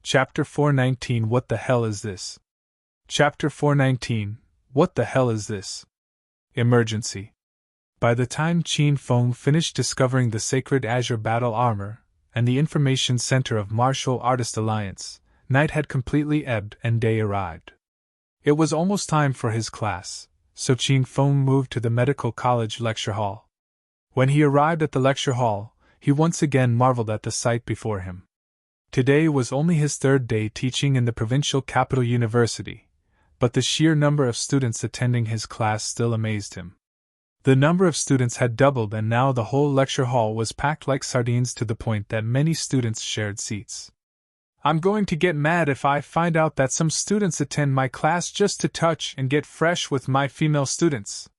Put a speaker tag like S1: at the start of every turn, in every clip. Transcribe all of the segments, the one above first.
S1: Chapter 419 What the hell is this? Chapter 419 What the hell is this? Emergency. By the time Qin Feng finished discovering the sacred azure battle armor and the information center of Martial Artist Alliance, night had completely ebbed and day arrived. It was almost time for his class, so Qin Feng moved to the medical college lecture hall. When he arrived at the lecture hall, he once again marveled at the sight before him. Today was only his third day teaching in the provincial capital university, but the sheer number of students attending his class still amazed him. The number of students had doubled, and now the whole lecture hall was packed like sardines, to the point that many students shared seats. I'm going to get mad if I find out that some students attend my class just to touch and get fresh with my female students.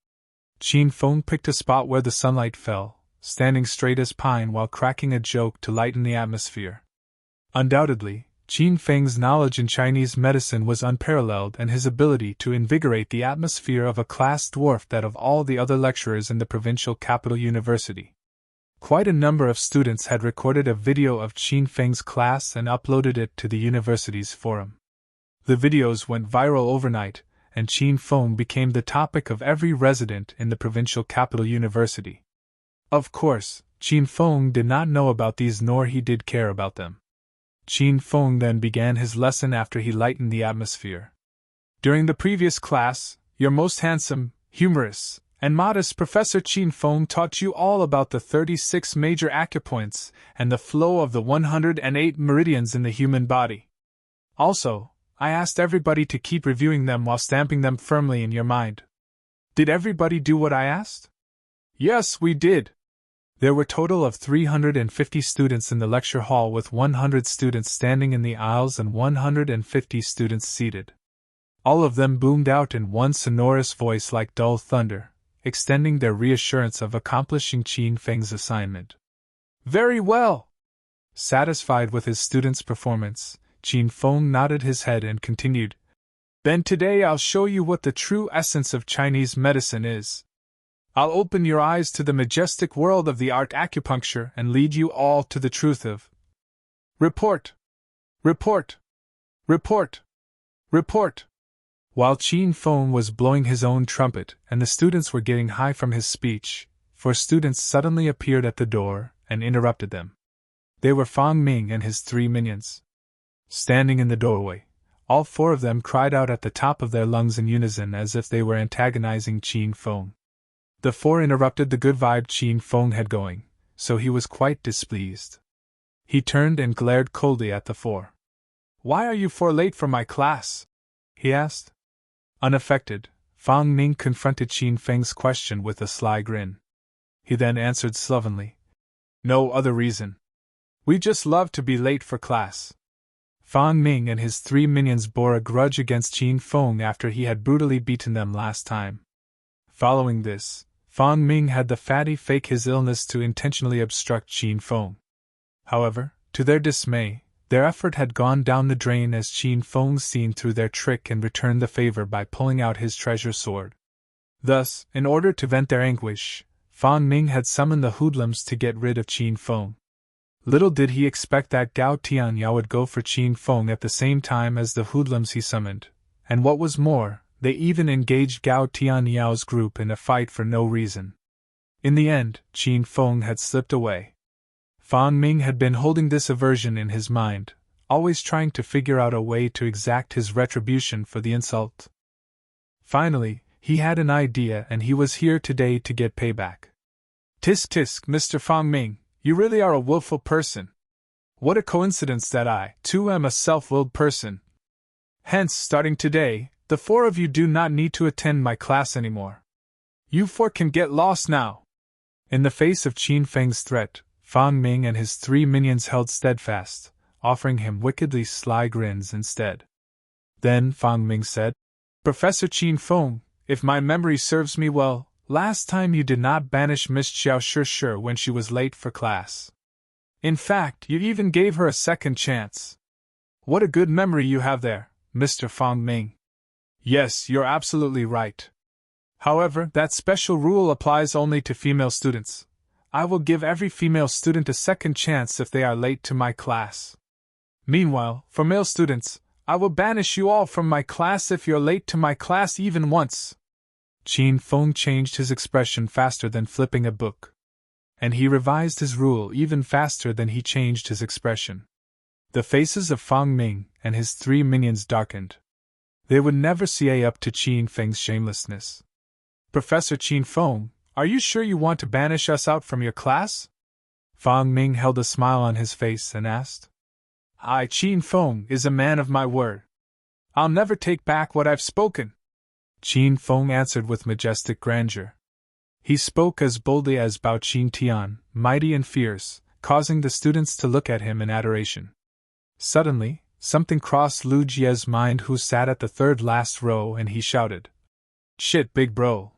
S1: Qin Feng picked a spot where the sunlight fell, standing straight as pine while cracking a joke to lighten the atmosphere. Undoubtedly, Qin Feng's knowledge in Chinese medicine was unparalleled, and his ability to invigorate the atmosphere of a class dwarfed that of all the other lecturers in the provincial capital university. Quite a number of students had recorded a video of Qin Feng's class and uploaded it to the university's forum. The videos went viral overnight, and Qin Feng became the topic of every resident in the provincial capital university. Of course, Qin Feng did not know about these, nor he did care about them. Qin Feng then began his lesson after he lightened the atmosphere. During the previous class, your most handsome, humorous, and modest Professor Qin Feng taught you all about the 36 major acupoints and the flow of the 108 meridians in the human body. Also, I asked everybody to keep reviewing them while stamping them firmly in your mind. Did everybody do what I asked? Yes, we did. There were a total of 350 students in the lecture hall, with 100 students standing in the aisles and 150 students seated. All of them boomed out in one sonorous voice like dull thunder, extending their reassurance of accomplishing Qin Feng's assignment. Very well! Satisfied with his students' performance, Qin Feng nodded his head and continued, Then today I'll show you what the true essence of Chinese medicine is. I'll open your eyes to the majestic world of the art acupuncture and lead you all to the truth of report, report, report, report. While Qin Feng was blowing his own trumpet and the students were getting high from his speech, 4 students suddenly appeared at the door and interrupted them. They were Ming and his 3 minions. Standing in the doorway, all 4 of them cried out at the top of their lungs in unison as if they were antagonizing Qin Feng. The 4 interrupted the good vibe Qin Feng had going, so he was quite displeased. He turned and glared coldly at the 4. Why are you 4 late for my class? He asked. Unaffected, Ming confronted Qin Feng's question with a sly grin. He then answered slovenly, No other reason. We just love to be late for class. Ming and his 3 minions bore a grudge against Qin Feng after he had brutally beaten them last time. Following this, Ming had the fatty fake his illness to intentionally obstruct Qin Feng. However, to their dismay, their effort had gone down the drain as Qin Feng seen through their trick and returned the favor by pulling out his treasure sword. Thus, in order to vent their anguish, Ming had summoned the hoodlums to get rid of Qin Feng. Little did he expect that Gao Tianyao would go for Qin Feng at the same time as the hoodlums he summoned, and what was more, they even engaged Gao Tianyao's group in a fight for no reason. In the end, Qin Feng had slipped away. Ming had been holding this aversion in his mind, always trying to figure out a way to exact his retribution for the insult. Finally, he had an idea, and he was here today to get payback. Tisk tisk, Mr. Ming, you really are a willful person. What a coincidence that I, too, am a self-willed person. Hence, starting today, the 4 of you do not need to attend my class anymore. You 4 can get lost now. In the face of Qin Feng's threat, Ming and his 3 minions held steadfast, offering him wickedly sly grins instead. Then Ming said, Professor Qin Feng, if my memory serves me well, last time you did not banish Miss Qiao when she was late for class. In fact, you even gave her a second chance. What a good memory you have there, Mr. Ming. Yes, you're absolutely right. However, that special rule applies only to female students. I will give every female student a second chance if they are late to my class. Meanwhile, for male students, I will banish you all from my class if you're late to my class even once. Qin Feng changed his expression faster than flipping a book. And he revised his rule even faster than he changed his expression. The faces of Fang Ming and his 3 minions darkened. They would never see up to Qin Feng's shamelessness. Professor Qin Feng, are you sure you want to banish us out from your class? Fang Ming held a smile on his face and asked. I, Qin Feng, is a man of my word. I'll never take back what I've spoken. Qin Feng answered with majestic grandeur. He spoke as boldly as Bao Qin Tian, mighty and fierce, causing the students to look at him in adoration. Suddenly, something crossed Lu Jie's mind, who sat at the third last row, and he shouted, Shit, big bro.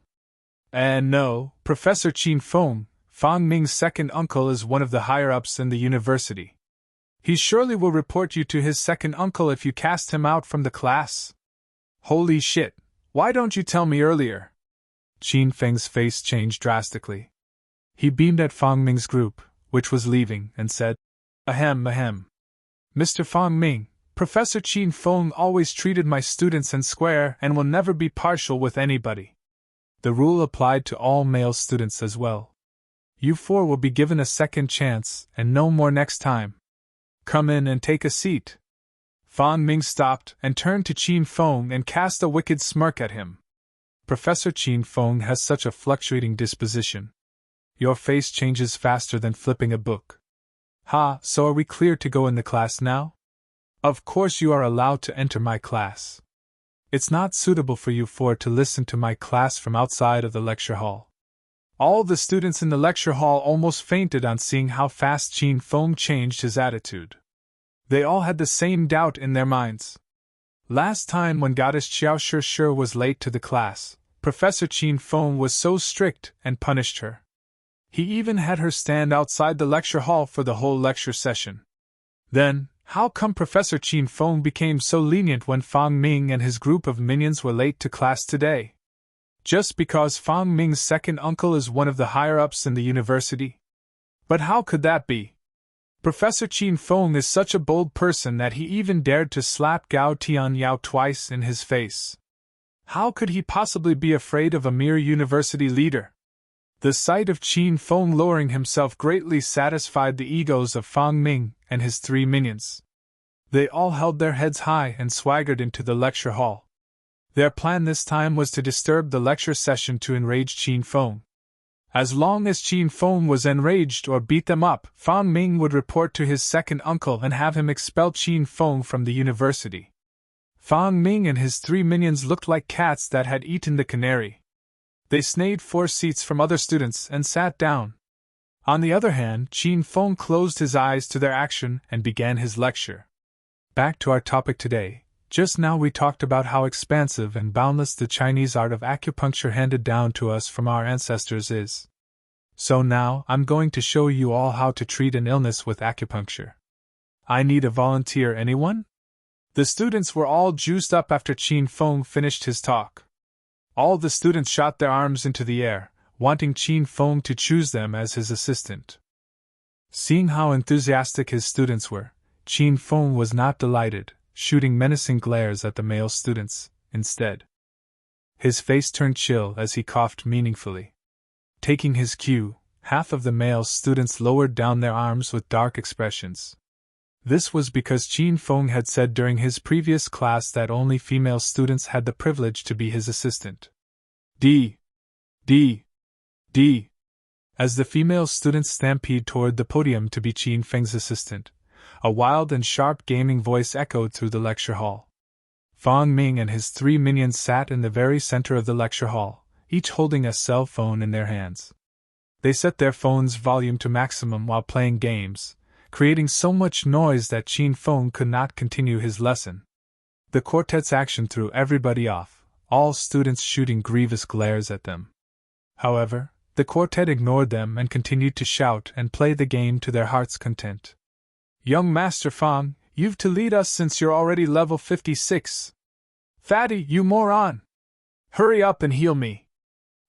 S1: And no, Professor Qin Feng, Fang Ming's second uncle, is one of the higher-ups in the university. He surely will report you to his second uncle if you cast him out from the class. Holy shit, why don't you tell me earlier? Qin Feng's face changed drastically. He beamed at Fang Ming's group, which was leaving, and said, Ahem, ahem. Mr. Fang Ming, Professor Qin Feng always treated my students in square and will never be partial with anybody. The rule applied to all male students as well. You 4 will be given a second chance, and no more next time. Come in and take a seat. Fang Ming stopped and turned to Qin Feng and cast a wicked smirk at him. Professor Qin Feng has such a fluctuating disposition. Your face changes faster than flipping a book. Ha, so are we clear to go in the class now? Of course you are allowed to enter my class. It's not suitable for you 4 to listen to my class from outside of the lecture hall. All the students in the lecture hall almost fainted on seeing how fast Qin Feng changed his attitude. They all had the same doubt in their minds. Last time when Goddess Qiao sure was late to the class, Professor Qin Feng was so strict and punished her. He even had her stand outside the lecture hall for the whole lecture session. Then, how come Professor Qin Feng became so lenient when Fang Ming and his group of minions were late to class today? Just because Fang Ming's second uncle is one of the higher-ups in the university? But how could that be? Professor Qin Feng is such a bold person that he even dared to slap Gao Tianyao twice in his face. How could he possibly be afraid of a mere university leader? The sight of Qin Feng lowering himself greatly satisfied the egos of Fang Ming and his 3 minions. They all held their heads high and swaggered into the lecture hall. Their plan this time was to disturb the lecture session to enrage Qin Feng. As long as Qin Feng was enraged or beat them up, Fang Ming would report to his second uncle and have him expel Qin Feng from the university. Fang Ming and his 3 minions looked like cats that had eaten the canary. They snayed 4 seats from other students and sat down. On the other hand, Qin Feng closed his eyes to their action and began his lecture. Back to our topic today. Just now we talked about how expansive and boundless the Chinese art of acupuncture handed down to us from our ancestors is. So now I'm going to show you all how to treat an illness with acupuncture. I need a volunteer, anyone? The students were all juiced up after Qin Feng finished his talk. All the students shot their arms into the air, wanting Qin Feng to choose them as his assistant. Seeing how enthusiastic his students were, Qin Feng was not delighted, shooting menacing glares at the male students, instead. His face turned chill as he coughed meaningfully. Taking his cue, half of the male students lowered down their arms with dark expressions. This was because Qin Feng had said during his previous class that only female students had the privilege to be his assistant. D. As the female students stampeded toward the podium to be Qin Feng's assistant, a wild and sharp gaming voice echoed through the lecture hall. Fang Ming and his 3 minions sat in the very center of the lecture hall, each holding a cell phone in their hands. They set their phone's volume to maximum while playing games, creating so much noise that Qin Feng could not continue his lesson. The quartet's action threw everybody off, all students shooting grievous glares at them. However, the quartet ignored them and continued to shout and play the game to their heart's content. Young Master Fang, you've to lead us since you're already level 56. Fatty, you moron! Hurry up and heal me.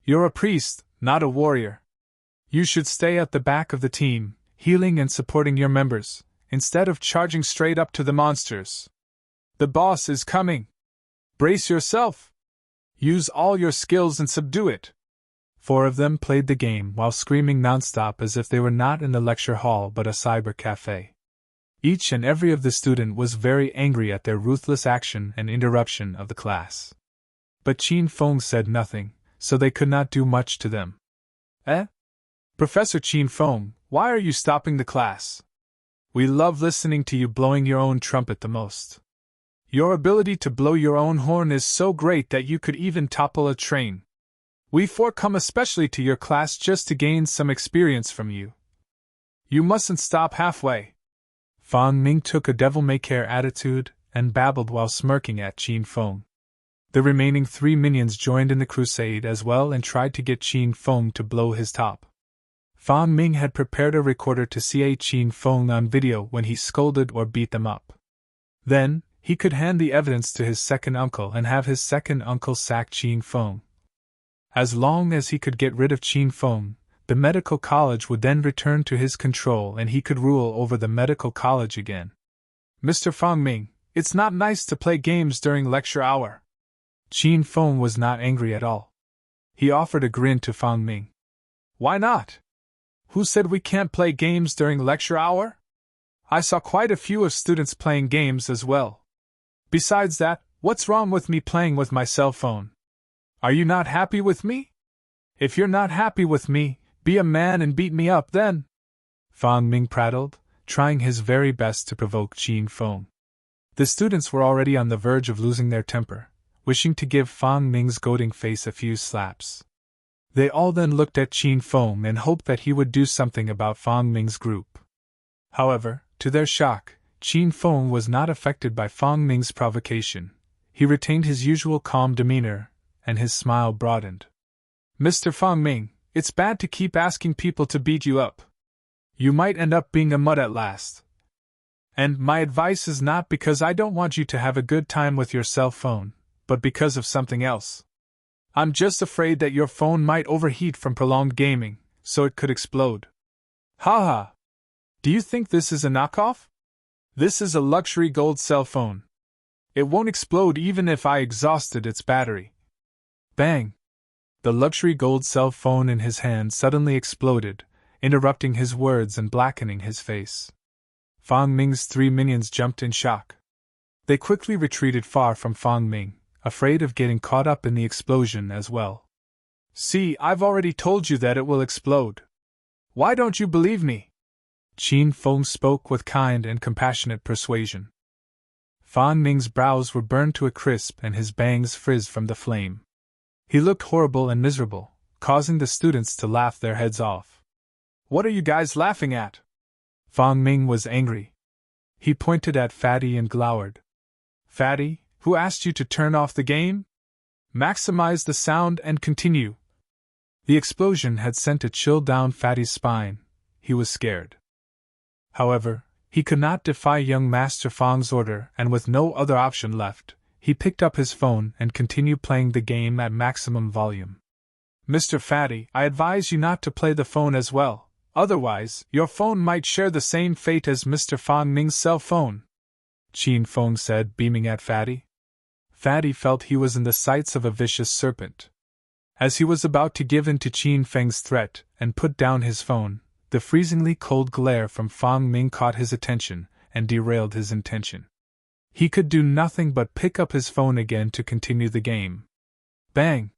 S1: You're a priest, not a warrior. You should stay at the back of the team, healing and supporting your members, instead of charging straight up to the monsters. The boss is coming. Brace yourself. Use all your skills and subdue it. 4 of them played the game while screaming nonstop as if they were not in the lecture hall but a cyber cafe. Each and every of the student was very angry at their ruthless action and interruption of the class. But Qin Feng said nothing, so they could not do much to them. Professor Qin Feng, why are you stopping the class? We love listening to you blowing your own trumpet the most. Your ability to blow your own horn is so great that you could even topple a train. We 4 come especially to your class just to gain some experience from you. You mustn't stop halfway. Fang Ming took a devil-may-care attitude and babbled while smirking at Qin Feng. The remaining 3 minions joined in the crusade as well and tried to get Qin Feng to blow his top. Fang Ming had prepared a recorder to see Qin Feng on video when he scolded or beat them up. Then, he could hand the evidence to his second uncle and have his second uncle sack Qin Feng. As long as he could get rid of Qin Feng, the medical college would then return to his control and he could rule over the medical college again. Mr. Fang Ming, it's not nice to play games during lecture hour. Qin Feng was not angry at all. He offered a grin to Fang Ming. Why not? Who said we can't play games during lecture hour? I saw quite a few of students playing games as well. Besides that, what's wrong with me playing with my cell phone? Are you not happy with me? If you're not happy with me, be a man and beat me up then. Fang Ming prattled, trying his very best to provoke Qin Feng. The students were already on the verge of losing their temper, wishing to give Fang Ming's goading face a few slaps. They all then looked at Qin Feng and hoped that he would do something about Fang Ming's group. However, to their shock, Qin Feng was not affected by Fang Ming's provocation. He retained his usual calm demeanor, and his smile broadened. Mr. Fang Ming, it's bad to keep asking people to beat you up. You might end up being a mutt at last. And my advice is not because I don't want you to have a good time with your cell phone, but because of something else. I'm just afraid that your phone might overheat from prolonged gaming, so it could explode. Haha! Do you think this is a knockoff? This is a luxury gold cell phone. It won't explode even if I exhausted its battery. Bang! The luxury gold cell phone in his hand suddenly exploded, interrupting his words and blackening his face. Fang Ming's 3 minions jumped in shock. They quickly retreated far from Fang Ming, afraid of getting caught up in the explosion as well. See, I've already told you that it will explode. Why don't you believe me? Qin Feng spoke with kind and compassionate persuasion. Fang Ming's brows were burned to a crisp and his bangs frizzed from the flame. He looked horrible and miserable, causing the students to laugh their heads off. What are you guys laughing at? Fang Ming was angry. He pointed at Fatty and glowered. Fatty, who asked you to turn off the game? Maximize the sound and continue. The explosion had sent a chill down Fatty's spine. He was scared. However, he could not defy young Master Fang's order, and with no other option left, he picked up his phone and continued playing the game at maximum volume. Mr. Fatty, I advise you not to play the phone as well, otherwise, your phone might share the same fate as Mr. Fang Ming's cell phone, Qin Feng said, beaming at Fatty. Fatty felt he was in the sights of a vicious serpent. As he was about to give in to Qin Feng's threat and put down his phone, the freezingly cold glare from Fang Ming caught his attention and derailed his intention. He could do nothing but pick up his phone again to continue the game. Bang!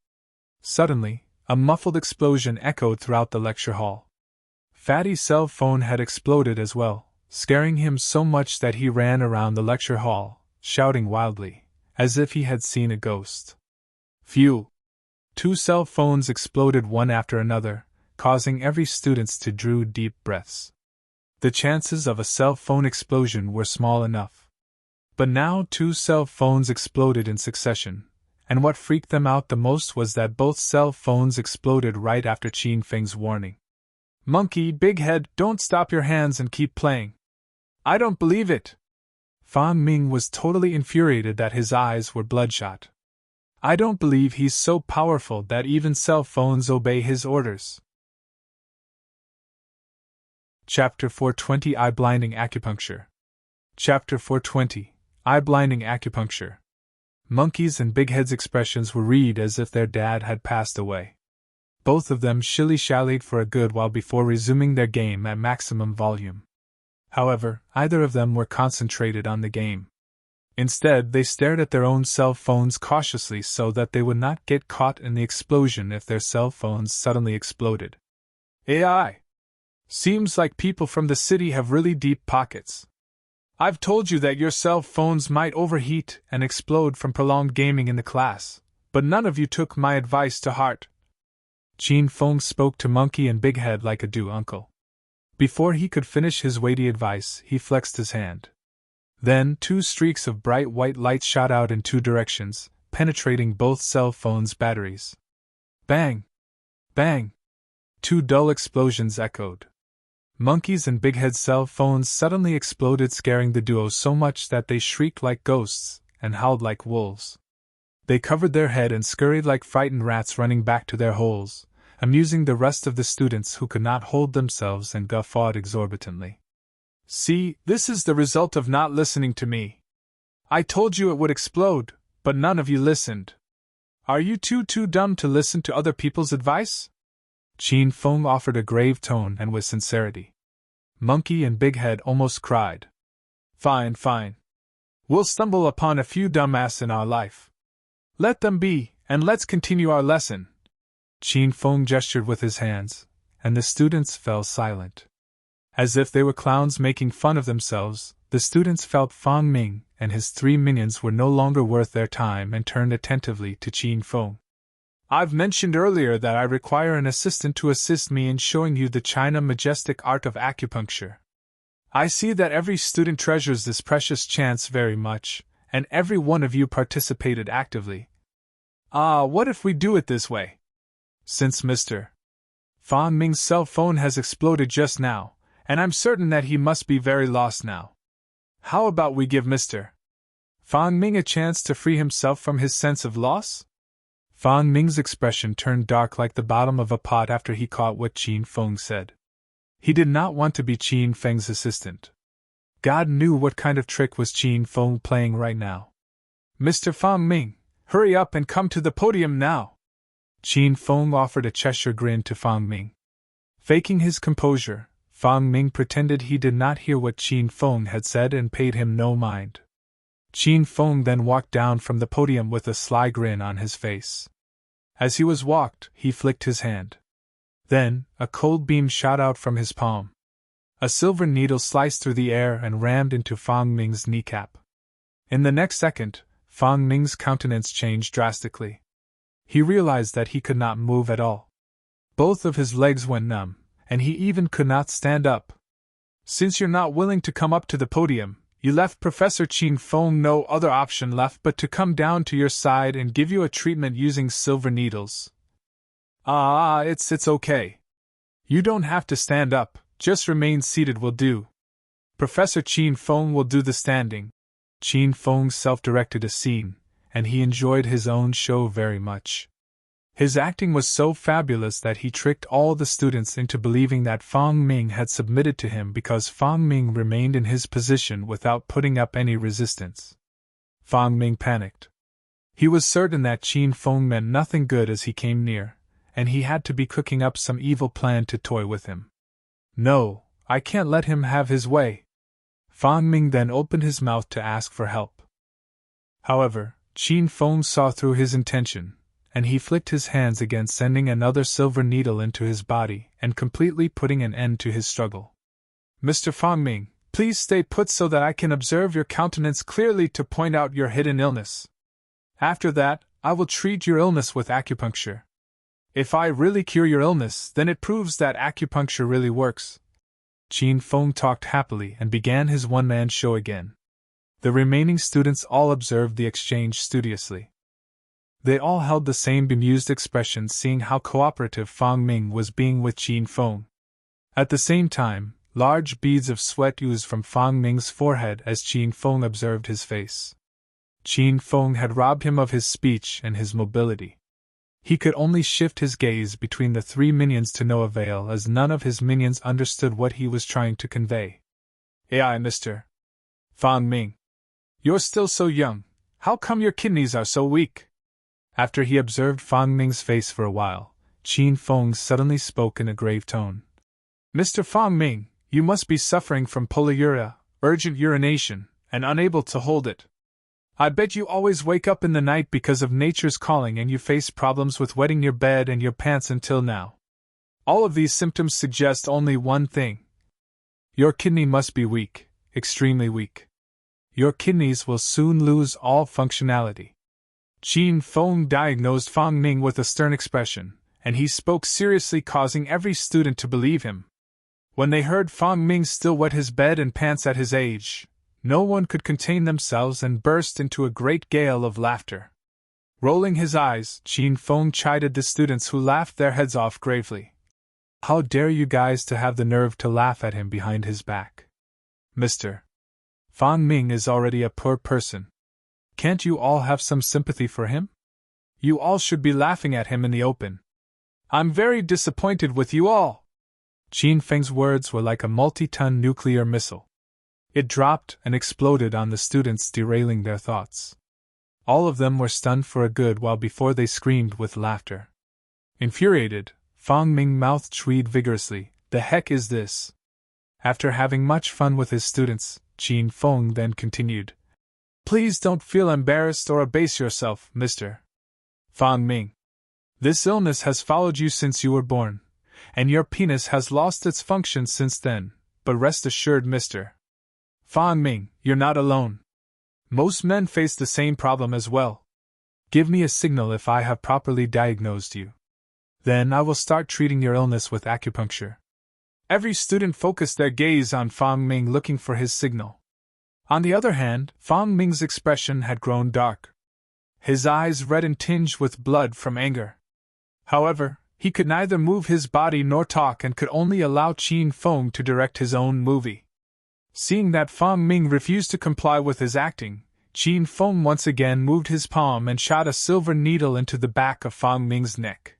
S1: Suddenly, a muffled explosion echoed throughout the lecture hall. Fatty's cell phone had exploded as well, scaring him so much that he ran around the lecture hall, shouting wildly, as if he had seen a ghost. Phew! 2 cell phones exploded one after another, causing every student to draw deep breaths. The chances of a cell phone explosion were small enough. But now 2 cell phones exploded in succession, and what freaked them out the most was that both cell phones exploded right after Qin Feng's warning. Monkey, big head, don't stop your hands and keep playing. I don't believe it. Fang Ming was totally infuriated that his eyes were bloodshot. I don't believe he's so powerful that even cell phones obey his orders. Chapter 420 Eye-Blinding Acupuncture. Chapter 420 Eye-Blinding Acupuncture. Monkey's and Big Head's expressions were read as if their dad had passed away. Both of them shilly-shallied for a good while before resuming their game at maximum volume. However, either of them were concentrated on the game. Instead, they stared at their own cell phones cautiously so that they would not get caught in the explosion if their cell phones suddenly exploded. AI. Seems like people from the city have really deep pockets. I've told you that your cell phones might overheat and explode from prolonged gaming in the class, but none of you took my advice to heart. Qin Feng spoke to Monkey and Big Head like a due uncle. Before he could finish his weighty advice, he flexed his hand. Then 2 streaks of bright white light shot out in 2 directions, penetrating both cell phones' batteries. Bang! Bang! 2 dull explosions echoed. Monkey's and Big Head's cell phones suddenly exploded, scaring the duo so much that they shrieked like ghosts and howled like wolves. They covered their head and scurried like frightened rats, running back to their holes, amusing the rest of the students who could not hold themselves and guffawed exorbitantly. See, this is the result of not listening to me. I told you it would explode, but none of you listened. Are you too dumb to listen to other people's advice? Qin Feng offered a grave tone and with sincerity. Monkey and Big Head almost cried. Fine. We'll stumble upon a few dumbass in our life. Let them be, and let's continue our lesson. Qin Feng gestured with his hands, and the students fell silent. As if they were clowns making fun of themselves, the students felt Fang Ming and his 3 minions were no longer worth their time and turned attentively to Qin Feng. I've mentioned earlier that I require an assistant to assist me in showing you the China majestic art of acupuncture. I see that every student treasures this precious chance very much, and every one of you participated actively. What if we do it this way? Since Mr. Fang Ming's cell phone has exploded just now, and I'm certain that he must be very lost now. How about we give Mr. Fang Ming a chance to free himself from his sense of loss? Fang Ming's expression turned dark like the bottom of a pot after he caught what Qin Feng said. He did not want to be Qin Feng's assistant. God knew what kind of trick was Qin Feng playing right now. Mr. Fang Ming, hurry up and come to the podium now! Qin Feng offered a Cheshire grin to Fang Ming. Faking his composure, Fang Ming pretended he did not hear what Qin Feng had said and paid him no mind. Qin Feng then walked down from the podium with a sly grin on his face. As he was walked, he flicked his hand. Then, a cold beam shot out from his palm. A silver needle sliced through the air and rammed into Fang Ming's kneecap. In the next second, Fang Ming's countenance changed drastically. He realized that he could not move at all. Both of his legs went numb, and he even could not stand up. Since you're not willing to come up to the podium, you left Professor Qin Feng no other option left but to come down to your side and give you a treatment using silver needles. It's okay. You don't have to stand up, just remain seated will do. Professor Qin Feng will do the standing. Qin Feng self-directed a scene, and he enjoyed his own show very much. His acting was so fabulous that he tricked all the students into believing that Fang Ming had submitted to him because Fang Ming remained in his position without putting up any resistance. Fang Ming panicked. He was certain that Qin Feng meant nothing good as he came near, and he had to be cooking up some evil plan to toy with him. No, I can't let him have his way. Fang Ming then opened his mouth to ask for help. However, Qin Feng saw through his intention, and he flicked his hands again, sending another silver needle into his body and completely putting an end to his struggle. Mr. Fang Ming, please stay put so that I can observe your countenance clearly to point out your hidden illness. After that, I will treat your illness with acupuncture. If I really cure your illness, then it proves that acupuncture really works. Qin Feng talked happily and began his one-man show again. The remaining students all observed the exchange studiously. They all held the same bemused expression, seeing how cooperative Fang Ming was being with Qin Feng. At the same time, large beads of sweat oozed from Fang Ming's forehead as Qin Feng observed his face. Qin Feng had robbed him of his speech and his mobility. He could only shift his gaze between the three minions to no avail, as none of his minions understood what he was trying to convey. "Ai, Mr. Fang Ming. You're still so young. How come your kidneys are so weak?" After he observed Fang Ming's face for a while, Qin Feng suddenly spoke in a grave tone. "Mr. Fang Ming, you must be suffering from polyuria, urgent urination, and unable to hold it. I bet you always wake up in the night because of nature's calling and you face problems with wetting your bed and your pants until now. All of these symptoms suggest only one thing. Your kidney must be weak, extremely weak. Your kidneys will soon lose all functionality." Qin Feng diagnosed Fang Ming with a stern expression, and he spoke seriously, causing every student to believe him. When they heard Fang Ming still wet his bed and pants at his age, no one could contain themselves and burst into a great gale of laughter. Rolling his eyes, Qin Feng chided the students, who laughed their heads off gravely. "How dare you guys to have the nerve to laugh at him behind his back? Mr. Fang Ming is already a poor person. Can't you all have some sympathy for him? You all should be laughing at him in the open. I'm very disappointed with you all." Qin Feng's words were like a multi-ton nuclear missile. It dropped and exploded on the students, derailing their thoughts. All of them were stunned for a good while before they screamed with laughter. Infuriated, Fang Ming mouthed shrieked vigorously, "The heck is this?" After having much fun with his students, Qin Feng then continued, "Please don't feel embarrassed or abase yourself, Mr. Fang Ming. This illness has followed you since you were born, and your penis has lost its function since then, but rest assured, Mr. Fang Ming, you're not alone. Most men face the same problem as well. Give me a signal if I have properly diagnosed you. Then I will start treating your illness with acupuncture." Every student focused their gaze on Fang Ming, looking for his signal. On the other hand, Fang Ming's expression had grown dark. His eyes red and tinged with blood from anger. However, he could neither move his body nor talk and could only allow Qin Feng to direct his own movie. Seeing that Fang Ming refused to comply with his acting, Qin Feng once again moved his palm and shot a silver needle into the back of Fang Ming's neck.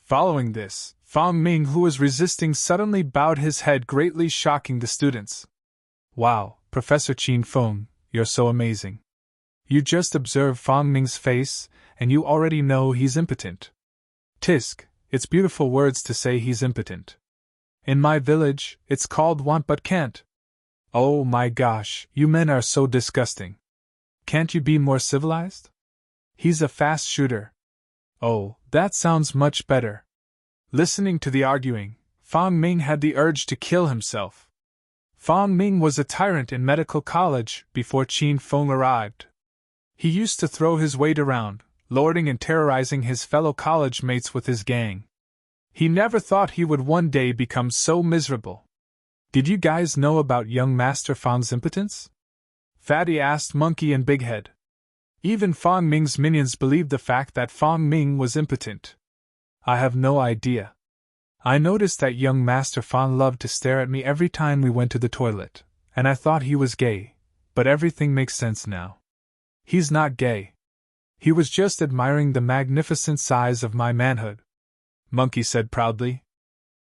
S1: Following this, Fang Ming, who was resisting, suddenly bowed his head, greatly shocking the students. "Wow, Professor Qin Feng, you're so amazing. You just observe Fang Ming's face, and you already know he's impotent. Tisk, it's beautiful words to say he's impotent. In my village, it's called want but can't. Oh my gosh, you men are so disgusting. Can't you be more civilized? He's a fast shooter. Oh, that sounds much better." Listening to the arguing, Fang Ming had the urge to kill himself. Fang Ming was a tyrant in medical college before Qin Feng arrived. He used to throw his weight around, lording and terrorizing his fellow college mates with his gang. He never thought he would one day become so miserable. "Did you guys know about young Master Fang's impotence?" Fatty asked Monkey and Big Head. Even Fang Ming's minions believed the fact that Fang Ming was impotent. "I have no idea. I noticed that young Master Fang loved to stare at me every time we went to the toilet, and I thought he was gay, but everything makes sense now. He's not gay. He was just admiring the magnificent size of my manhood," Monkey said proudly.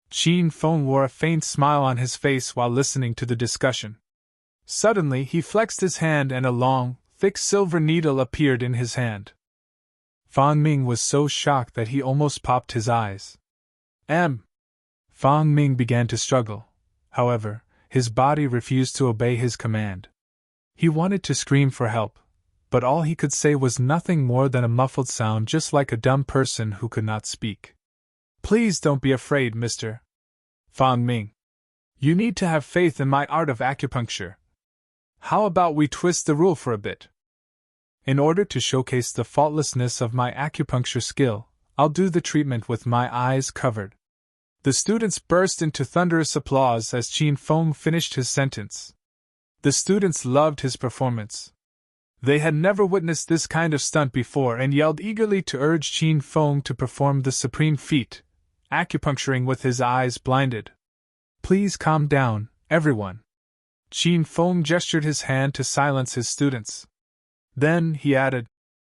S1: Qin Feng wore a faint smile on his face while listening to the discussion. Suddenly he flexed his hand and a long, thick silver needle appeared in his hand. Fang Ming was so shocked that he almost popped his eyes. Fang Ming began to struggle. However, his body refused to obey his command. He wanted to scream for help, but all he could say was nothing more than a muffled sound, just like a dumb person who could not speak. "Please don't be afraid, Mr. Fang Ming. You need to have faith in my art of acupuncture. How about we twist the rule for a bit? In order to showcase the faultlessness of my acupuncture skill, I'll do the treatment with my eyes covered." The students burst into thunderous applause as Qin Feng finished his sentence. The students loved his performance. They had never witnessed this kind of stunt before and yelled eagerly to urge Qin Feng to perform the supreme feat, acupuncturing with his eyes blinded. "Please calm down, everyone." Qin Feng gestured his hand to silence his students. Then he added,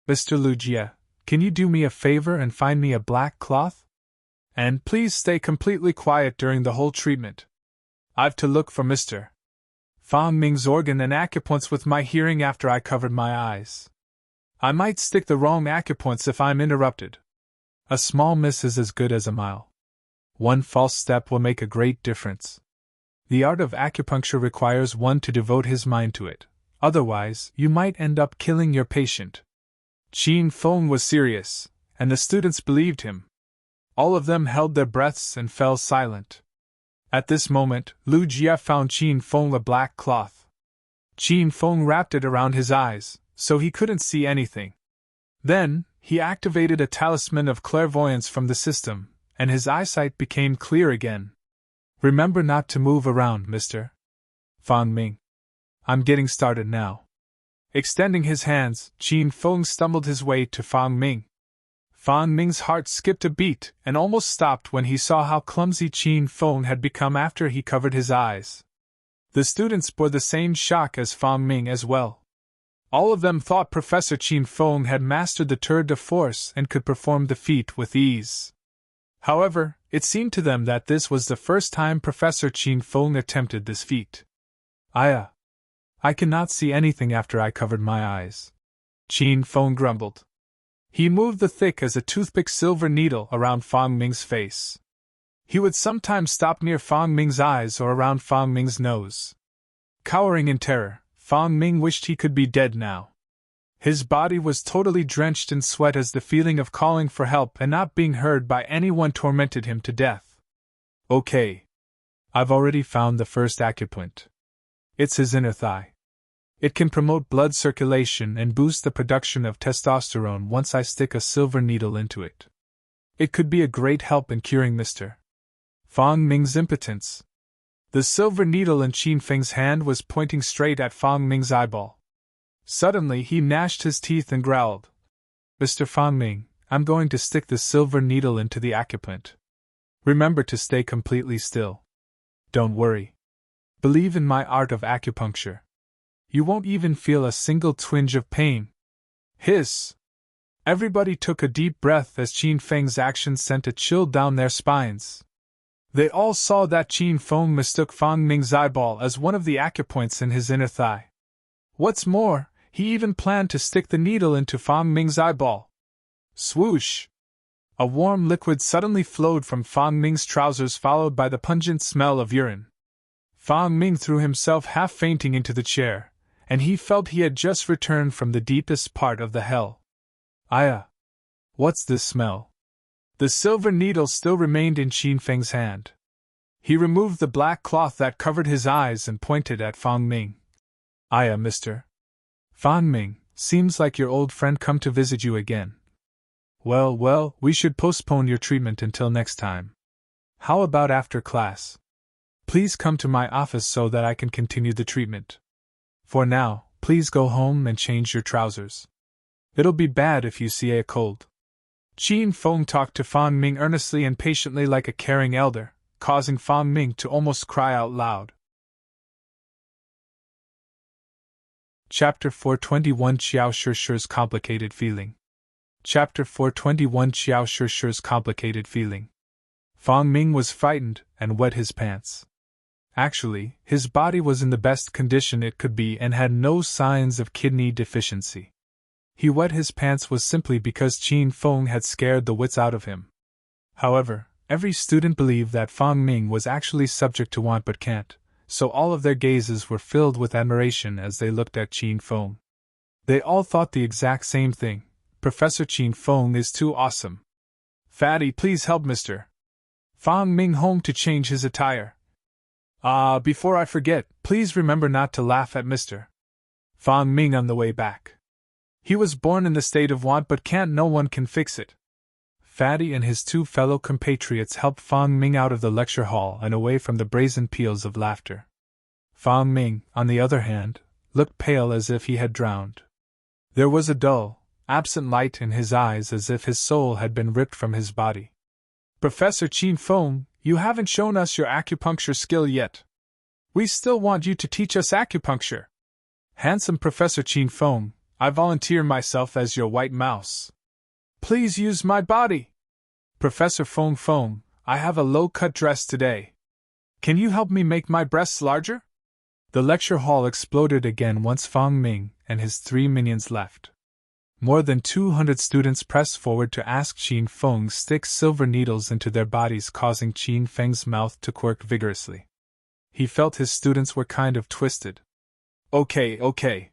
S1: "Mr. Lujia, Can you do me a favor and find me a black cloth? And please stay completely quiet during the whole treatment. I've to look for Mr. Fang Ming's organ and acupoints with my hearing after I covered my eyes. I might stick the wrong acupoints if I'm interrupted. A small miss is as good as a mile. One false step will make a great difference. The art of acupuncture requires one to devote his mind to it, otherwise you might end up killing your patient. Qin Feng was serious, and the students believed him. All of them held their breaths and fell silent. At this moment, Lu Jia found Qin Feng a black cloth. Qin Feng wrapped it around his eyes, so he couldn't see anything. Then, he activated a talisman of clairvoyance from the system, and his eyesight became clear again. Remember not to move around, Mr. Fang Ming. I'm getting started now. Extending his hands, Qin Feng stumbled his way to Fang Ming. Fang Ming's heart skipped a beat and almost stopped when he saw how clumsy Qin Feng had become after he covered his eyes. The students bore the same shock as Fang Ming as well. All of them thought Professor Qin Feng had mastered the tour de force and could perform the feat with ease. However, it seemed to them that this was the first time Professor Qin Feng attempted this feat. I cannot see anything after I covered my eyes, Qin Feng grumbled. He moved the thick as a toothpick silver needle around Fang Ming's face. He would sometimes stop near Fang Ming's eyes or around Fang Ming's nose. Cowering in terror, Fang Ming wished he could be dead now. His body was totally drenched in sweat as the feeling of calling for help and not being heard by anyone tormented him to death. Okay. I've already found the first acupoint. It's his inner thigh. It can promote blood circulation and boost the production of testosterone once I stick a silver needle into it. It could be a great help in curing Mr. Fang Ming's impotence. The silver needle in Qin Feng's hand was pointing straight at Fang Ming's eyeball. Suddenly he gnashed his teeth and growled. Mr. Fang Ming, I'm going to stick the silver needle into the acupoint. Remember to stay completely still. Don't worry. Believe in my art of acupuncture. You won't even feel a single twinge of pain. Hiss! Everybody took a deep breath as Qin Feng's actions sent a chill down their spines. They all saw that Qin Feng mistook Fang Ming's eyeball as one of the acupoints in his inner thigh. What's more, he even planned to stick the needle into Fang Ming's eyeball. Swoosh! A warm liquid suddenly flowed from Fang Ming's trousers, followed by the pungent smell of urine. Fang Ming threw himself half fainting into the chair, and he felt he had just returned from the deepest part of the hell. What's this smell? The silver needle still remained in Qin Feng's hand. He removed the black cloth that covered his eyes and pointed at Fang Ming. Mr. Fang Ming, seems like your old friend come to visit you again. Well, we should postpone your treatment until next time. How about after class? Please come to my office so that I can continue the treatment. For now, please go home and change your trousers. It'll be bad if you see a cold. Qin Feng talked to Fang Ming earnestly and patiently like a caring elder, causing Fang Ming to almost cry out loud. Chapter 421 Qiao Shishi's Complicated Feeling. Chapter 421 Qiao Shishi's Complicated Feeling. Fang Ming was frightened and wet his pants. Actually, his body was in the best condition it could be and had no signs of kidney deficiency. He wet his pants was simply because Qin Feng had scared the wits out of him. However, every student believed that Fang Ming was actually subject to want but can't, so all of their gazes were filled with admiration as they looked at Qin Feng. They all thought the exact same thing. Professor Qin Feng is too awesome. Fatty, please help Mr. Fang Ming home to change his attire. Before I forget, please remember not to laugh at Mr. Fang Ming on the way back. He was born in the state of want but no one can fix it. Fatty and his two fellow compatriots helped Fang Ming out of the lecture hall and away from the brazen peals of laughter. Fang Ming, on the other hand, looked pale as if he had drowned. There was a dull, absent light in his eyes as if his soul had been ripped from his body. Professor Qin Feng, you haven't shown us your acupuncture skill yet. We still want you to teach us acupuncture. Handsome Professor Qin Feng, I volunteer myself as your white mouse. Please use my body. Professor Feng Feng, I have a low-cut dress today. Can you help me make my breasts larger? The lecture hall exploded again once Fang Ming and his 3 minions left. More than 200 students pressed forward to ask Qin Feng stick silver needles into their bodies, causing Qin Feng's mouth to quirk vigorously. He felt his students were kind of twisted. Okay.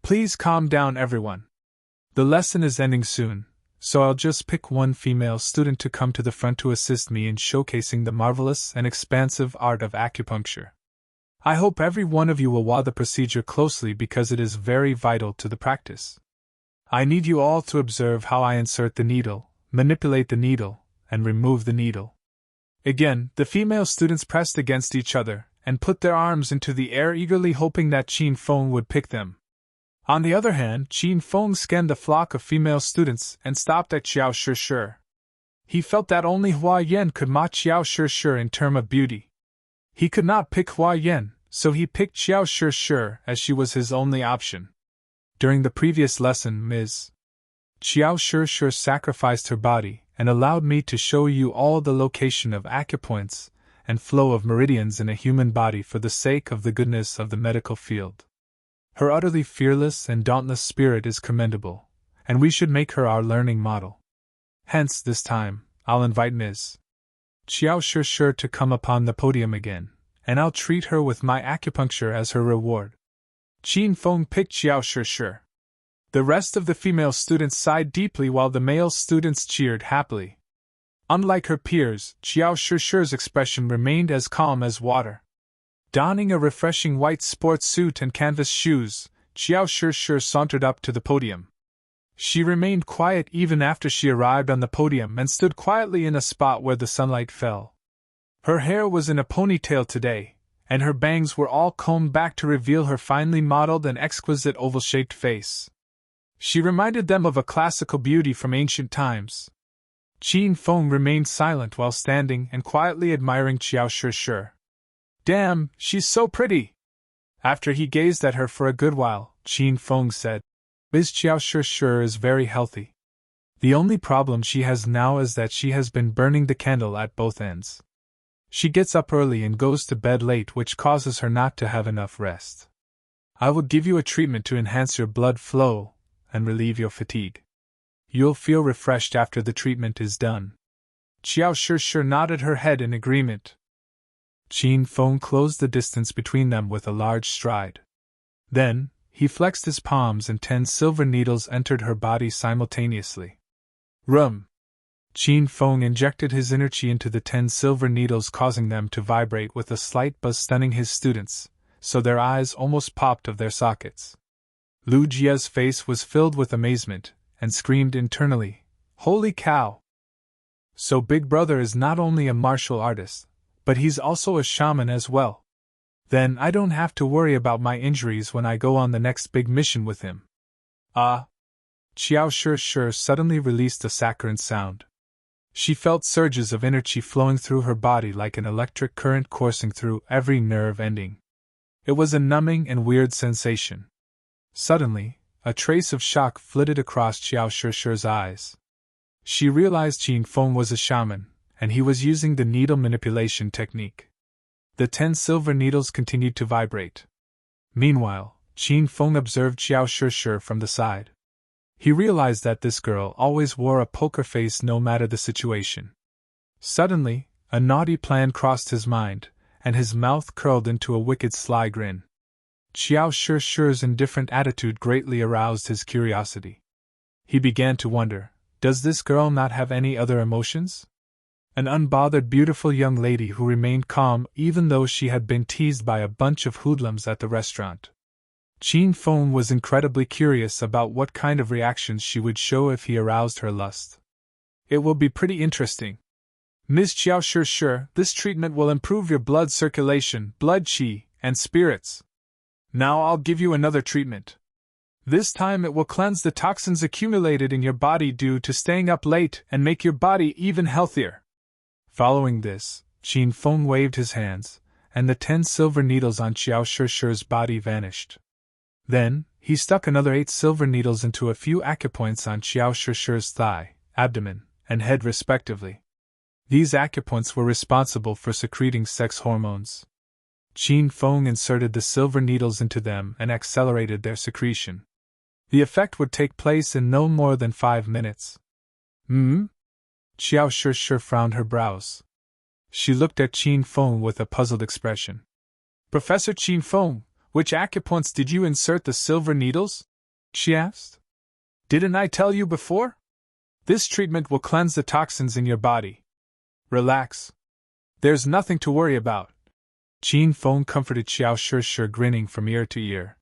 S1: Please calm down, everyone. The lesson is ending soon, so I'll just pick one female student to come to the front to assist me in showcasing the marvelous and expansive art of acupuncture. I hope every one of you will watch the procedure closely because it is very vital to the practice. I need you all to observe how I insert the needle, manipulate the needle, and remove the needle. Again, the female students pressed against each other and put their arms into the air, eagerly hoping that Qin Feng would pick them. On the other hand, Qin Feng scanned the flock of female students and stopped at Qiao Shi. He felt that only Hua Yan could match Qiao Shi in term of beauty. He could not pick Hua Yan, so he picked Qiao Shi as she was his only option. During the previous lesson, Ms. Qiao Shi sacrificed her body and allowed me to show you all the location of acupoints and flow of meridians in a human body for the sake of the goodness of the medical field. Her utterly fearless and dauntless spirit is commendable, and we should make her our learning model. Hence, this time, I'll invite Ms. Qiao Shi to come upon the podium again, and I'll treat her with my acupuncture as her reward. Qin Feng picked Qiao Shi. The rest of the female students sighed deeply while the male students cheered happily. Unlike her peers, Qiao Shi's expression remained as calm as water. Donning a refreshing white sports suit and canvas shoes, Qiao Shi sauntered up to the podium. She remained quiet even after she arrived on the podium and stood quietly in a spot where the sunlight fell. Her hair was in a ponytail today, and her bangs were all combed back to reveal her finely modeled and exquisite oval-shaped face. She reminded them of a classical beauty from ancient times. Qin Feng remained silent while standing and quietly admiring Qiao Shi. Damn, she's so pretty! After he gazed at her for a good while, Qin Feng said, Ms. Qiao Shi is very healthy. The only problem she has now is that she has been burning the candle at both ends. She gets up early and goes to bed late, which causes her not to have enough rest. I will give you a treatment to enhance your blood flow and relieve your fatigue. You'll feel refreshed after the treatment is done. Qiao Shi nodded her head in agreement. Qin Feng closed the distance between them with a large stride. Then, he flexed his palms and 10 silver needles entered her body simultaneously. Rum! Qin Feng injected his inner qi into the 10 silver needles, causing them to vibrate with a slight buzz, stunning his students, so their eyes almost popped of their sockets. Lu Jia's face was filled with amazement, and screamed internally, Holy cow! So Big Brother is not only a martial artist, but he's also a shaman as well. Then I don't have to worry about my injuries when I go on the next big mission with him. Ah! Qiao Shi suddenly released a saccharine sound. She felt surges of inner qi flowing through her body like an electric current coursing through every nerve ending. It was a numbing and weird sensation. Suddenly, a trace of shock flitted across Qiao Shi's eyes. She realized Qin Feng was a shaman, and he was using the needle manipulation technique. The 10 silver needles continued to vibrate. Meanwhile, Qin Feng observed Qiao Shi from the side. He realized that this girl always wore a poker face no matter the situation. Suddenly, a naughty plan crossed his mind, and his mouth curled into a wicked sly grin. Qiao Shi's indifferent attitude greatly aroused his curiosity. He began to wonder, does this girl not have any other emotions? An unbothered beautiful young lady who remained calm even though she had been teased by a bunch of hoodlums at the restaurant. Qin Feng was incredibly curious about what kind of reactions she would show if he aroused her lust. It will be pretty interesting. Ms. Qiao Shi, this treatment will improve your blood circulation, blood qi, and spirits. Now I'll give you another treatment. This time it will cleanse the toxins accumulated in your body due to staying up late and make your body even healthier. Following this, Qin Feng waved his hands, and the 10 silver needles on Qiao Shi's body vanished. Then, he stuck another 8 silver needles into a few acupoints on Qiao Shishi's thigh, abdomen, and head respectively. These acupoints were responsible for secreting sex hormones. Qin Feng inserted the silver needles into them and accelerated their secretion. The effect would take place in no more than 5 minutes. Qiao Shishi frowned her brows. She looked at Qin Feng with a puzzled expression. Professor Qin Feng, which acupoints did you insert the silver needles? She asked. Didn't I tell you before? This treatment will cleanse the toxins in your body. Relax. There's nothing to worry about. Qin Feng comforted Qiao Shishi, grinning from ear to ear.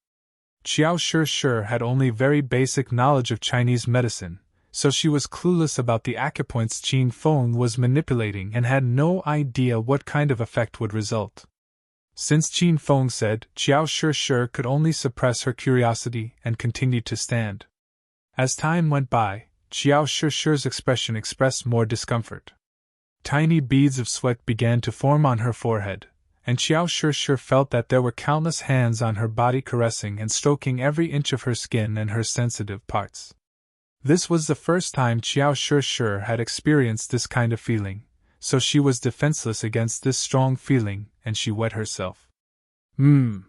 S1: Qiao Shishi had only very basic knowledge of Chinese medicine, so she was clueless about the acupoints Qin Feng was manipulating and had no idea what kind of effect would result. Since Qin Feng said, Qiao Shishi could only suppress her curiosity and continued to stand. As time went by, Qiao Shishi's expression expressed more discomfort. Tiny beads of sweat began to form on her forehead, and Qiao Shishi felt that there were countless hands on her body caressing and stroking every inch of her skin and her sensitive parts. This was the first time Qiao Shishi had experienced this kind of feeling, so she was defenseless against this strong feeling, and she wet herself. Qiao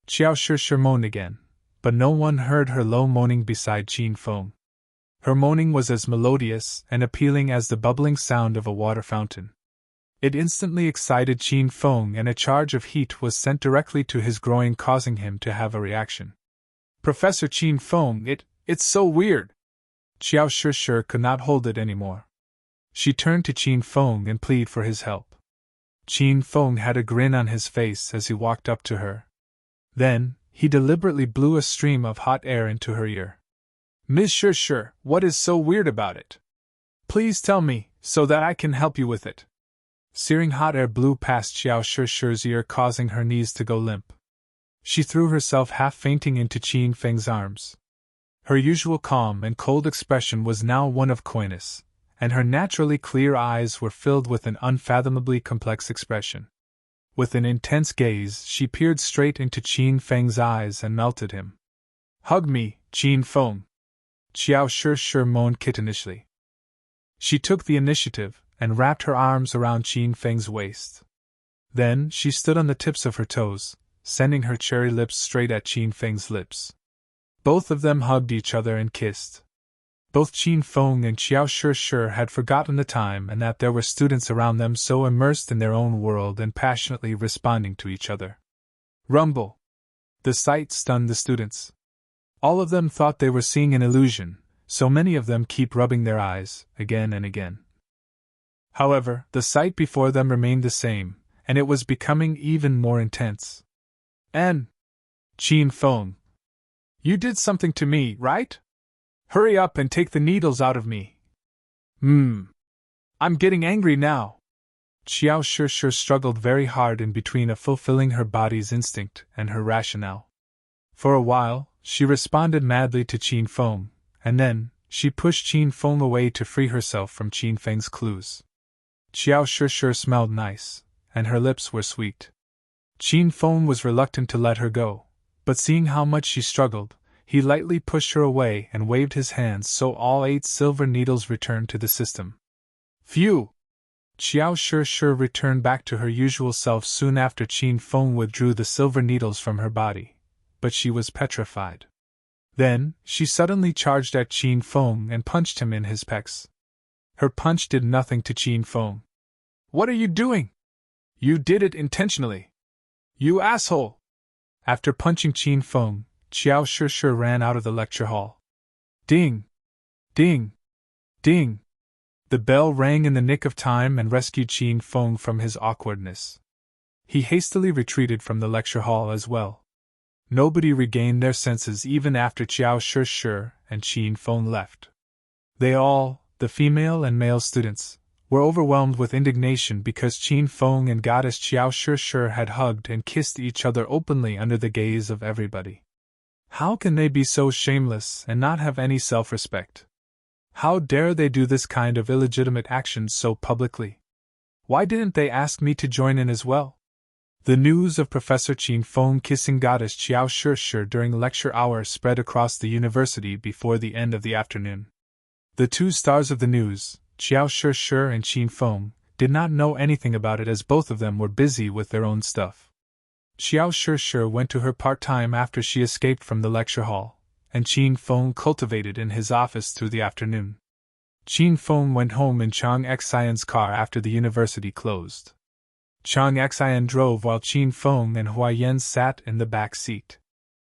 S1: Shishi moaned again, but no one heard her low moaning beside Qin Feng. Her moaning was as melodious and appealing as the bubbling sound of a water fountain. It instantly excited Qin Feng, and a charge of heat was sent directly to his groin, causing him to have a reaction. Professor Qin Feng, it's so weird. Qiao Shishi could not hold it anymore. She turned to Qin Feng and pleaded for his help. Qin Feng had a grin on his face as he walked up to her. Then, he deliberately blew a stream of hot air into her ear. Miss Shishi, what is so weird about it? Please tell me, so that I can help you with it. Searing hot air blew past Qiao Shishi's ear, causing her knees to go limp. She threw herself half fainting into Qin Feng's arms. Her usual calm and cold expression was now one of coyness, and her naturally clear eyes were filled with an unfathomably complex expression. With an intense gaze, she peered straight into Qin Feng's eyes and melted him. Hug me, Qin Feng. Qiao Shishi moaned kittenishly. She took the initiative and wrapped her arms around Qin Feng's waist. Then she stood on the tips of her toes, sending her cherry lips straight at Qin Feng's lips. Both of them hugged each other and kissed. Both Qin Feng and Qiao Shishi had forgotten the time and that there were students around them, so immersed in their own world and passionately responding to each other. Rumble! The sight stunned the students. All of them thought they were seeing an illusion, so many of them kept rubbing their eyes, again and again. However, the sight before them remained the same, and it was becoming even more intense. And Qin Feng, you did something to me, right? Hurry up and take the needles out of me. I'm getting angry now. Qiao Shishi struggled very hard in between a fulfilling her body's instinct and her rationale. For a while, she responded madly to Qin Feng, and then, she pushed Qin Feng away to free herself from Qin Feng's clues. Qiao Shishi smelled nice, and her lips were sweet. Qin Feng was reluctant to let her go, but seeing how much she struggled, he lightly pushed her away and waved his hands so all 8 silver needles returned to the system. Phew! Qiao Shishi returned back to her usual self soon after Qin Feng withdrew the silver needles from her body, but she was petrified. Then, she suddenly charged at Qin Feng and punched him in his pecs. Her punch did nothing to Qin Feng. What are you doing? You did it intentionally. You asshole! After punching Qin Feng, Qiao Shishi ran out of the lecture hall. Ding! Ding! Ding! The bell rang in the nick of time and rescued Qin Feng from his awkwardness. He hastily retreated from the lecture hall as well. Nobody regained their senses even after Qiao Shishi and Qin Feng left. They all, the female and male students, were overwhelmed with indignation because Qin Feng and goddess Qiao Shishi had hugged and kissed each other openly under the gaze of everybody. How can they be so shameless and not have any self-respect? How dare they do this kind of illegitimate action so publicly? Why didn't they ask me to join in as well? The news of Professor Qin Feng kissing Goddess Qiao Shi during lecture hour spread across the university before the end of the afternoon. The two stars of the news, Qiao Shi and Qin Feng, did not know anything about it as both of them were busy with their own stuff. Qiao Shi went to her part-time after she escaped from the lecture hall, and Qin Feng cultivated in his office through the afternoon. Qin Feng went home in Chang Xian's car after the university closed. Chang Xian drove while Qin Feng and Huaiyan sat in the back seat.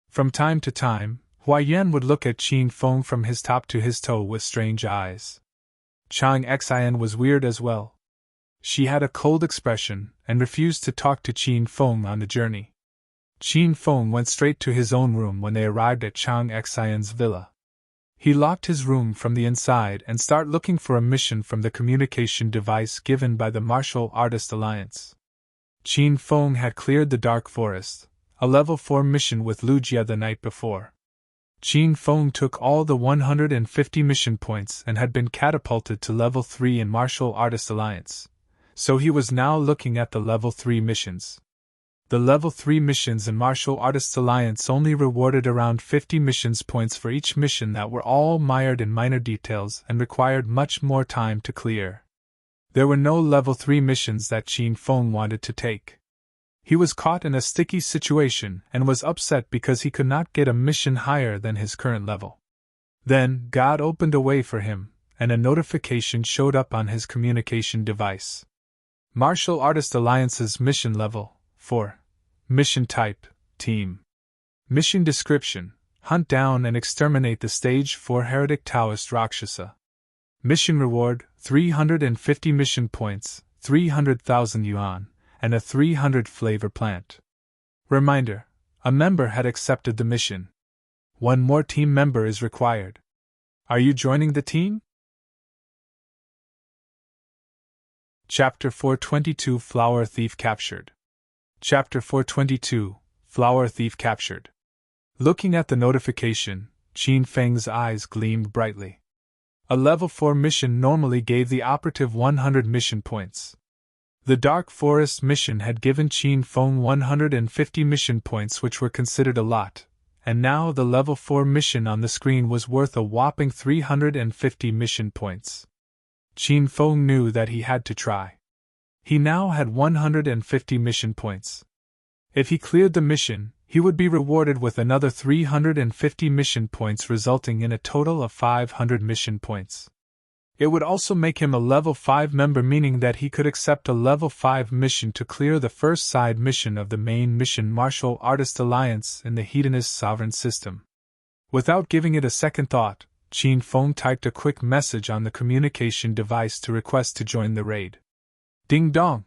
S1: From time to time, Huaiyan would look at Qin Feng from his top to his toe with strange eyes. Chang Xian was weird as well. She had a cold expression and refused to talk to Qin Feng on the journey. Qin Feng went straight to his own room when they arrived at Chang Xian's villa. He locked his room from the inside and started looking for a mission from the communication device given by the Martial Artist Alliance. Qin Feng had cleared the Dark Forest, a level 4 mission with Lu Jia the night before. Qin Feng took all the 150 mission points and had been catapulted to level 3 in Martial Artist Alliance, so he was now looking at the level 3 missions. The level 3 missions in Martial Artists Alliance only rewarded around 50 missions points for each mission that were all mired in minor details and required much more time to clear. There were no level 3 missions that Qin Feng wanted to take. He was caught in a sticky situation and was upset because he could not get a mission higher than his current level. Then, God opened a way for him, and a notification showed up on his communication device. Martial Artist Alliance's mission level 4. Mission type, Team. Mission description, hunt down and exterminate the Stage 4 Heretic Taoist Rakshasa. Mission reward, 350 mission points, 300,000 yuan, and a 300 flavor plant. Reminder, a member had accepted the mission. One more team member is required. Are you joining the team? Chapter 422 Flower Thief Captured. Chapter 422 Flower Thief Captured. Looking at the notification, Qin Feng's eyes gleamed brightly. A level 4 mission normally gave the operative 100 mission points. The Dark Forest mission had given Qin Feng 150 mission points, which were considered a lot, and now the level 4 mission on the screen was worth a whopping 350 mission points. Qin Feng knew that he had to try. He now had 150 mission points. If he cleared the mission, he would be rewarded with another 350 mission points, resulting in a total of 500 mission points. It would also make him a level 5 member, meaning that he could accept a level 5 mission to clear the first side mission of the main mission Martial Artist Alliance in the Hedonist Sovereign System. Without giving it a second thought, Qin Feng typed a quick message on the communication device to request to join the raid. Ding dong!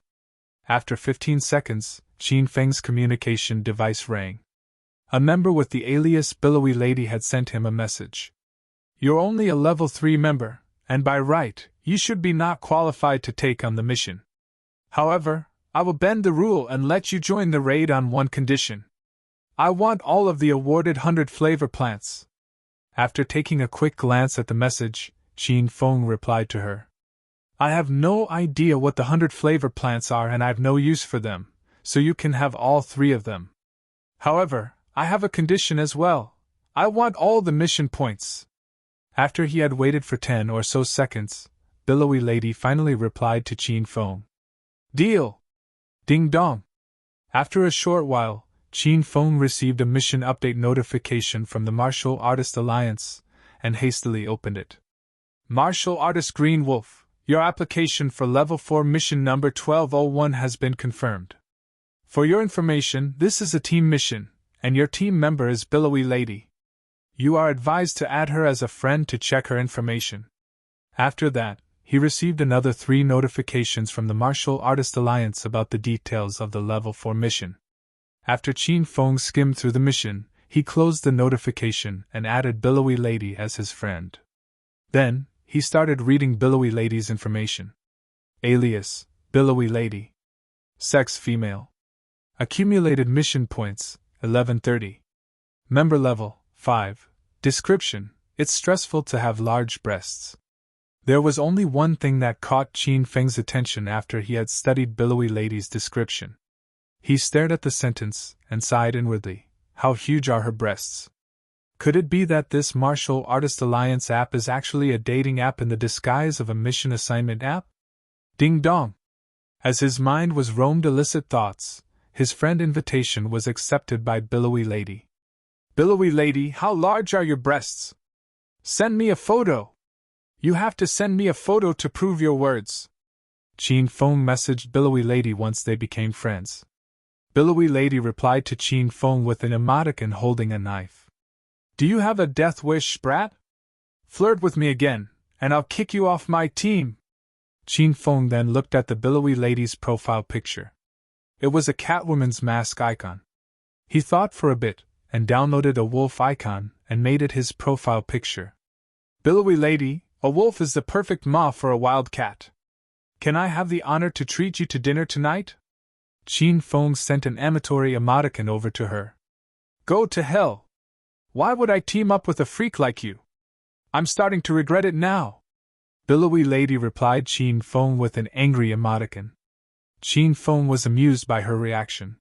S1: After 15 seconds, Qin Feng's communication device rang. A member with the alias Billowy Lady had sent him a message. You're only a level 3 member, and by right, you should be not qualified to take on the mission. However, I will bend the rule and let you join the raid on one condition. I want all of the awarded 100 flavor plants. After taking a quick glance at the message, Qin Feng replied to her. I have no idea what the 100 flavor plants are and I have no use for them, so you can have all 3 of them. However, I have a condition as well. I want all the mission points. After he had waited for 10 or so seconds, Billowy Lady finally replied to Qin Feng. Deal! Ding dong! After a short while, Qin Feng received a mission update notification from the Martial Artist Alliance, and hastily opened it. Martial Artist Green Wolf, your application for Level 4 mission number 1201 has been confirmed. For your information, this is a team mission, and your team member is Billowy Lady. You are advised to add her as a friend to check her information. After that, he received another 3 notifications from the Martial Artist Alliance about the details of the Level 4 mission. After Qin Feng skimmed through the mission, he closed the notification and added Billowy Lady as his friend. Then, he started reading Billowy Lady's information. Alias, Billowy Lady. Sex female. Accumulated mission points, 1130. Member level, 5. Description, it's stressful to have large breasts. There was only one thing that caught Qin Feng's attention after he had studied Billowy Lady's description. He stared at the sentence and sighed inwardly. How huge are her breasts? Could it be that this martial artist alliance app is actually a dating app in the disguise of a mission assignment app? Ding dong! As his mind was roamed illicit thoughts, his friend invitation was accepted by Billowy Lady. Billowy Lady, how large are your breasts? Send me a photo! You have to send me a photo to prove your words. Qin Feng messaged Billowy Lady once they became friends. Billowy Lady replied to Qin Feng with an emoticon holding a knife. Do you have a death wish, brat? Flirt with me again, and I'll kick you off my team. Qin Feng then looked at the Billowy Lady's profile picture. It was a Catwoman's mask icon. He thought for a bit, and downloaded a wolf icon and made it his profile picture. Billowy Lady, a wolf is the perfect ma for a wild cat. Can I have the honor to treat you to dinner tonight? Qin Feng sent an amatory emoticon over to her. Go to hell! Why would I team up with a freak like you? I'm starting to regret it now. Billowy Lady replied Qin Feng with an angry emoticon. Qin Feng was amused by her reaction.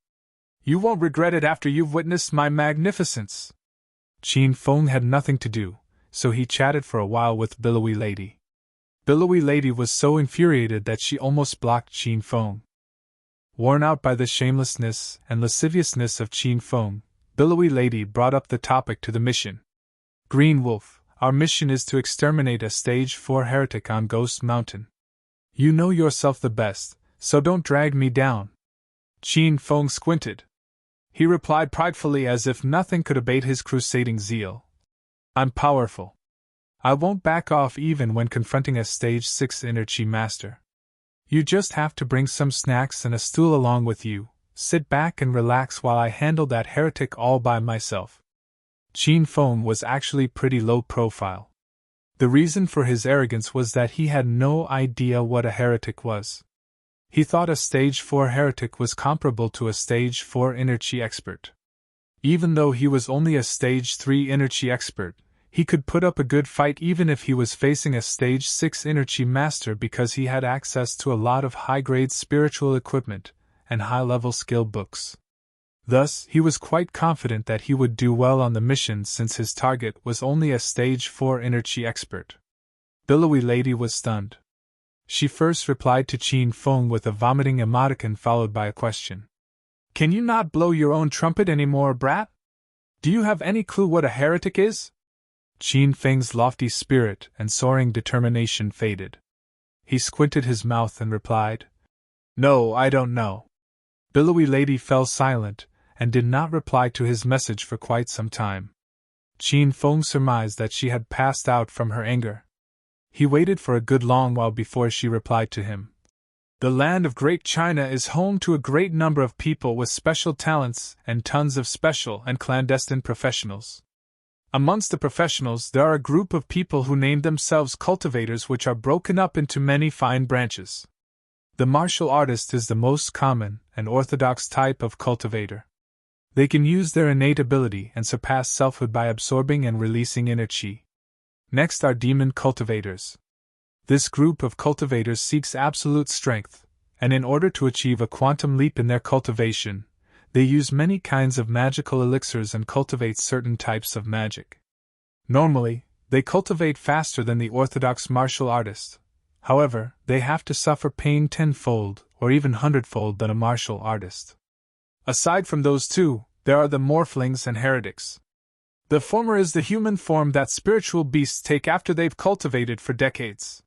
S1: You won't regret it after you've witnessed my magnificence. Qin Feng had nothing to do, so he chatted for a while with Billowy Lady. Billowy Lady was so infuriated that she almost blocked Qin Feng. Worn out by the shamelessness and lasciviousness of Qin Feng, Billowy Lady brought up the topic to the mission. Green Wolf, our mission is to exterminate a Stage 4 heretic on Ghost Mountain. You know yourself the best, so don't drag me down. Qin Feng squinted. He replied pridefully as if nothing could abate his crusading zeal. I'm powerful. I won't back off even when confronting a Stage 6 inner Qi master. You just have to bring some snacks and a stool along with you, sit back and relax while I handle that heretic all by myself. Qin Feng was actually pretty low profile. The reason for his arrogance was that he had no idea what a heretic was. He thought a Stage 4 heretic was comparable to a Stage 4 inner Qi expert. Even though he was only a Stage 3 inner Qi expert, he could put up a good fight even if he was facing a Stage 6 inner Qi master because he had access to a lot of high-grade spiritual equipment and high-level skill books. Thus, he was quite confident that he would do well on the mission since his target was only a Stage 4 inner Qi expert. Billowy Lady was stunned. She first replied to Qin Feng with a vomiting emoticon followed by a question. Can you not blow your own trumpet anymore, brat? Do you have any clue what a heretic is? Qin Feng's lofty spirit and soaring determination faded. He squinted his mouth and replied, No, I don't know. Billowy Lady fell silent and did not reply to his message for quite some time. Qin Feng surmised that she had passed out from her anger. He waited for a good long while before she replied to him. The land of Great China is home to a great number of people with special talents and tons of special and clandestine professionals. Amongst the professionals there are a group of people who name themselves cultivators, which are broken up into many fine branches. The martial artist is the most common and orthodox type of cultivator. They can use their innate ability and surpass selfhood by absorbing and releasing inner qi. Next are demon cultivators. This group of cultivators seeks absolute strength, and in order to achieve a quantum leap in their cultivation, they use many kinds of magical elixirs and cultivate certain types of magic. Normally, they cultivate faster than the orthodox martial artist. However, they have to suffer pain tenfold or even hundredfold than a martial artist. Aside from those two, there are the morphlings and heretics. The former is the human form that spiritual beasts take after they've cultivated for decades.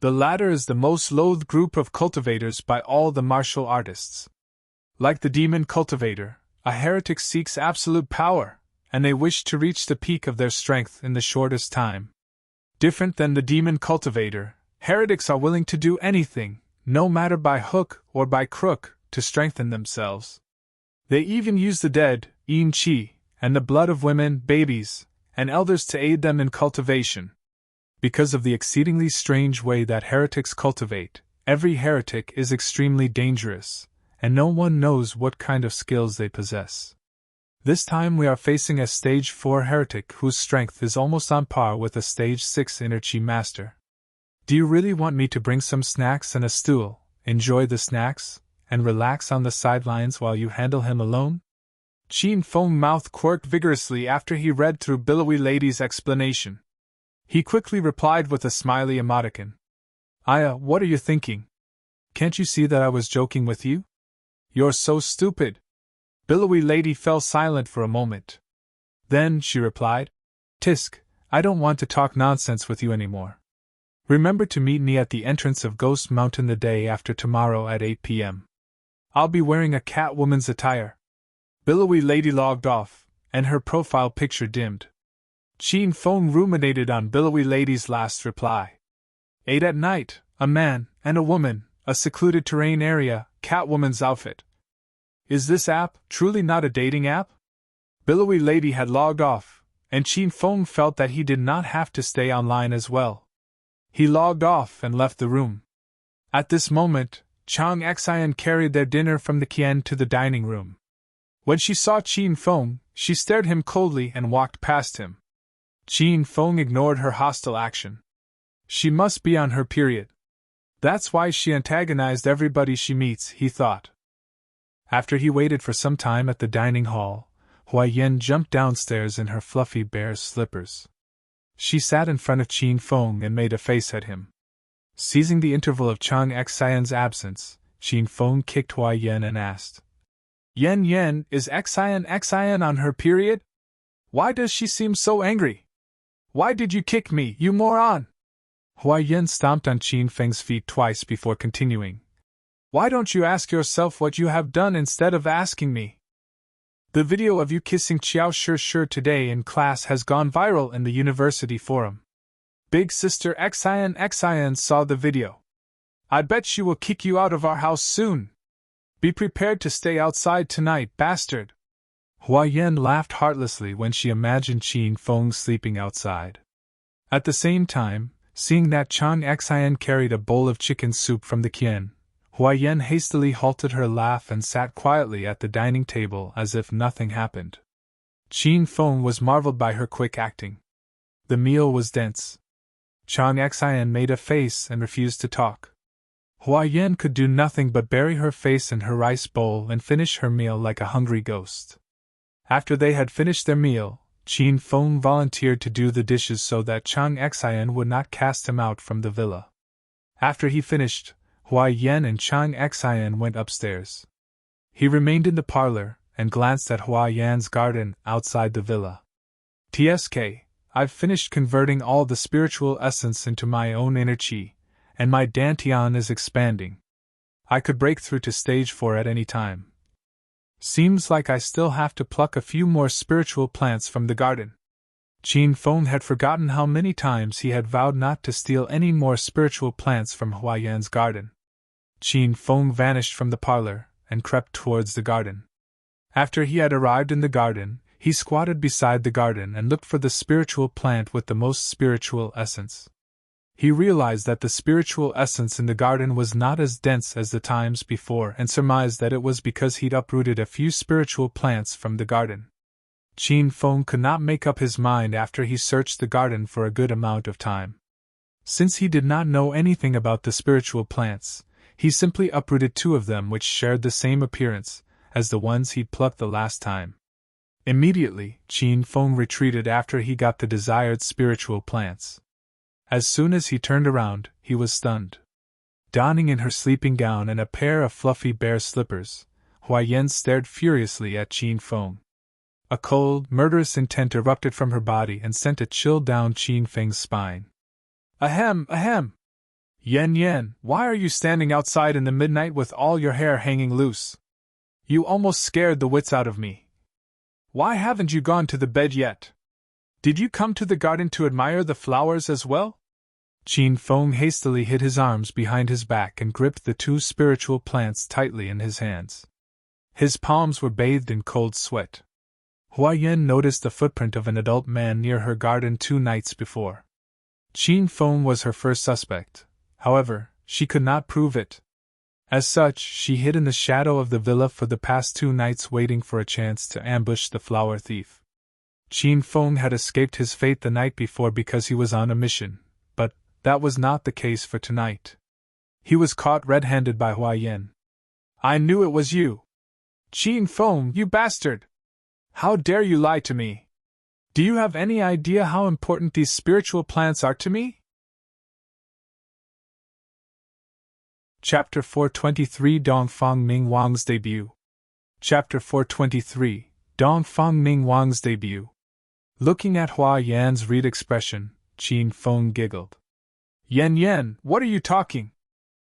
S1: The latter is the most loathed group of cultivators by all the martial artists. Like the demon cultivator, a heretic seeks absolute power, and they wish to reach the peak of their strength in the shortest time. Different than the demon cultivator, heretics are willing to do anything, no matter by hook or by crook, to strengthen themselves. They even use the dead, yin qi, and the blood of women, babies, and elders to aid them in cultivation. Because of the exceedingly strange way that heretics cultivate, every heretic is extremely dangerous, and no one knows what kind of skills they possess. This time we are facing a Stage 4 heretic whose strength is almost on par with a Stage 6 inner qi master. Do you really want me to bring some snacks and a stool? Enjoy the snacks, and relax on the sidelines while you handle him alone? Qin Feng's mouth quirked vigorously after he read through Billowy Lady's explanation. He quickly replied with a smiley emoticon. Aya, what are you thinking? Can't you see that I was joking with you? You're so stupid. Billowy Lady fell silent for a moment. Then she replied, Tisk, I don't want to talk nonsense with you anymore. Remember to meet me at the entrance of Ghost Mountain the day after tomorrow at 8 p.m. I'll be wearing a Catwoman's attire. Billowy Lady logged off, and her profile picture dimmed. Qin Feng ruminated on Billowy Lady's last reply. 8 at night, a man and a woman, a secluded terrain area, Catwoman's outfit. Is this app truly not a dating app? Billowy Lady had logged off, and Qin Feng felt that he did not have to stay online as well. He logged off and left the room. At this moment, Chang Xian carried their dinner from the Qian to the dining room. When she saw Qin Feng, she stared him coldly and walked past him. Qin Feng ignored her hostile action. She must be on her period. That's why she antagonized everybody she meets, he thought. After he waited for some time at the dining hall, Huaiyan jumped downstairs in her fluffy bear slippers. She sat in front of Qin Feng and made a face at him. Seizing the interval of Chang Xian's absence, Qin Feng kicked Huaiyan and asked, Yen, is Xian on her period? Why does she seem so angry? Why did you kick me, you moron? Huaiyan stomped on Qin Feng's feet twice before continuing. Why don't you ask yourself what you have done instead of asking me? The video of you kissing Qiao sure today in class has gone viral in the university forum. Big sister Xian saw the video. I bet she will kick you out of our house soon. Be prepared to stay outside tonight, bastard. Huaiyan laughed heartlessly when she imagined Qin Feng sleeping outside. At the same time, seeing that Chang Xian carried a bowl of chicken soup from the Qian, Huaiyan hastily halted her laugh and sat quietly at the dining table as if nothing happened. Qin Feng was marveled by her quick acting. The meal was dense. Chang Xian made a face and refused to talk. Huaiyan could do nothing but bury her face in her rice bowl and finish her meal like a hungry ghost. After they had finished their meal, Qin Feng volunteered to do the dishes so that Chang Xian would not cast him out from the villa. After he finished, Huaiyan and Chang Xian went upstairs. He remained in the parlor and glanced at Huaiyan's garden outside the villa. TSK, I've finished converting all the spiritual essence into my own inner qi, and my dantian is expanding. I could break through to stage 4 at any time. Seems like I still have to pluck a few more spiritual plants from the garden. Qin Feng had forgotten how many times he had vowed not to steal any more spiritual plants from Huaiyan's garden. Qin Feng vanished from the parlor and crept towards the garden. After he had arrived in the garden, he squatted beside the garden and looked for the spiritual plant with the most spiritual essence. He realized that the spiritual essence in the garden was not as dense as the times before and surmised that it was because he'd uprooted a few spiritual plants from the garden. Qin Feng could not make up his mind after he searched the garden for a good amount of time. Since he did not know anything about the spiritual plants, he simply uprooted 2 of them which shared the same appearance as the ones he'd plucked the last time. Immediately, Qin Feng retreated after he got the desired spiritual plants. As soon as he turned around, he was stunned. Donning in her sleeping gown and a pair of fluffy bear slippers, Huaiyan stared furiously at Qin Feng. A cold, murderous intent erupted from her body and sent a chill down Qin Feng's spine. Ahem! Yen, why are you standing outside in the midnight with all your hair hanging loose? You almost scared the wits out of me. Why haven't you gone to the bed yet? Did you come to the garden to admire the flowers as well? Qin Feng hastily hid his arms behind his back and gripped the 2 spiritual plants tightly in his hands. His palms were bathed in cold sweat. Huaiyan noticed the footprint of an adult man near her garden 2 nights before. Qin Feng was her first suspect. However, she could not prove it. As such, she hid in the shadow of the villa for the past 2 nights waiting for a chance to ambush the flower thief. Qin Feng had escaped his fate the night before because he was on a mission, but that was not the case for tonight. He was caught red-handed by Huaiyan. I knew it was you. Qin Feng, you bastard! How dare you lie to me? Do you have any idea how important these spiritual plants are to me? Chapter 423 Dongfang Ming Wang's Debut. Chapter 423 Dongfang Ming Wang's Debut. Looking at Hua Yan's reed expression, Qin Feng giggled. Yan, what are you talking?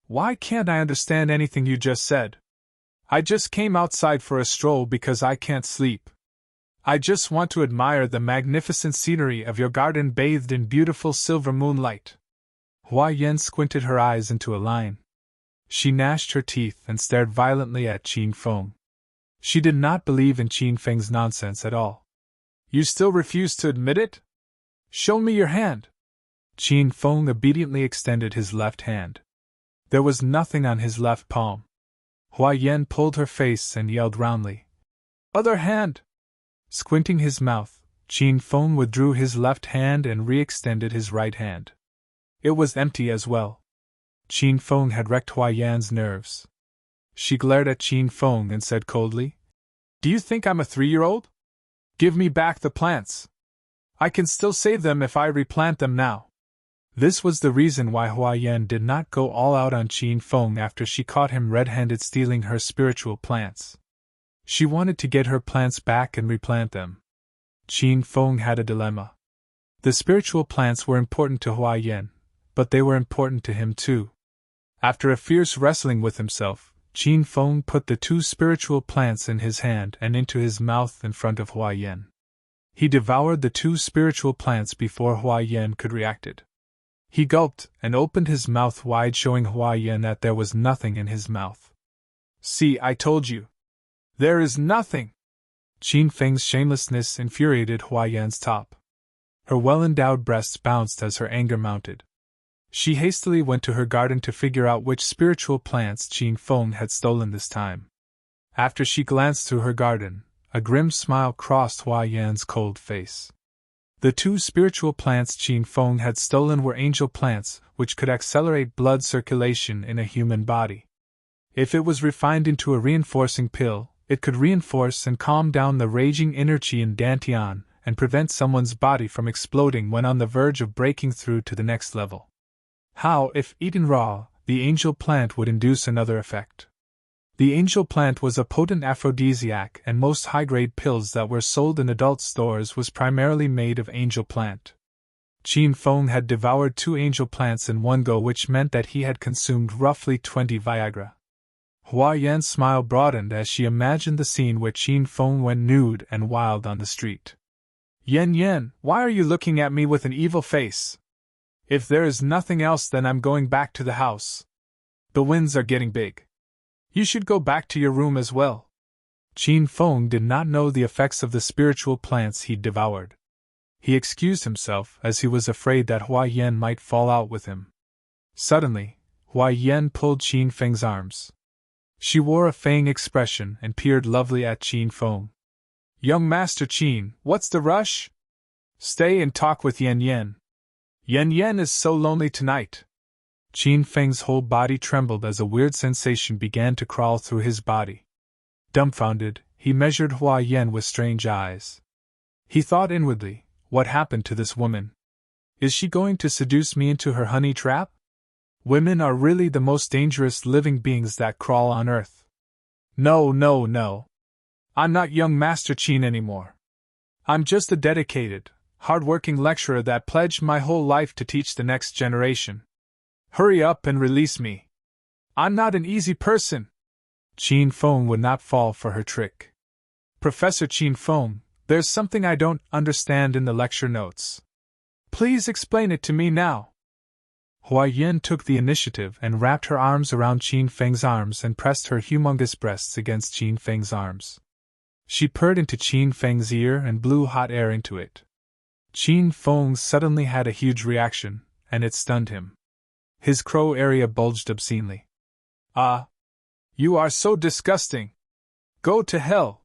S1: Why can't I understand anything you just said? I just came outside for a stroll because I can't sleep. I just want to admire the magnificent scenery of your garden bathed in beautiful silver moonlight. Hua Yan squinted her eyes into a line. She gnashed her teeth and stared violently at Qin Feng. She did not believe in Qin Feng's nonsense at all. You still refuse to admit it? Show me your hand. Qin Feng obediently extended his left hand. There was nothing on his left palm. Hua Yan pulled her face and yelled roundly. Other hand! Squinting his mouth, Qin Feng withdrew his left hand and re-extended his right hand. It was empty as well. Qin Feng had wrecked Hua Yan's nerves. She glared at Qin Feng and said coldly, Do you think I'm a 3-year-old? Give me back the plants. I can still save them if I replant them now. This was the reason why Hua Yan did not go all out on Qin Feng after she caught him red-handed stealing her spiritual plants. She wanted to get her plants back and replant them. Qin Feng had a dilemma. The spiritual plants were important to Hua Yan, but they were important to him too. After a fierce wrestling with himself, Qin Feng put the 2 spiritual plants in his hand and into his mouth in front of Hua Yan. He devoured the 2 spiritual plants before Hua Yan could react. He gulped and opened his mouth wide, showing Hua Yan that there was nothing in his mouth. See, I told you. There is nothing! Qin Feng's shamelessness infuriated Hua Yan's top. Her well-endowed breasts bounced as her anger mounted. She hastily went to her garden to figure out which spiritual plants Qin Feng had stolen this time. After she glanced through her garden, a grim smile crossed Hua Yan's cold face. The 2 spiritual plants Qin Feng had stolen were angel plants, which could accelerate blood circulation in a human body. If it was refined into a reinforcing pill, it could reinforce and calm down the raging inner qi in Dantian and prevent someone's body from exploding when on the verge of breaking through to the next level. How, if eaten raw, the angel plant would induce another effect? The angel plant was a potent aphrodisiac, and most high-grade pills that were sold in adult stores was primarily made of angel plant. Qin Feng had devoured 2 angel plants in one go, which meant that he had consumed roughly 20 Viagra. Hua Yan's smile broadened as she imagined the scene where Qin Feng went nude and wild on the street. Yan, why are you looking at me with an evil face? If there is nothing else, then I'm going back to the house. The winds are getting big. You should go back to your room as well. Qin Feng did not know the effects of the spiritual plants he'd devoured. He excused himself as he was afraid that Hua Yan might fall out with him. Suddenly, Hua Yan pulled Qin Feng's arms. She wore a fang expression and peered lovely at Qin Feng. Young Master Qin, what's the rush? Stay and talk with Yan. Yan is so lonely tonight. Qin Feng's whole body trembled as a weird sensation began to crawl through his body. Dumbfounded, he measured Hua Yan with strange eyes. He thought inwardly, what happened to this woman? Is she going to seduce me into her honey trap? Women are really the most dangerous living beings that crawl on earth. No. I'm not young Master Qin anymore. I'm just a dedicated, hard-working lecturer that pledged my whole life to teach the next generation. Hurry up and release me. I'm not an easy person. Qin Feng would not fall for her trick. Professor Qin Feng, there's something I don't understand in the lecture notes. Please explain it to me now. Hua Yan took the initiative and wrapped her arms around Qin Feng's arms and pressed her humongous breasts against Qin Feng's arms. She purred into Qin Feng's ear and blew hot air into it. Qin Feng suddenly had a huge reaction, and it stunned him. His crow area bulged obscenely. Ah! You are so disgusting! Go to hell!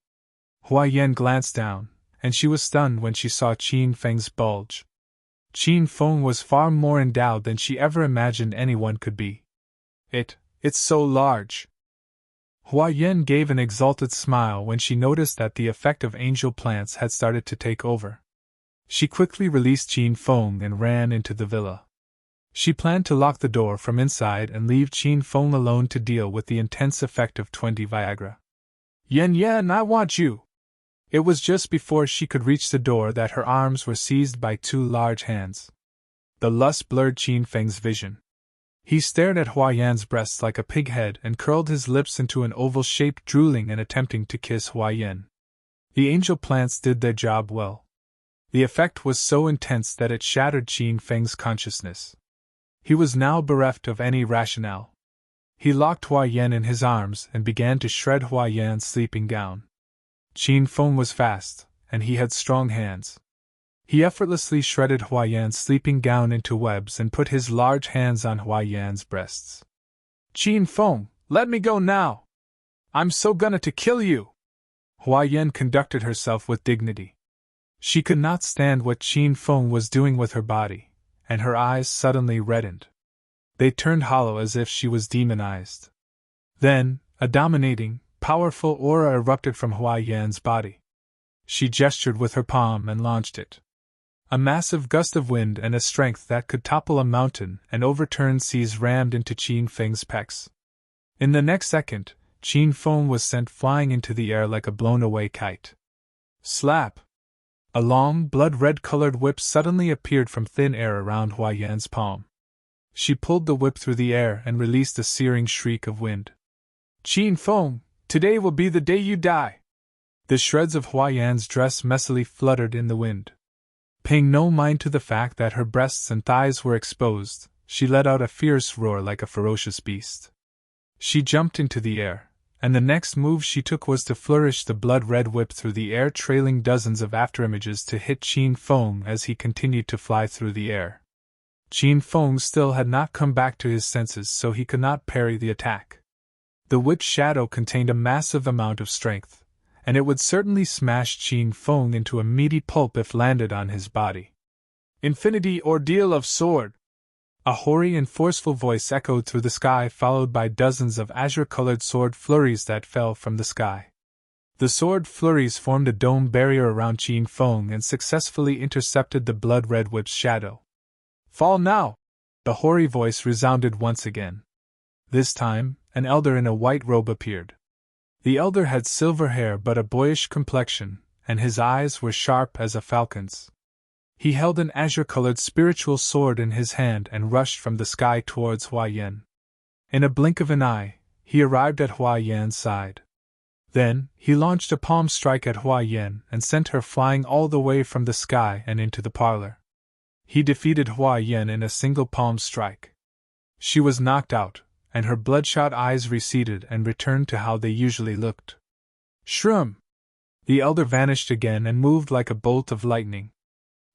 S1: Hua Yan glanced down, and she was stunned when she saw Qin Feng's bulge. Qin Feng was far more endowed than she ever imagined anyone could be. It's so large. Huayan gave an exulted smile when she noticed that the effect of angel plants had started to take over. She quickly released Qin Feng and ran into the villa. She planned to lock the door from inside and leave Qin Feng alone to deal with the intense effect of 20 Viagra. Yen, I want you! It was just before she could reach the door that her arms were seized by two large hands. The lust blurred Qin Feng's vision. He stared at Huayan's breasts like a pig head and curled his lips into an oval shape, drooling and attempting to kiss Huayan. The angel plants did their job well. The effect was so intense that it shattered Qin Feng's consciousness. He was now bereft of any rationale. He locked Huayan in his arms and began to shred Huayan's sleeping gown. Qin Feng was fast, and he had strong hands. He effortlessly shredded Huayan's sleeping gown into webs and put his large hands on Huayan's breasts. Qin Feng, let me go now! I'm so gonna to kill you! Huayan conducted herself with dignity. She could not stand what Qin Feng was doing with her body, and her eyes suddenly reddened. They turned hollow as if she was demonized. Then, a dominating, powerful aura erupted from Huayan's body. She gestured with her palm and launched it. A massive gust of wind and a strength that could topple a mountain and overturn seas rammed into Qin Feng's pecs. In the next second, Qin Feng was sent flying into the air like a blown-away kite. Slap! A long, blood-red-colored whip suddenly appeared from thin air around Huayan's palm. She pulled the whip through the air and released a searing shriek of wind. Qin Feng, today will be the day you die! The shreds of Huayan's dress messily fluttered in the wind. Paying no mind to the fact that her breasts and thighs were exposed, she let out a fierce roar like a ferocious beast. She jumped into the air, and the next move she took was to flourish the blood-red whip through the air, trailing dozens of afterimages to hit Qin Feng as he continued to fly through the air. Qin Feng still had not come back to his senses, so he could not parry the attack. The whip's shadow contained a massive amount of strength, and it would certainly smash Qin Feng into a meaty pulp if landed on his body. Infinity ordeal of sword! A hoary and forceful voice echoed through the sky, followed by dozens of azure-colored sword flurries that fell from the sky. The sword flurries formed a dome barrier around Qin Feng and successfully intercepted the blood-red whip's shadow. Fall now! The hoary voice resounded once again. This time, an elder in a white robe appeared. The elder had silver hair but a boyish complexion, and his eyes were sharp as a falcon's. He held an azure-colored spiritual sword in his hand and rushed from the sky towards Huayan. In a blink of an eye, he arrived at Huayan's side. Then, he launched a palm strike at Huayan and sent her flying all the way from the sky and into the parlor. He defeated Huayan in a single palm strike. She was knocked out, and her bloodshot eyes receded and returned to how they usually looked. Shroom! The elder vanished again and moved like a bolt of lightning.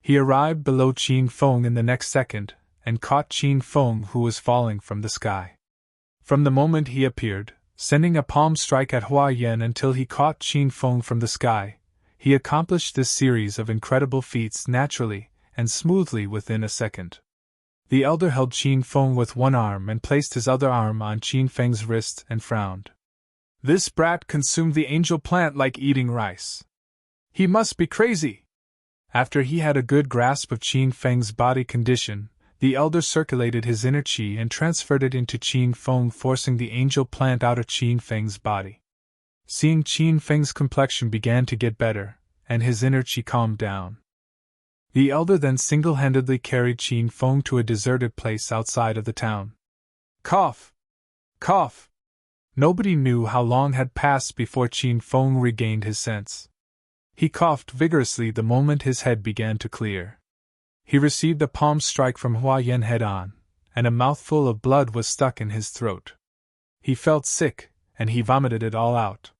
S1: He arrived below Qin Feng in the next second, and caught Qin Feng, who was falling from the sky. From the moment he appeared, sending a palm strike at Huayan until he caught Qin Feng from the sky, he accomplished this series of incredible feats naturally and smoothly within a second. The elder held Qin Feng with one arm and placed his other arm on Qin Feng's wrist and frowned. This brat consumed the angel plant like eating rice. He must be crazy! After he had a good grasp of Qin Feng's body condition, the elder circulated his inner qi and transferred it into Qin Feng, forcing the angel plant out of Qin Feng's body. Seeing Qin Feng's complexion began to get better, and his inner qi calmed down. The elder then single-handedly carried Qin Feng to a deserted place outside of the town. Cough! Cough! Nobody knew how long had passed before Qin Feng regained his sense. He coughed vigorously the moment his head began to clear. He received a palm strike from Huayan head-on, and a mouthful of blood was stuck in his throat. He felt sick, and he vomited it all out.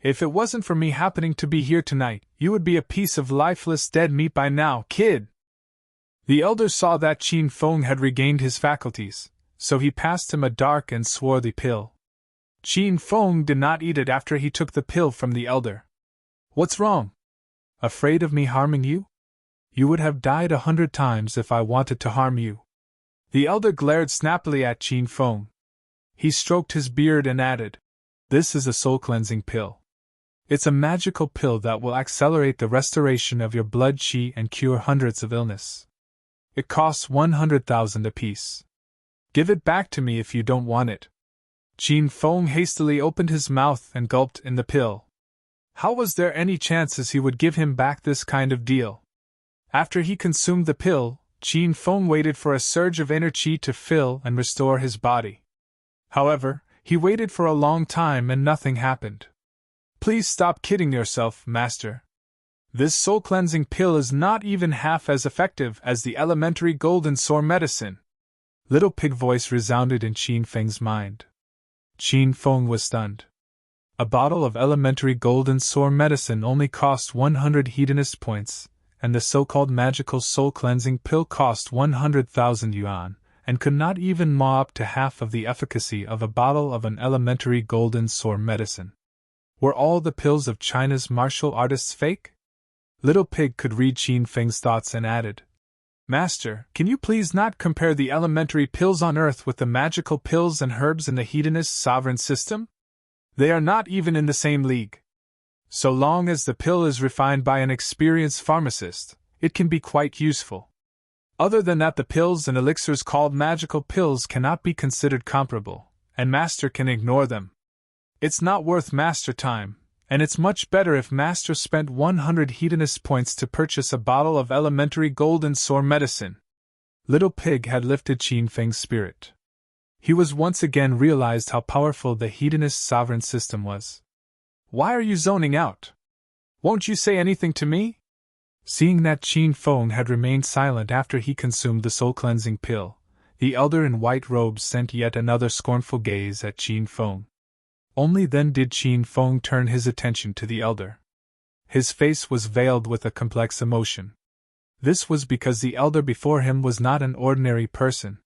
S1: If it wasn't for me happening to be here tonight, you would be a piece of lifeless dead meat by now, kid! The elder saw that Qin Feng had regained his faculties, so he passed him a dark and swarthy pill. Qin Feng did not eat it after he took the pill from the elder. What's wrong? Afraid of me harming you? You would have died 100 times if I wanted to harm you. The elder glared snappily at Qin Feng. He stroked his beard and added, This is a soul-cleansing pill. It's a magical pill that will accelerate the restoration of your blood qi and cure hundreds of illness. It costs 100,000 apiece. Give it back to me if you don't want it. Qin Feng hastily opened his mouth and gulped in the pill. How was there any chances he would give him back this kind of deal? After he consumed the pill, Qin Feng waited for a surge of inner qi to fill and restore his body. However, he waited for a long time and nothing happened. Please stop kidding yourself, Master. This soul-cleansing pill is not even half as effective as the elementary golden sore medicine. Little pig voice resounded in Qin Feng's mind. Qin Feng was stunned. A bottle of elementary golden sore medicine only cost 100 hedonist points, and the so-called magical soul-cleansing pill cost 100,000 yuan, and could not even maw up to half of the efficacy of a bottle of an elementary golden sore medicine. Were all the pills of China's martial artists fake? Little Pig could read Qin Feng's thoughts and added, Master, can you please not compare the elementary pills on Earth with the magical pills and herbs in the hedonist sovereign system? They are not even in the same league. So long as the pill is refined by an experienced pharmacist, it can be quite useful. Other than that, the pills and elixirs called magical pills cannot be considered comparable, and Master can ignore them. It's not worth Master time, and it's much better if Master spent 100 hedonist points to purchase a bottle of elementary golden sore medicine. Little Pig had lifted Qin Feng's spirit. He was once again realized how powerful the hedonist sovereign system was. Why are you zoning out? Won't you say anything to me? Seeing that Qin Feng had remained silent after he consumed the soul-cleansing pill, the elder in white robes sent yet another scornful gaze at Qin Feng. Only then did Qin Feng turn his attention to the elder. His face was veiled with a complex emotion. This was because the elder before him was not an ordinary person.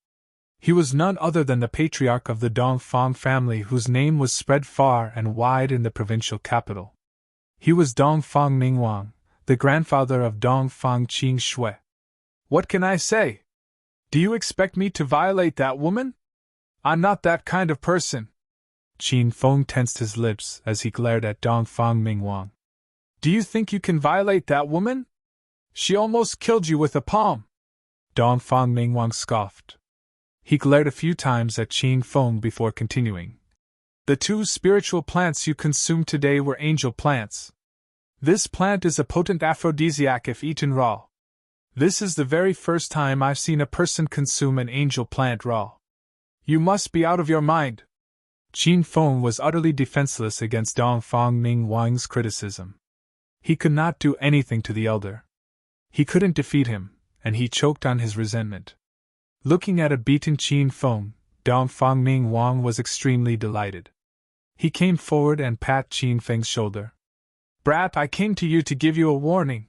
S1: He was none other than the patriarch of the Dongfang family, whose name was spread far and wide in the provincial capital. He was Dongfang Ming Wang, the grandfather of Dongfang Qing Shui. What can I say? Do you expect me to violate that woman? I'm not that kind of person. Qin Feng tensed his lips as he glared at Dongfang Ming Wang. Do you think you can violate that woman? She almost killed you with a palm. Dongfang Ming Wang scoffed. He glared a few times at Qin Feng before continuing. The 2 spiritual plants you consumed today were angel plants. This plant is a potent aphrodisiac if eaten raw. This is the very first time I've seen a person consume an angel plant raw. You must be out of your mind. Qin Feng was utterly defenseless against Dongfang Ming Wang's criticism. He could not do anything to the elder. He couldn't defeat him, and he choked on his resentment. Looking at a beaten Qin Feng, Dongfang Ming Wang was extremely delighted. He came forward and pat Qin Feng's shoulder. Brat, I came to you to give you a warning.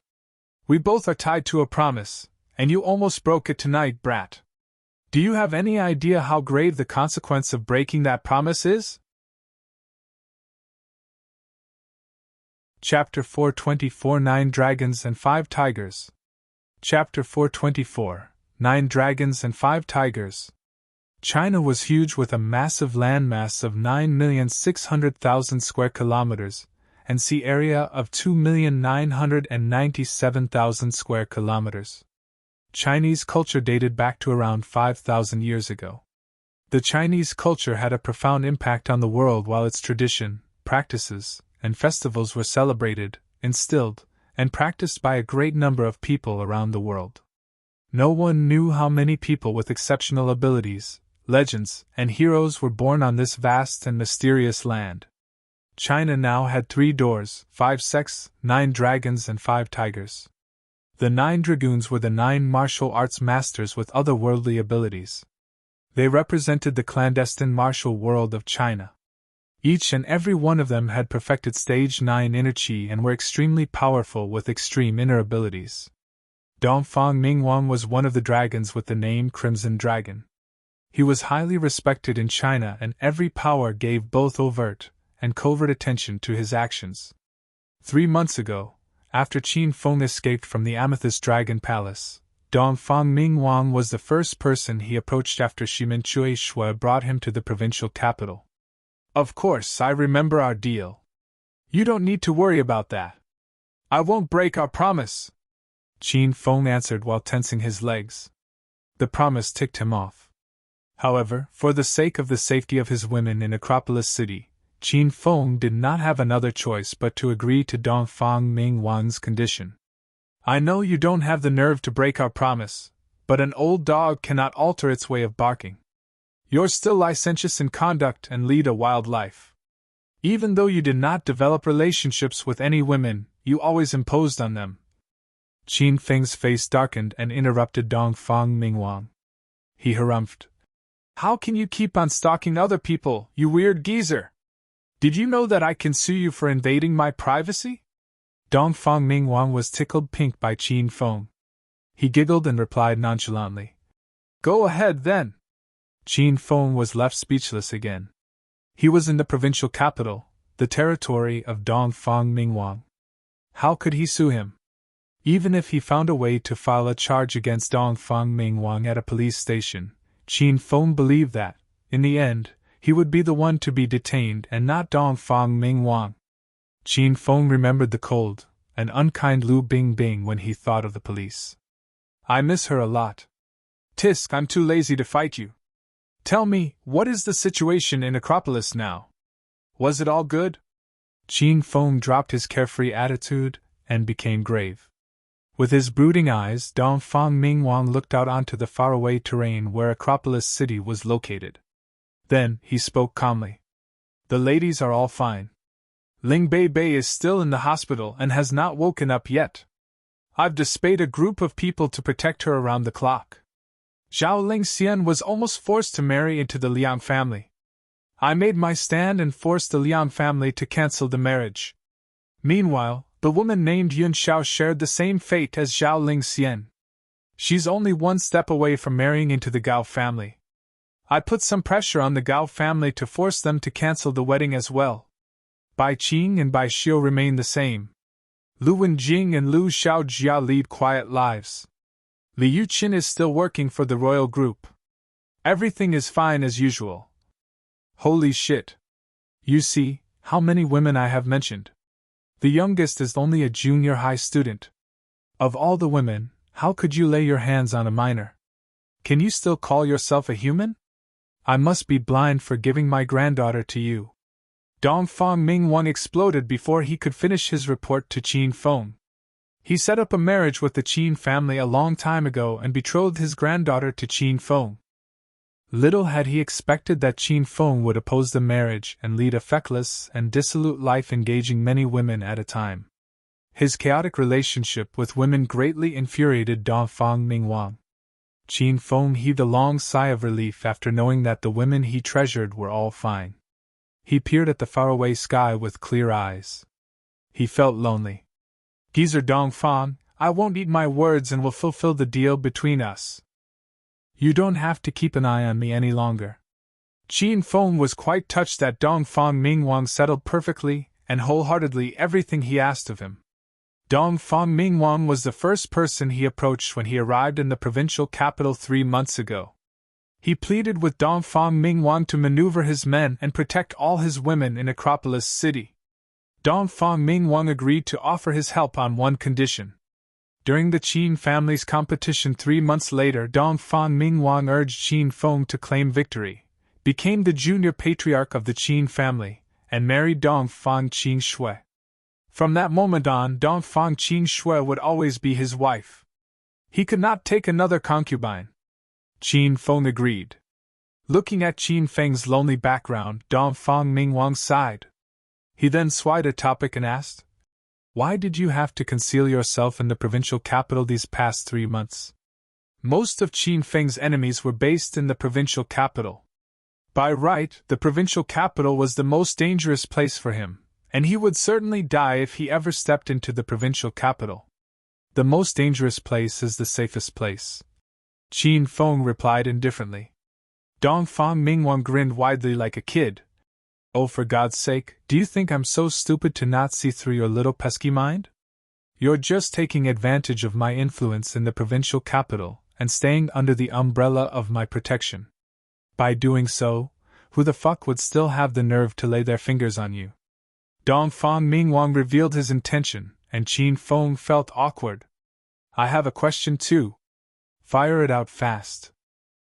S1: We both are tied to a promise, and you almost broke it tonight, Brat. Do you have any idea how grave the consequence of breaking that promise is? Chapter 424 9 Dragons and 5 Tigers. Chapter 424 9 Dragons and 5 Tigers. China was huge, with a massive landmass of 9,600,000 square kilometers and sea area of 2,997,000 square kilometers. Chinese culture dated back to around 5,000 years ago. The Chinese culture had a profound impact on the world, while its tradition, practices, and festivals were celebrated, instilled, and practiced by a great number of people around the world. No one knew how many people with exceptional abilities, legends, and heroes were born on this vast and mysterious land. China now had 3 doors, 5 sects, 9 dragons, and 5 tigers. The 9 dragoons were the 9 martial arts masters with otherworldly abilities. They represented the clandestine martial world of China. Each and every one of them had perfected stage 9 inner qi and were extremely powerful with extreme inner abilities. Dongfang Ming Wang was one of the dragons with the name Crimson Dragon. He was highly respected in China, and every power gave both overt and covert attention to his actions. 3 months ago, after Qin Feng escaped from the Amethyst Dragon Palace, Dongfang Ming Wang was the first person he approached after Shimin Chui Shui brought him to the provincial capital. Of course, I remember our deal. You don't need to worry about that. I won't break our promise, Qin Feng answered while tensing his legs. The promise ticked him off. However, for the sake of the safety of his women in Acropolis City, Qin Feng did not have another choice but to agree to Dongfang Ming Wang's condition. I know you don't have the nerve to break our promise, but an old dog cannot alter its way of barking. You're still licentious in conduct and lead a wild life. Even though you did not develop relationships with any women, you always imposed on them. Qin Feng's face darkened and interrupted Dongfang Ming Wang. He harumphed. How can you keep on stalking other people, you weird geezer? Did you know that I can sue you for invading my privacy? Dongfang Ming Wang was tickled pink by Qin Feng. He giggled and replied nonchalantly. Go ahead then. Qin Feng was left speechless again. He was in the provincial capital, the territory of Dongfang Ming Wang. How could he sue him? Even if he found a way to file a charge against Dongfang Ming Wang at a police station, Qin Feng believed that, in the end, he would be the one to be detained and not Dongfang Ming Wang. Qin Feng remembered the cold and unkind Lu Bingbing when he thought of the police. I miss her a lot. Tisk, I'm too lazy to fight you. Tell me, what is the situation in Acropolis now? Was it all good? Qin Feng dropped his carefree attitude and became grave. With his brooding eyes, Dongfang Ming Wang looked out onto the faraway terrain where Acropolis City was located. Then, he spoke calmly. The ladies are all fine. Ling Bei Bei is still in the hospital and has not woken up yet. I've dispatched a group of people to protect her around the clock. Zhao Lingxian was almost forced to marry into the Liang family. I made my stand and forced the Liang family to cancel the marriage. Meanwhile, the woman named Yun Xiao shared the same fate as Zhao Lingxian. She's only one step away from marrying into the Gao family. I put some pressure on the Gao family to force them to cancel the wedding as well. Bai Qing and Bai Xiu remain the same. Lu Wenjing and Lu Xiaojia lead quiet lives. Li Yuqin is still working for the royal group. Everything is fine as usual. Holy shit. You see, how many women I have mentioned. The youngest is only a junior high student. Of all the women, how could you lay your hands on a minor? Can you still call yourself a human? I must be blind for giving my granddaughter to you. Dongfang Ming Wang exploded before he could finish his report to Qin Feng. He set up a marriage with the Qin family a long time ago and betrothed his granddaughter to Qin Feng. Little had he expected that Qin Feng would oppose the marriage and lead a feckless and dissolute life engaging many women at a time. His chaotic relationship with women greatly infuriated Dongfang Ming Wang. Qin Feng heaved a long sigh of relief after knowing that the women he treasured were all fine. He peered at the faraway sky with clear eyes. He felt lonely. Geezer Dongfang, I won't eat my words and will fulfill the deal between us. You don't have to keep an eye on me any longer. Qin Feng was quite touched that Dongfang Ming Wang settled perfectly and wholeheartedly everything he asked of him. Dongfang Ming Wang was the first person he approached when he arrived in the provincial capital 3 months ago. He pleaded with Dongfang Ming Wang to maneuver his men and protect all his women in Acropolis City. Dongfang Ming Wang agreed to offer his help on one condition. During the Qin family's competition 3 months later, Dongfang Ming Wang urged Qin Feng to claim victory, became the junior patriarch of the Qin family, and married Dongfang Qin Shui. From that moment on, Dongfang Qin Shui would always be his wife. He could not take another concubine. Qin Feng agreed. Looking at Qin Feng's lonely background, Dongfang Ming Wang sighed. He then swayed a topic and asked, Why did you have to conceal yourself in the provincial capital these past 3 months? Most of Qin Feng's enemies were based in the provincial capital. By right, the provincial capital was the most dangerous place for him, and he would certainly die if he ever stepped into the provincial capital. The most dangerous place is the safest place. Qin Feng replied indifferently. Dongfang Ming Wang grinned widely like a kid. Oh, for God's sake, do you think I'm so stupid to not see through your little pesky mind? You're just taking advantage of my influence in the provincial capital and staying under the umbrella of my protection. By doing so, Who the fuck would still have the nerve to lay their fingers on you? Dongfang Ming Wang revealed his intention, and Qin Feng felt awkward. I have a question too. Fire it out fast.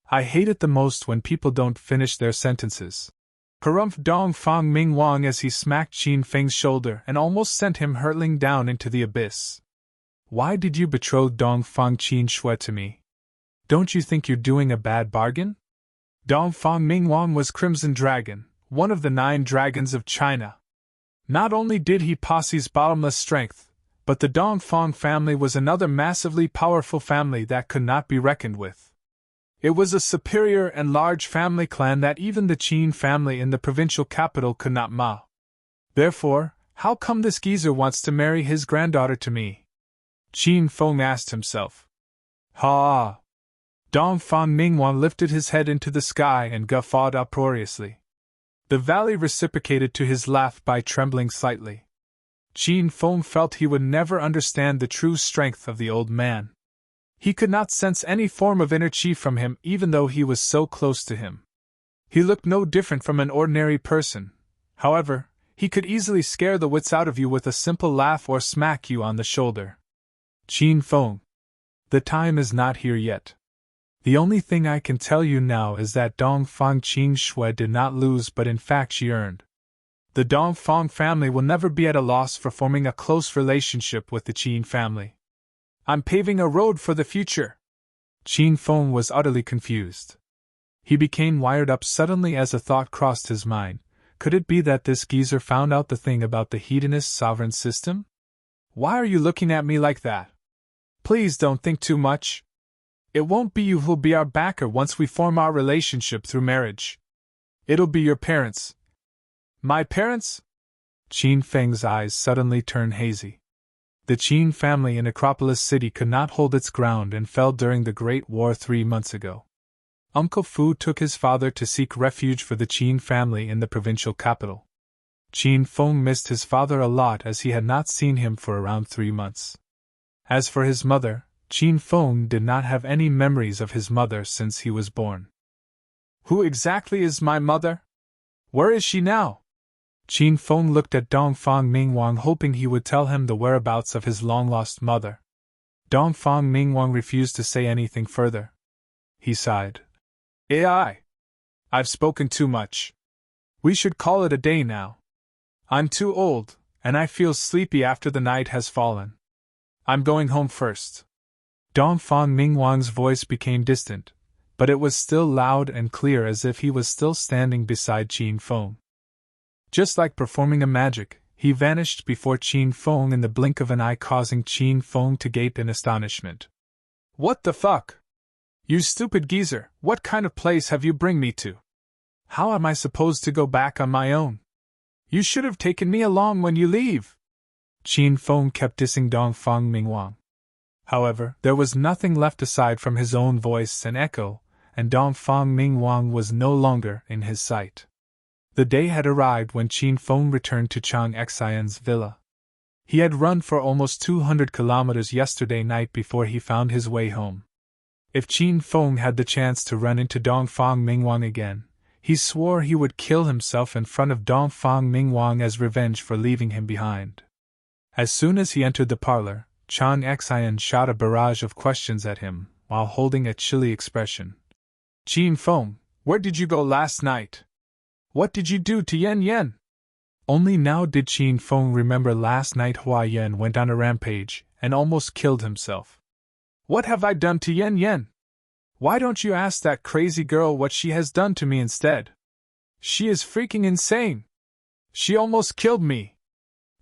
S1: I hate it the most when people don't finish their sentences. Harumphed Dongfang Ming Wang as he smacked Qin Feng's shoulder and almost sent him hurtling down into the abyss. Why did you betroth Dongfang Qin Shui to me? Don't you think you're doing a bad bargain? Dongfang Ming Wang was Crimson Dragon, one of the 9 dragons of China. Not only did he possess bottomless strength, but the Dongfang family was another massively powerful family that could not be reckoned with. It was a superior and large family clan that even the Qin family in the provincial capital could not match. Therefore, how come this geezer wants to marry his granddaughter to me? Qin Feng asked himself. Ha! Dongfang Mingwang lifted his head into the sky and guffawed uproariously. The valley reciprocated to his laugh by trembling slightly. Qin Feng felt he would never understand the true strength of the old man. He could not sense any form of inner chi from him even though he was so close to him. He looked no different from an ordinary person. However, he could easily scare the wits out of you with a simple laugh or smack you on the shoulder. Qin Feng. The time is not here yet. The only thing I can tell you now is that Dongfang Qin Shui did not lose but in fact she earned. The Dongfang family will never be at a loss for forming a close relationship with the Qin family. I'm paving a road for the future. Qin Feng was utterly confused. He became wired up suddenly as a thought crossed his mind. Could it be that this geezer found out the thing about the hedonist sovereign system? Why are you looking at me like that? Please don't think too much. It won't be you who'll be our backer once we form our relationship through marriage. It'll be your parents. My parents? Qin Feng's eyes suddenly turned hazy. The Qin family in Acropolis City could not hold its ground and fell during the Great War 3 months ago. Uncle Fu took his father to seek refuge for the Qin family in the provincial capital. Qin Feng missed his father a lot as he had not seen him for around 3 months. As for his mother, Qin Feng did not have any memories of his mother since he was born. Who exactly is my mother? Where is she now? Qin Feng looked at Dongfang Mingwang hoping he would tell him the whereabouts of his long-lost mother. Dongfang Mingwang refused to say anything further. He sighed. I've spoken too much. We should call it a day now. I'm too old, and I feel sleepy after the night has fallen. I'm going home first. Dongfang Mingwang's voice became distant, but it was still loud and clear as if he was still standing beside Qin Feng. Just like performing a magic, he vanished before Qin Feng in the blink of an eye, causing Qin Feng to gape in astonishment. What the fuck? You stupid geezer, what kind of place have you bring me to? How am I supposed to go back on my own? You should have taken me along when you leave. Qin Feng kept dissing Dongfang Mingwang. However, there was nothing left aside from his own voice and echo, and Dongfang Mingwang was no longer in his sight. The day had arrived when Qin Feng returned to Chang Xian's villa. He had run for almost 200 kilometers yesterday night before he found his way home. If Qin Feng had the chance to run into Dongfang Mingwang again, he swore he would kill himself in front of Dongfang Mingwang as revenge for leaving him behind. As soon as he entered the parlor, Chang Xian shot a barrage of questions at him, while holding a chilly expression. Qin Feng, where did you go last night? What did you do to Yan Yan? Only now did Qin Feng remember last night Hua Yan went on a rampage and almost killed himself. What have I done to Yan Yan? Why don't you ask that crazy girl what she has done to me instead? She is freaking insane. She almost killed me.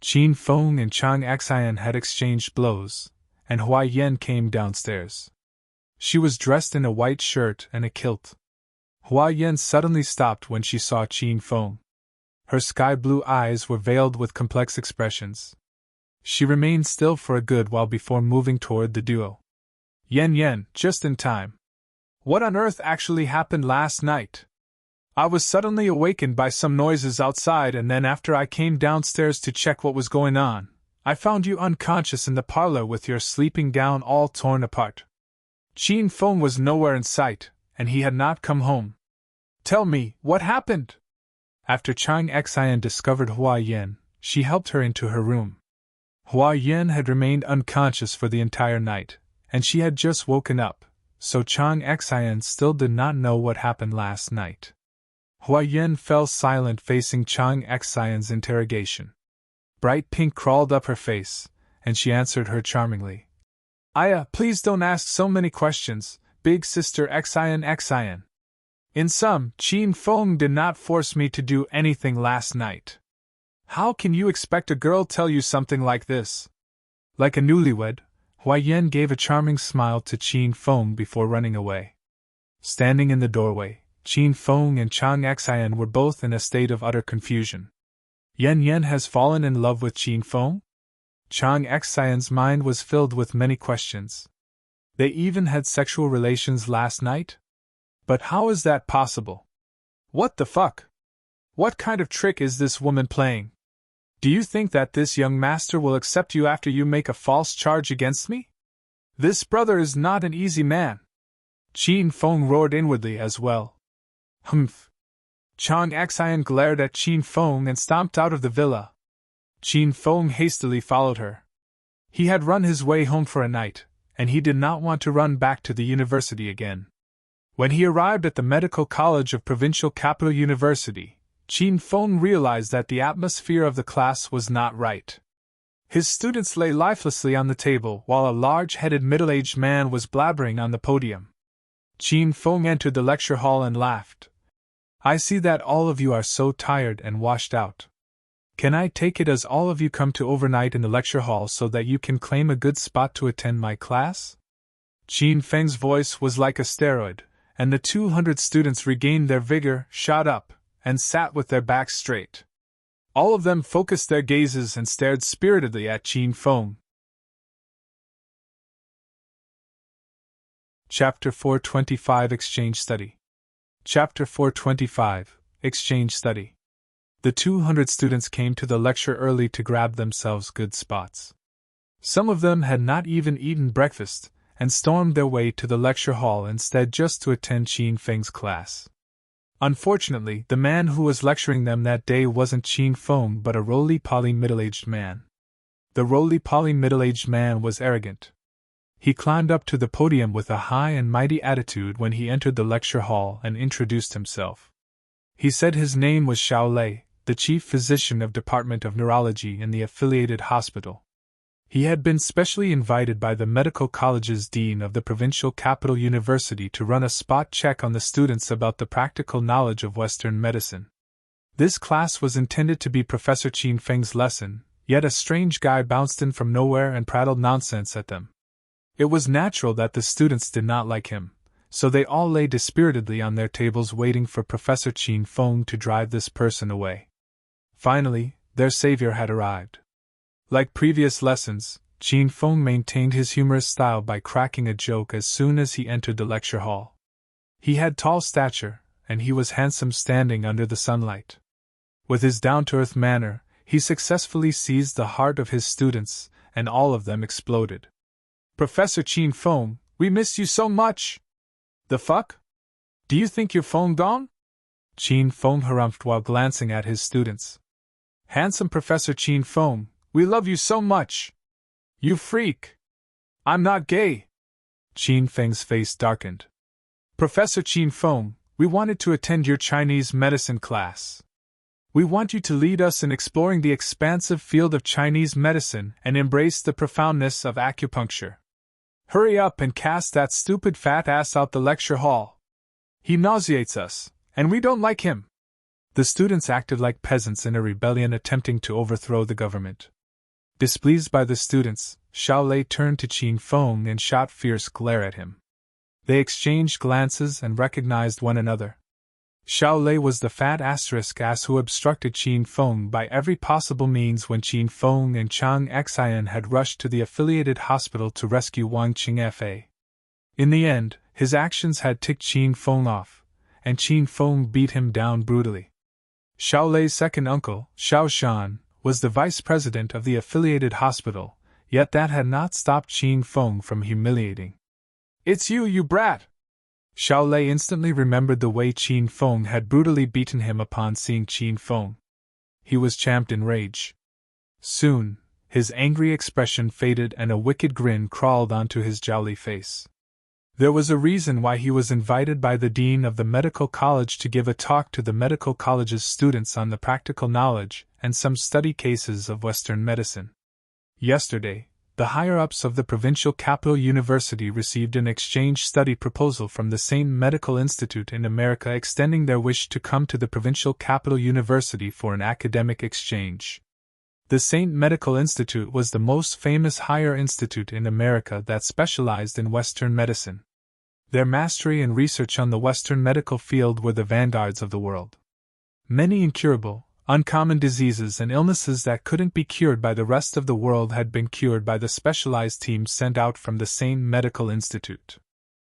S1: Qin Feng and Chang Xian had exchanged blows, and Hua Yan came downstairs. She was dressed in a white shirt and a kilt. Hua Yan suddenly stopped when she saw Qin Feng. Her sky-blue eyes were veiled with complex expressions. She remained still for a good while before moving toward the duo. Yan, just in time. What on earth actually happened last night? I was suddenly awakened by some noises outside, and then after I came downstairs to check what was going on, I found you unconscious in the parlor with your sleeping gown all torn apart. Qin Feng was nowhere in sight, and he had not come home. Tell me, what happened? After Chang Xian discovered Hua Yin, she helped her into her room. Hua Yin had remained unconscious for the entire night, and she had just woken up, so Chang Xian still did not know what happened last night. Hua Yin fell silent facing Chang Xian's interrogation. Bright pink crawled up her face, and she answered her charmingly. Aya, please don't ask so many questions, big sister Xian. In sum, Qin Feng did not force me to do anything last night. How can you expect a girl tell you something like this? Like a newlywed, Hua Yin gave a charming smile to Qin Feng before running away. Standing in the doorway, Qin Feng and Chang Xian were both in a state of utter confusion. Yen has fallen in love with Qin Feng? Chang Xian's mind was filled with many questions. They even had sexual relations last night? But how is that possible? What the fuck? What kind of trick is this woman playing? Do you think that this young master will accept you after you make a false charge against me? This brother is not an easy man. Qin Feng roared inwardly as well. Humph. Chang Xian glared at Qin Feng and stomped out of the villa. Qin Feng hastily followed her. He had run his way home for a night, and he did not want to run back to the university again. When he arrived at the Medical College of Provincial Capital University, Qin Feng realized that the atmosphere of the class was not right. His students lay lifelessly on the table while a large-headed middle-aged man was blabbering on the podium. Qin Feng entered the lecture hall and laughed. I see that all of you are so tired and washed out. Can I take it as all of you come to overnight in the lecture hall so that you can claim a good spot to attend my class? Qin Feng's voice was like a steroid, and the 200 students regained their vigor, shot up, and sat with their backs straight. All of them focused their gazes and stared spiritedly at Qin Feng. Chapter 425 Exchange Study. Chapter 425 Exchange Study. The 200 students came to the lecture early to grab themselves good spots. Some of them had not even eaten breakfast, and stormed their way to the lecture hall instead just to attend Qin Feng's class. Unfortunately, the man who was lecturing them that day wasn't Qin Feng but a roly-poly middle-aged man. The roly-poly middle-aged man was arrogant. He climbed up to the podium with a high and mighty attitude when he entered the lecture hall and introduced himself. He said his name was Xiao Lei, the chief physician of Department of Neurology in the affiliated hospital. He had been specially invited by the medical college's dean of the provincial capital university to run a spot check on the students about the practical knowledge of Western medicine. This class was intended to be Professor Qin Feng's lesson, yet a strange guy bounced in from nowhere and prattled nonsense at them. It was natural that the students did not like him, so they all lay dispiritedly on their tables waiting for Professor Qin Feng to drive this person away. Finally, their savior had arrived. Like previous lessons, Qin Feng maintained his humorous style by cracking a joke as soon as he entered the lecture hall. He had tall stature, and he was handsome standing under the sunlight. With his down-to-earth manner, he successfully seized the heart of his students, and all of them exploded. Professor Qin Feng, we miss you so much! The fuck? Do you think you're phone gone? Qin Feng harumphed while glancing at his students. Handsome Professor Qin Feng, we love you so much! You freak! I'm not gay! Qin Feng's face darkened. Professor Qin Feng, we wanted to attend your Chinese medicine class. We want you to lead us in exploring the expansive field of Chinese medicine and embrace the profoundness of acupuncture. Hurry up and cast that stupid fat ass out the lecture hall. He nauseates us, and we don't like him. The students acted like peasants in a rebellion attempting to overthrow the government. Displeased by the students, Xiao Lei turned to Qin Feng and shot fierce glare at him. They exchanged glances and recognized one another. Xiao Lei was the fat asterisk ass who obstructed Qin Feng by every possible means when Qin Feng and Chang Xian had rushed to the affiliated hospital to rescue Wang Qingfa. In the end, his actions had ticked Qin Feng off, and Qin Feng beat him down brutally. Xiao Lei's second uncle, Xiao Shan, was the vice president of the affiliated hospital, yet that had not stopped Qin Feng from humiliating. It's you, you brat! Xiao Lei instantly remembered the way Qin Feng had brutally beaten him upon seeing Qin Feng. He was champed in rage. Soon, his angry expression faded and a wicked grin crawled onto his jowly face. There was a reason why he was invited by the dean of the medical college to give a talk to the medical college's students on the practical knowledge and some study cases of Western medicine. Yesterday, the higher-ups of the provincial capital university received an exchange study proposal from the same medical institute in America extending their wish to come to the provincial capital university for an academic exchange. The Saint Medical Institute was the most famous higher institute in America that specialized in Western medicine. Their mastery and research on the Western medical field were the vanguards of the world. Many incurable, uncommon diseases and illnesses that couldn't be cured by the rest of the world had been cured by the specialized teams sent out from the Saint Medical Institute.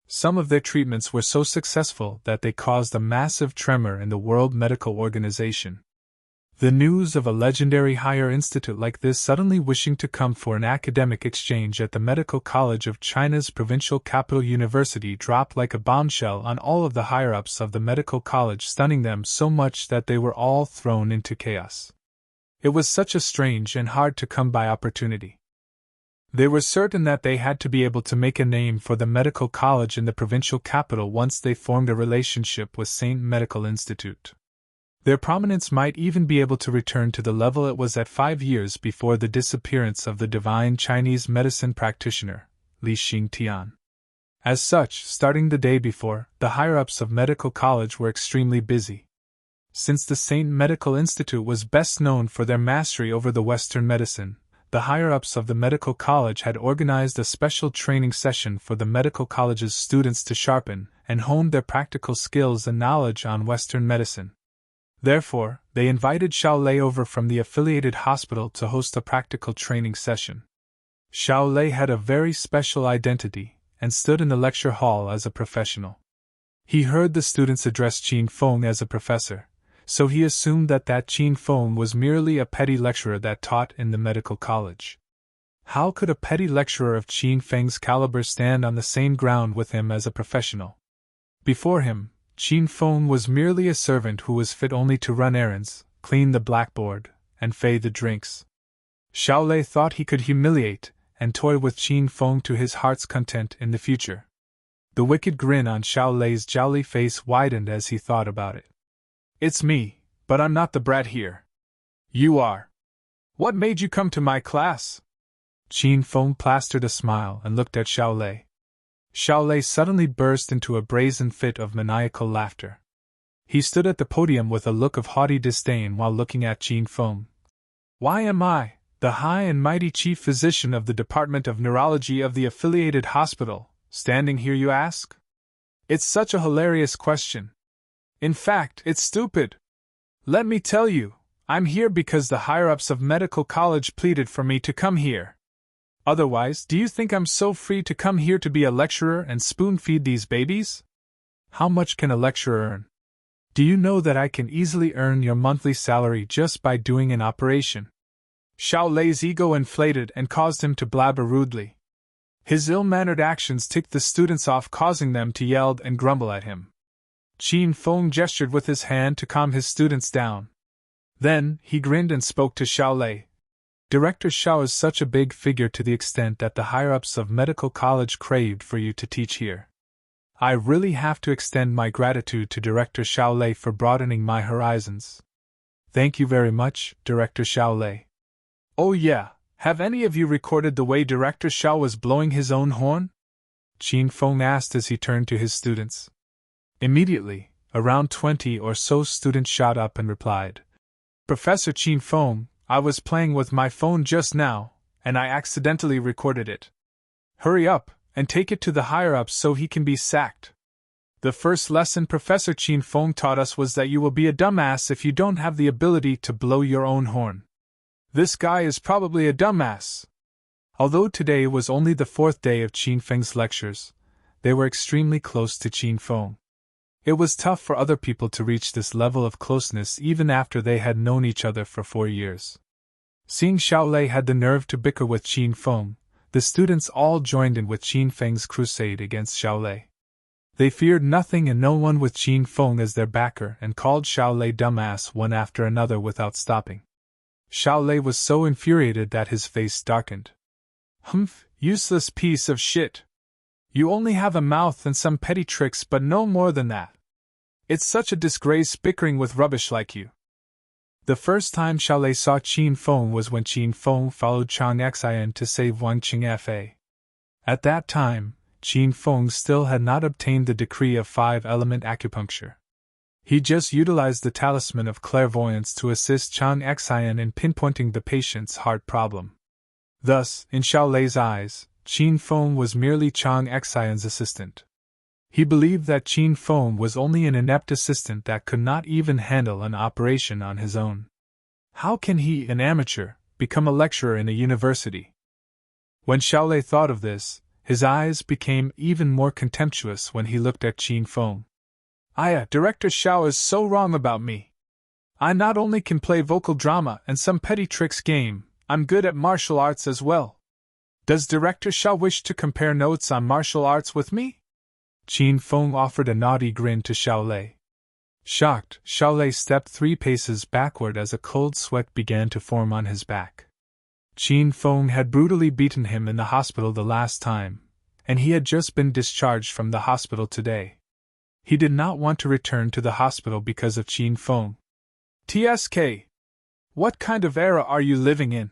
S1: Some of their treatments were so successful that they caused a massive tremor in the World Medical Organization. The news of a legendary higher institute like this suddenly wishing to come for an academic exchange at the Medical College of China's provincial capital university dropped like a bombshell on all of the higher-ups of the medical college, stunning them so much that they were all thrown into chaos. It was such a strange and hard-to-come-by opportunity. They were certain that they had to be able to make a name for the medical college in the provincial capital once they formed a relationship with Saint Medical Institute. Their prominence might even be able to return to the level it was at 5 years before the disappearance of the divine Chinese medicine practitioner, Li Xingtian. As such, starting the day before, the higher-ups of medical college were extremely busy. Since the Saint Medical Institute was best known for their mastery over the Western medicine, the higher-ups of the medical college had organized a special training session for the medical college's students to sharpen and hone their practical skills and knowledge on Western medicine. Therefore, they invited Xiao Lei over from the affiliated hospital to host a practical training session. Xiao Lei had a very special identity and stood in the lecture hall as a professional. He heard the students address Qin Feng as a professor, so he assumed that Qin Feng was merely a petty lecturer that taught in the medical college. How could a petty lecturer of Qin Feng's caliber stand on the same ground with him as a professional? Before him, Qin Feng was merely a servant who was fit only to run errands, clean the blackboard, and fay the drinks. Xiao Lei thought he could humiliate and toy with Qin Feng to his heart's content in the future. The wicked grin on Xiao Lei's jolly face widened as he thought about it. "It's me, but I'm not the brat here. You are. What made you come to my class?" Qin Feng plastered a smile and looked at Xiao Lei. Xiao Lei suddenly burst into a brazen fit of maniacal laughter. He stood at the podium with a look of haughty disdain while looking at Qin Feng. "Why am I, the high and mighty chief physician of the Department of Neurology of the affiliated hospital, standing here, you ask? It's such a hilarious question. In fact, it's stupid. Let me tell you, I'm here because the higher-ups of medical college pleaded for me to come here. Otherwise, do you think I'm so free to come here to be a lecturer and spoon-feed these babies? How much can a lecturer earn? Do you know that I can easily earn your monthly salary just by doing an operation?" Xiao Lei's ego inflated and caused him to blabber rudely. His ill-mannered actions ticked the students off, causing them to yell and grumble at him. Qin Feng gestured with his hand to calm his students down. Then, he grinned and spoke to Xiao Lei. "Director Xiao is such a big figure to the extent that the higher-ups of medical college craved for you to teach here. I really have to extend my gratitude to Director Xiao Lei for broadening my horizons. Thank you very much, Director Xiao Lei. Oh yeah, have any of you recorded the way Director Xiao was blowing his own horn?" Qin Feng asked as he turned to his students. Immediately, around 20 or so students shot up and replied, "Professor Qin Feng, I was playing with my phone just now, and I accidentally recorded it. Hurry up, and take it to the higher-ups so he can be sacked. The first lesson Professor Qin Feng taught us was that you will be a dumbass if you don't have the ability to blow your own horn. This guy is probably a dumbass." Although today was only the 4th day of Qin Feng's lectures, they were extremely close to Qin Feng. It was tough for other people to reach this level of closeness even after they had known each other for 4 years. Seeing Xiao Lei had the nerve to bicker with Qin Feng, the students all joined in with Qin Feng's crusade against Xiao Lei. They feared nothing and no one with Qin Feng as their backer and called Xiao Lei dumbass one after another without stopping. Xiao Lei was so infuriated that his face darkened. Humph, useless piece of shit. You only have a mouth and some petty tricks but no more than that. It's such a disgrace bickering with rubbish like you. The first time Xiao Lei saw Qin Feng was when Qin Feng followed Chang Xian to save Wang Fa. At that time, Qin Feng still had not obtained the decree of 5-element acupuncture. He just utilized the talisman of clairvoyance to assist Chang Xian in pinpointing the patient's heart problem. Thus, in Xiao Lei's eyes, Qin Feng was merely Chang Xian's assistant. He believed that Qin Feng was only an inept assistant that could not even handle an operation on his own. How can he, an amateur, become a lecturer in a university? When Xiao Lei thought of this, his eyes became even more contemptuous when he looked at Qin Feng. Director Xiao is so wrong about me. I not only can play vocal drama and some petty tricks game, I'm good at martial arts as well. Does Director Xiao wish to compare notes on martial arts with me? Qin Feng offered a naughty grin to Xiao Lei. Shocked, Xiao Lei stepped 3 paces backward as a cold sweat began to form on his back. Qin Feng had brutally beaten him in the hospital the last time, and he had just been discharged from the hospital today. He did not want to return to the hospital because of Qin Feng. TSK. What kind of era are you living in?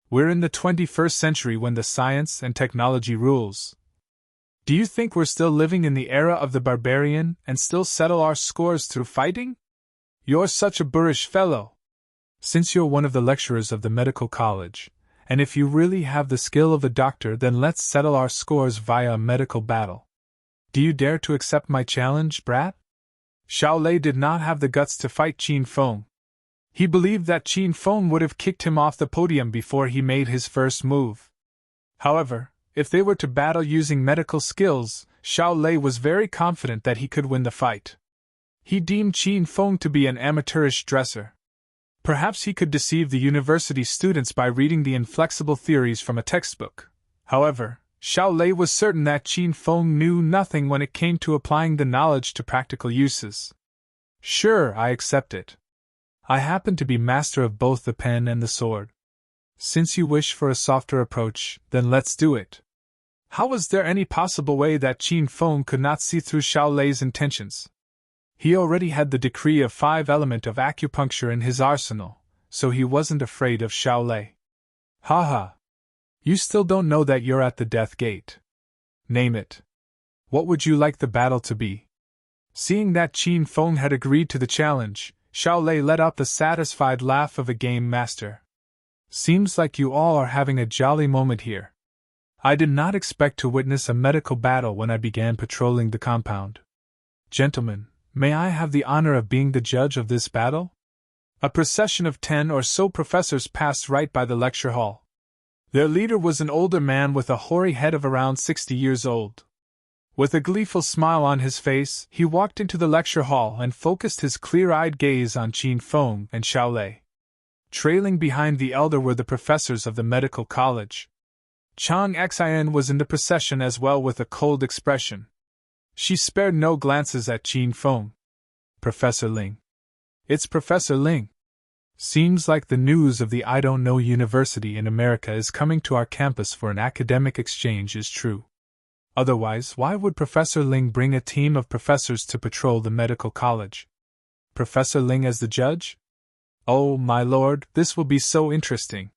S1: We're in the 21st century when the science and technology rules. Do you think we're still living in the era of the barbarian and still settle our scores through fighting? You're such a boorish fellow. Since you're one of the lecturers of the medical college, and if you really have the skill of a doctor, then let's settle our scores via a medical battle. Do you dare to accept my challenge, brat? Xiao Lei did not have the guts to fight Qin Feng. He believed that Qin Feng would have kicked him off the podium before he made his first move. However, if they were to battle using medical skills, Xiao Lei was very confident that he could win the fight. He deemed Qin Feng to be an amateurish dresser. Perhaps he could deceive the university students by reading the inflexible theories from a textbook. However, Xiao Lei was certain that Qin Feng knew nothing when it came to applying the knowledge to practical uses. Sure, I accept it. I happen to be master of both the pen and the sword. Since you wish for a softer approach, then let's do it. How was there any possible way that Qin Feng could not see through Xiao Lei's intentions? He already had the decree of 5-element of acupuncture in his arsenal, so he wasn't afraid of Xiao Lei. Haha. You still don't know that you're at the death gate. Name it. What would you like the battle to be? Seeing that Qin Feng had agreed to the challenge, Xiao Lei let out the satisfied laugh of a game master. Seems like you all are having a jolly moment here. I did not expect to witness a medical battle when I began patrolling the compound. Gentlemen, may I have the honor of being the judge of this battle? A procession of 10 or so professors passed right by the lecture hall. Their leader was an older man with a hoary head of around 60 years old. With a gleeful smile on his face, he walked into the lecture hall and focused his clear-eyed gaze on Qin Feng and Xiao Lei. Trailing behind the elder were the professors of the medical college. Chang Xian was in the procession as well with a cold expression. She spared no glances at Qin Feng. Professor Ling. It's Professor Ling. Seems like the news of the I Don't Know University in America is coming to our campus for an academic exchange is true. Otherwise, why would Professor Ling bring a team of professors to patrol the medical college? Professor Ling as the judge? Oh, my lord, this will be so interesting.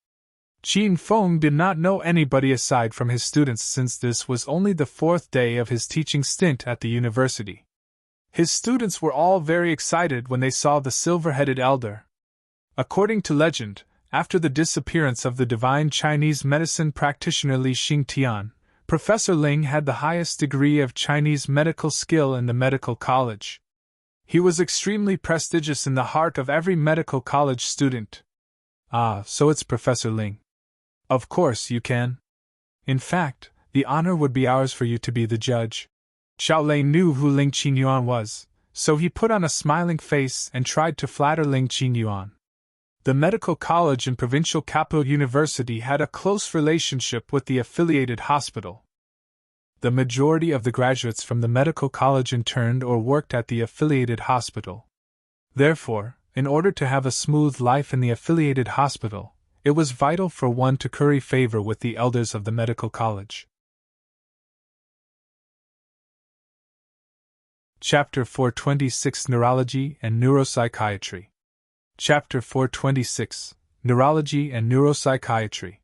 S1: Qin Feng did not know anybody aside from his students since this was only the 4th day of his teaching stint at the university. His students were all very excited when they saw the silver-headed elder. According to legend, after the disappearance of the divine Chinese medicine practitioner Li Xingtian, Professor Ling had the highest degree of Chinese medical skill in the medical college. He was extremely prestigious in the heart of every medical college student. Ah, so it's Professor Ling. Of course you can. In fact, the honor would be ours for you to be the judge. Xiao Lei knew who Ling Qingyuan was, so he put on a smiling face and tried to flatter Ling Qingyuan. The medical college and provincial capital university had a close relationship with the affiliated hospital. the majority of the graduates from the medical college interned or worked at the affiliated hospital. Therefore, in order to have a smooth life in the affiliated hospital, it was vital for one to curry favor with the elders of the medical college. Chapter 426 Neurology and Neuropsychiatry. Chapter 426 Neurology and Neuropsychiatry.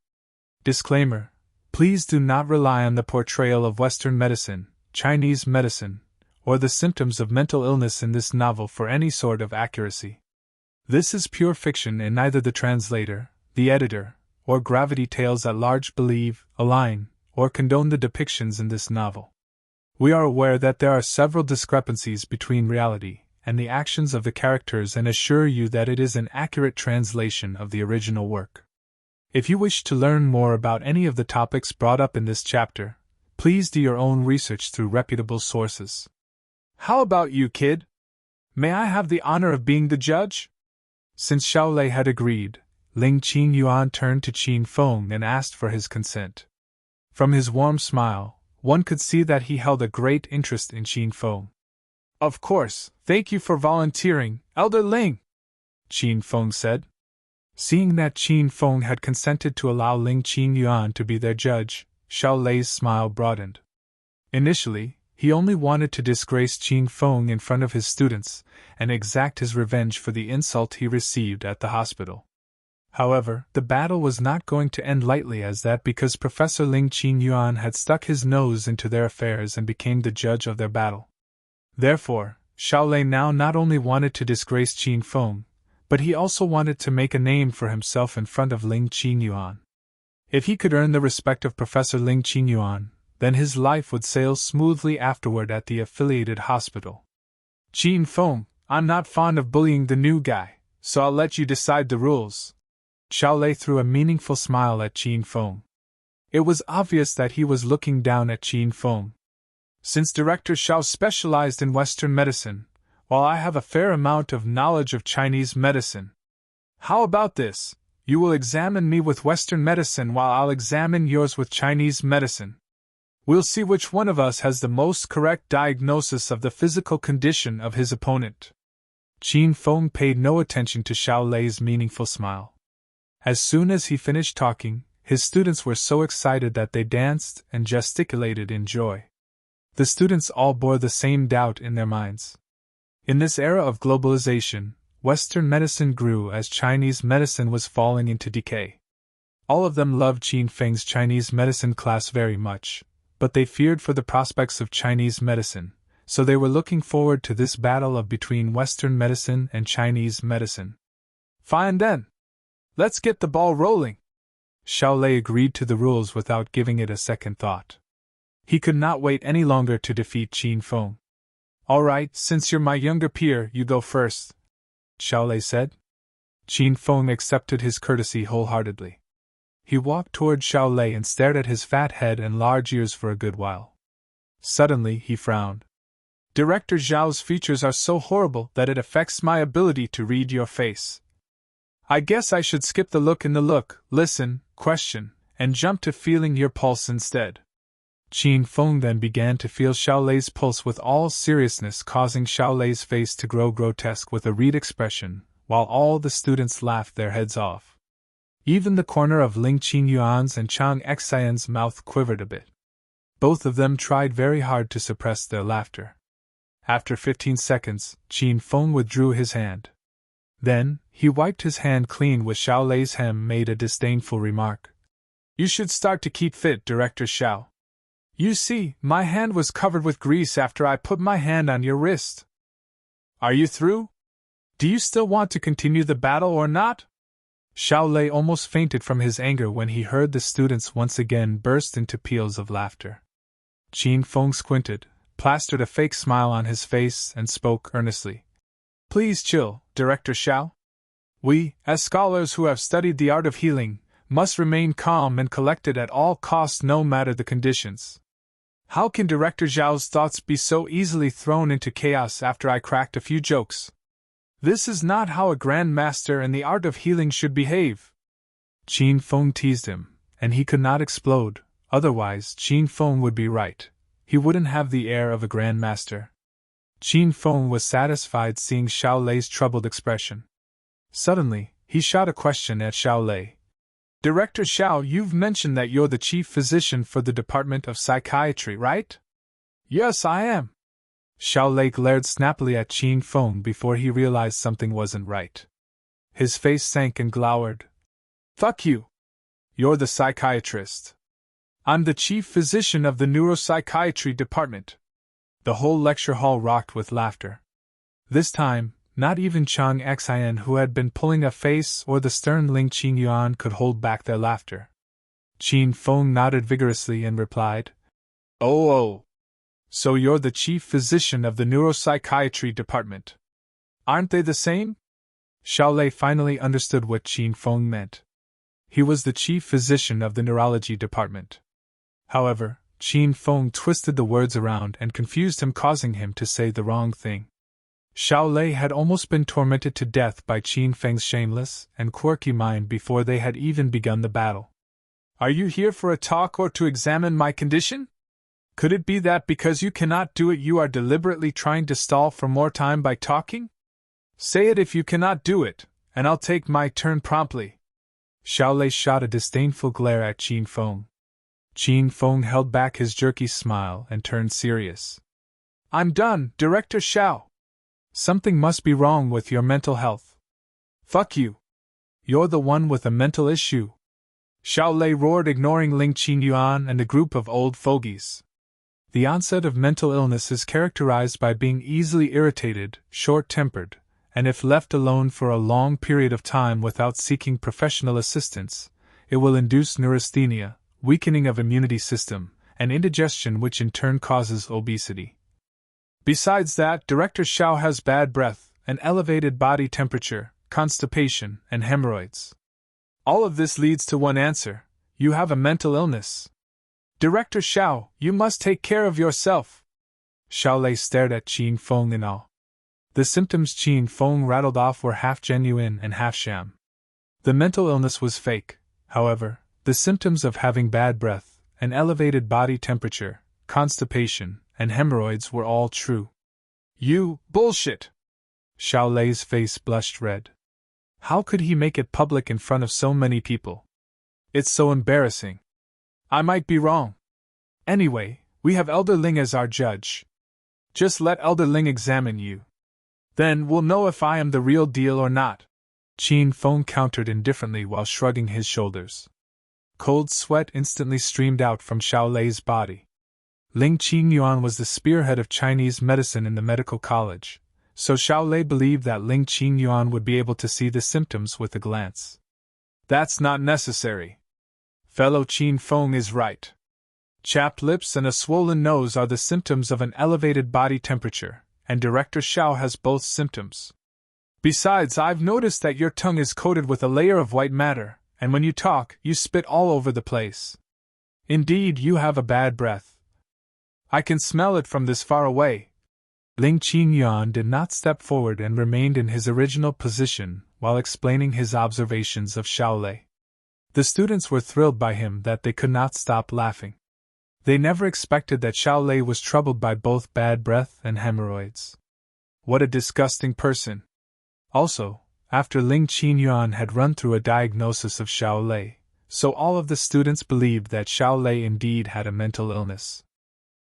S1: Disclaimer: please do not rely on the portrayal of Western medicine, Chinese medicine, or the symptoms of mental illness in this novel for any sort of accuracy. This is pure fiction, and neither the translator, the editor, or Gravity Tales at Large believe, align, or condone the depictions in this novel. We are aware that there are several discrepancies between reality and the actions of the characters and assure you that it is an accurate translation of the original work. If you wish to learn more about any of the topics brought up in this chapter, please do your own research through reputable sources. How about you, kid? May I have the honor of being the judge? Since Xiaolei had agreed, Ling Qingyuan turned to Qin Feng and asked for his consent. From his warm smile, one could see that he held a great interest in Qin Feng. Of course, thank you for volunteering, Elder Ling, Qin Feng said. Seeing that Qin Feng had consented to allow Ling Qingyuan to be their judge, Xiaolei's smile broadened. Initially, he only wanted to disgrace Qin Feng in front of his students and exact his revenge for the insult he received at the hospital. However, the battle was not going to end lightly as that, because Professor Ling Qingyuan had stuck his nose into their affairs and became the judge of their battle. Therefore, Xiaolei now not only wanted to disgrace Qin Feng, but he also wanted to make a name for himself in front of Ling Qingyuan. If he could earn the respect of Professor Ling Qingyuan, then his life would sail smoothly afterward at the affiliated hospital. Qin Feng, I'm not fond of bullying the new guy, so I'll let you decide the rules. Xiaolei threw a meaningful smile at Qin Feng. It was obvious that he was looking down at Qin Feng. Since Director Qiao specialized in Western medicine, while I have a fair amount of knowledge of Chinese medicine. How about this? You will examine me with Western medicine while I'll examine yours with Chinese medicine. We'll see which one of us has the most correct diagnosis of the physical condition of his opponent. Qin Feng paid no attention to Xiaolei's meaningful smile. As soon as he finished talking, his students were so excited that they danced and gesticulated in joy. The students all bore the same doubt in their minds. In this era of globalization, Western medicine grew as Chinese medicine was falling into decay. All of them loved Qin Feng's Chinese medicine class very much, but they feared for the prospects of Chinese medicine, so they were looking forward to this battle between Western medicine and Chinese medicine. Fine then! Let's get the ball rolling! Xiaolei agreed to the rules without giving it a second thought. He could not wait any longer to defeat Qin Feng. All right, since you're my younger peer, you go first, Xiaolei said. Qin Feng accepted his courtesy wholeheartedly. He walked toward Xiaolei and stared at his fat head and large ears for a good while. Suddenly, he frowned. Director Zhao's features are so horrible that it affects my ability to read your face. I guess I should skip the look in the look, listen, question, and jump to feeling your pulse instead. Qin Feng then began to feel Xiaolei's pulse with all seriousness, causing Xiaolei's face to grow grotesque with a reed expression, while all the students laughed their heads off. Even the corner of Ling Qingyuan's and Chang Xian's mouth quivered a bit. Both of them tried very hard to suppress their laughter. After 15 seconds, Qin Feng withdrew his hand. Then, he wiped his hand clean with Xiaolei's hem, made a disdainful remark. You should start to keep fit, Director Xiao. You see, my hand was covered with grease after I put my hand on your wrist. Are you through? Do you still want to continue the battle or not? Xiaolei almost fainted from his anger when he heard the students once again burst into peals of laughter. Qin Feng squinted, plastered a fake smile on his face, and spoke earnestly. Please chill, Director Xiao. We, as scholars who have studied the art of healing, must remain calm and collected at all costs no matter the conditions. How can Director Zhao's thoughts be so easily thrown into chaos after I cracked a few jokes? This is not how a Grand Master in the art of healing should behave. Qin Feng teased him, and he could not explode, otherwise Qin Feng would be right, he wouldn't have the air of a grandmaster. Qin Feng was satisfied seeing Xiao Lei's troubled expression. Suddenly, he shot a question at Xiao Lei. Director Xiao, you've mentioned that you're the chief physician for the Department of Psychiatry, right? Yes, I am. Xiao Lei glared snappily at Qin Feng before he realized something wasn't right. His face sank and glowered. Fuck you! You're the psychiatrist. I'm the chief physician of the Neuropsychiatry Department. The whole lecture hall rocked with laughter. This time, not even Chang Xian, who had been pulling a face, or the stern Ling Qingyuan could hold back their laughter. Qin Feng nodded vigorously and replied, Oh. So you're the chief physician of the Neuropsychiatry Department. Aren't they the same? Xiao Lei finally understood what Qin Feng meant. He was the chief physician of the Neurology Department. However, Qin Feng twisted the words around and confused him, causing him to say the wrong thing. Xiao Lei had almost been tormented to death by Qin Feng's shameless and quirky mind before they had even begun the battle. Are you here for a talk or to examine my condition? Could it be that because you cannot do it you are deliberately trying to stall for more time by talking? Say it if you cannot do it, and I'll take my turn promptly. Xiao Lei shot a disdainful glare at Qin Feng. Qin Feng held back his jerky smile and turned serious. I'm done, Director Xiao. Something must be wrong with your mental health. Fuck you. You're the one with a mental issue. Xiao Lei roared, ignoring Ling Qingyuan and a group of old fogies. The onset of mental illness is characterized by being easily irritated, short-tempered, and if left alone for a long period of time without seeking professional assistance, it will induce neurasthenia, weakening of immunity system, and indigestion, which in turn causes obesity. Besides that, Director Xiao has bad breath, an elevated body temperature, constipation, and hemorrhoids. All of this leads to one answer: you have a mental illness. Director Xiao, you must take care of yourself. Xiao Lei stared at Qin Feng in awe. The symptoms Qin Feng rattled off were half genuine and half sham. The mental illness was fake, however. The symptoms of having bad breath, an elevated body temperature, constipation, and hemorrhoids were all true. You bullshit! Xiao Lei's face blushed red. How could he make it public in front of so many people? It's so embarrassing. I might be wrong. Anyway, we have Elder Ling as our judge. Just let Elder Ling examine you. Then we'll know if I am the real deal or not. Qin Feng countered indifferently while shrugging his shoulders. Cold sweat instantly streamed out from Xiao Lei's body. Ling Qingyuan was the spearhead of Chinese medicine in the medical college, so Xiao Lei believed that Ling Qingyuan would be able to see the symptoms with a glance. That's not necessary. Fellow Qin Feng is right. Chapped lips and a swollen nose are the symptoms of an elevated body temperature, and Director Xiao has both symptoms. Besides, I've noticed that your tongue is coated with a layer of white matter, and when you talk, you spit all over the place. Indeed, you have a bad breath. I can smell it from this far away. Ling Qingyuan did not step forward and remained in his original position while explaining his observations of Xiao Lei. The students were thrilled by him that they could not stop laughing. They never expected that Xiao Lei was troubled by both bad breath and hemorrhoids. What a disgusting person! Also, after Ling Qingyuan had run through a diagnosis of Xiao Lei, so all of the students believed that Xiao Lei indeed had a mental illness.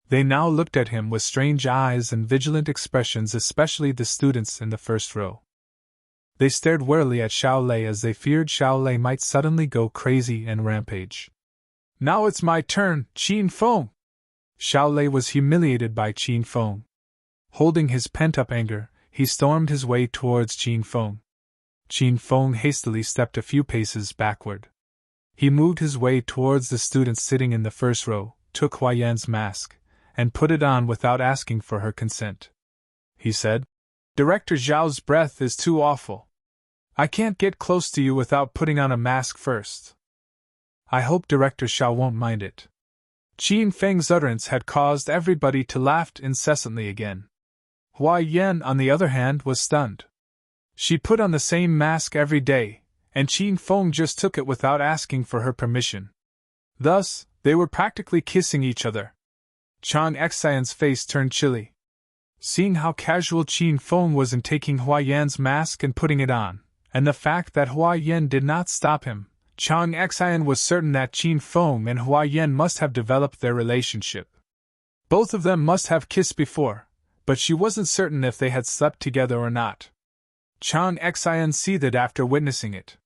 S1: They now looked at him with strange eyes and vigilant expressions, especially the students in the first row. They stared warily at Xiao Lei as they feared Xiao Lei might suddenly go crazy and rampage. Now it's my turn, Qin Feng! Xiao Lei was humiliated by Qin Feng. Holding his pent-up anger, he stormed his way towards Qin Feng. Qin Feng hastily stepped a few paces backward. He moved his way towards the students sitting in the first row, took Huayan's mask, and put it on without asking for her consent. He said, Director Zhao's breath is too awful. I can't get close to you without putting on a mask first. I hope Director Xiao won't mind it. Qin Feng's utterance had caused everybody to laugh incessantly again. Huayan, on the other hand, was stunned. She put on the same mask every day, and Qin Feng just took it without asking for her permission. Thus, they were practically kissing each other. Chan Xian's face turned chilly. Seeing how casual Qin Feng was in taking Hua Yan's mask and putting it on, and the fact that Hua Yan did not stop him, Chan Xian was certain that Qin Feng and Hua Yan must have developed their relationship. Both of them must have kissed before, but she wasn't certain if they had slept together or not. Chan Xian seethed after witnessing it.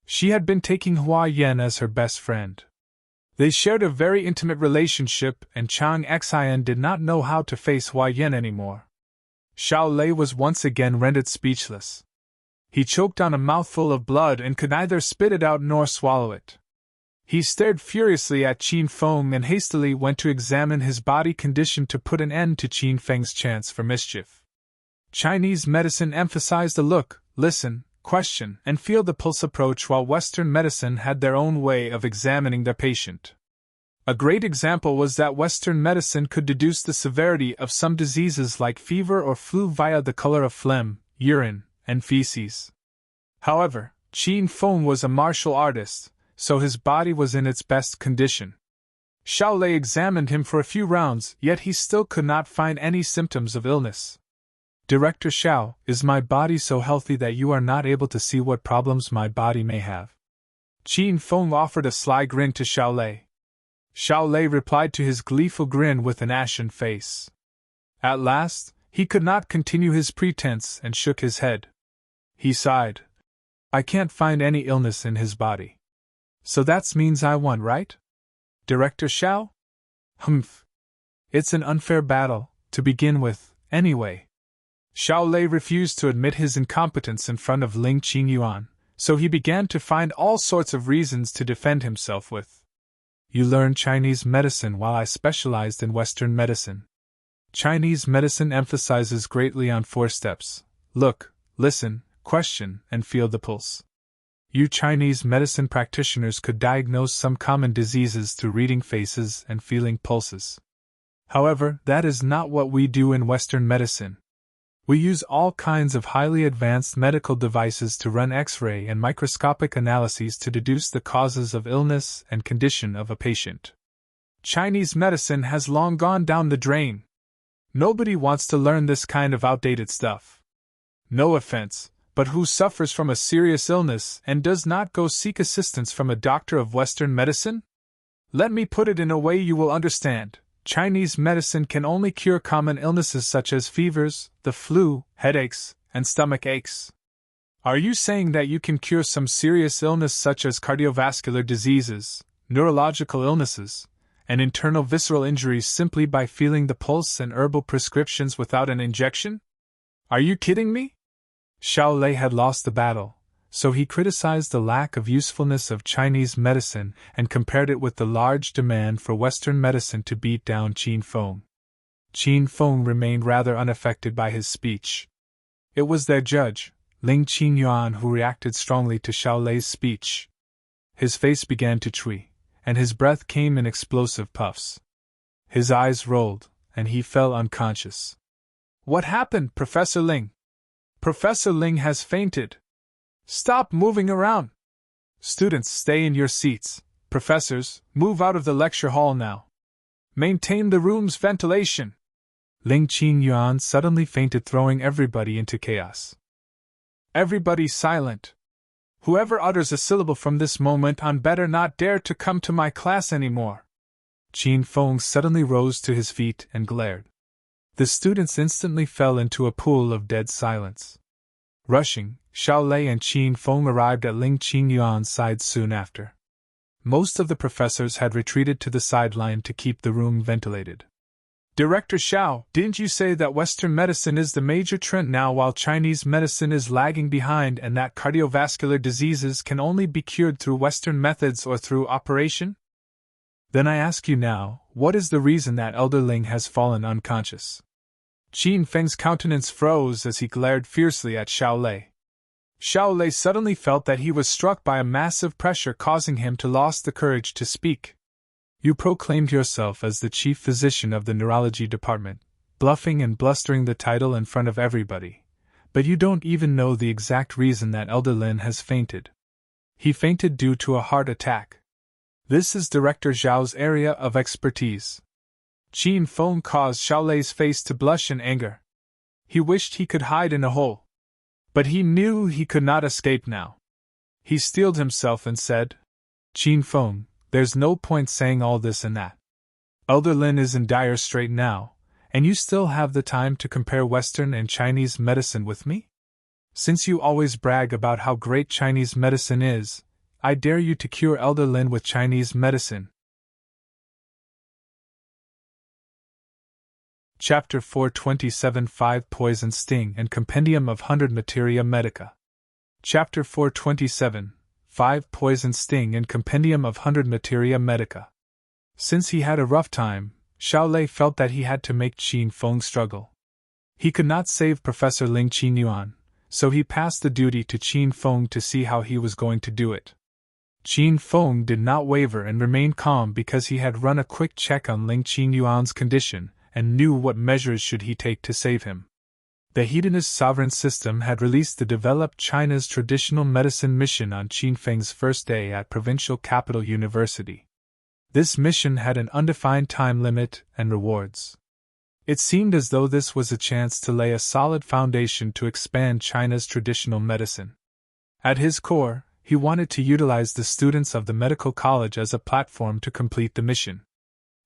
S1: She had been taking Hua Yan as her best friend. They shared a very intimate relationship, and Chan Xian did not know how to face Hua Yan anymore. Xiao Lei was once again rendered speechless. He choked on a mouthful of blood and could neither spit it out nor swallow it. He stared furiously at Qin Feng and hastily went to examine his body condition to put an end to Qin Feng's chance for mischief. Chinese medicine emphasized the look, listen, question, and feel the pulse approach, while Western medicine had their own way of examining their patient. A great example was that Western medicine could deduce the severity of some diseases like fever or flu via the color of phlegm, urine, and feces. However, Qin Feng was a martial artist, so his body was in its best condition. Xiao Lei examined him for a few rounds, yet he still could not find any symptoms of illness. Director Xiao, is my body so healthy that you are not able to see what problems my body may have? Qin Feng offered a sly grin to Xiao Lei. Xiao Lei replied to his gleeful grin with an ashen face. At last, he could not continue his pretense and shook his head. He sighed. I can't find any illness in his body. So that means I won, right? Director Xiao? Humph. It's an unfair battle, to begin with, anyway. Xiao Lei refused to admit his incompetence in front of Ling Qingyuan, so he began to find all sorts of reasons to defend himself with. You learned Chinese medicine while I specialized in Western medicine. Chinese medicine emphasizes greatly on 4 steps: look, listen, question, and feel the pulse. You Chinese medicine practitioners could diagnose some common diseases through reading faces and feeling pulses. However, that is not what we do in Western medicine. We use all kinds of highly advanced medical devices to run X-ray and microscopic analyses to deduce the causes of illness and condition of a patient. Chinese medicine has long gone down the drain. Nobody wants to learn this kind of outdated stuff. No offense, but who suffers from a serious illness and does not go seek assistance from a doctor of Western medicine? Let me put it in a way you will understand. Chinese medicine can only cure common illnesses such as fevers, the flu, headaches, and stomach aches. Are you saying that you can cure some serious illness such as cardiovascular diseases, neurological illnesses, and internal visceral injuries simply by feeling the pulse and herbal prescriptions without an injection? Are you kidding me? Xiao Lei had lost the battle, so he criticized the lack of usefulness of Chinese medicine and compared it with the large demand for Western medicine to beat down Qin Feng. Qin Feng remained rather unaffected by his speech. It was their judge, Ling Qingyuan, who reacted strongly to Xiao Lei's speech. His face began to chui, and his breath came in explosive puffs. His eyes rolled, and he fell unconscious. What happened, Professor Ling? Professor Ling has fainted. Stop moving around. Students, stay in your seats. Professors, move out of the lecture hall now. Maintain the room's ventilation. Ling Qingyuan suddenly fainted, throwing everybody into chaos. Everybody silent. Whoever utters a syllable from this moment on better not dare to come to my class anymore. Qin Feng suddenly rose to his feet and glared. The students instantly fell into a pool of dead silence. Rushing, Xiao Lei and Qin Feng arrived at Ling Qingyuan's side soon after. Most of the professors had retreated to the sideline to keep the room ventilated. Director Xiao, didn't you say that Western medicine is the major trend now while Chinese medicine is lagging behind, and that cardiovascular diseases can only be cured through Western methods or through operation? Then I ask you now, what is the reason that Elder Ling has fallen unconscious? Qin Feng's countenance froze as he glared fiercely at Xiao Lei. Xiao Lei suddenly felt that he was struck by a massive pressure, causing him to lose the courage to speak. You proclaimed yourself as the chief physician of the neurology department, bluffing and blustering the title in front of everybody, but you don't even know the exact reason that Elder Lin has fainted. He fainted due to a heart attack. This is Director Zhao's area of expertise. Qin Feng caused Xiaolei's face to blush in anger. He wished he could hide in a hole. But he knew he could not escape now. He steeled himself and said, Qin Feng, there's no point saying all this and that. Elder Lin is in dire strait now, and you still have the time to compare Western and Chinese medicine with me? Since you always brag about how great Chinese medicine is, I dare you to cure Elder Lin with Chinese medicine. Chapter 427 5 Poison Sting and Compendium of 100 Materia Medica. Chapter 427 5 Poison Sting and Compendium of 100 Materia Medica. Since he had a rough time, Xiaolei felt that he had to make Qin Feng struggle. He could not save Professor Ling Qinyuan, so he passed the duty to Qin Feng to see how he was going to do it. Qin Feng did not waver and remained calm because he had run a quick check on Ling Qinyuan's condition and knew what measures should he take to save him. The hedonist sovereign system had released the developed China's traditional medicine mission on Qin Feng's first day at provincial capital university. This mission had an undefined time limit and rewards. It seemed as though this was a chance to lay a solid foundation to expand China's traditional medicine. At his core, he wanted to utilize the students of the medical college as a platform to complete the mission.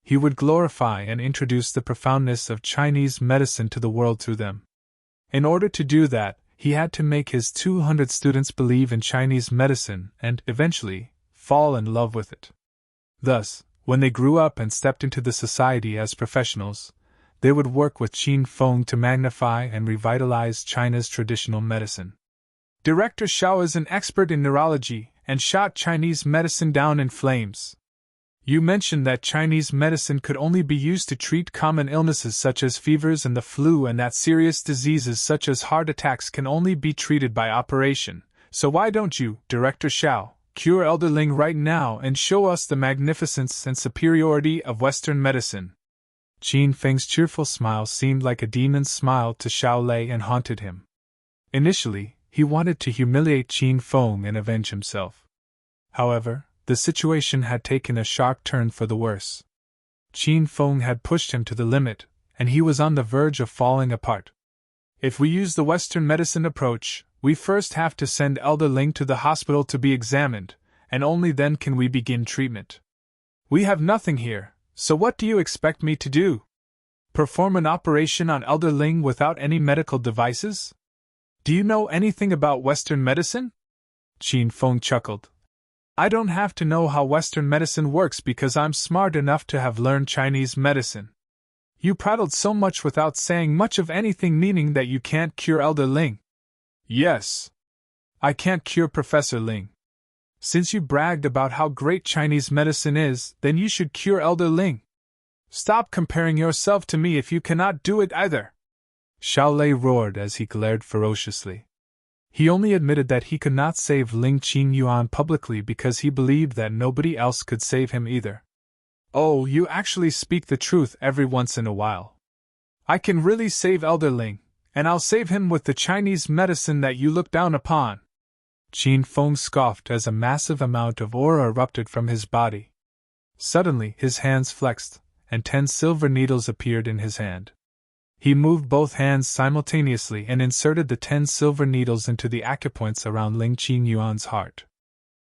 S1: He would glorify and introduce the profoundness of Chinese medicine to the world through them. In order to do that, he had to make his 200 students believe in Chinese medicine and, eventually, fall in love with it. Thus, when they grew up and stepped into the society as professionals, they would work with Qin Feng to magnify and revitalize China's traditional medicine. Director Qiao is an expert in neurology and shot Chinese medicine down in flames. You mentioned that Chinese medicine could only be used to treat common illnesses such as fevers and the flu, and that serious diseases such as heart attacks can only be treated by operation. So why don't you, Director Qiao, cure Elder Ling right now and show us the magnificence and superiority of Western medicine? Qin Feng's cheerful smile seemed like a demon's smile to Xiaolei and haunted him. Initially, he wanted to humiliate Qin Feng and avenge himself. However, the situation had taken a sharp turn for the worse. Qin Feng had pushed him to the limit, and he was on the verge of falling apart. If we use the Western medicine approach, we first have to send Elder Ling to the hospital to be examined, and only then can we begin treatment. We have nothing here, so what do you expect me to do? Perform an operation on Elder Ling without any medical devices? Do you know anything about Western medicine? Qin Feng chuckled. I don't have to know how Western medicine works because I'm smart enough to have learned Chinese medicine. You prattled so much without saying much of anything, meaning that you can't cure Elder Ling. Yes. I can't cure Professor Ling. Since you bragged about how great Chinese medicine is, then you should cure Elder Ling. Stop comparing yourself to me if you cannot do it either. Xiaolei roared as he glared ferociously. He only admitted that he could not save Ling Qinyuan publicly because he believed that nobody else could save him either. Oh, you actually speak the truth every once in a while. I can really save Elder Ling, and I'll save him with the Chinese medicine that you look down upon. Qin Feng scoffed as a massive amount of aura erupted from his body. Suddenly, his hands flexed, and 10 silver needles appeared in his hand. He moved both hands simultaneously and inserted the 10 silver needles into the acupoints around Ling Qinyuan's heart.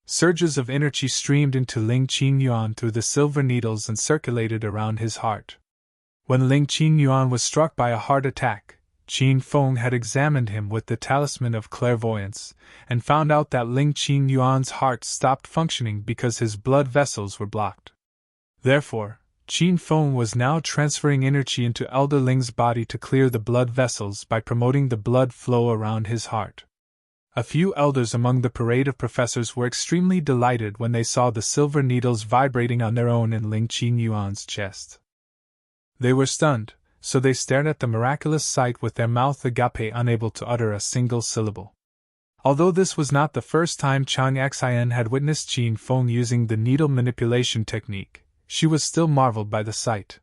S1: Surges of energy streamed into Ling Qinyuan through the silver needles and circulated around his heart. When Ling Qinyuan was struck by a heart attack, Qin Feng had examined him with the talisman of clairvoyance, and found out that Ling Qinyuan's heart stopped functioning because his blood vessels were blocked. Therefore, Qin Feng was now transferring energy into Elder Ling's body to clear the blood vessels by promoting the blood flow around his heart. A few elders among the parade of professors were extremely delighted when they saw the silver needles vibrating on their own in Ling Qinyuan's chest. They were stunned, so they stared at the miraculous sight with their mouth agape, unable to utter a single syllable. Although this was not the first time Chang Xian had witnessed Qin Feng using the needle manipulation technique, she was still marveled by the sight.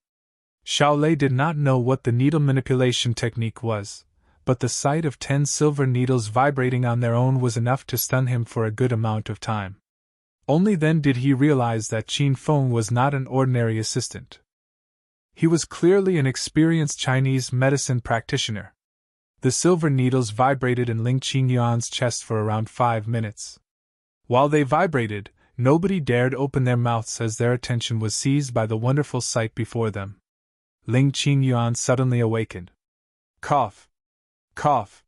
S1: Xiaolei did not know what the needle manipulation technique was, but the sight of 10 silver needles vibrating on their own was enough to stun him for a good amount of time. Only then did he realize that Qin Feng was not an ordinary assistant. He was clearly an experienced Chinese medicine practitioner. The silver needles vibrated in Ling Qingyuan's chest for around 5 minutes. While they vibrated, nobody dared open their mouths as their attention was seized by the wonderful sight before them. Ling Qingyuan suddenly awakened. Cough! Cough!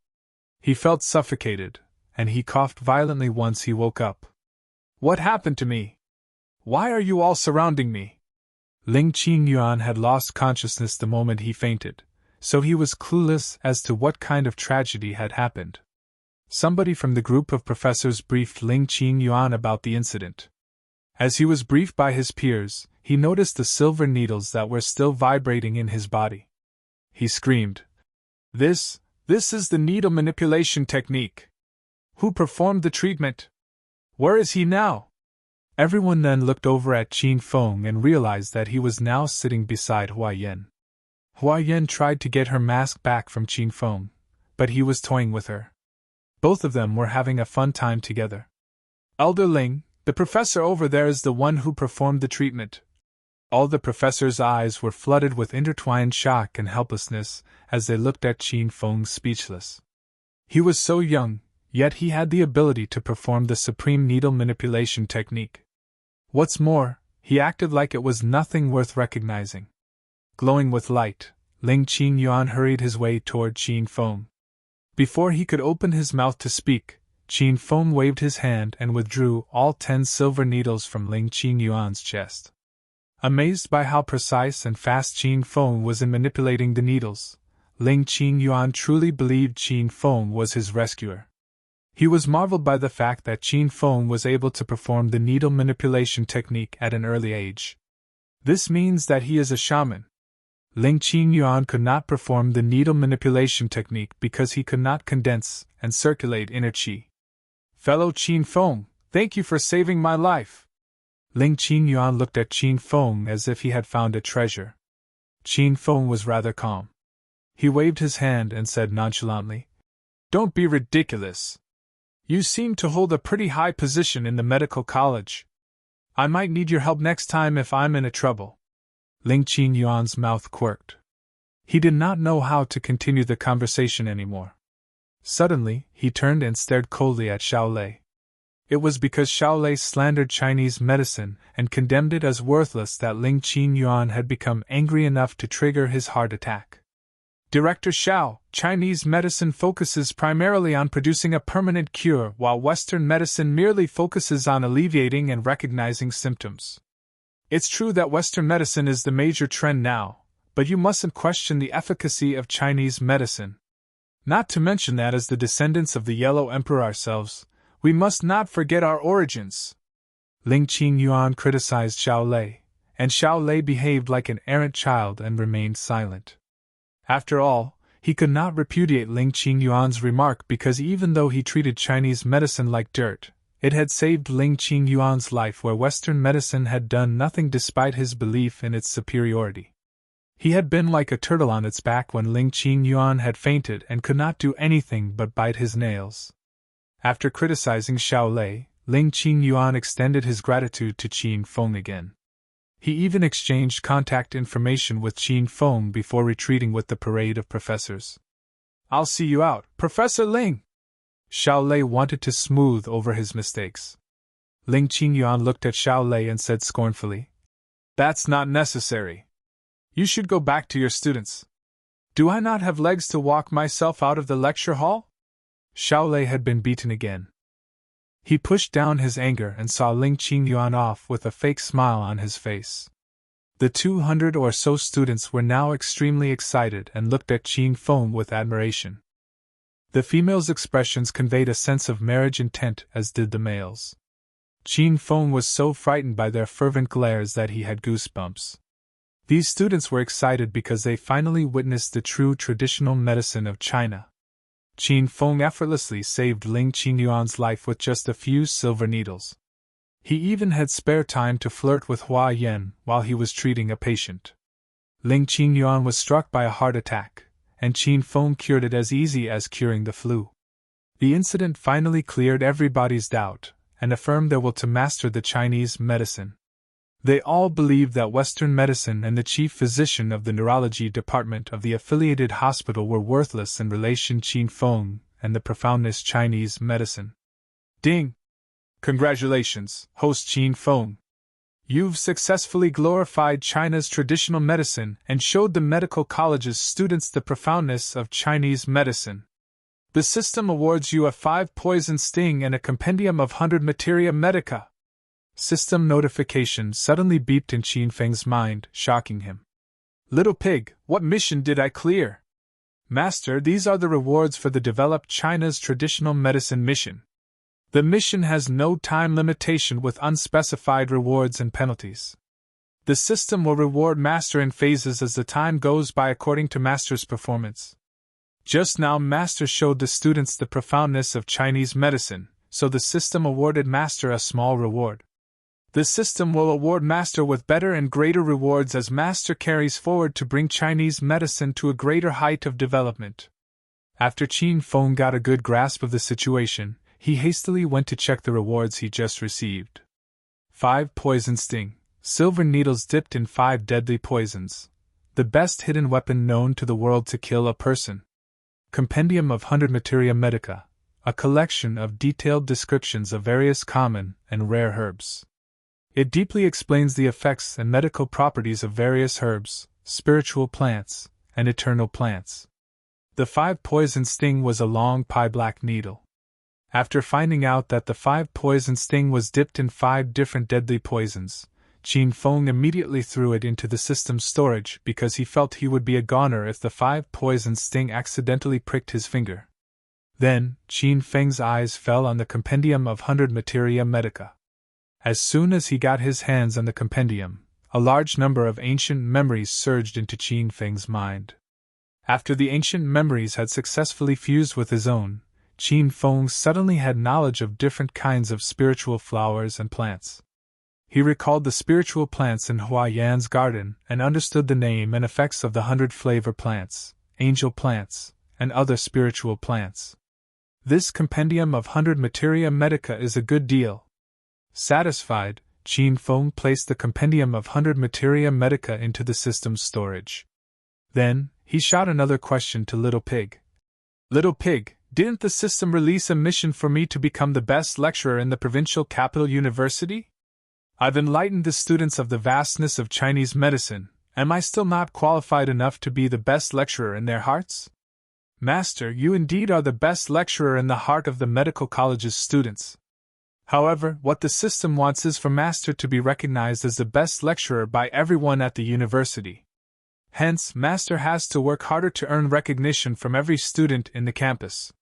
S1: He felt suffocated, and he coughed violently once he woke up. What happened to me? Why are you all surrounding me? Ling Qingyuan had lost consciousness the moment he fainted, so he was clueless as to what kind of tragedy had happened. Somebody from the group of professors briefed Ling Qingyuan about the incident. As he was briefed by his peers, he noticed the silver needles that were still vibrating in his body. He screamed, This is the needle manipulation technique. Who performed the treatment? Where is he now? Everyone then looked over at Qin Feng and realized that he was now sitting beside Hua Yan. Hua Yan tried to get her mask back from Qin Feng, but he was toying with her. Both of them were having a fun time together. Elder Ling, the professor over there is the one who performed the treatment. All the professor's eyes were flooded with intertwined shock and helplessness as they looked at Qin Feng speechless. He was so young, yet he had the ability to perform the supreme needle manipulation technique. What's more, he acted like it was nothing worth recognizing. Glowing with light, Ling Qingyuan hurried his way toward Qin Feng. Before he could open his mouth to speak, Qin Feng waved his hand and withdrew all 10 silver needles from Ling Qingyuan's chest. Amazed by how precise and fast Qin Feng was in manipulating the needles, Ling Qingyuan truly believed Qin Feng was his rescuer. He was marveled by the fact that Qin Feng was able to perform the needle manipulation technique at an early age. This means that he is a shaman. Ling Qingyuan could not perform the needle manipulation technique because he could not condense and circulate inner qi. Fellow Qin Feng, thank you for saving my life. Ling Qingyuan looked at Qin Feng as if he had found a treasure. Qin Feng was rather calm. He waved his hand and said nonchalantly, Don't be ridiculous. You seem to hold a pretty high position in the medical college. I might need your help next time if I'm in a trouble. Ling Qingyuan's mouth quirked. He did not know how to continue the conversation anymore. Suddenly, he turned and stared coldly at Xiaolei. It was because Xiaolei slandered Chinese medicine and condemned it as worthless that Ling Qingyuan had become angry enough to trigger his heart attack. Director Xiao, Chinese medicine focuses primarily on producing a permanent cure, while Western medicine merely focuses on alleviating and recognizing symptoms. It's true that Western medicine is the major trend now, but you mustn't question the efficacy of Chinese medicine. Not to mention that as the descendants of the Yellow Emperor ourselves, we must not forget our origins. Ling Qingyuan criticized Xiaolei, and Xiaolei behaved like an errant child and remained silent. After all, he could not repudiate Ling Qingyuan's remark because even though he treated Chinese medicine like dirt, it had saved Ling Qingyuan's life where Western medicine had done nothing despite his belief in its superiority. He had been like a turtle on its back when Ling Qingyuan had fainted and could not do anything but bite his nails. After criticizing Xiaolei, Ling Qingyuan extended his gratitude to Qin Feng again. He even exchanged contact information with Qin Feng before retreating with the parade of professors. I'll see you out, Professor Ling! Xiaolei wanted to smooth over his mistakes. Ling Qingyuan looked at Xiaolei and said scornfully, That's not necessary. You should go back to your students. Do I not have legs to walk myself out of the lecture hall? Xiaolei had been beaten again. He pushed down his anger and saw Ling Qingyuan off with a fake smile on his face. The 200 or so students were now extremely excited and looked at Qin Feng with admiration. The females' expressions conveyed a sense of marriage intent as did the males. Qin Feng was so frightened by their fervent glares that he had goosebumps. These students were excited because they finally witnessed the true traditional medicine of China. Qin Feng effortlessly saved Ling Qingyuan's life with just a few silver needles. He even had spare time to flirt with Hua Yan while he was treating a patient. Ling Qingyuan was struck by a heart attack, and Qin Feng cured it as easy as curing the flu. The incident finally cleared everybody's doubt, and affirmed their will to master the Chinese medicine. They all believed that Western medicine and the chief physician of the neurology department of the affiliated hospital were worthless in relation to Qin Feng and the profoundness Chinese medicine. Ding! Congratulations, host Qin Feng. You've successfully glorified China's traditional medicine and showed the medical college's students the profoundness of Chinese medicine. The system awards you a 5 poison sting and a compendium of 100 Materia Medica. System notification suddenly beeped in Qin Feng's mind, shocking him. Little pig, what mission did I clear? Master, these are the rewards for the developed China's traditional medicine mission. The mission has no time limitation with unspecified rewards and penalties. The system will reward Master in phases as the time goes by according to Master's performance. Just now Master showed the students the profoundness of Chinese medicine, so the system awarded Master a small reward. The system will award Master with better and greater rewards as Master carries forward to bring Chinese medicine to a greater height of development. After Qin Feng got a good grasp of the situation, he hastily went to check the rewards he just received. 5 poison sting, silver needles dipped in 5 deadly poisons, the best hidden weapon known to the world to kill a person. Compendium of 100 Materia Medica, a collection of detailed descriptions of various common and rare herbs. It deeply explains the effects and medical properties of various herbs, spiritual plants, and eternal plants. The 5 poison sting was a long pie-black needle. After finding out that the 5 poison sting was dipped in 5 different deadly poisons, Qin Feng immediately threw it into the system's storage because he felt he would be a goner if the 5 poison sting accidentally pricked his finger. Then, Qin Feng's eyes fell on the compendium of 100 Materia Medica. As soon as he got his hands on the compendium, a large number of ancient memories surged into Qin Feng's mind. After the ancient memories had successfully fused with his own, Qin Feng suddenly had knowledge of different kinds of spiritual flowers and plants. He recalled the spiritual plants in Hua Yan's garden and understood the name and effects of the 100 flavor plants, angel plants, and other spiritual plants. This compendium of 100 Materia Medica is a good deal. Satisfied, Qin Feng placed the compendium of 100 Materia Medica into the system's storage. Then, he shot another question to Little Pig. Little Pig, didn't the system release a mission for me to become the best lecturer in the provincial capital university? I've enlightened the students of the vastness of Chinese medicine. Am I still not qualified enough to be the best lecturer in their hearts? Master, you indeed are the best lecturer in the heart of the medical college's students. However, what the system wants is for Master to be recognized as the best lecturer by everyone at the university. Hence, Master has to work harder to earn recognition from every student in the campus.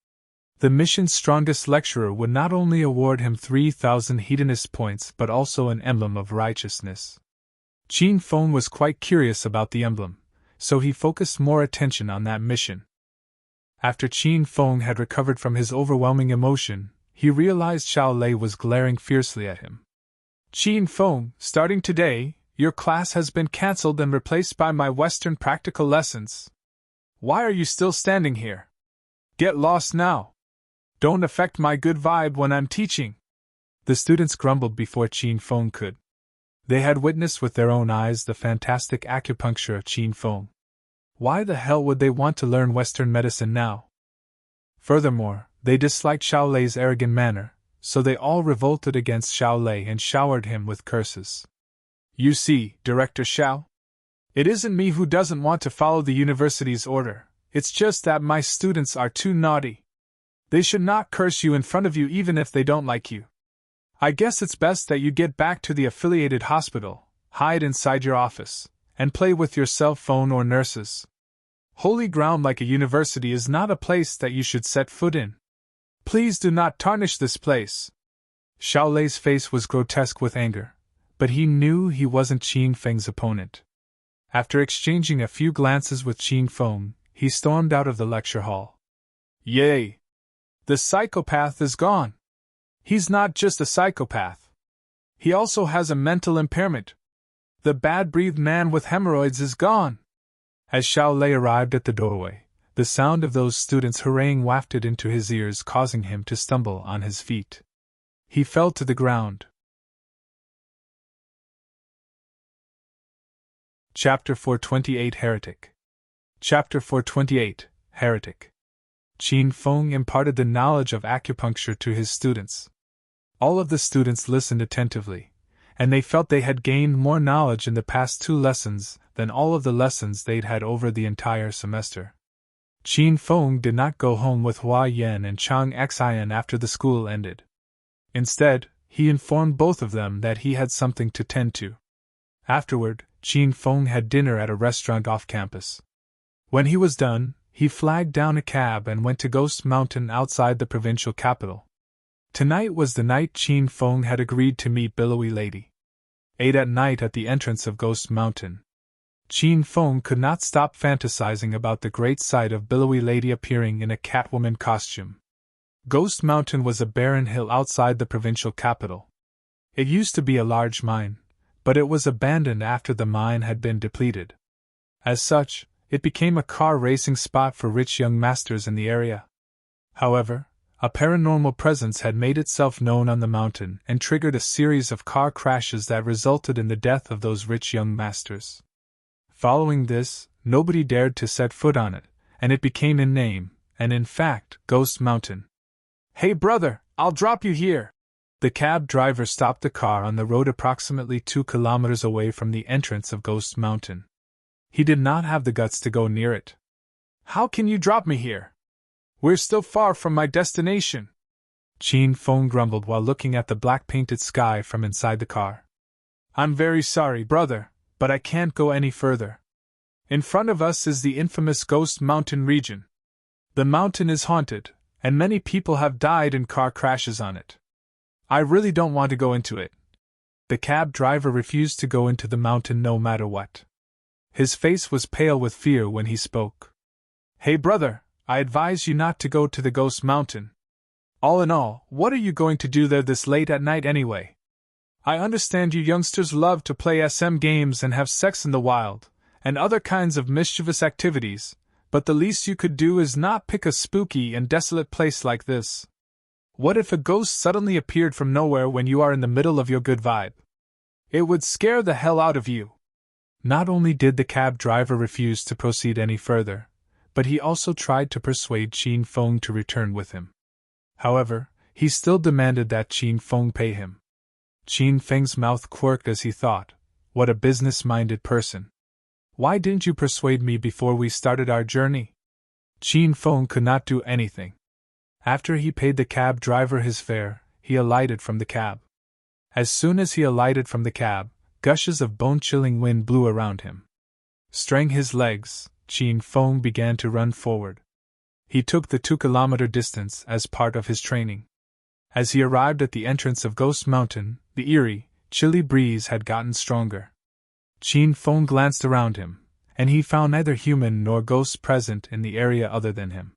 S1: The mission's strongest lecturer would not only award him 3,000 hedonist points but also an emblem of righteousness. Qin Feng was quite curious about the emblem, so he focused more attention on that mission. After Qin Feng had recovered from his overwhelming emotion, he realized Xiao Lei was glaring fiercely at him. Qin Feng, starting today, your class has been cancelled and replaced by my Western practical lessons. Why are you still standing here? Get lost now. Don't affect my good vibe when I'm teaching. The students grumbled before Qin Feng could. They had witnessed with their own eyes the fantastic acupuncture of Qin Feng. Why the hell would they want to learn Western medicine now? Furthermore, they disliked Xiao Lei's arrogant manner, so they all revolted against Xiao Lei and showered him with curses. You see, Director Xiao? It isn't me who doesn't want to follow the university's order, it's just that my students are too naughty. They should not curse you in front of you even if they don't like you. I guess it's best that you get back to the affiliated hospital, hide inside your office, and play with your cell phone or nurses. Holy ground like a university is not a place that you should set foot in. Please do not tarnish this place. Xiao Lei's face was grotesque with anger, but he knew he wasn't Qin Feng's opponent. After exchanging a few glances with Qin Feng, he stormed out of the lecture hall. Yay! The psychopath is gone. He's not just a psychopath. He also has a mental impairment. The bad-breathed man with hemorrhoids is gone. As Xiao Lei arrived at the doorway, the sound of those students hurraying wafted into his ears, causing him to stumble on his feet. He fell to the ground. Chapter 428 Heretic. Chapter 428 Heretic. Qin Feng imparted the knowledge of acupuncture to his students. All of the students listened attentively, and they felt they had gained more knowledge in the past 2 lessons than all of the lessons they'd had over the entire semester. Qin Feng did not go home with Hua Yan and Chang Xian after the school ended. Instead, he informed both of them that he had something to tend to. Afterward, Qin Feng had dinner at a restaurant off campus. When he was done, he flagged down a cab and went to Ghost Mountain outside the provincial capital. Tonight was the night Qin Feng had agreed to meet Billowy Lady. 8 at night at the entrance of Ghost Mountain. Qin Feng could not stop fantasizing about the great sight of Billowy Lady appearing in a Catwoman costume. Ghost Mountain was a barren hill outside the provincial capital. It used to be a large mine, but it was abandoned after the mine had been depleted. As such, it became a car racing spot for rich young masters in the area. However, a paranormal presence had made itself known on the mountain and triggered a series of car crashes that resulted in the death of those rich young masters. Following this, nobody dared to set foot on it, and it became in name, and in fact, Ghost Mountain. "Hey brother, I'll drop you here." The cab driver stopped the car on the road approximately 2 kilometers away from the entrance of Ghost Mountain. He did not have the guts to go near it. "How can you drop me here? We're still far from my destination," Qin Feng grumbled while looking at the black-painted sky from inside the car. "I'm very sorry, brother, but I can't go any further. In front of us is the infamous Ghost Mountain region. The mountain is haunted, and many people have died in car crashes on it. I really don't want to go into it." The cab driver refused to go into the mountain no matter what. His face was pale with fear when he spoke. "Hey brother, I advise you not to go to the Ghost Mountain. All in all, what are you going to do there this late at night anyway? I understand you youngsters love to play SM games and have sex in the wild, and other kinds of mischievous activities, but the least you could do is not pick a spooky and desolate place like this. What if a ghost suddenly appeared from nowhere when you are in the middle of your good vibe? It would scare the hell out of you." Not only did the cab driver refuse to proceed any further, but he also tried to persuade Qin Feng to return with him. However, he still demanded that Qin Feng pay him. Qin Feng's mouth quirked as he thought, "What a business-minded person. Why didn't you persuade me before we started our journey?" Qin Feng could not do anything. After he paid the cab driver his fare, he alighted from the cab. As soon as he alighted from the cab, gushes of bone-chilling wind blew around him. Straining his legs, Qin Feng began to run forward. He took the 2-kilometer distance as part of his training. As he arrived at the entrance of Ghost Mountain, the eerie, chilly breeze had gotten stronger. Qin Feng glanced around him, and he found neither human nor ghosts present in the area other than him.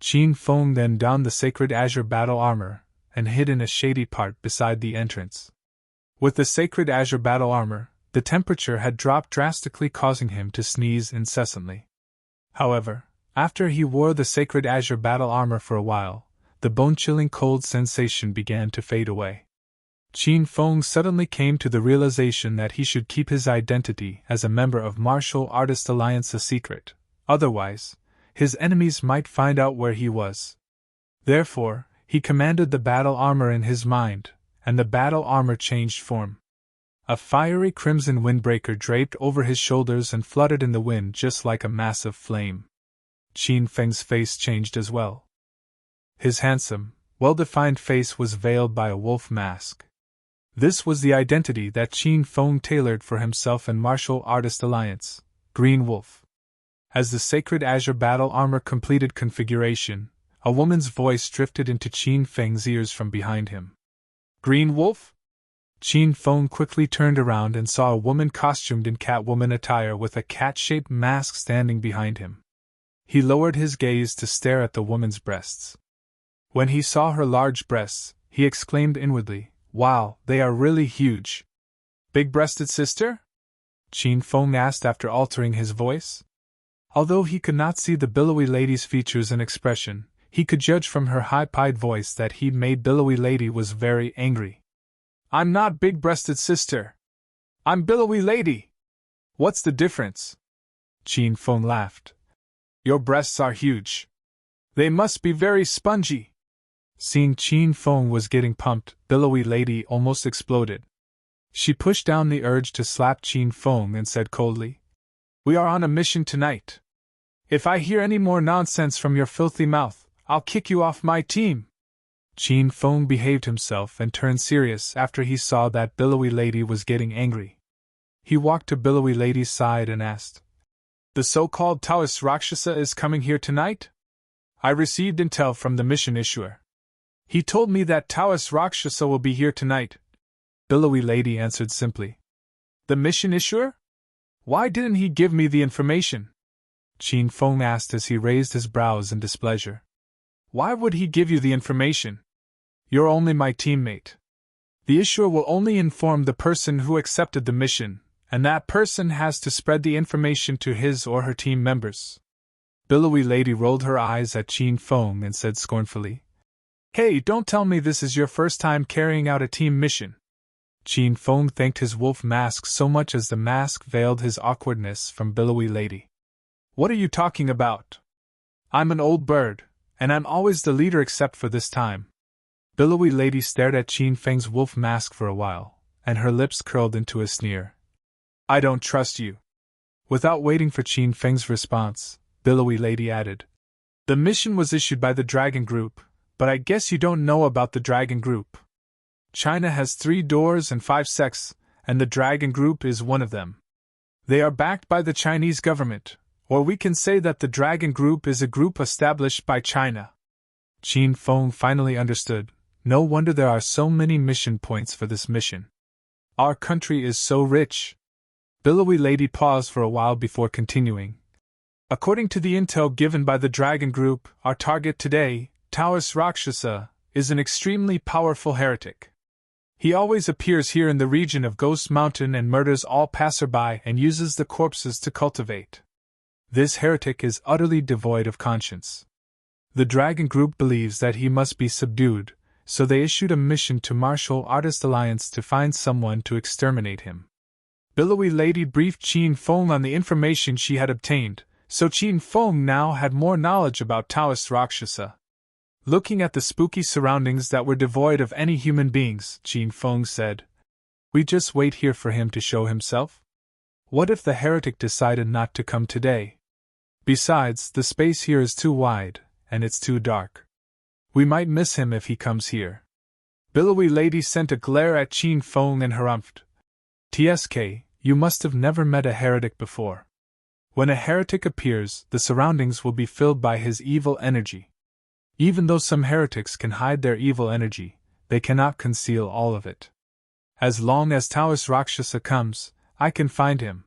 S1: Qin Feng then donned the sacred azure battle armor and hid in a shady part beside the entrance. With the sacred azure battle armor, the temperature had dropped drastically, causing him to sneeze incessantly. However, after he wore the sacred azure battle armor for a while, the bone-chilling cold sensation began to fade away. Qin Feng suddenly came to the realization that he should keep his identity as a member of Martial Artist Alliance a secret, otherwise, his enemies might find out where he was. Therefore, he commanded the battle armor in his mind, and the battle armor changed form. A fiery crimson windbreaker draped over his shoulders and fluttered in the wind just like a massive flame. Qin Feng's face changed as well. His handsome, well-defined face was veiled by a wolf mask. This was the identity that Qin Feng tailored for himself in Martial Artist Alliance, Green Wolf. As the sacred azure battle armor completed configuration, a woman's voice drifted into Qin Feng's ears from behind him. "Green Wolf?" Qin Feng quickly turned around and saw a woman costumed in Catwoman attire with a cat-shaped mask standing behind him. He lowered his gaze to stare at the woman's breasts. When he saw her large breasts, he exclaimed inwardly, "Wow, they are really huge." "Big-breasted sister?" Qin Feng asked after altering his voice. Although he could not see the Billowy Lady's features and expression, he could judge from her high-pitched voice that he'd made Billowy Lady was very angry. "I'm not big-breasted sister. I'm Billowy Lady." What's the difference? Qin Feng laughed. Your breasts are huge. They must be very spongy. Seeing Qin Feng was getting pumped, Billowy Lady almost exploded. She pushed down the urge to slap Qin Feng and said coldly, We are on a mission tonight. If I hear any more nonsense from your filthy mouth, I'll kick you off my team. Qin Feng behaved himself and turned serious after he saw that Billowy Lady was getting angry. He walked to Billowy Lady's side and asked, The so-called Taoist Rakshasa is coming here tonight? I received intel from the mission issuer. He told me that Taoist Rakshasa will be here tonight. Billowy Lady answered simply. The mission issuer? Why didn't he give me the information? Qin Feng asked as he raised his brows in displeasure. Why would he give you the information? You're only my teammate. The issuer will only inform the person who accepted the mission, and that person has to spread the information to his or her team members. Billowy Lady rolled her eyes at Qin Feng and said scornfully, Hey, don't tell me this is your first time carrying out a team mission. Qin Feng thanked his wolf mask so much as the mask veiled his awkwardness from Billowy Lady. What are you talking about? I'm an old bird, and I'm always the leader except for this time. Billowy Lady stared at Qin Feng's wolf mask for a while, and her lips curled into a sneer. I don't trust you. Without waiting for Qin Feng's response, Billowy Lady added, The mission was issued by the Dragon Group, but I guess you don't know about the Dragon Group. China has 3 doors and 5 sects, and the Dragon Group is one of them. They are backed by the Chinese government, or we can say that the Dragon Group is a group established by China. Qin Feng finally understood. No wonder there are so many mission points for this mission. Our country is so rich. Billowy Lady paused for a while before continuing. According to the intel given by the Dragon Group, our target today, Taoist Rakshasa, is an extremely powerful heretic. He always appears here in the region of Ghost Mountain and murders all passerby and uses the corpses to cultivate. This heretic is utterly devoid of conscience. The Dragon Group believes that he must be subdued, so they issued a mission to Martial Artist Alliance to find someone to exterminate him. Billowy Lady briefed Qin Feng on the information she had obtained, so Qin Feng now had more knowledge about Taoist Rakshasa. Looking at the spooky surroundings that were devoid of any human beings, Qin Feng said, We just wait here for him to show himself? What if the heretic decided not to come today? Besides, the space here is too wide, and it's too dark. We might miss him if he comes here. Billowy Lady sent a glare at Qin Feng and harumphed. TSK, you must have never met a heretic before. When a heretic appears, the surroundings will be filled by his evil energy. Even though some heretics can hide their evil energy, they cannot conceal all of it. As long as Taoist Rakshasa comes, I can find him.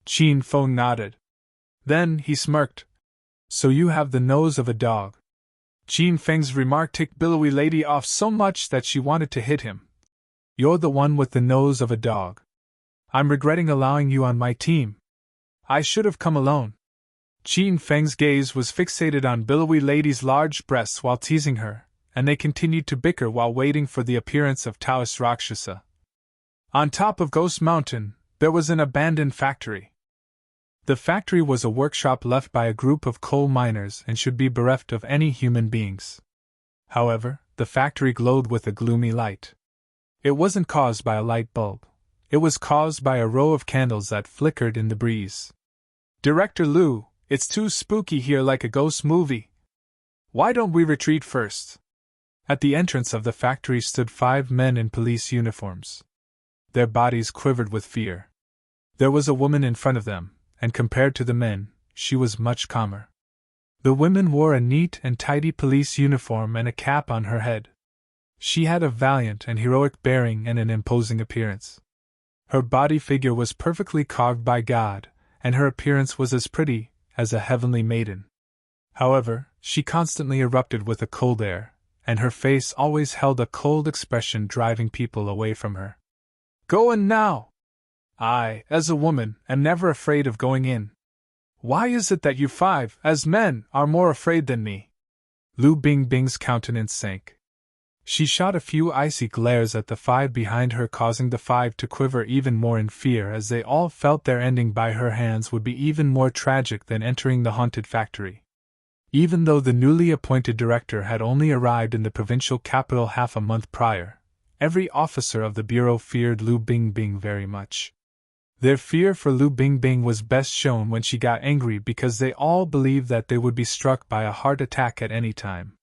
S1: Qin Feng nodded. Then he smirked. So you have the nose of a dog. Qin Feng's remark ticked Billowy Lady off so much that she wanted to hit him. You're the one with the nose of a dog. I'm regretting allowing you on my team. I should have come alone. Qin Feng's gaze was fixated on Billowy Lady's large breasts while teasing her, and they continued to bicker while waiting for the appearance of Taoist Rakshasa. On top of Ghost Mountain, there was an abandoned factory. The factory was a workshop left by a group of coal miners and should be bereft of any human beings. However, the factory glowed with a gloomy light. It wasn't caused by a light bulb. It was caused by a row of candles that flickered in the breeze. Director Liu, it's too spooky here, like a ghost movie. Why don't we retreat first? At the entrance of the factory stood 5 men in police uniforms. Their bodies quivered with fear. There was a woman in front of them, and compared to the men, she was much calmer. The woman wore a neat and tidy police uniform and a cap on her head. She had a valiant and heroic bearing and an imposing appearance. Her body figure was perfectly carved by God, and her appearance was as pretty as a heavenly maiden. However, she constantly erupted with a cold air, and her face always held a cold expression, driving people away from her. Go in now! I, as a woman, am never afraid of going in. Why is it that you 5, as men, are more afraid than me? Liu Bingbing's countenance sank. She shot a few icy glares at the five behind her, causing the five to quiver even more in fear, as they all felt their ending by her hands would be even more tragic than entering the haunted factory. Even though the newly appointed director had only arrived in the provincial capital half a month prior, every officer of the bureau feared Lu Bingbing very much. Their fear for Lu Bingbing was best shown when she got angry, because they all believed that they would be struck by a heart attack at any time.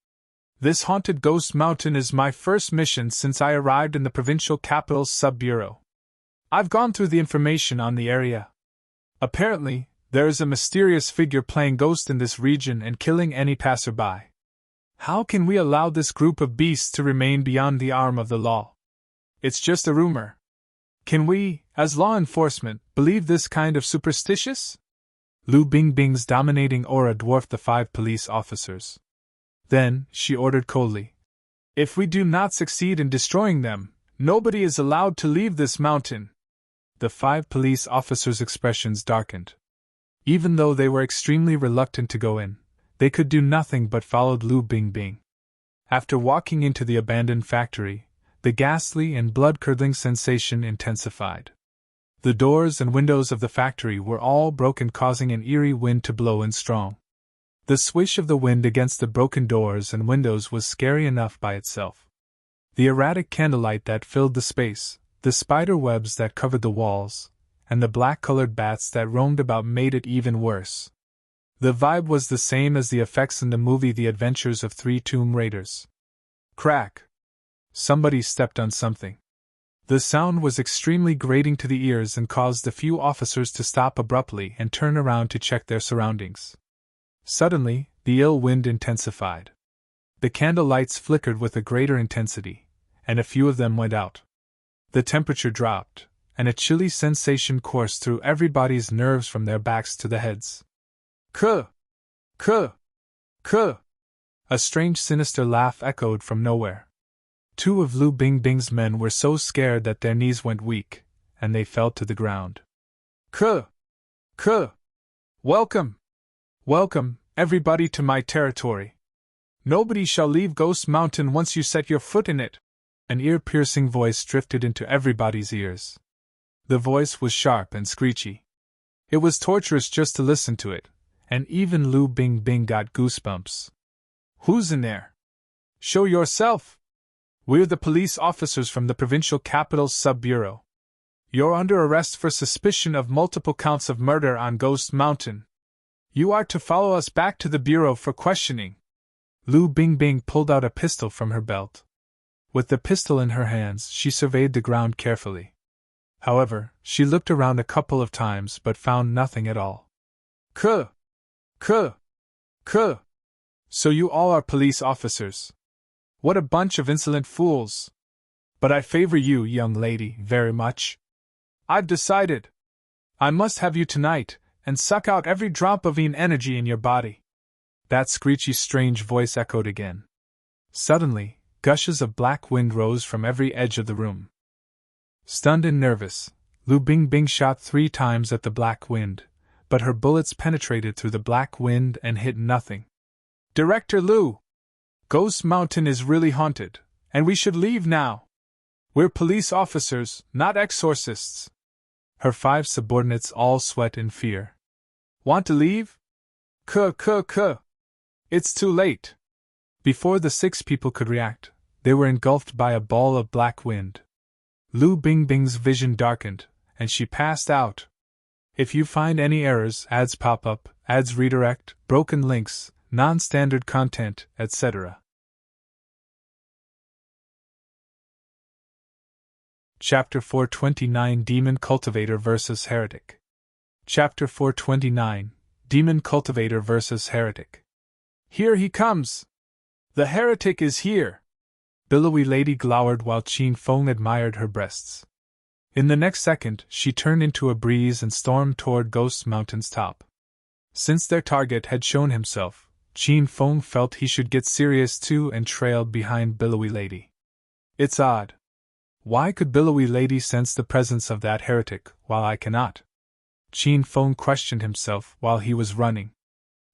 S1: This haunted ghost mountain is my first mission since I arrived in the provincial capital's sub-bureau. I've gone through the information on the area. Apparently, there is a mysterious figure playing ghost in this region and killing any passerby. How can we allow this group of beasts to remain beyond the arm of the law? It's just a rumor. Can we, as law enforcement, believe this kind of superstitious? Lu Bingbing's dominating aura dwarfed the five police officers. Then, she ordered coldly, "If we do not succeed in destroying them, nobody is allowed to leave this mountain." The five police officers' expressions darkened. Even though they were extremely reluctant to go in, they could do nothing but followed Lu Bingbing. After walking into the abandoned factory, the ghastly and blood-curdling sensation intensified. The doors and windows of the factory were all broken, causing an eerie wind to blow in strong. The swish of the wind against the broken doors and windows was scary enough by itself. The erratic candlelight that filled the space, the spider webs that covered the walls, and the black-colored bats that roamed about made it even worse. The vibe was the same as the effects in the movie The Adventures of Three Tomb Raiders. Crack! Somebody stepped on something. The sound was extremely grating to the ears and caused a few officers to stop abruptly and turn around to check their surroundings. Suddenly, the ill wind intensified. The candle lights flickered with a greater intensity, and a few of them went out. The temperature dropped, and a chilly sensation coursed through everybody's nerves from their backs to the heads. Kuh! Kuh! Kuh! A strange sinister laugh echoed from nowhere. Two of Lu Bingbing's men were so scared that their knees went weak, and they fell to the ground. Kuh! Kuh! Welcome! Welcome, everybody, to my territory. Nobody shall leave Ghost Mountain once you set your foot in it. An ear-piercing voice drifted into everybody's ears. The voice was sharp and screechy. It was torturous just to listen to it, and even Lu Bingbing got goosebumps. Who's in there? Show yourself! We're the police officers from the provincial capital's sub-bureau. You're under arrest for suspicion of multiple counts of murder on Ghost Mountain. You are to follow us back to the bureau for questioning. Lu Bingbing pulled out a pistol from her belt. With the pistol in her hands, she surveyed the ground carefully. However, she looked around a couple of times but found nothing at all. Kuh! Kuh! Kuh! So you all are police officers. What a bunch of insolent fools! But I favor you, young lady, very much. I've decided. I must have you tonight, and suck out every drop of energy in your body. That screechy, strange voice echoed again. Suddenly, gushes of black wind rose from every edge of the room. Stunned and nervous, Lu Bingbing shot 3 times at the black wind, but her bullets penetrated through the black wind and hit nothing. Director Lu! Ghost Mountain is really haunted, and we should leave now. We're police officers, not exorcists. Her 5 subordinates all sweat in fear. Want to leave? Kuh. It's too late. Before the 6 people could react, they were engulfed by a ball of black wind. Lu Bingbing's vision darkened, and she passed out. If you find any errors, ads pop up, ads redirect, broken links, non-standard content, etc. Chapter 429 Demon Cultivator vs. Heretic. Chapter 429 Demon Cultivator vs. Heretic. Here he comes! The heretic is here! Billowy lady glowered while Qin Feng admired her breasts. In the next second, she turned into a breeze and stormed toward Ghost Mountain's top. Since their target had shown himself, Qin Feng felt he should get serious too and trailed behind Billowy lady. It's odd. Why could Billowy lady sense the presence of that heretic, while I cannot? Qin Feng questioned himself while he was running.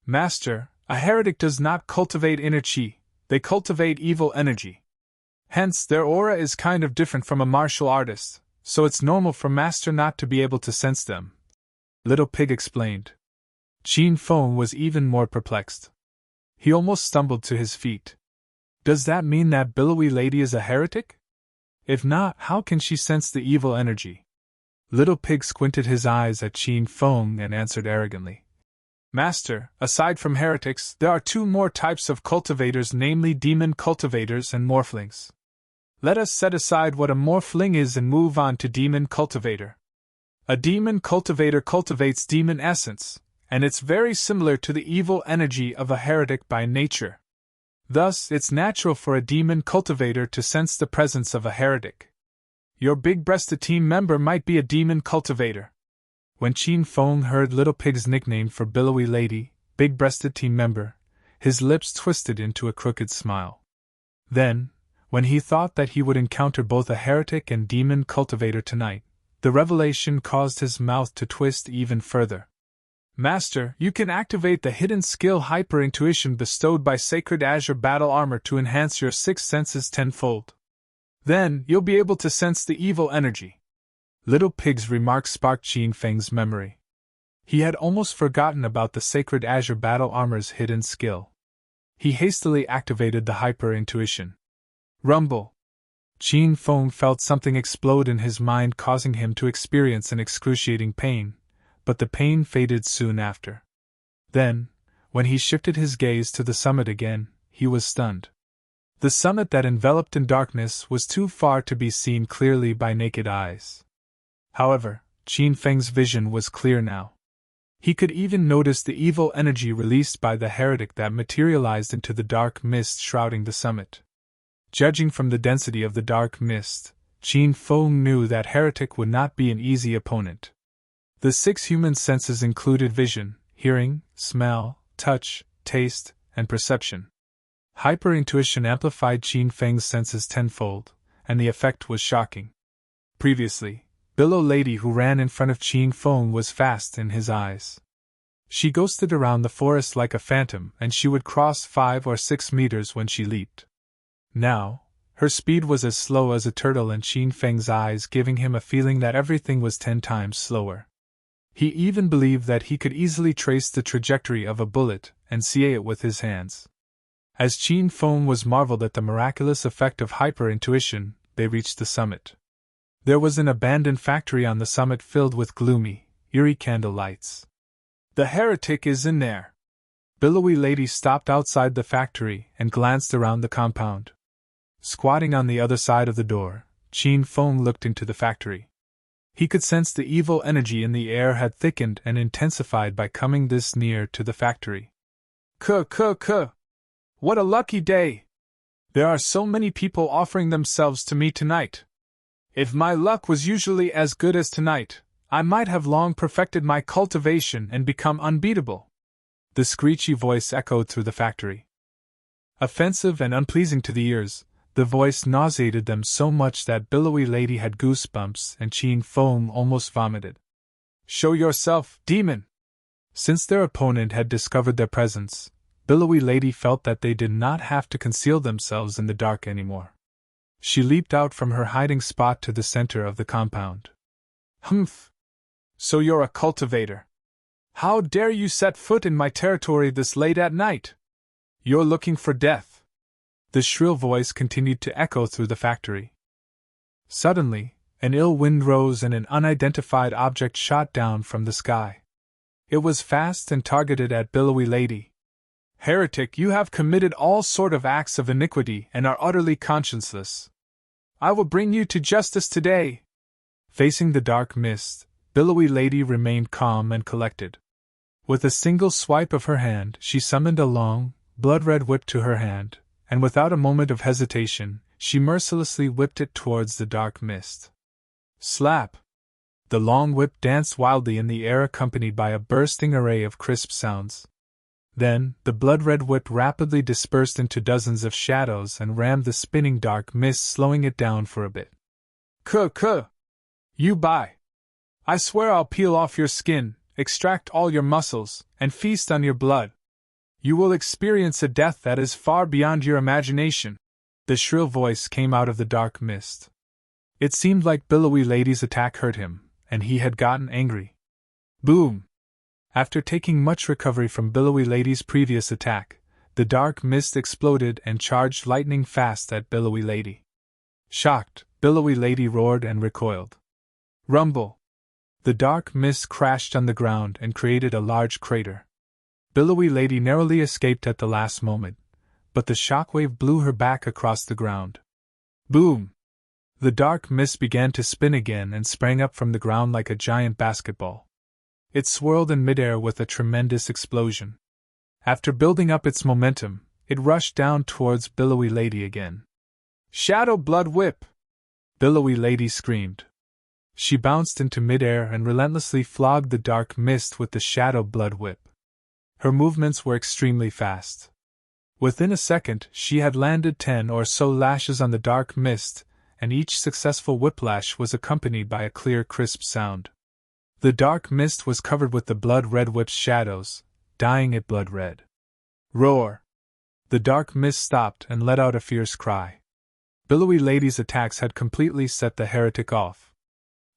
S1: Master, a heretic does not cultivate inner qi, they cultivate evil energy. Hence, their aura is kind of different from a martial artist, so it's normal for Master not to be able to sense them. Little Pig explained. Qin Feng was even more perplexed. He almost stumbled to his feet. Does that mean that Billowy lady is a heretic? If not, how can she sense the evil energy? Little Pig squinted his eyes at Qin Feng and answered arrogantly. Master, aside from heretics, there are two more types of cultivators, namely demon cultivators and morphlings. Let us set aside what a morphling is and move on to demon cultivator. A demon cultivator cultivates demon essence, and it's very similar to the evil energy of a heretic by nature. Thus, it's natural for a demon cultivator to sense the presence of a heretic. Your big-breasted team member might be a demon cultivator. When Qin Feng heard Little Pig's nickname for Billowy Lady, big-breasted team member, his lips twisted into a crooked smile. Then, when he thought that he would encounter both a heretic and demon cultivator tonight, the revelation caused his mouth to twist even further. Master, you can activate the hidden skill hyper-intuition bestowed by Sacred Azure Battle Armor to enhance your six senses tenfold. Then, you'll be able to sense the evil energy. Little Pig's remark sparked Qin Feng's memory. He had almost forgotten about the Sacred Azure Battle Armor's hidden skill. He hastily activated the hyper-intuition. Rumble! Qin Feng felt something explode in his mind, causing him to experience an excruciating pain, but the pain faded soon after. Then, when he shifted his gaze to the summit again, he was stunned. The summit that enveloped in darkness was too far to be seen clearly by naked eyes. However, Qin Feng's vision was clear now. He could even notice the evil energy released by the heretic that materialized into the dark mist shrouding the summit. Judging from the density of the dark mist, Qin Feng knew that heretic would not be an easy opponent. The six human senses included vision, hearing, smell, touch, taste, and perception. Hyper-intuition amplified Qin Feng's senses tenfold, and the effect was shocking. Previously, Billow Lady who ran in front of Qin Feng was fast in his eyes. She ghosted around the forest like a phantom, and she would cross 5 or 6 meters when she leaped. Now, her speed was as slow as a turtle in Qin Feng's eyes, giving him a feeling that everything was 10 times slower. He even believed that he could easily trace the trajectory of a bullet and see it with his hands. As Qin Feng was marveled at the miraculous effect of hyper-intuition, they reached the summit. There was an abandoned factory on the summit filled with gloomy, eerie candle lights. The heretic is in there. Billowy Lady stopped outside the factory and glanced around the compound. Squatting on the other side of the door, Qin Feng looked into the factory. He could sense the evil energy in the air had thickened and intensified by coming this near to the factory. Kuh! What a lucky day! There are so many people offering themselves to me tonight. If my luck was usually as good as tonight, I might have long perfected my cultivation and become unbeatable. The screechy voice echoed through the factory. Offensive and unpleasing to the ears, the voice nauseated them so much that Billowy Lady had goosebumps and Qin Feng almost vomited. Show yourself, demon! Since their opponent had discovered their presence, Billowy Lady felt that they did not have to conceal themselves in the dark anymore. She leaped out from her hiding spot to the center of the compound. Humph! So you're a cultivator. How dare you set foot in my territory this late at night? You're looking for death. The shrill voice continued to echo through the factory. Suddenly, an ill wind rose and an unidentified object shot down from the sky. It was fast and targeted at Billowy Lady. Heretic, you have committed all sort of acts of iniquity and are utterly conscienceless. I will bring you to justice today. Facing the dark mist, Billowy Lady remained calm and collected. With a single swipe of her hand, she summoned a long, blood-red whip to her hand, and without a moment of hesitation, she mercilessly whipped it towards the dark mist. Slap! The long whip danced wildly in the air, accompanied by a bursting array of crisp sounds. Then, the blood-red whip rapidly dispersed into dozens of shadows and rammed the spinning dark mist, slowing it down for a bit. Kuh! You buy! I swear I'll peel off your skin, extract all your muscles, and feast on your blood. You will experience a death that is far beyond your imagination. The shrill voice came out of the dark mist. It seemed like Billowy Lady's attack hurt him, and he had gotten angry. Boom! After taking much recovery from Billowy Lady's previous attack, the dark mist exploded and charged lightning fast at Billowy Lady. Shocked, Billowy Lady roared and recoiled. Rumble! The dark mist crashed on the ground and created a large crater. Billowy Lady narrowly escaped at the last moment, but the shockwave blew her back across the ground. Boom! The dark mist began to spin again and sprang up from the ground like a giant basketball. It swirled in midair with a tremendous explosion. After building up its momentum, it rushed down towards Billowy Lady again. Shadow Blood Whip! Billowy Lady screamed. She bounced into midair and relentlessly flogged the dark mist with the Shadow Blood Whip. Her movements were extremely fast. Within a second, she had landed 10 or so lashes on the dark mist, and each successful whiplash was accompanied by a clear, crisp sound. The dark mist was covered with the blood-red whip's shadows, dyeing it blood-red. Roar! The dark mist stopped and let out a fierce cry. Billowy Lady's attacks had completely set the heretic off.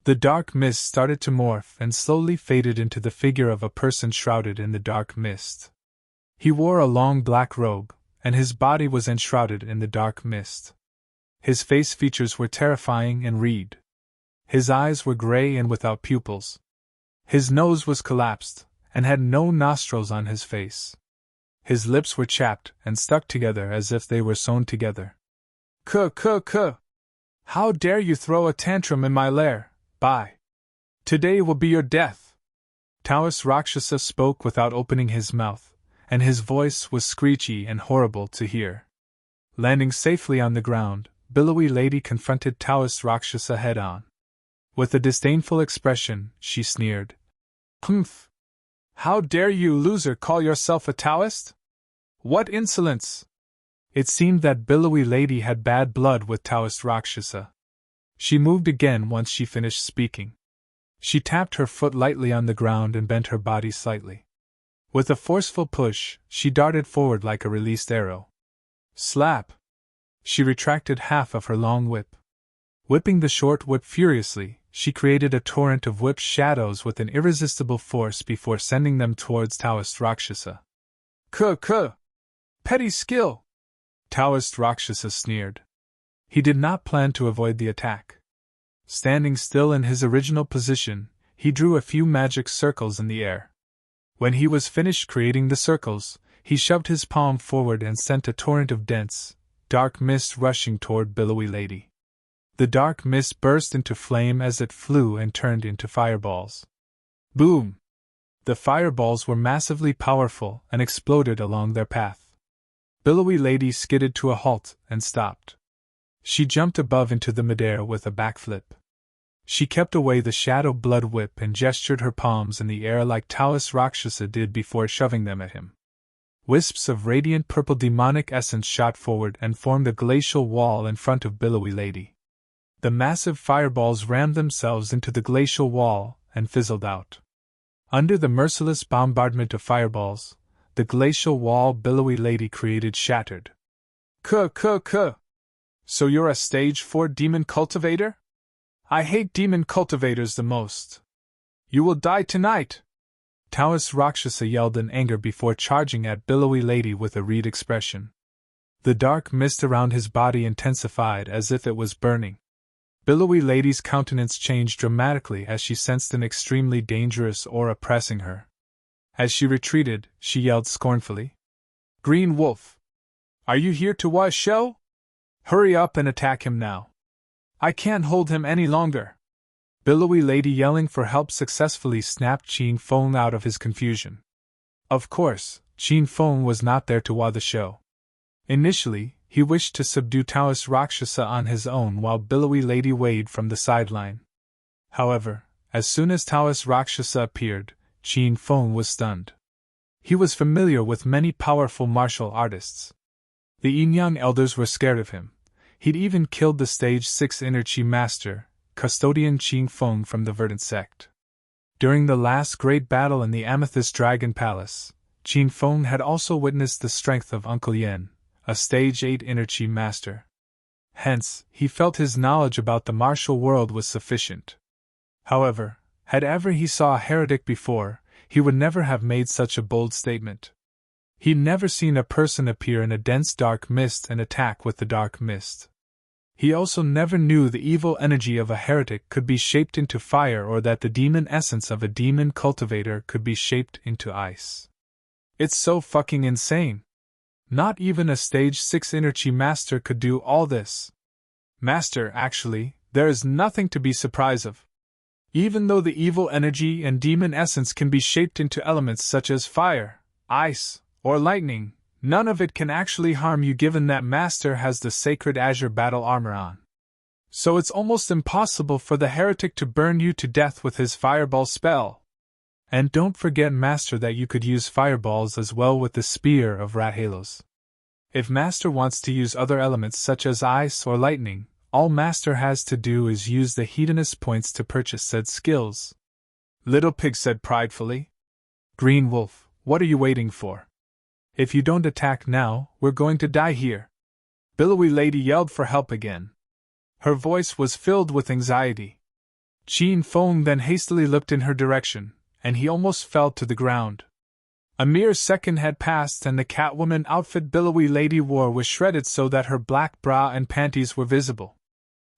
S1: The dark mist started to morph and slowly faded into the figure of a person shrouded in the dark mist. He wore a long black robe, and his body was enshrouded in the dark mist. His face features were terrifying and red. His eyes were gray and without pupils. His nose was collapsed, and had no nostrils on his face. His lips were chapped and stuck together as if they were sewn together. Kuh! How dare you throw a tantrum in my lair? Bye. Today will be your death. Taoist Rakshasa spoke without opening his mouth, and his voice was screechy and horrible to hear. Landing safely on the ground, Billowy Lady confronted Taoist Rakshasa head-on. With a disdainful expression, she sneered. Humph! How dare you, loser, call yourself a Taoist? What insolence! It seemed that Billowy Lady had bad blood with Taoist Rakshasa. She moved again once she finished speaking. She tapped her foot lightly on the ground and bent her body slightly. With a forceful push, she darted forward like a released arrow. Slap! She retracted half of her long whip. Whipping the short whip furiously, she created a torrent of whipped shadows with an irresistible force before sending them towards Taoist Rakshasa. Kuh! Petty skill! Taoist Rakshasa sneered. He did not plan to avoid the attack. Standing still in his original position, he drew a few magic circles in the air. When he was finished creating the circles, he shoved his palm forward and sent a torrent of dense, dark mist rushing toward Billowy Lady. The dark mist burst into flame as it flew and turned into fireballs. Boom! The fireballs were massively powerful and exploded along their path. Billowy Lady skidded to a halt and stopped. She jumped above into the midair with a backflip. She kept away the Shadow Blood Whip and gestured her palms in the air like Taoist Rakshasa did before shoving them at him. Wisps of radiant purple demonic essence shot forward and formed a glacial wall in front of Billowy Lady. The massive fireballs rammed themselves into the glacial wall and fizzled out. Under the merciless bombardment of fireballs, the glacial wall Billowy Lady created shattered. Kuh! So you're a stage 4 demon cultivator? I hate demon cultivators the most. You will die tonight! Taoist Rakshasa yelled in anger before charging at Billowy Lady with a red expression. The dark mist around his body intensified as if it was burning. Billowy Lady's countenance changed dramatically as she sensed an extremely dangerous aura pressing her. As she retreated, she yelled scornfully. Green Wolf! Are you here to watch show? Hurry up and attack him now. I can't hold him any longer. Billowy Lady yelling for help successfully snapped Qin Feng out of his confusion. Of course, Qin Feng was not there to watch the show. Initially, he wished to subdue Taoist Rakshasa on his own while Billowy Lady waved from the sideline. However, as soon as Taoist Rakshasa appeared, Qin Feng was stunned. He was familiar with many powerful martial artists. The Yin-Yang elders were scared of him. He'd even killed the stage 6 inner Qi master, custodian Qin Feng from the Verdant sect. During the last great battle in the Amethyst Dragon Palace, Qin Feng had also witnessed the strength of Uncle Yen, a stage 8 inner Qi master. hence, he felt his knowledge about the martial world was sufficient. However, had ever he saw a heretic before, he would never have made such a bold statement. He'd never seen a person appear in a dense dark mist and attack with the dark mist. He also never knew the evil energy of a heretic could be shaped into fire or that the demon essence of a demon cultivator could be shaped into ice. It's so fucking insane. Not even a stage 6 energy master could do all this. Master, actually, there is nothing to be surprised of. Even though the evil energy and demon essence can be shaped into elements such as fire, ice, or lightning, none of it can actually harm you given that Master has the sacred azure battle armor on. So it's almost impossible for the heretic to burn you to death with his fireball spell. And don't forget, Master, that you could use fireballs as well with the spear of rat halos. If Master wants to use other elements such as ice or lightning, all Master has to do is use the hedonist points to purchase said skills. Little Pig said pridefully. Green Wolf, what are you waiting for? If you don't attack now, we're going to die here. Billowy Lady yelled for help again. Her voice was filled with anxiety. Qin Feng then hastily looked in her direction, and he almost fell to the ground. A mere second had passed and the Catwoman outfit Billowy Lady wore was shredded so that her black bra and panties were visible.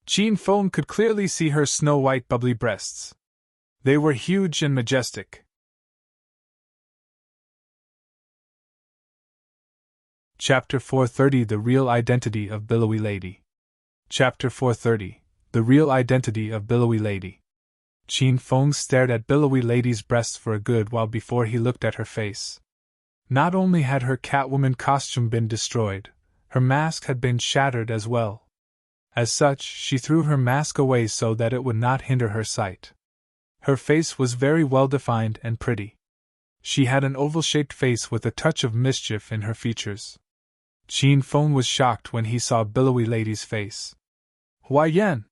S1: Qin Feng could clearly see her snow-white bubbly breasts. They were huge and majestic. Chapter 430 The Real Identity of Billowy Lady. Chapter 430 The Real Identity of Billowy Lady. Qin Feng stared at Billowy Lady's breasts for a good while before he looked at her face. Not only had her Catwoman costume been destroyed, her mask had been shattered as well. As such, she threw her mask away so that it would not hinder her sight. Her face was very well defined and pretty. She had an oval-shaped face with a touch of mischief in her features. Qin Feng was shocked when he saw Billowy Lady's face. Hua Yan!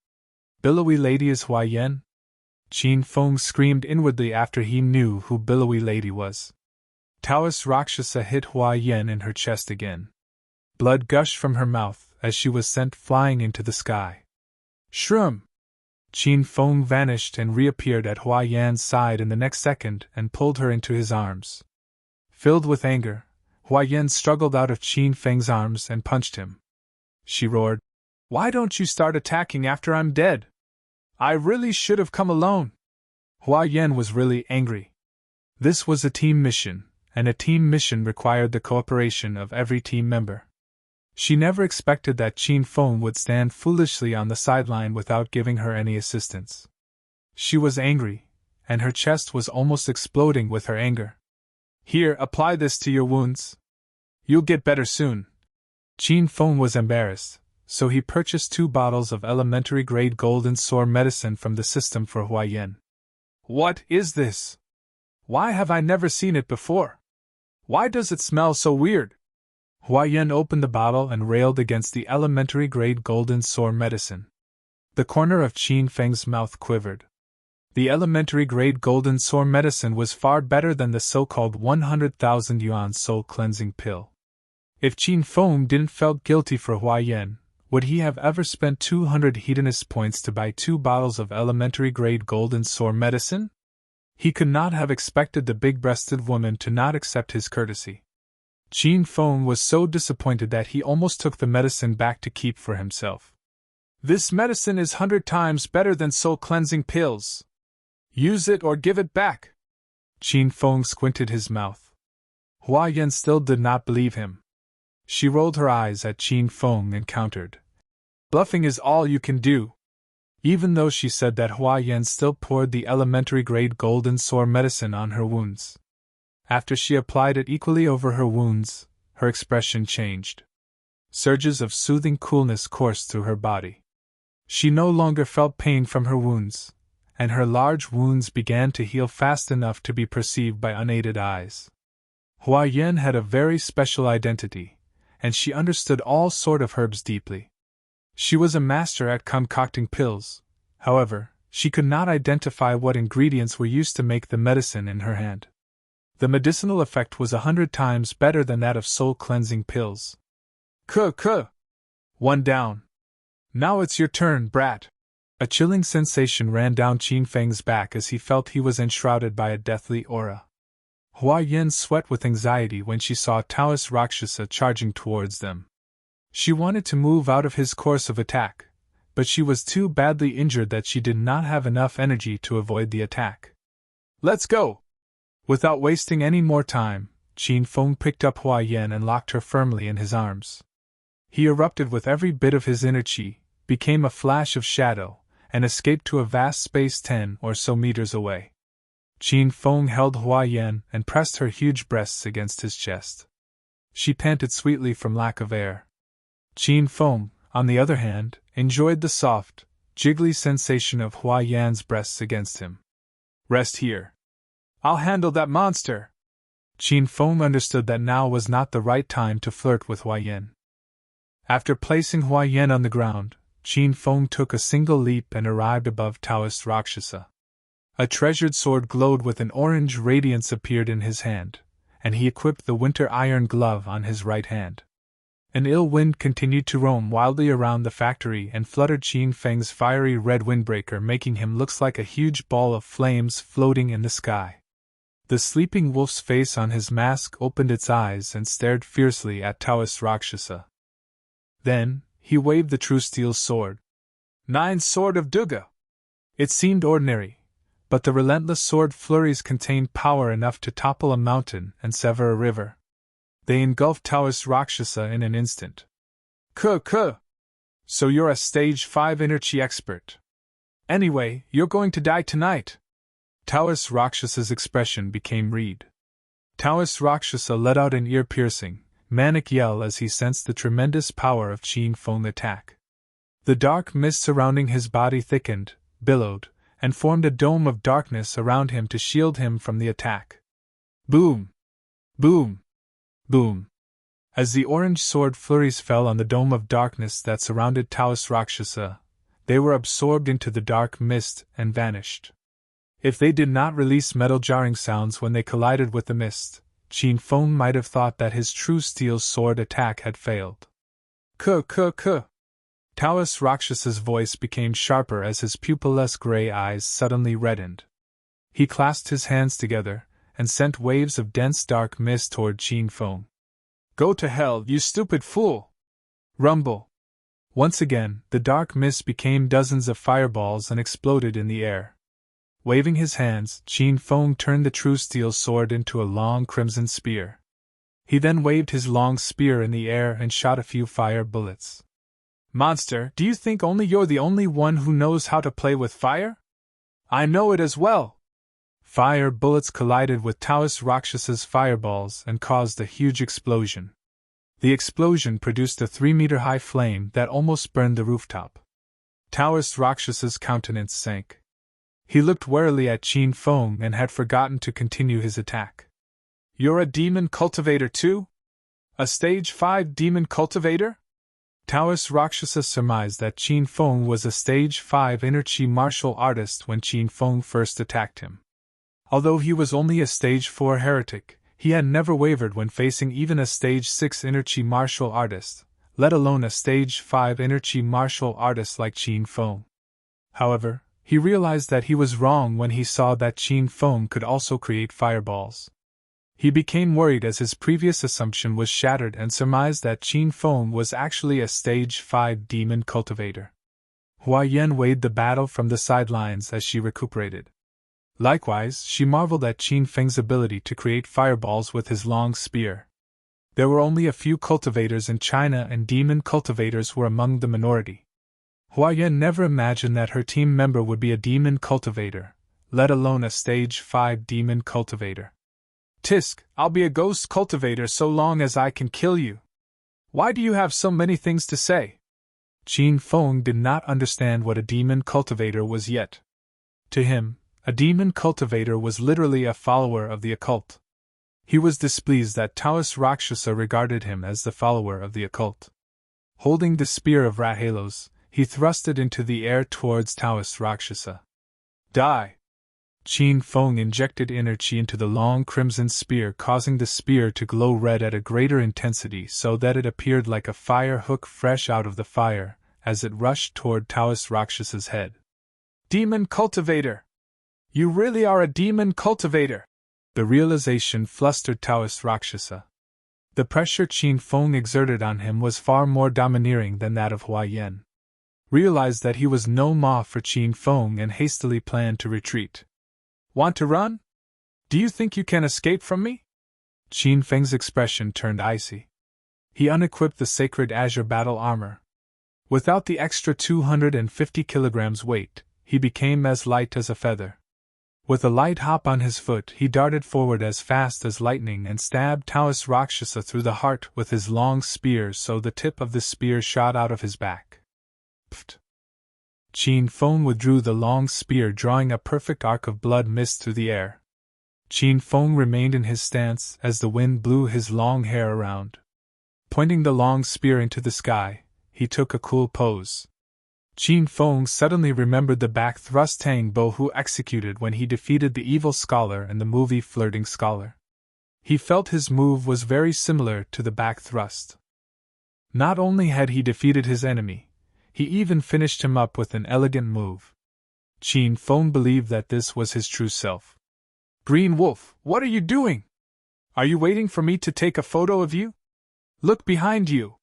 S1: Billowy Lady is Hua Yan? Qin Feng screamed inwardly after he knew who Billowy Lady was. Taoist Rakshasa hit Hua Yan in her chest again. Blood gushed from her mouth as she was sent flying into the sky. Shroom! Qin Feng vanished and reappeared at Hua Yan's side in the next second and pulled her into his arms. Filled with anger, Hua Yan struggled out of Qin Feng's arms and punched him. She roared, "Why don't you start attacking after I'm dead? I really should have come alone." Hua Yan was really angry. This was a team mission, and a team mission required the cooperation of every team member. She never expected that Qin Feng would stand foolishly on the sideline without giving her any assistance. She was angry, and her chest was almost exploding with her anger. "Here, apply this to your wounds. You'll get better soon." Qin Feng was embarrassed, so he purchased 2 bottles of elementary-grade golden sore medicine from the system for Hua Yan. "What is this? Why have I never seen it before? Why does it smell so weird?" Hua Yan opened the bottle and railed against the elementary-grade golden sore medicine. The corner of Qin Feng's mouth quivered. The elementary-grade golden sore medicine was far better than the so-called 100,000 yuan soul-cleansing pill. If Qin Feng didn't felt guilty for Hua Yan, would he have ever spent 200 hedonist points to buy 2 bottles of elementary-grade golden sore medicine? He could not have expected the big-breasted woman to not accept his courtesy. Qin Feng was so disappointed that he almost took the medicine back to keep for himself. "This medicine is 100 times better than soul-cleansing pills. Use it or give it back." Qin Feng squinted his mouth. Hua Yan still did not believe him. She rolled her eyes at Qin Feng and countered, "Bluffing is all you can do." Even though she said that, Hua Yan still poured the elementary-grade golden sore medicine on her wounds. After she applied it equally over her wounds, her expression changed. Surges of soothing coolness coursed through her body. She no longer felt pain from her wounds, and her large wounds began to heal fast enough to be perceived by unaided eyes. Hua Yan had a very special identity, and she understood all sort of herbs deeply. She was a master at concocting pills. However, she could not identify what ingredients were used to make the medicine in her hand. The medicinal effect was 100 times better than that of soul-cleansing pills. Kuh! 1 down. Now it's your turn, brat. A chilling sensation ran down Qin Feng's back as he felt he was enshrouded by a deathly aura. Hua Yin sweat with anxiety when she saw Taoist Rakshasa charging towards them. She wanted to move out of his course of attack, but she was too badly injured that she did not have enough energy to avoid the attack. Let's go! Without wasting any more time, Qin Feng picked up Hua Yin and locked her firmly in his arms. He erupted with every bit of his inner qi, became a flash of shadow, and escaped to a vast space 10 or so meters away. Qin Feng held Hua Yin and pressed her huge breasts against his chest. She panted sweetly from lack of air. Qin Feng, on the other hand, enjoyed the soft, jiggly sensation of Hua Yan's breasts against him. Rest here. I'll handle that monster! Qin Feng understood that now was not the right time to flirt with Hua Yin. After placing Hua Yin on the ground, Qin Feng took a single leap and arrived above Taoist Rakshasa. A treasured sword glowed with an orange radiance appeared in his hand, and he equipped the winter iron glove on his right hand. An ill wind continued to roam wildly around the factory and fluttered Qin Feng's fiery red windbreaker, making him look like a huge ball of flames floating in the sky. The sleeping wolf's face on his mask opened its eyes and stared fiercely at Taoist Rakshasa. Then, he waved the true steel sword. 9 Sword of Duga! It seemed ordinary, but the relentless sword flurries contained power enough to topple a mountain and sever a river. They engulfed Taoist Rakshasa in an instant. Kuh! So you're a stage 5 inner chi expert. Anyway, you're going to die tonight. Taoist Rakshasa's expression became reed. Taoist Rakshasa let out an ear-piercing, manic yell as he sensed the tremendous power of Qin Feng's attack. The dark mist surrounding his body thickened, billowed, and formed a dome of darkness around him to shield him from the attack. Boom! Boom! Boom! As the orange sword flurries fell on the dome of darkness that surrounded Taoist Rakshasa, they were absorbed into the dark mist and vanished. If they did not release metal jarring sounds when they collided with the mist, Qin Feng might have thought that his true steel sword attack had failed. Kuh! Taoist Rakshasa's voice became sharper as his pupilless gray eyes suddenly reddened. He clasped his hands together and sent waves of dense dark mist toward Qin Feng. Go to hell, you stupid fool! Rumble! Once again, the dark mist became dozens of fireballs and exploded in the air. Waving his hands, Qin Feng turned the true steel sword into a long crimson spear. He then waved his long spear in the air and shot a few fire bullets. Monster, do you think only you're the only one who knows how to play with fire? I know it as well! Fire bullets collided with Taoist Rakshasa's fireballs and caused a huge explosion. The explosion produced a 3-meter-high flame that almost burned the rooftop. Taoist Rakshasa's countenance sank. He looked warily at Qin Feng and had forgotten to continue his attack. You're a demon cultivator too? A stage 5 demon cultivator? Taoist Rakshasa surmised that Qin Feng was a stage 5 inner chi martial artist when Qin Feng first attacked him. Although he was only a stage 4 heretic, he had never wavered when facing even a stage 6 inner chi martial artist, let alone a stage 5 inner chi martial artist like Qin Feng. However, he realized that he was wrong when he saw that Qin Feng could also create fireballs. He became worried as his previous assumption was shattered and surmised that Qin Feng was actually a stage 5 demon cultivator. Hua Yin weighed the battle from the sidelines as she recuperated. Likewise, she marveled at Qin Feng's ability to create fireballs with his long spear. There were only a few cultivators in China and demon cultivators were among the minority. Hua Yin never imagined that her team member would be a demon cultivator, let alone a stage 5 demon cultivator. Tisk, I'll be a ghost cultivator so long as I can kill you. Why do you have so many things to say? Qin Feng did not understand what a demon cultivator was yet. To him, a demon cultivator was literally a follower of the occult. He was displeased that Taoist Rakshasa regarded him as the follower of the occult. Holding the spear of rat halos, he thrust it into the air towards Taoist Rakshasa. Die! Qin Feng injected inner chi into the long crimson spear, causing the spear to glow red at a greater intensity so that it appeared like a fire hook fresh out of the fire, as it rushed toward Taoist Raksasa's head. Demon Cultivator! You really are a demon cultivator! The realization flustered Taoist Rakshasa. The pressure Qin Feng exerted on him was far more domineering than that of Hua Yan. Realized that he was no ma for Qin Feng and hastily planned to retreat. Want to run? Do you think you can escape from me? Qin Feng's expression turned icy. He unequipped the sacred azure battle armor. Without the extra 250 kilograms weight, he became as light as a feather. With a light hop on his foot, he darted forward as fast as lightning and stabbed Taoist Rakshasa through the heart with his long spear so the tip of the spear shot out of his back. Pfft! Qin Feng withdrew the long spear, drawing a perfect arc of blood mist through the air. Qin Feng remained in his stance as the wind blew his long hair around. Pointing the long spear into the sky, he took a cool pose. Qin Feng suddenly remembered the back thrust Tang Bo Hu executed when he defeated the evil scholar in the movie Flirting Scholar. He felt his move was very similar to the back thrust. Not only had he defeated his enemy, he even finished him up with an elegant move. Qin Feng believed that this was his true self. Green Wolf, what are you doing? Are you waiting for me to take a photo of you? Look behind you!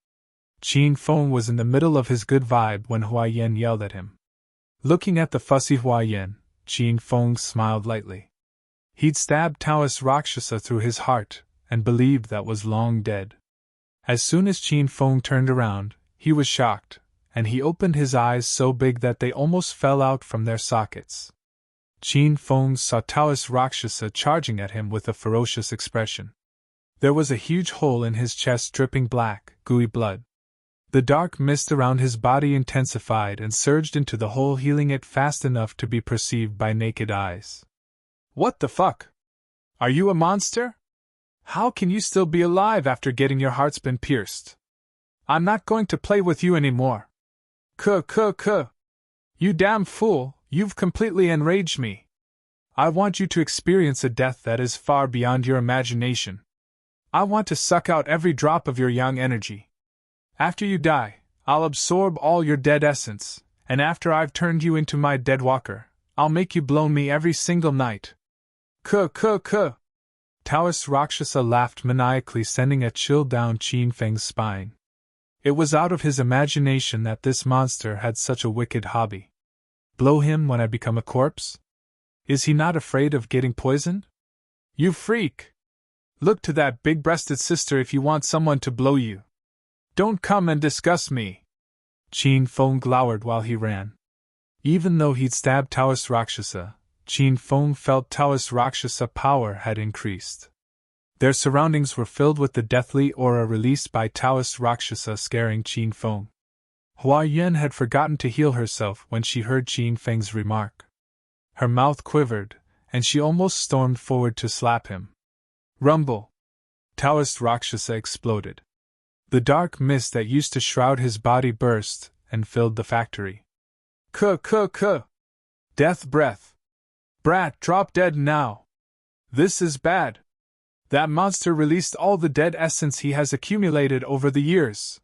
S1: Qin Feng was in the middle of his good vibe when Hua Yan yelled at him. Looking at the fussy Hua Yan, Qin Feng smiled lightly. He'd stabbed Taoist Rakshasa through his heart, and believed that was long dead. As soon as Qin Feng turned around, he was shocked, and he opened his eyes so big that they almost fell out from their sockets. Qin Feng saw Taoist Rakshasa charging at him with a ferocious expression. There was a huge hole in his chest dripping black, gooey blood. The dark mist around his body intensified and surged into the hole, healing it fast enough to be perceived by naked eyes. What the fuck? Are you a monster? How can you still be alive after getting your heart's been pierced? I'm not going to play with you anymore. You damn fool, you've completely enraged me. I want you to experience a death that is far beyond your imagination. I want to suck out every drop of your yang energy. After you die, I'll absorb all your dead essence, and after I've turned you into my dead walker, I'll make you blow me every single night. Taoist Rakshasa laughed maniacally, sending a chill down Qin Feng's spine. It was out of his imagination that this monster had such a wicked hobby. Blow him when I become a corpse? Is he not afraid of getting poisoned? You freak! Look to that big-breasted sister if you want someone to blow you. Don't come and disgust me! Qin Feng glowered while he ran. Even though he'd stabbed Taoist Rakshasa, Qin Feng felt Taoist Rakshasa power had increased. Their surroundings were filled with the deathly aura released by Taoist Rakshasa, scaring Qin Feng. Hua Yan had forgotten to heal herself when she heard Qin Feng's remark. Her mouth quivered, and she almost stormed forward to slap him. Rumble! Taoist Rakshasa exploded. The dark mist that used to shroud his body burst and filled the factory. Death breath! Brat, drop dead now! This is bad! That monster released all the dead essence he has accumulated over the years.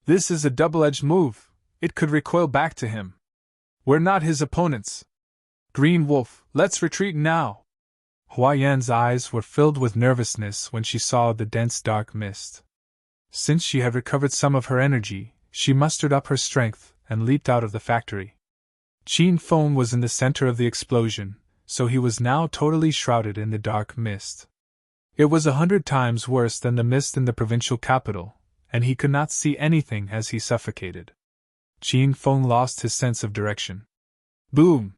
S1: This is a double-edged move, it could recoil back to him. We're not his opponents. Green Wolf, let's retreat now! Hua Yan's eyes were filled with nervousness when she saw the dense dark mist. Since she had recovered some of her energy, she mustered up her strength and leaped out of the factory. Qin Feng was in the center of the explosion, so he was now totally shrouded in the dark mist. It was 100 times worse than the mist in the provincial capital, and he could not see anything as he suffocated. Qin Feng lost his sense of direction. Boom!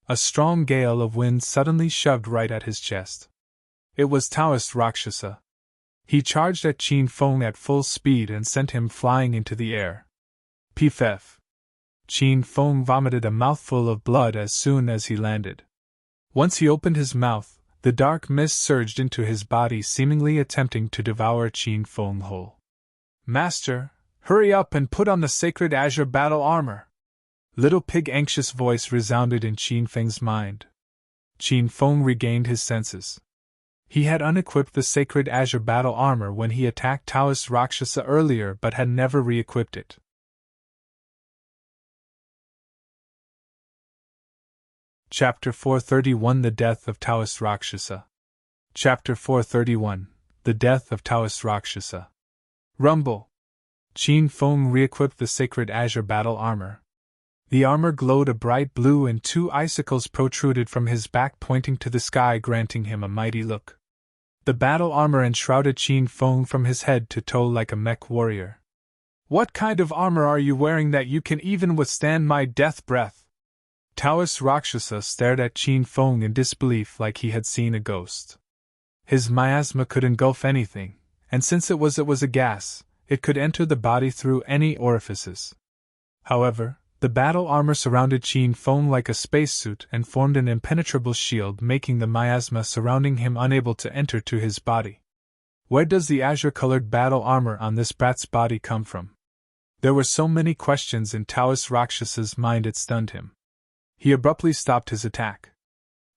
S1: A strong gale of wind suddenly shoved right at his chest. It was Taoist Rakshasa. He charged at Qin Feng at full speed and sent him flying into the air. Pff! Qin Feng vomited a mouthful of blood as soon as he landed. Once he opened his mouth, the dark mist surged into his body, seemingly attempting to devour Qin Feng whole. Master, hurry up and put on the sacred azure battle armor! Little Pig anxious voice resounded in Qin Feng's mind. Qin Feng regained his senses. He had unequipped the sacred azure battle armor when he attacked Taoist Rakshasa earlier but had never re-equipped it. Chapter 431 The Death of Taoist Rakshasa. Chapter 431 The Death of Taoist Rakshasa. Rumble! Qin Feng re-equipped the sacred azure battle armor. The armor glowed a bright blue and two icicles protruded from his back pointing to the sky, granting him a mighty look. The battle armor enshrouded Qin Feng from his head to toe like a mech warrior. "What kind of armor are you wearing that you can even withstand my death breath?" Taoist Rakshasa stared at Qin Feng in disbelief like he had seen a ghost. His miasma could engulf anything, and since it was a gas, it could enter the body through any orifices. However, the battle armor surrounded Qin Feng like a spacesuit and formed an impenetrable shield, making the miasma surrounding him unable to enter to his body. Where does the azure-colored battle armor on this brat's body come from? There were so many questions in Taoist Rakshasa's mind it stunned him. He abruptly stopped his attack.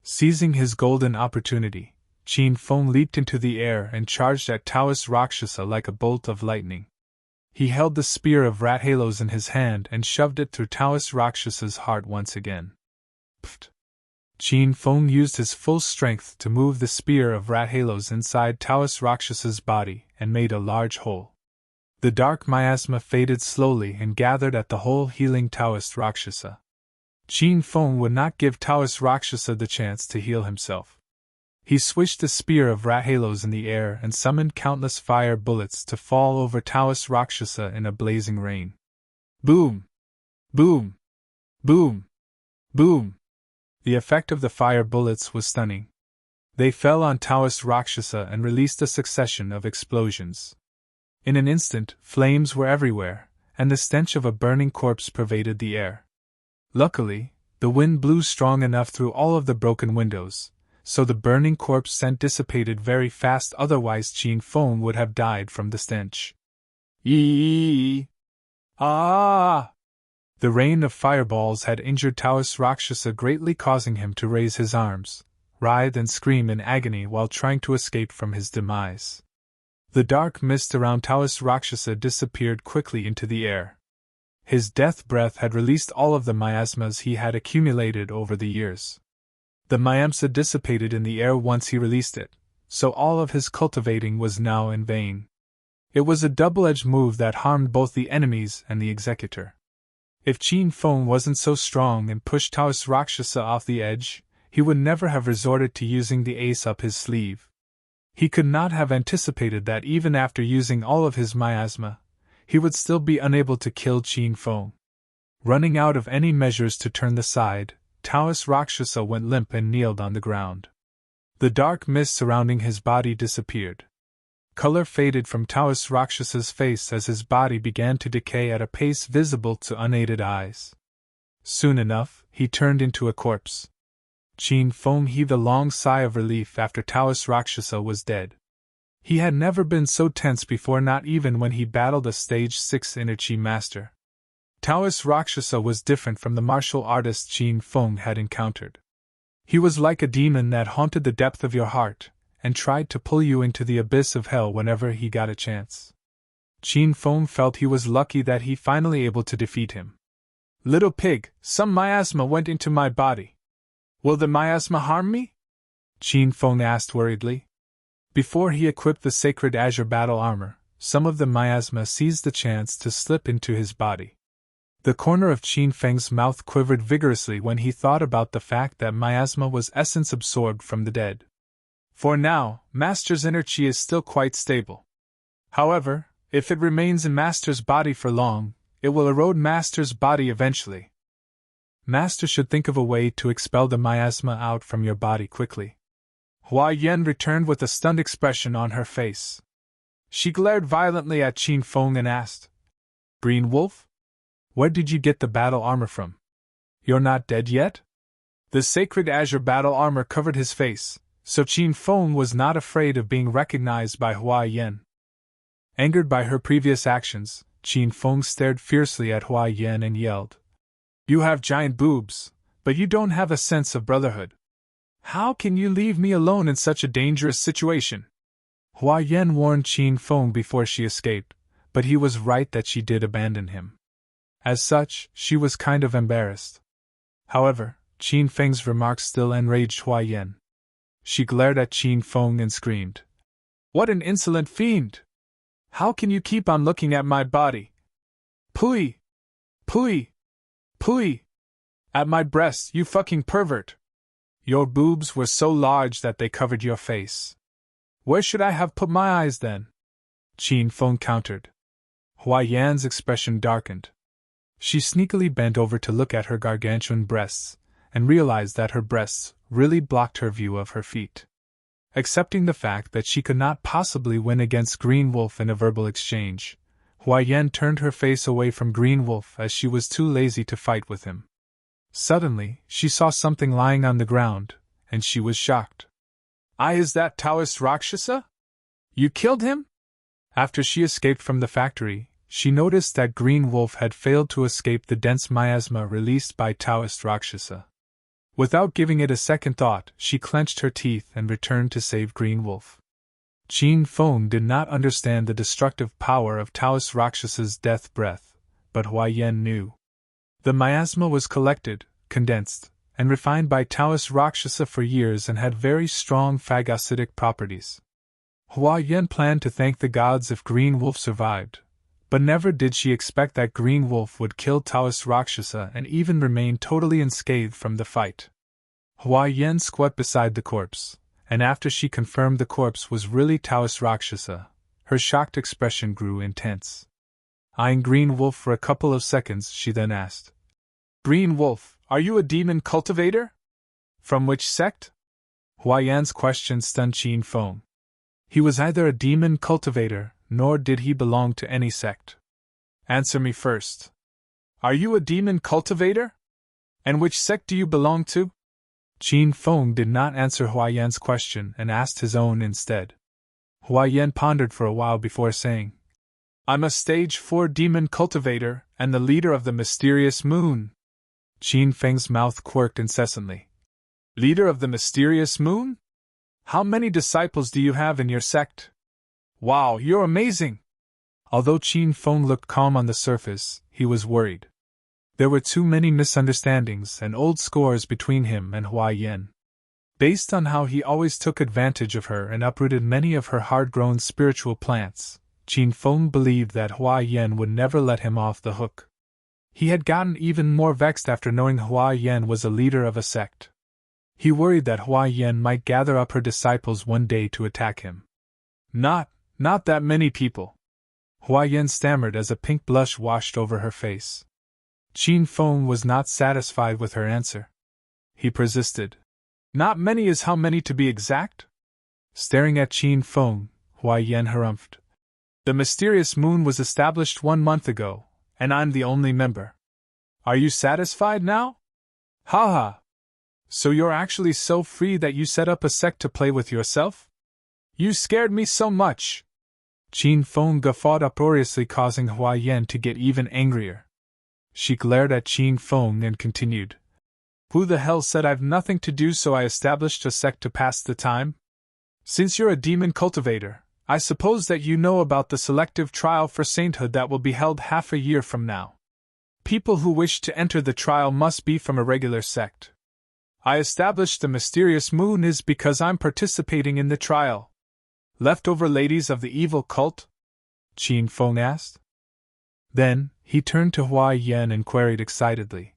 S1: Seizing his golden opportunity, Qin Feng leaped into the air and charged at Taoist Rakshasa like a bolt of lightning. He held the spear of rat halos in his hand and shoved it through Taoist Rakshasa's heart once again. Pfft! Qin Feng used his full strength to move the spear of rat halos inside Taoist Rakshasa's body and made a large hole. The dark miasma faded slowly and gathered at the hole, healing Taoist Rakshasa. Qin Feng would not give Taoist Rakshasa the chance to heal himself. He swished the spear of rat halos in the air and summoned countless fire bullets to fall over Taoist Rakshasa in a blazing rain. Boom! Boom! Boom! Boom! The effect of the fire bullets was stunning. They fell on Taoist Rakshasa and released a succession of explosions. In an instant, flames were everywhere, and the stench of a burning corpse pervaded the air. Luckily, the wind blew strong enough through all of the broken windows, so the burning corpse scent dissipated very fast, otherwise Qin Feng would have died from the stench. Eee! Ah! The rain of fireballs had injured Taoist Rakshasa greatly, causing him to raise his arms, writhe and scream in agony while trying to escape from his demise. The dark mist around Taoist Rakshasa disappeared quickly into the air. His death breath had released all of the miasmas he had accumulated over the years. The miasma dissipated in the air once he released it, so all of his cultivating was now in vain. It was a double-edged move that harmed both the enemies and the executor. If Qin Feng wasn't so strong and pushed Taoist Rakshasa off the edge, he would never have resorted to using the ace up his sleeve. He could not have anticipated that even after using all of his miasma, he would still be unable to kill Qin Feng. Running out of any measures to turn the side, Taoist Rakshasa went limp and kneeled on the ground. The dark mist surrounding his body disappeared. Color faded from Taoist Rakshasa's face as his body began to decay at a pace visible to unaided eyes. Soon enough, he turned into a corpse. Qin Feng heaved a long sigh of relief after Taoist Rakshasa was dead. He had never been so tense before, not even when he battled a stage 6 inner Qi master. Taoist Rakshasa was different from the martial artist Qin Feng had encountered. He was like a demon that haunted the depth of your heart, and tried to pull you into the abyss of hell whenever he got a chance. Qin Feng felt he was lucky that he finally able to defeat him. "Little pig, some miasma went into my body. Will the miasma harm me?" Qin Feng asked worriedly. Before he equipped the sacred azure battle armor, some of the miasma seized the chance to slip into his body. The corner of Qin Feng's mouth quivered vigorously when he thought about the fact that miasma was essence absorbed from the dead. For now, Master's inner Qi is still quite stable. However, if it remains in Master's body for long, it will erode Master's body eventually. Master should think of a way to expel the miasma out from your body quickly. Hua Yan returned with a stunned expression on her face. She glared violently at Qin Feng and asked, "Green Wolf? Where did you get the battle armor from? You're not dead yet?" The sacred azure battle armor covered his face, so Qin Feng was not afraid of being recognized by Hua Yan. Angered by her previous actions, Qin Feng stared fiercely at Hua Yan and yelled, "You have giant boobs, but you don't have a sense of brotherhood. How can you leave me alone in such a dangerous situation?" Hua Yan warned Qin Feng before she escaped, but he was right that she did abandon him. As such, she was kind of embarrassed. However, Qin Feng's remarks still enraged Hua Yan. She glared at Qin Feng and screamed, "What an insolent fiend! How can you keep on looking at my body? Pui! Pui! Pui! At my breasts, you fucking pervert! Your boobs were so large that they covered your face. Where should I have put my eyes then?" Qin Feng countered. Hua Yan's expression darkened. She sneakily bent over to look at her gargantuan breasts, and realized that her breasts really blocked her view of her feet. Accepting the fact that she could not possibly win against Green Wolf in a verbal exchange, Hua Yan turned her face away from Green Wolf as she was too lazy to fight with him. Suddenly, she saw something lying on the ground, and she was shocked. Is that Taoist Rakshasa? You killed him?" After she escaped from the factory, she noticed that Green Wolf had failed to escape the dense miasma released by Taoist Rakshasa. Without giving it a second thought, she clenched her teeth and returned to save Green Wolf. Qin Feng did not understand the destructive power of Taoist Rakshasa's death breath, but Hua Yan knew. The miasma was collected, condensed, and refined by Taoist Rakshasa for years and had very strong phagocytic properties. Hua Yan planned to thank the gods if Green Wolf survived, but never did she expect that Green Wolf would kill Taoist Rakshasa and even remain totally unscathed from the fight. Hua Yan squat beside the corpse, and after she confirmed the corpse was really Taoist Rakshasa, her shocked expression grew intense. Eyeing Green Wolf for a couple of seconds, she then asked, "Green Wolf, are you a demon cultivator? From which sect?" Hua Yan's question stunned Qin Feng. He was neither a demon cultivator, nor did he belong to any sect. "Answer me first. Are you a demon cultivator? And which sect do you belong to?" Qin Feng did not answer Hua Yan's question and asked his own instead. Hua Yan pondered for a while before saying, "I'm a stage 4 demon cultivator and the leader of the mysterious moon." Qin Feng's mouth quirked incessantly. "Leader of the mysterious moon? How many disciples do you have in your sect? Wow, you're amazing!" Although Qin Feng looked calm on the surface, he was worried. There were too many misunderstandings and old scores between him and Hua Yan. Based on how he always took advantage of her and uprooted many of her hard-grown spiritual plants, Qin Feng believed that Hua Yan would never let him off the hook. He had gotten even more vexed after knowing Hua Yan was a leader of a sect. He worried that Hua Yan might gather up her disciples one day to attack him. Not that many people," Hua Yan stammered as a pink blush washed over her face. Qin Feng was not satisfied with her answer. He persisted. "Not many is how many to be exact?" Staring at Qin Feng, Hua Yan harumphed. "The mysterious moon was established 1 month ago, and I'm the only member. Are you satisfied now? Ha ha! So you're actually so free that you set up a sect to play with yourself? You scared me so much!" Qin Feng guffawed uproariously, causing Hua Yan to get even angrier. She glared at Qin Feng and continued, "Who the hell said I've nothing to do, so I established a sect to pass the time? Since you're a demon cultivator, I suppose that you know about the selective trial for sainthood that will be held half a year from now. People who wish to enter the trial must be from a regular sect. I established the mysterious moon is because I'm participating in the trial. Leftover ladies of the evil cult?" Qin Feng asked. Then, he turned to Hua Yan and queried excitedly,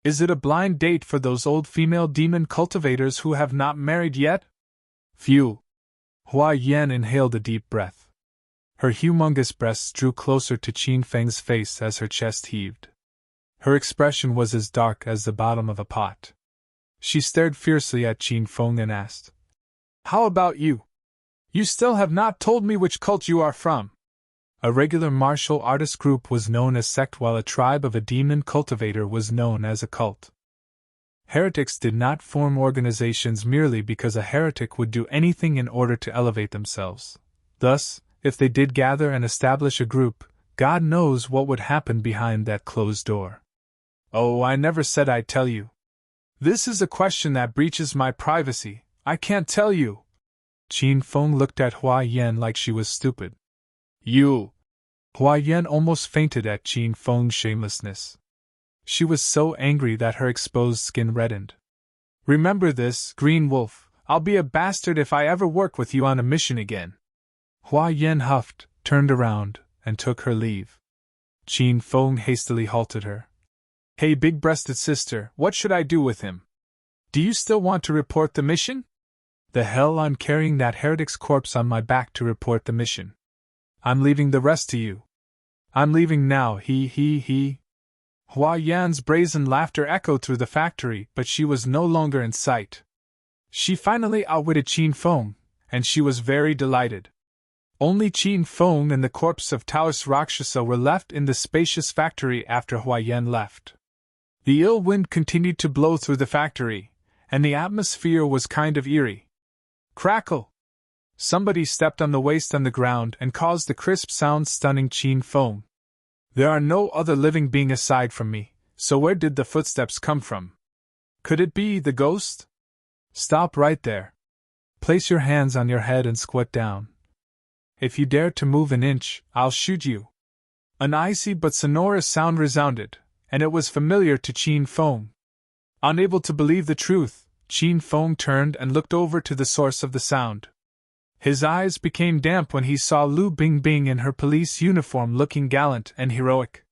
S1: "Is it a blind date for those old female demon cultivators who have not married yet?" Phew! Hua Yan inhaled a deep breath. Her humongous breasts drew closer to Qin Feng's face as her chest heaved. Her expression was as dark as the bottom of a pot. She stared fiercely at Qin Feng and asked, "How about you? You still have not told me which cult you are from." A regular martial artist group was known as sect, while a tribe of a demon cultivator was known as a cult. Heretics did not form organizations merely because a heretic would do anything in order to elevate themselves. Thus, if they did gather and establish a group, God knows what would happen behind that closed door. "Oh, I never said I'd tell you. This is a question that breaches my privacy. I can't tell you." Qin Feng looked at Hua Yan like she was stupid. "You!" Hua Yan almost fainted at Qin Feng's shamelessness. She was so angry that her exposed skin reddened. "Remember this, Green Wolf, I'll be a bastard if I ever work with you on a mission again." Hua Yan huffed, turned around, and took her leave. Qin Feng hastily halted her. "Hey, big-breasted sister, what should I do with him? Do you still want to report the mission?" "The hell, I'm carrying that heretic's corpse on my back to report the mission. I'm leaving the rest to you. I'm leaving now, he. Hua Yan's brazen laughter echoed through the factory, but she was no longer in sight. She finally outwitted Qin Feng, and she was very delighted. Only Qin Feng and the corpse of Taoist Rakshasa were left in the spacious factory after Hua Yan left. The ill wind continued to blow through the factory, and the atmosphere was kind of eerie. Crackle! Somebody stepped on the waste on the ground and caused the crisp sound stunning Qin Feng. There are no other living being aside from me, so where did the footsteps come from? Could it be the ghost? Stop right there. Place your hands on your head and squat down. If you dare to move an inch, I'll shoot you. An icy but sonorous sound resounded, and it was familiar to Qin Feng. Unable to believe the truth, Qin Feng turned and looked over to the source of the sound. His eyes became damp when he saw Lu Bingbing in her police uniform looking gallant and heroic.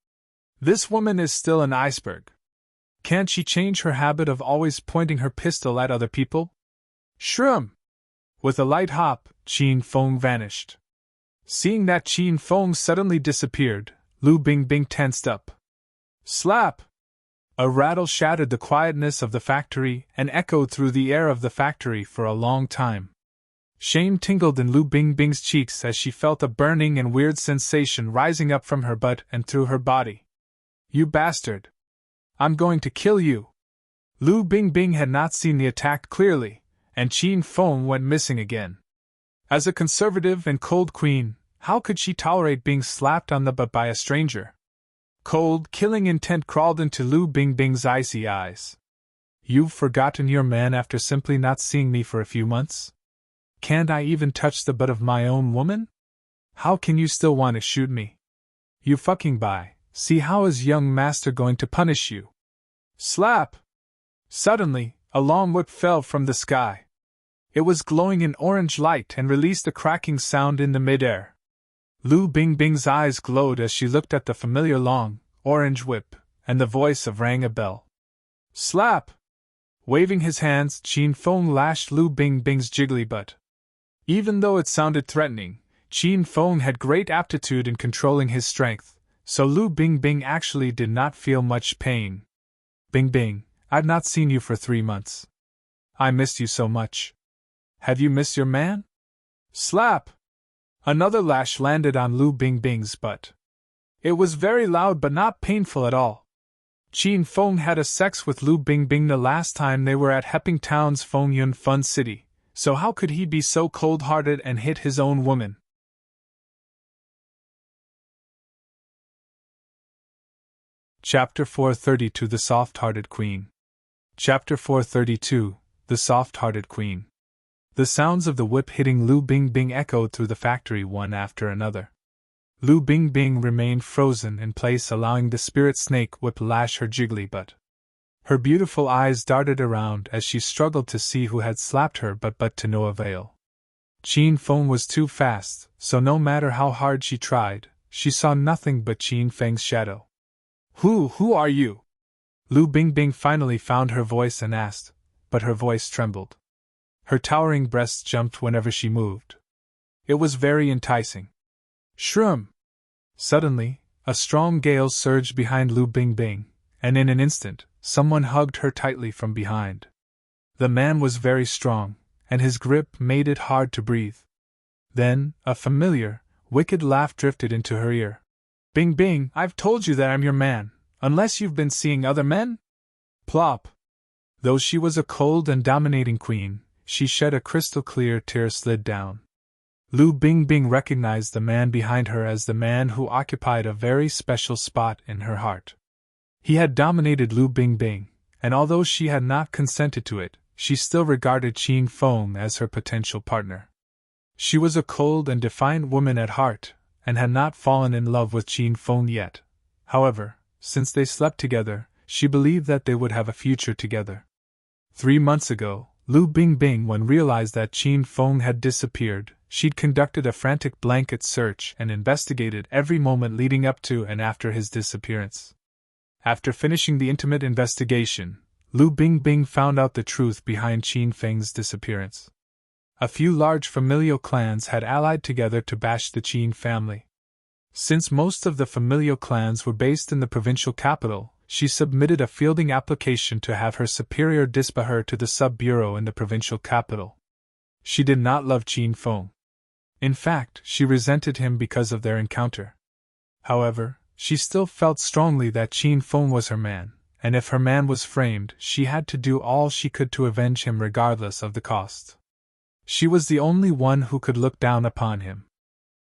S1: This woman is still an iceberg. Can't she change her habit of always pointing her pistol at other people? Shroom! With a light hop, Qin Feng vanished. Seeing that Qin Feng suddenly disappeared, Lu Bingbing tensed up. Slap! A rattle shattered the quietness of the factory and echoed through the air of the factory for a long time. Shame tingled in Lu Bingbing's cheeks as she felt a burning and weird sensation rising up from her butt and through her body. You bastard! I'm going to kill you! Lu Bingbing had not seen the attack clearly, and Qin Feng went missing again. As a conservative and cold queen, how could she tolerate being slapped on the butt by a stranger? Cold, killing intent crawled into Lu Bingbing's icy eyes. You've forgotten your man after simply not seeing me for a few months? Can't I even touch the butt of my own woman? How can you still want to shoot me? You fucking bi, see how is young master going to punish you? Slap! Suddenly, a long whip fell from the sky. It was glowing in orange light and released a cracking sound in the midair. Lu Bingbing's eyes glowed as she looked at the familiar long, orange whip, and the voice of rang a bell. Slap! Waving his hands, Qin Feng lashed Lu Bingbing's jiggly butt. Even though it sounded threatening, Qin Feng had great aptitude in controlling his strength, so Lu Bingbing actually did not feel much pain. Bingbing, I've not seen you for 3 months. I missed you so much. Have you missed your man? Slap! Another lash landed on Lu Bingbing's butt. It was very loud but not painful at all. Qin Feng had a sex with Lu Bingbing the last time they were at Hepping Town's Fengyun Fun City, so how could he be so cold-hearted and hit his own woman? Chapter 432 The Soft-Hearted Queen. Chapter 432 The Soft-Hearted Queen. The sounds of the whip hitting Lu Bingbing echoed through the factory one after another. Lu Bingbing remained frozen in place, allowing the spirit snake whip lash her jiggly butt. Her beautiful eyes darted around as she struggled to see who had slapped her but to no avail. Qin Feng was too fast, so no matter how hard she tried, she saw nothing but Qin Feng's shadow. Who are you? Lu Bingbing finally found her voice and asked, but her voice trembled. Her towering breasts jumped whenever she moved. It was very enticing. Shroom! Suddenly, a strong gale surged behind Lu Bingbing, and in an instant, someone hugged her tightly from behind. The man was very strong, and his grip made it hard to breathe. Then, a familiar, wicked laugh drifted into her ear. Bingbing, I've told you that I'm your man, unless you've been seeing other men? Plop! Though she was a cold and dominating queen, she shed a crystal-clear tear slid down. Lu Bingbing recognized the man behind her as the man who occupied a very special spot in her heart. He had dominated Lu Bingbing, and although she had not consented to it, she still regarded Qin Feng as her potential partner. She was a cold and defiant woman at heart, and had not fallen in love with Qin Feng yet. However, since they slept together, she believed that they would have a future together. 3 months ago, Lu Bingbing realized that Qin Feng had disappeared. She'd conducted a frantic blanket search and investigated every moment leading up to and after his disappearance. After finishing the intimate investigation, Lu Bingbing found out the truth behind Qin Feng's disappearance. A few large familial clans had allied together to bash the Qin family. Since most of the familial clans were based in the provincial capital, she submitted a fielding application to have her superior disbar her to the sub-bureau in the provincial capital. She did not love Qin Feng. In fact, she resented him because of their encounter. However, she still felt strongly that Qin Feng was her man, and if her man was framed, she had to do all she could to avenge him regardless of the cost. She was the only one who could look down upon him.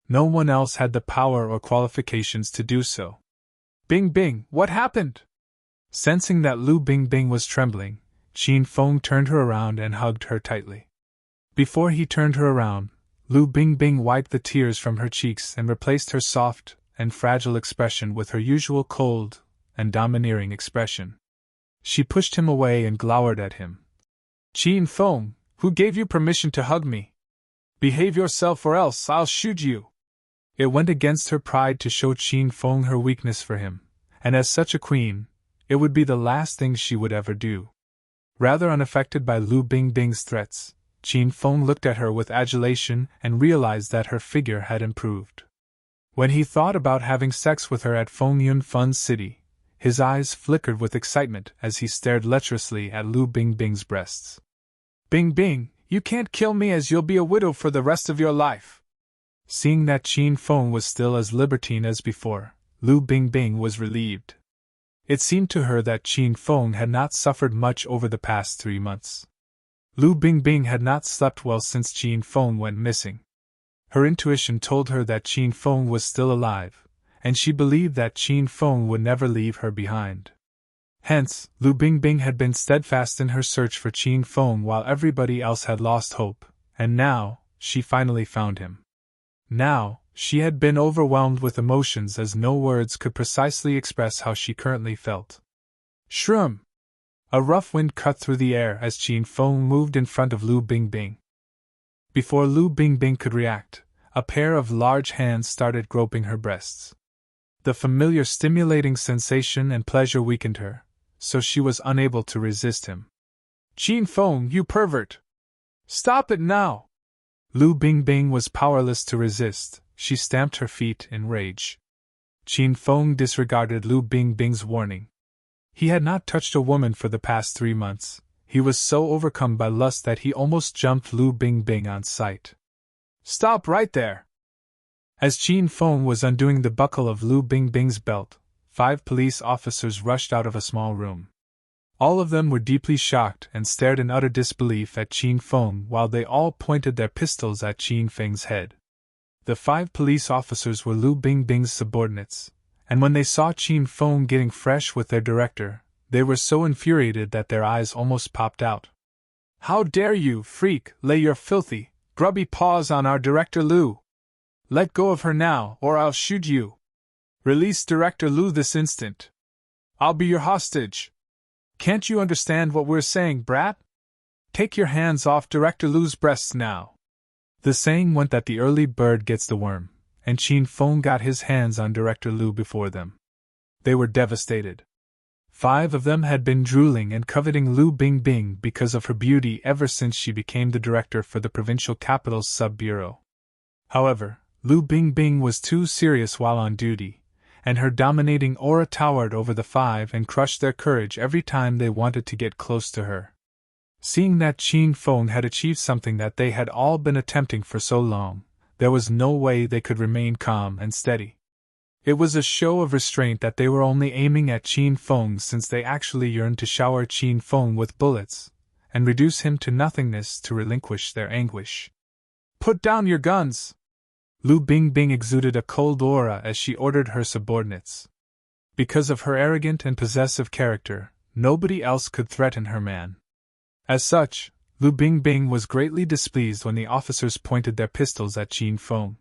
S1: No one else had the power or qualifications to do so. Bingbing, what happened? Sensing that Lu Bingbing was trembling, Qin Feng turned her around and hugged her tightly. Before he turned her around, Lu Bingbing wiped the tears from her cheeks and replaced her soft and fragile expression with her usual cold and domineering expression. She pushed him away and glowered at him. Qin Feng, who gave you permission to hug me? Behave yourself or else I'll shoot you. It went against her pride to show Qin Feng her weakness for him, and as such a queen, it would be the last thing she would ever do. Rather unaffected by Lu Bingbing's threats, Qin Feng looked at her with adulation and realized that her figure had improved. When he thought about having sex with her at Feng Yun Fun's city, his eyes flickered with excitement as he stared lecherously at Lu Bingbing's breasts. Bingbing, you can't kill me as you'll be a widow for the rest of your life. Seeing that Qin Feng was still as libertine as before, Lu Bingbing was relieved. It seemed to her that Qin Feng had not suffered much over the past 3 months. Lu Bingbing had not slept well since Qin Feng went missing. Her intuition told her that Qin Feng was still alive, and she believed that Qin Feng would never leave her behind. Hence, Lu Bingbing had been steadfast in her search for Qin Feng while everybody else had lost hope, and now, she finally found him. Now, she had been overwhelmed with emotions as no words could precisely express how she currently felt. Shroom! A rough wind cut through the air as Qin Feng moved in front of Lu Bingbing. Before Lu Bingbing could react, a pair of large hands started groping her breasts. The familiar stimulating sensation and pleasure weakened her, so she was unable to resist him. Qin Feng, you pervert! Stop it now! Lu Bingbing was powerless to resist. She stamped her feet in rage. Qin Feng disregarded Lu Bingbing's warning. He had not touched a woman for the past 3 months. He was so overcome by lust that he almost jumped Lu Bingbing on sight. Stop right there! As Qin Feng was undoing the buckle of Lu Bingbing's belt, 5 police officers rushed out of a small room. All of them were deeply shocked and stared in utter disbelief at Qin Feng while they all pointed their pistols at Qin Feng's head. The 5 police officers were Lu Bingbing's subordinates, and when they saw Qin Feng getting fresh with their director, they were so infuriated that their eyes almost popped out. How dare you, freak, lay your filthy, grubby paws on our director Lu! Let go of her now, or I'll shoot you! Release Director Lu this instant! I'll be your hostage! Can't you understand what we're saying, brat? Take your hands off Director Lu's breasts now! The saying went that the early bird gets the worm, and Qin Feng got his hands on Director Lu before them. They were devastated. 5 of them had been drooling and coveting Lu Bingbing because of her beauty ever since she became the director for the provincial capital's sub-bureau. However, Lu Bingbing was too serious while on duty, and her dominating aura towered over the 5 and crushed their courage every time they wanted to get close to her. Seeing that Qin Feng had achieved something that they had all been attempting for so long, there was no way they could remain calm and steady. It was a show of restraint that they were only aiming at Qin Feng since they actually yearned to shower Qin Feng with bullets, and reduce him to nothingness to relinquish their anguish. Put down your guns! Lu Bingbing exuded a cold aura as she ordered her subordinates. Because of her arrogant and possessive character, nobody else could threaten her man. As such, Lu Bingbing was greatly displeased when the officers pointed their pistols at Qin Feng.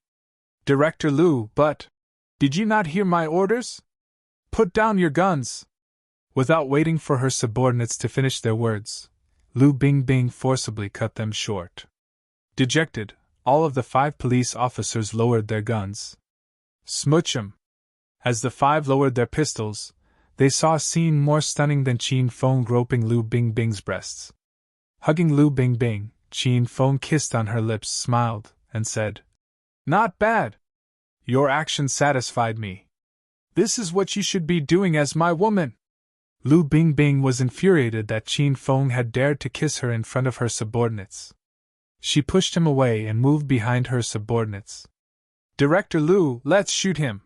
S1: Director Lu, but... Did you not hear my orders? Put down your guns! Without waiting for her subordinates to finish their words, Lu Bingbing forcibly cut them short. Dejected, all of the 5 police officers lowered their guns. Smooch 'em! As the 5 lowered their pistols, they saw a scene more stunning than Qin Feng groping Lu Bingbing's breasts. Hugging Lu Bingbing, Qin Feng kissed on her lips, smiled, and said, "Not bad. Your action satisfied me. This is what you should be doing as my woman." Lu Bingbing was infuriated that Qin Feng had dared to kiss her in front of her subordinates. She pushed him away and moved behind her subordinates. "Director Lu, let's shoot him."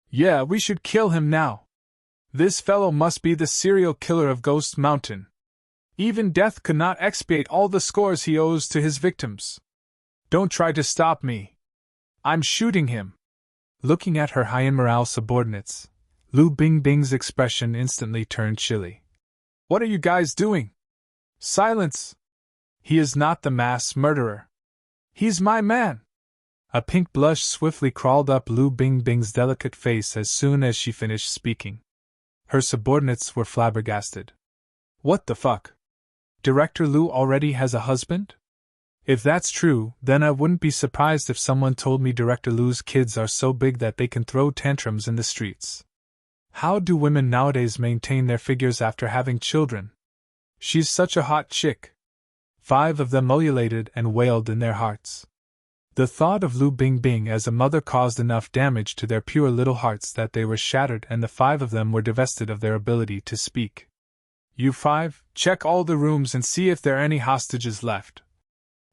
S1: "Yeah, we should kill him now. This fellow must be the serial killer of Ghost Mountain. Even death could not expiate all the scores he owes to his victims. Don't try to stop me. I'm shooting him." Looking at her high-in-morale subordinates, Lu Bingbing's expression instantly turned chilly. "What are you guys doing? Silence! He is not the mass murderer. He's my man." A pink blush swiftly crawled up Lu Bingbing's delicate face as soon as she finished speaking. Her subordinates were flabbergasted. "What the fuck? Director Lu already has a husband? If that's true, then I wouldn't be surprised if someone told me Director Lu's kids are so big that they can throw tantrums in the streets. How do women nowadays maintain their figures after having children? She's such a hot chick." 5 of them ululated and wailed in their hearts. The thought of Lu Bingbing as a mother caused enough damage to their pure little hearts that they were shattered, and the 5 of them were divested of their ability to speak. "You 5, check all the rooms and see if there are any hostages left."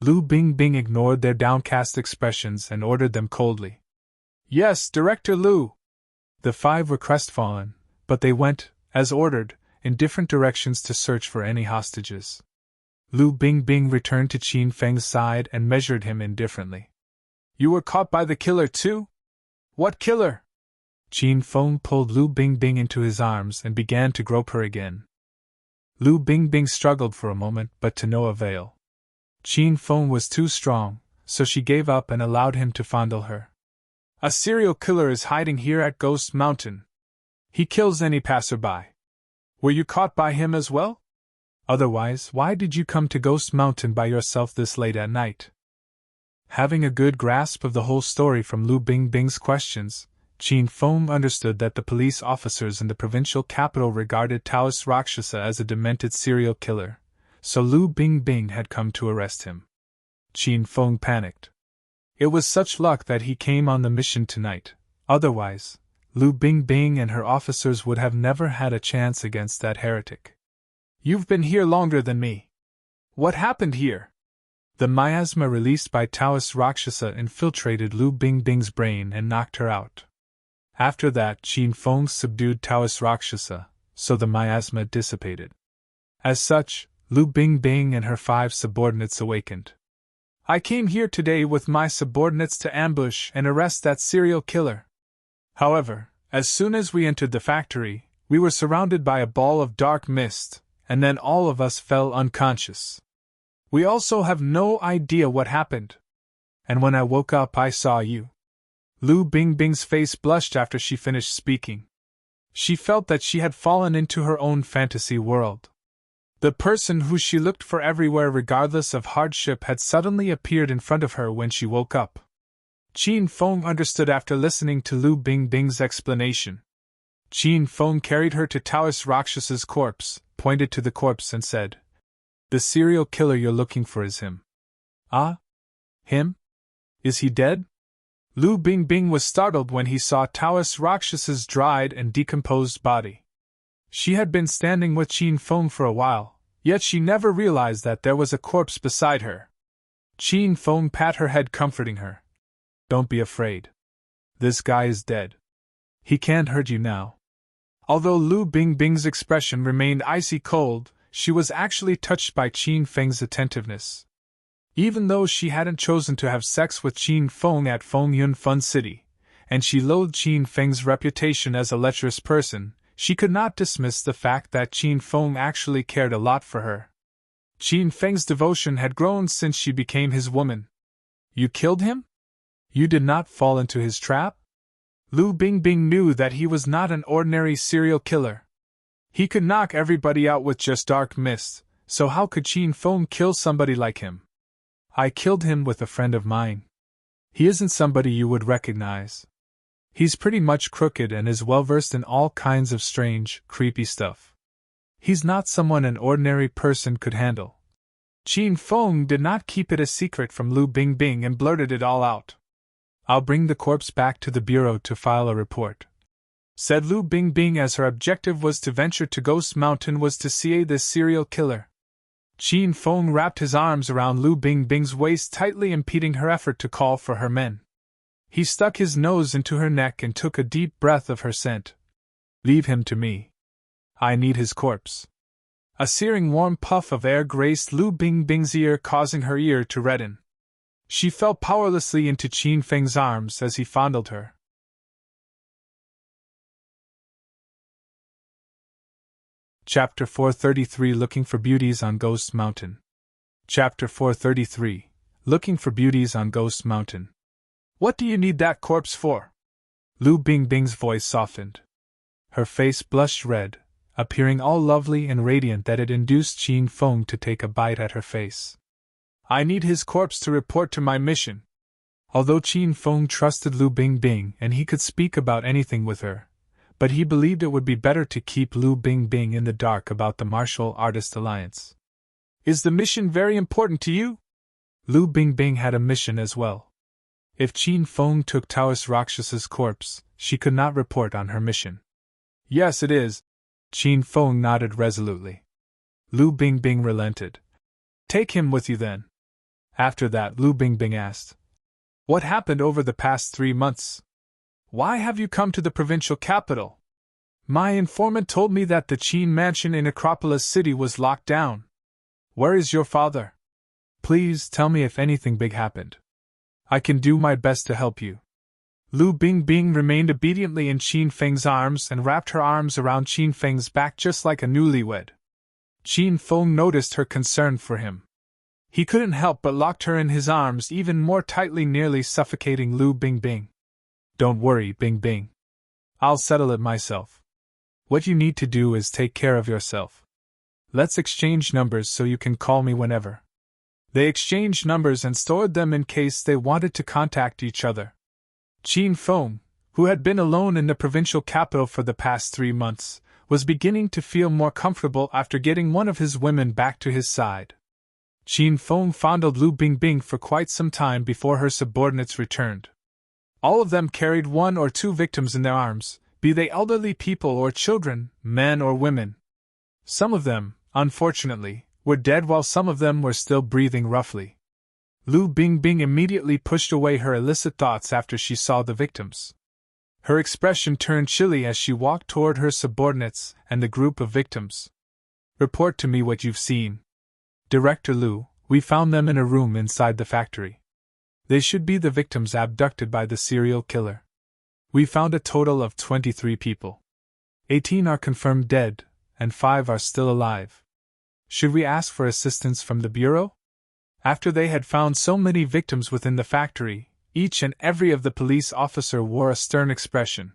S1: Lu Bingbing ignored their downcast expressions and ordered them coldly. "Yes, Director Lu." The 5 were crestfallen, but they went, as ordered, in different directions to search for any hostages. Lu Bingbing returned to Qin Feng's side and measured him indifferently. "You were caught by the killer too? What killer?" Qin Feng pulled Lu Bingbing into his arms and began to grope her again. Lu Bingbing struggled for a moment, but to no avail. Qin Feng was too strong, so she gave up and allowed him to fondle her. "A serial killer is hiding here at Ghost Mountain. He kills any passerby. Were you caught by him as well? Otherwise, why did you come to Ghost Mountain by yourself this late at night?" Having a good grasp of the whole story from Lu Bingbing's questions, Qin Feng understood that the police officers in the provincial capital regarded Taoist Rakshasa as a demented serial killer, so Lu Bingbing had come to arrest him. Qin Feng panicked. It was such luck that he came on the mission tonight, otherwise, Lu Bingbing and her officers would have never had a chance against that heretic. "You've been here longer than me. What happened here?" The miasma released by Taoist Rakshasa infiltrated Lu Bingbing's brain and knocked her out. After that, Qin Feng subdued Taoist Rakshasa, so the miasma dissipated. As such, Lu Bingbing and her 5 subordinates awakened. "I came here today with my subordinates to ambush and arrest that serial killer. However, as soon as we entered the factory, we were surrounded by a ball of dark mist, and then all of us fell unconscious. We also have no idea what happened. And when I woke up, I saw you." Lu Bingbing's face blushed after she finished speaking. She felt that she had fallen into her own fantasy world. The person who she looked for everywhere regardless of hardship had suddenly appeared in front of her when she woke up. Qin Feng understood after listening to Lu Bingbing's explanation. Qin Feng carried her to Taoist Raksasa's corpse, pointed to the corpse and said, "The serial killer you're looking for is him." "Ah? Him? Is he dead?" Lu Bingbing was startled when he saw Taoist Raksasa's dried and decomposed body. She had been standing with Qin Feng for a while, yet she never realized that there was a corpse beside her. Qin Feng pat her head, comforting her. "Don't be afraid. This guy is dead. He can't hurt you now." Although Lu Bingbing's expression remained icy cold, she was actually touched by Qin Feng's attentiveness. Even though she hadn't chosen to have sex with Qin Feng at Fengyun Fun City, and she loathed Qin Feng's reputation as a lecherous person, she could not dismiss the fact that Qin Feng actually cared a lot for her. Qin Feng's devotion had grown since she became his woman. "You killed him? You did not fall into his trap?" Lu Bingbing knew that he was not an ordinary serial killer. He could knock everybody out with just dark mist, so how could Qin Feng kill somebody like him? I killed him with a friend of mine. He isn't somebody you would recognize. He's pretty much crooked and is well versed in all kinds of strange, creepy stuff. He's not someone an ordinary person could handle. Qin Feng did not keep it a secret from Lu Bingbing and blurted it all out. I'll bring the corpse back to the bureau to file a report, said Lu Bingbing, as her objective was to venture to Ghost Mountain was to see this serial killer. Qin Feng wrapped his arms around Lu Bingbing's waist tightly, impeding her effort to call for her men. He stuck his nose into her neck and took a deep breath of her scent. Leave him to me. I need his corpse. A searing warm puff of air grazed Lu Bingbing's ear, causing her ear to redden. She fell powerlessly into Qin Feng's arms as he fondled her. Chapter 433 Looking for Beauties on Ghost Mountain. Chapter 433 Looking for Beauties on Ghost Mountain. What do you need that corpse for? Lu Bingbing's voice softened. Her face blushed red, appearing all lovely and radiant that it induced Qin Feng to take a bite at her face. I need his corpse to report to my mission. Although Qin Feng trusted Lu Bingbing and he could speak about anything with her, but he believed it would be better to keep Lu Bingbing in the dark about the martial artist alliance. Is the mission very important to you? Lu Bingbing had a mission as well. If Qin Feng took Taoist Raksasa's corpse, she could not report on her mission. Yes, it is. Qin Feng nodded resolutely. Lu Bingbing relented. Take him with you then. After that, Lu Bingbing asked, what happened over the past 3 months? Why have you come to the provincial capital? My informant told me that the Qin mansion in Acropolis City was locked down. Where is your father? Please tell me if anything big happened. I can do my best to help you. Lu Bingbing remained obediently in Qin Feng's arms and wrapped her arms around Qin Feng's back just like a newlywed. Qin Feng noticed her concern for him. He couldn't help but locked her in his arms even more tightly, nearly suffocating Lu Bingbing. Don't worry, Bingbing. I'll settle it myself. What you need to do is take care of yourself. Let's exchange numbers so you can call me whenever. They exchanged numbers and stored them in case they wanted to contact each other. Qin Feng, who had been alone in the provincial capital for the past 3 months, was beginning to feel more comfortable after getting one of his women back to his side. Qin Feng fondled Lu Bingbing for quite some time before her subordinates returned. All of them carried 1 or 2 victims in their arms, be they elderly people or children, men or women. Some of them, unfortunately, were dead while some of them were still breathing roughly. Lu Bingbing immediately pushed away her illicit thoughts after she saw the victims. Her expression turned chilly as she walked toward her subordinates and the group of victims. Report to me what you've seen. Director Lu, we found them in a room inside the factory. They should be the victims abducted by the serial killer. We found a total of 23 people. 18 are confirmed dead, and 5 are still alive. Should we ask for assistance from the Bureau? After they had found so many victims within the factory, each and every of the police officer wore a stern expression.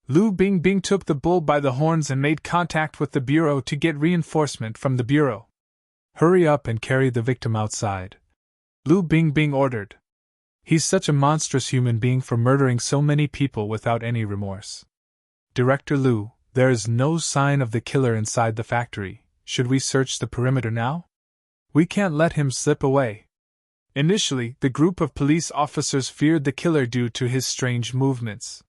S1: Lu Bingbing took the bull by the horns and made contact with the Bureau to get reinforcement from the Bureau. Hurry up and carry the victim outside, Lu Bingbing ordered. He's such a monstrous human being for murdering so many people without any remorse. Director Lu, there is no sign of the killer inside the factory. Should we search the perimeter now? We can't let him slip away. Initially, the group of police officers feared the killer due to his strange movements.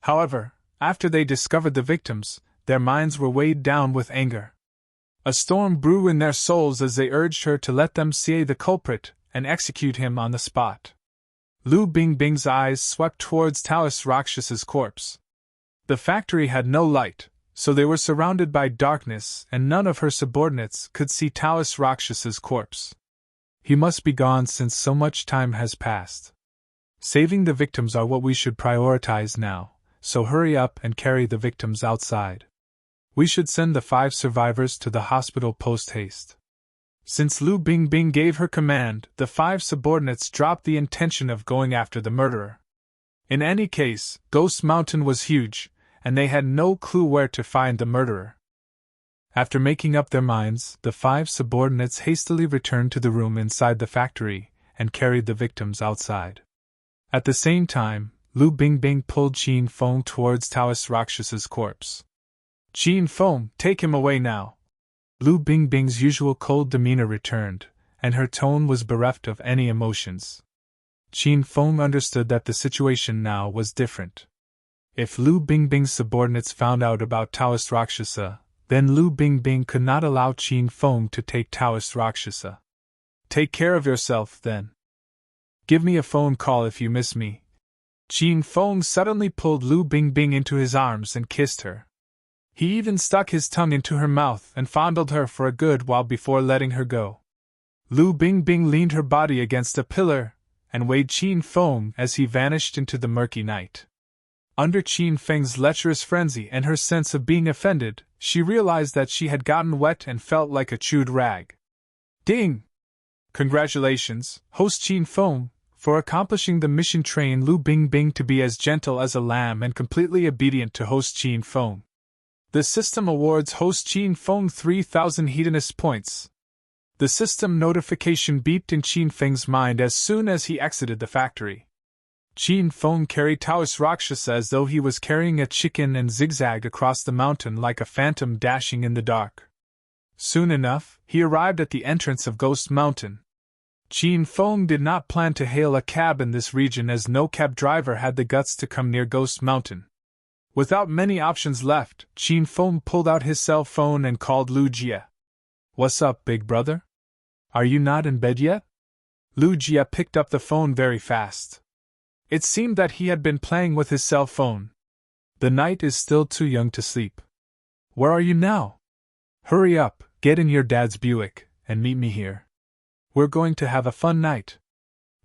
S1: However, after they discovered the victims, their minds were weighed down with anger. A storm brew in their souls as they urged her to let them see the culprit and execute him on the spot. Lu Bingbing's eyes swept towards Taoist Raksasa's corpse. The factory had no light, so they were surrounded by darkness and none of her subordinates could see Taoist Raksasa's corpse. He must be gone since so much time has passed. Saving the victims are what we should prioritize now, so hurry up and carry the victims outside. We should send the 5 survivors to the hospital post-haste. Since Lu Bingbing gave her command, the 5 subordinates dropped the intention of going after the murderer. In any case, Ghost Mountain was huge, and they had no clue where to find the murderer. After making up their minds, the 5 subordinates hastily returned to the room inside the factory and carried the victims outside. At the same time, Lu Bingbing pulled Qin Feng towards Taoist Rakshas's corpse. "Qin Feng, take him away now!" Lu Bingbing's usual cold demeanor returned, and her tone was bereft of any emotions. Qin Feng understood that the situation now was different. If Lu Bingbing's subordinates found out about Taoist Rakshasa, then Lu Bingbing could not allow Qin Feng to take Taoist Rakshasa. "Take care of yourself, then. Give me a phone call if you miss me." Qin Feng suddenly pulled Lu Bingbing into his arms and kissed her. He even stuck his tongue into her mouth and fondled her for a good while before letting her go. Lu Bingbing leaned her body against a pillar and weighed Qin Feng as he vanished into the murky night. Under Qin Feng's lecherous frenzy and her sense of being offended, she realized that she had gotten wet and felt like a chewed rag. Ding! Congratulations, host Qin Feng, for accomplishing the mission. Train Lu Bingbing to be as gentle as a lamb and completely obedient to host Qin Feng. The system awards host Qin Feng 3,000 hedonist points. The system notification beeped in Qin Feng's mind as soon as he exited the factory. Qin Feng carried Taoist Rakshasa as though he was carrying a chicken and zigzagged across the mountain like a phantom dashing in the dark. Soon enough, he arrived at the entrance of Ghost Mountain. Qin Feng did not plan to hail a cab in this region as no cab driver had the guts to come near Ghost Mountain. Without many options left, Qin Feng pulled out his cell phone and called Lu Jia. "What's up, big brother? Are you not in bed yet?" Lu Jia picked up the phone very fast. It seemed that he had been playing with his cell phone. "The night is still too young to sleep. Where are you now? Hurry up, get in your dad's Buick, and meet me here. We're going to have a fun night."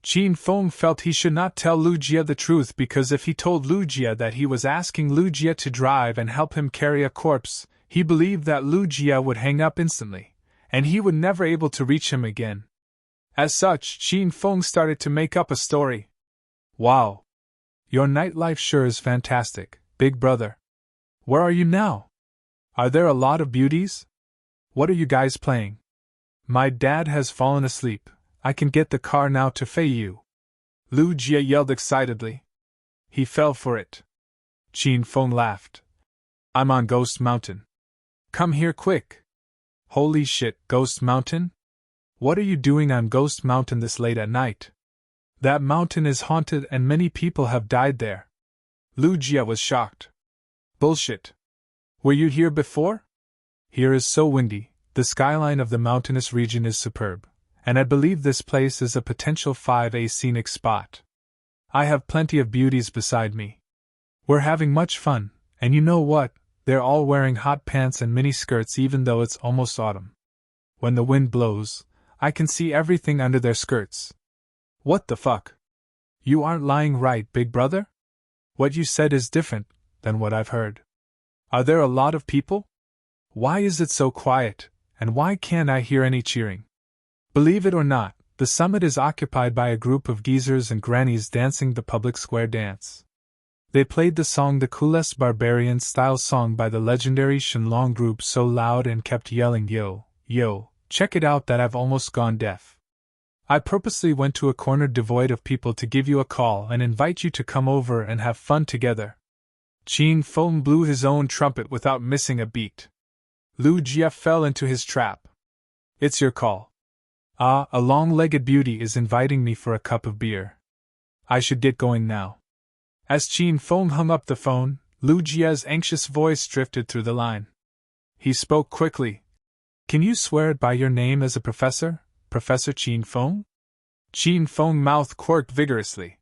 S1: Qin Feng felt he should not tell Lu Jia the truth because if he told Lu Jia that he was asking Lu Jia to drive and help him carry a corpse, he believed that Lu Jia would hang up instantly, and he would never able to reach him again. As such, Qin Feng started to make up a story. "Wow. Your nightlife sure is fantastic, big brother. Where are you now? Are there a lot of beauties? What are you guys playing? My dad has fallen asleep. I can get the car now to Fei you." Lu Jia yelled excitedly. He fell for it. Qin Feng laughed. "I'm on Ghost Mountain. Come here quick." "Holy shit, Ghost Mountain? What are you doing on Ghost Mountain this late at night? That mountain is haunted and many people have died there." Lu Jia was shocked. "Bullshit. Were you here before? Here is so windy, the skyline of the mountainous region is superb, and I believe this place is a potential 5A scenic spot. I have plenty of beauties beside me. We're having much fun, and you know what? They're all wearing hot pants and mini skirts even though it's almost autumn. When the wind blows, I can see everything under their skirts." "What the fuck? You aren't lying, right, big brother? What you said is different than what I've heard. Are there a lot of people? Why is it so quiet, and why can't I hear any cheering?" Believe it or not, the summit is occupied by a group of geezers and grannies dancing the public square dance. They played the song, the coolest barbarian-style song by the legendary Shenlong group, so loud and kept yelling, "Yo, yo, check it out," that I've almost gone deaf. I purposely went to a corner devoid of people to give you a call and invite you to come over and have fun together. Qin Feng blew his own trumpet without missing a beat. Lu Jia fell into his trap. "It's your call. Ah, a long-legged beauty is inviting me for a cup of beer. I should get going now." As Qin Feng hung up the phone, Lu Jia's anxious voice drifted through the line. He spoke quickly. "Can you swear it by your name as a professor, Professor Qin Feng?" Qin Feng's mouth quirked vigorously.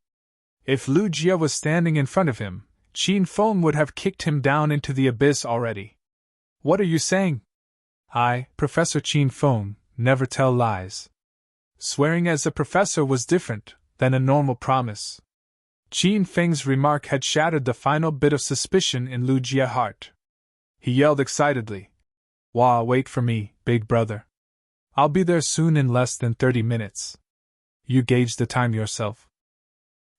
S1: If Lu Jia was standing in front of him, Qin Feng would have kicked him down into the abyss already. "What are you saying?" "I, Professor Qin Feng, never tell lies." Swearing as a professor was different than a normal promise. Qin Feng's remark had shattered the final bit of suspicion in Lu Jia's heart. He yelled excitedly, "Wah, wait for me, big brother. I'll be there soon in less than 30 minutes. You gauge the time yourself.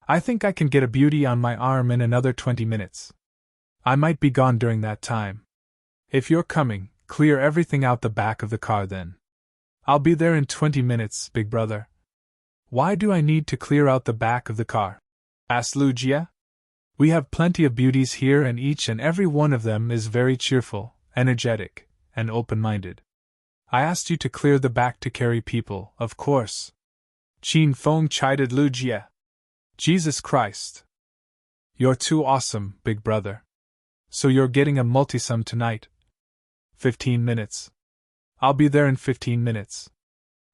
S1: I think I can get a beauty on my arm in another 20 minutes. I might be gone during that time. If you're coming, Clear everything out the back of the car then. I'll be there in 20 minutes, big brother. Why do I need to clear out the back of the car? Asked Lu Jie. We have plenty of beauties here and each and every one of them is very cheerful, energetic, and open-minded. I asked you to clear the back to carry people, of course. Qin Feng chided Lu Jie. Jesus Christ. You're too awesome, big brother. So you're getting a multisum tonight? 15 minutes. I'll be there in 15 minutes.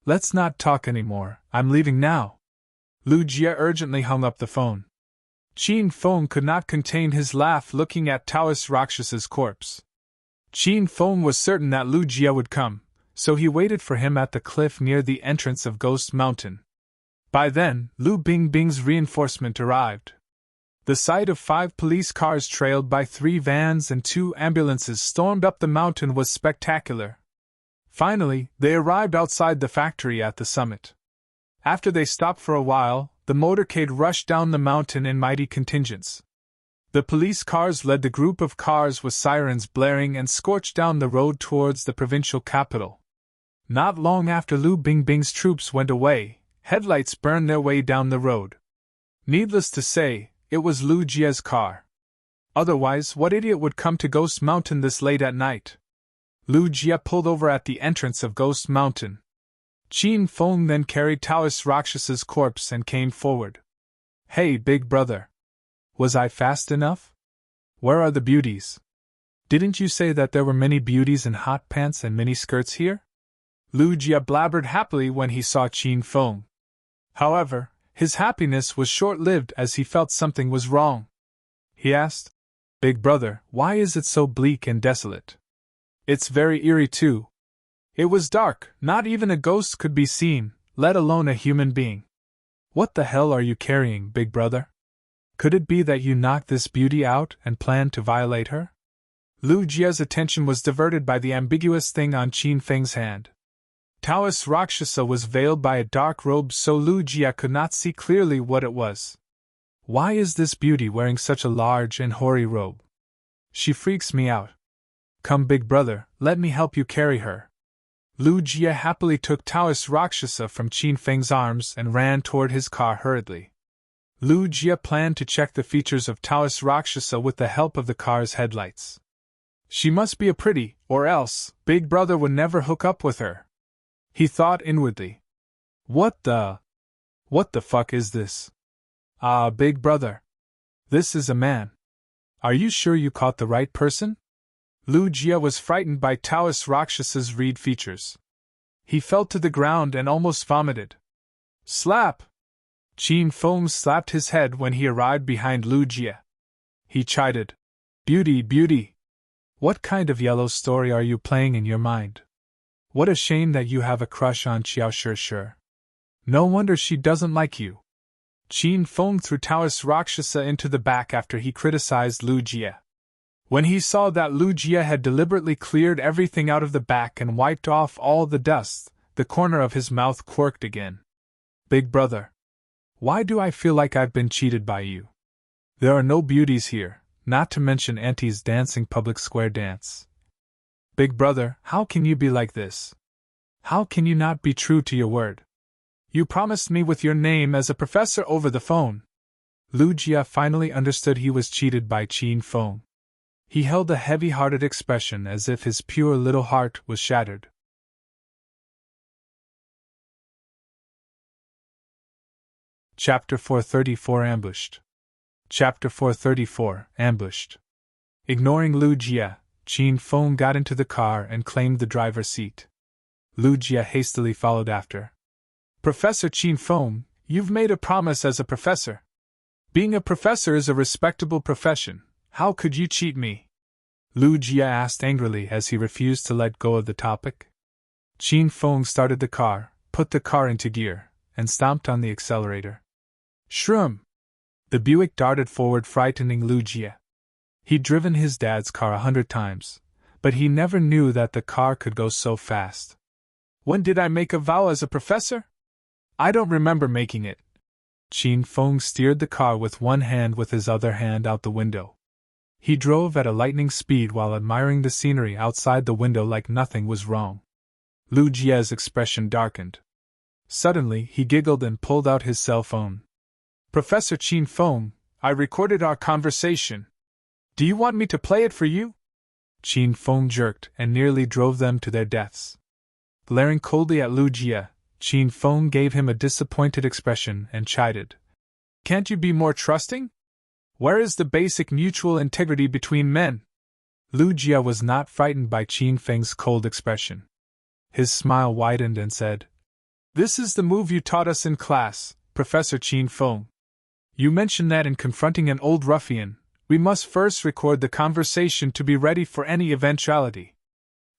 S1: Let's not talk anymore, I'm leaving now. Lu Jie urgently hung up the phone. Qin Feng could not contain his laugh looking at Taoist Rakshas's corpse. Qin Feng was certain that Lu Jie would come, so he waited for him at the cliff near the entrance of Ghost Mountain. By then, Lu Bingbing's reinforcement arrived. The sight of 5 police cars trailed by 3 vans and 2 ambulances stormed up the mountain was spectacular. Finally, they arrived outside the factory at the summit. After they stopped for a while, the motorcade rushed down the mountain in mighty contingents. The police cars led the group of cars with sirens blaring and scorched down the road towards the provincial capital. Not long after Lu Bingbing's troops went away, headlights burned their way down the road. Needless to say, it was Lu Jie's car. Otherwise, what idiot would come to Ghost Mountain this late at night? Lu Jie pulled over at the entrance of Ghost Mountain. Qin Feng then carried Taoist Rakshas's corpse and came forward. Hey, big brother. Was I fast enough? Where are the beauties? Didn't you say that there were many beauties in hot pants and mini skirts here? Lu Jie blabbered happily when he saw Qin Feng. However, his happiness was short-lived as he felt something was wrong. He asked, Big brother, why is it so bleak and desolate? It's very eerie too. It was dark, not even a ghost could be seen, let alone a human being. What the hell are you carrying, big brother? Could it be that you knocked this beauty out and planned to violate her? Lu Jie's attention was diverted by the ambiguous thing on Qin Feng's hand. Taoist Rakshasa was veiled by a dark robe so Lu Jie could not see clearly what it was. Why is this beauty wearing such a large and hoary robe? She freaks me out. Come big brother, let me help you carry her. Lu Jie happily took Taoist Rakshasa from Qin Feng's arms and ran toward his car hurriedly. Lu Jie planned to check the features of Taoist Rakshasa with the help of the car's headlights. She must be a pretty, or else, big brother would never hook up with her. He thought inwardly. What the fuck is this? Ah, big brother. This is a man. Are you sure you caught the right person? Lu Jie was frightened by Taoist Rakshasa's reed features. He fell to the ground and almost vomited. Slap! Qin Feng slapped his head when he arrived behind Lu Jie. He chided. Beauty, beauty! What kind of yellow story are you playing in your mind? What a shame that you have a crush on Qiao sure. No wonder she doesn't like you. Qin Feng threw Taoist Rakshasa into the back after he criticized Lu Jie. When he saw that Lu Jie had deliberately cleared everything out of the back and wiped off all the dust, the corner of his mouth quirked again. Big brother. Why do I feel like I've been cheated by you? There are no beauties here, not to mention Auntie's dancing public square dance. Big brother, how can you be like this? How can you not be true to your word? You promised me with your name as a professor over the phone. Lu Jie finally understood he was cheated by Qin Feng. He held a heavy-hearted expression as if his pure little heart was shattered. Chapter 434 Ambushed. Chapter 434 Ambushed. Ignoring Lu Jie, Qin Feng got into the car and claimed the driver's seat. Lu Jie hastily followed after. Professor Qin Feng, you've made a promise as a professor. Being a professor is a respectable profession. How could you cheat me? Lu Jie asked angrily as he refused to let go of the topic. Qin Feng started the car, put the car into gear, and stomped on the accelerator. Shroom! The Buick darted forward, frightening Lu Jie. He'd driven his dad's car 100 times, but he never knew that the car could go so fast. When did I make a vow as a professor? I don't remember making it. Qin Feng steered the car with one hand with his other hand out the window. He drove at a lightning speed while admiring the scenery outside the window like nothing was wrong. Lu Jie's expression darkened. Suddenly, he giggled and pulled out his cell phone. Professor Qin Feng, I recorded our conversation. Do you want me to play it for you? Qin Feng jerked and nearly drove them to their deaths. Glaring coldly at Lu Jie, Qin Feng gave him a disappointed expression and chided. Can't you be more trusting? Where is the basic mutual integrity between men? Lu Jie was not frightened by Qin Feng's cold expression. His smile widened and said, This is the move you taught us in class, Professor Qin Feng. You mentioned that in confronting an old ruffian, we must first record the conversation to be ready for any eventuality.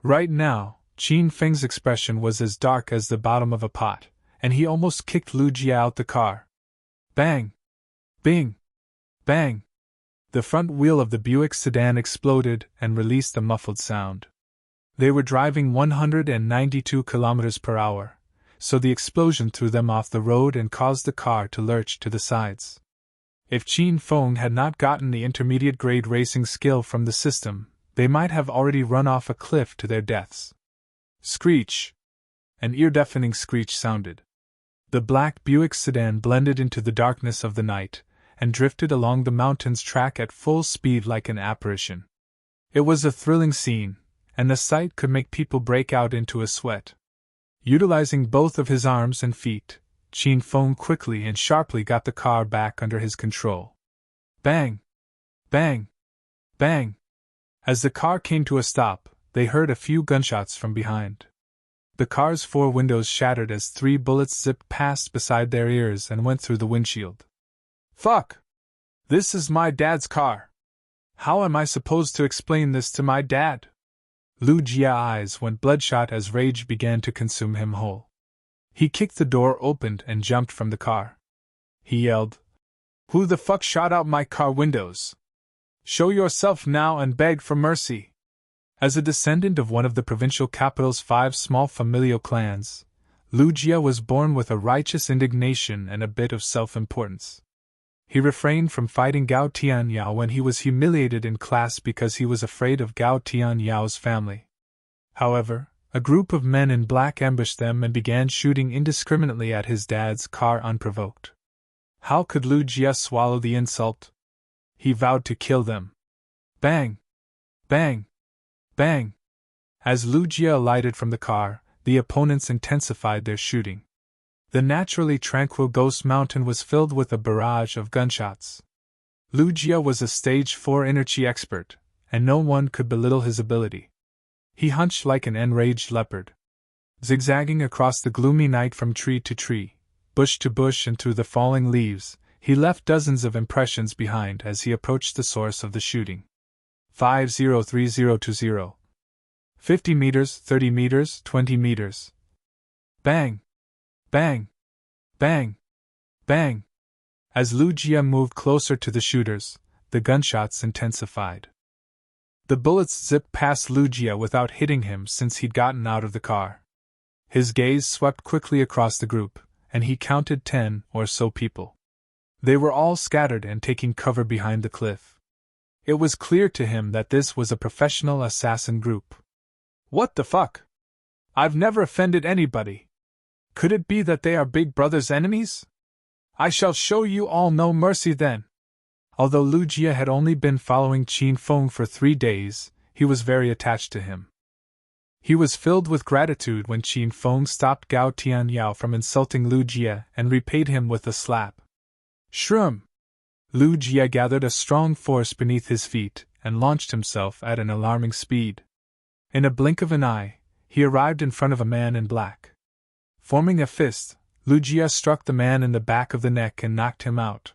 S1: Right now, Qin Feng's expression was as dark as the bottom of a pot, and he almost kicked Lu Jie out the car. Bang! Bing! Bang! The front wheel of the Buick sedan exploded and released a muffled sound. They were driving 192 kilometers per hour, so the explosion threw them off the road and caused the car to lurch to the sides. If Qin Feng had not gotten the intermediate-grade racing skill from the system, they might have already run off a cliff to their deaths. Screech! An ear-deafening screech sounded. The black Buick sedan blended into the darkness of the night, and drifted along the mountain's track at full speed like an apparition. It was a thrilling scene, and the sight could make people break out into a sweat. Utilizing both of his arms and feet, Qin Feng quickly and sharply got the car back under his control. Bang! Bang! Bang! As the car came to a stop, they heard a few gunshots from behind. The car's 4 windows shattered as 3 bullets zipped past beside their ears and went through the windshield. Fuck! This is my dad's car. How am I supposed to explain this to my dad? Lu Jie's eyes went bloodshot as rage began to consume him whole. He kicked the door open and jumped from the car. He yelled, Who the fuck shot out my car windows? Show yourself now and beg for mercy. As a descendant of one of the provincial capital's 5 small familial clans, Lu Jie was born with a righteous indignation and a bit of self-importance. He refrained from fighting Gao Tianyao when he was humiliated in class because he was afraid of Gao Tianyao's family. However, a group of men in black ambushed them and began shooting indiscriminately at his dad's car unprovoked. How could Lu Jie swallow the insult? He vowed to kill them. Bang! Bang! Bang! As Lu Jie alighted from the car, the opponents intensified their shooting. The naturally tranquil Ghost Mountain was filled with a barrage of gunshots. Lu Jie was a stage 4 energy expert, and no one could belittle his ability. He hunched like an enraged leopard. Zigzagging across the gloomy night from tree to tree, bush to bush and through the falling leaves, he left dozens of impressions behind as he approached the source of the shooting. 503020. 50 meters, 30 meters, 20 meters. Bang! Bang! Bang! Bang! As Lu Jie moved closer to the shooters, the gunshots intensified. The bullets zipped past Lu Jie without hitting him since he'd gotten out of the car. His gaze swept quickly across the group, and he counted 10 or so people. They were all scattered and taking cover behind the cliff. It was clear to him that this was a professional assassin group. What the fuck? I've never offended anybody. Could it be that they are Big Brother's enemies? I shall show you all no mercy then. Although Lu Jie had only been following Qin Feng for 3 days, he was very attached to him. He was filled with gratitude when Qin Feng stopped Gao Tianyao from insulting Lu Jie and repaid him with a slap. Shroom! Lu Jie gathered a strong force beneath his feet and launched himself at an alarming speed. In a blink of an eye, he arrived in front of a man in black. Forming a fist, Lu Jie struck the man in the back of the neck and knocked him out.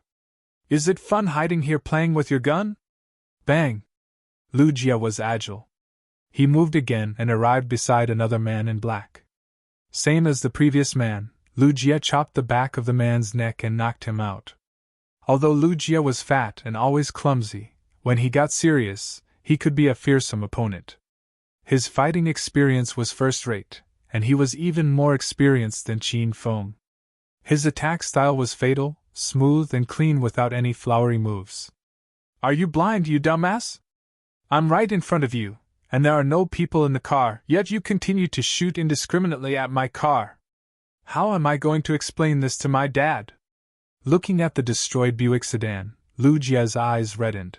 S1: Is it fun hiding here playing with your gun? Bang! Lu Jie was agile. He moved again and arrived beside another man in black. Same as the previous man, Lu Jie chopped the back of the man's neck and knocked him out. Although Lu Jie was fat and always clumsy, when he got serious, he could be a fearsome opponent. His fighting experience was first-rate, and he was even more experienced than Qin Feng. His attack style was fatal, smooth and clean without any flowery moves. Are you blind, you dumbass? I'm right in front of you, and there are no people in the car, yet you continue to shoot indiscriminately at my car. How am I going to explain this to my dad? Looking at the destroyed Buick sedan, Lu Jie's eyes reddened.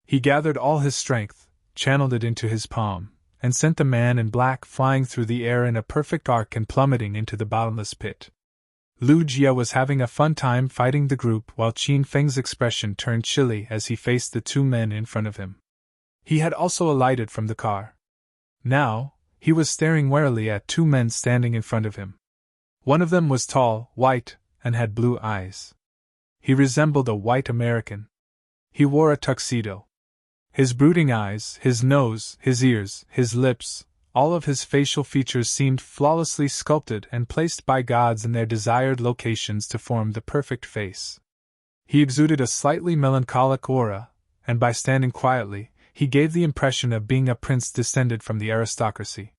S1: He gathered all his strength, channeled it into his palm, and sent the man in black flying through the air in a perfect arc and plummeting into the bottomless pit. Lu Jie was having a fun time fighting the group while Qin Feng's expression turned chilly as he faced the two men in front of him. He had also alighted from the car. Now, he was staring warily at two men standing in front of him. One of them was tall, white, and had blue eyes. He resembled a white American. He wore a tuxedo. His brooding eyes, his nose, his ears, his lips, all of his facial features seemed flawlessly sculpted and placed by gods in their desired locations to form the perfect face. He exuded a slightly melancholic aura, and by standing quietly, he gave the impression of being a prince descended from the aristocracy.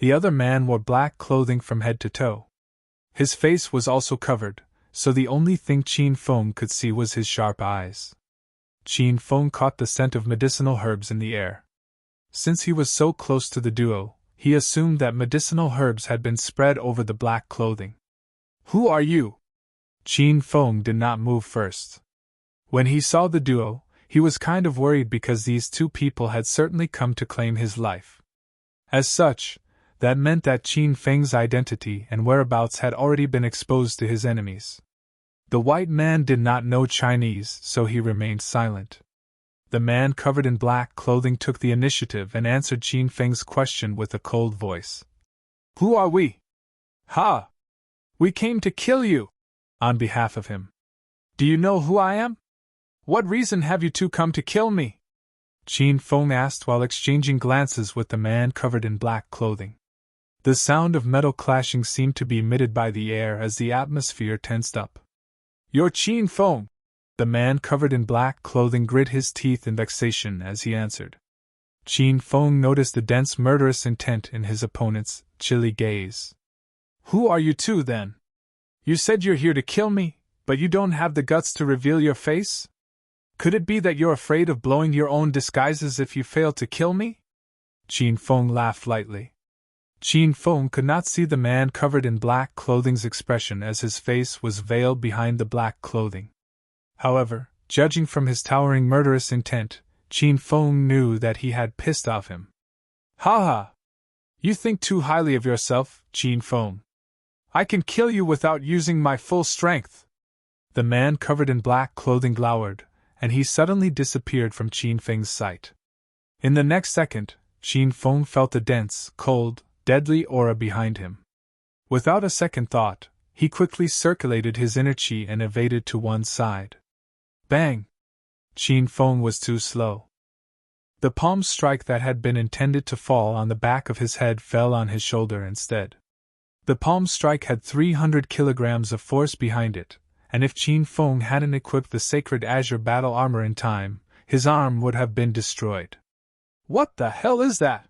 S1: The other man wore black clothing from head to toe. His face was also covered, so the only thing Qin Feng could see was his sharp eyes. Qin Feng caught the scent of medicinal herbs in the air. Since he was so close to the duo, he assumed that medicinal herbs had been spread over the black clothing. Who are you? Qin Feng did not move first. When he saw the duo, he was kind of worried because these two people had certainly come to claim his life. As such, that meant that Qin Feng's identity and whereabouts had already been exposed to his enemies. The white man did not know Chinese, so he remained silent. The man covered in black clothing took the initiative and answered Qin Feng's question with a cold voice. Who are we? Ha! We came to kill you! On behalf of him. Do you know who I am? What reason have you two come to kill me? Qin Feng asked while exchanging glances with the man covered in black clothing. The sound of metal clashing seemed to be emitted by the air as the atmosphere tensed up. You're Qin Feng! The man covered in black clothing grit his teeth in vexation as he answered. Qin Feng noticed the dense murderous intent in his opponent's chilly gaze. Who are you two, then? You said you're here to kill me, but you don't have the guts to reveal your face? Could it be that you're afraid of blowing your own disguises if you fail to kill me? Qin Feng laughed lightly. Qin Feng could not see the man covered in black clothing's expression as his face was veiled behind the black clothing. However, judging from his towering murderous intent, Qin Feng knew that he had pissed off him. Ha ha! You think too highly of yourself, Qin Feng. I can kill you without using my full strength. The man covered in black clothing glowered, and he suddenly disappeared from Qin Feng's sight. In the next second, Qin Feng felt a dense, cold, deadly aura behind him. Without a second thought, he quickly circulated his inner qi and evaded to one side. Bang! Qin Feng was too slow. The palm strike that had been intended to fall on the back of his head fell on his shoulder instead. The palm strike had 300 kilograms of force behind it, and if Qin Feng hadn't equipped the sacred azure battle armor in time, his arm would have been destroyed. What the hell is that?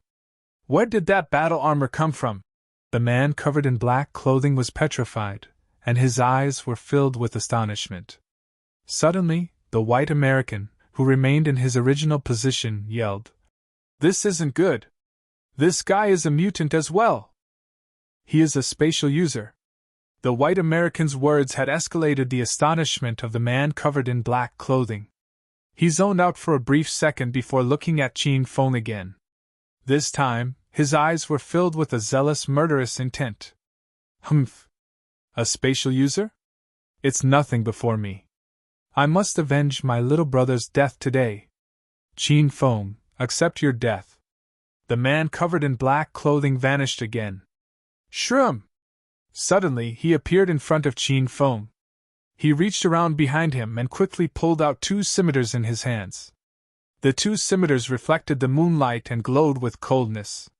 S1: Where did that battle armor come from? The man covered in black clothing was petrified, and his eyes were filled with astonishment. Suddenly, the white American, who remained in his original position, yelled, "This isn't good! This guy is a mutant as well! He is a spatial user!" The white American's words had escalated the astonishment of the man covered in black clothing. He zoned out for a brief second before looking at Qin Feng again. This time, his eyes were filled with a zealous, murderous intent. Humph! A spatial user? It's nothing before me. I must avenge my little brother's death today. Qin Feng, accept your death. The man covered in black clothing vanished again. Shroom! Suddenly, he appeared in front of Qin Feng. He reached around behind him and quickly pulled out two scimitars in his hands. The two scimitars reflected the moonlight and glowed with coldness.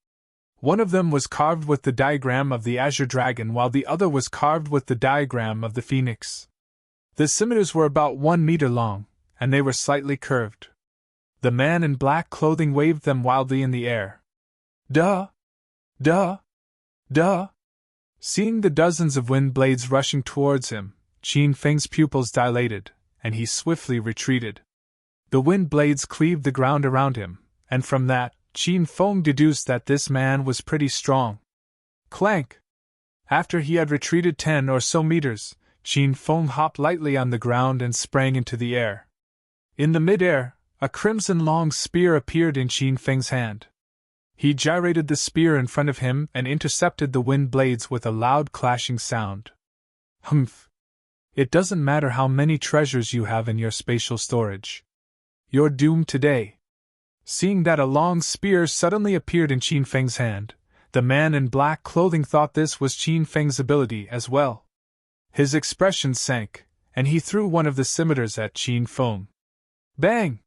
S1: One of them was carved with the diagram of the azure dragon while the other was carved with the diagram of the phoenix. The scimitars were about 1 meter long, and they were slightly curved. The man in black clothing waved them wildly in the air. Duh! Duh! Duh! Seeing the dozens of wind blades rushing towards him, Qin Feng's pupils dilated, and he swiftly retreated. The wind blades cleaved the ground around him, and from that, Qin Feng deduced that this man was pretty strong. Clank! After he had retreated 10 or so meters, Qin Feng hopped lightly on the ground and sprang into the air. In the mid-air, a crimson long spear appeared in Qin Feng's hand. He gyrated the spear in front of him and intercepted the wind blades with a loud clashing sound. Humph! It doesn't matter how many treasures you have in your spatial storage. You're doomed today. Seeing that a long spear suddenly appeared in Qin Feng's hand, the man in black clothing thought this was Qin Feng's ability as well. His expression sank, and he threw one of the scimitars at Qin Feng. Bang!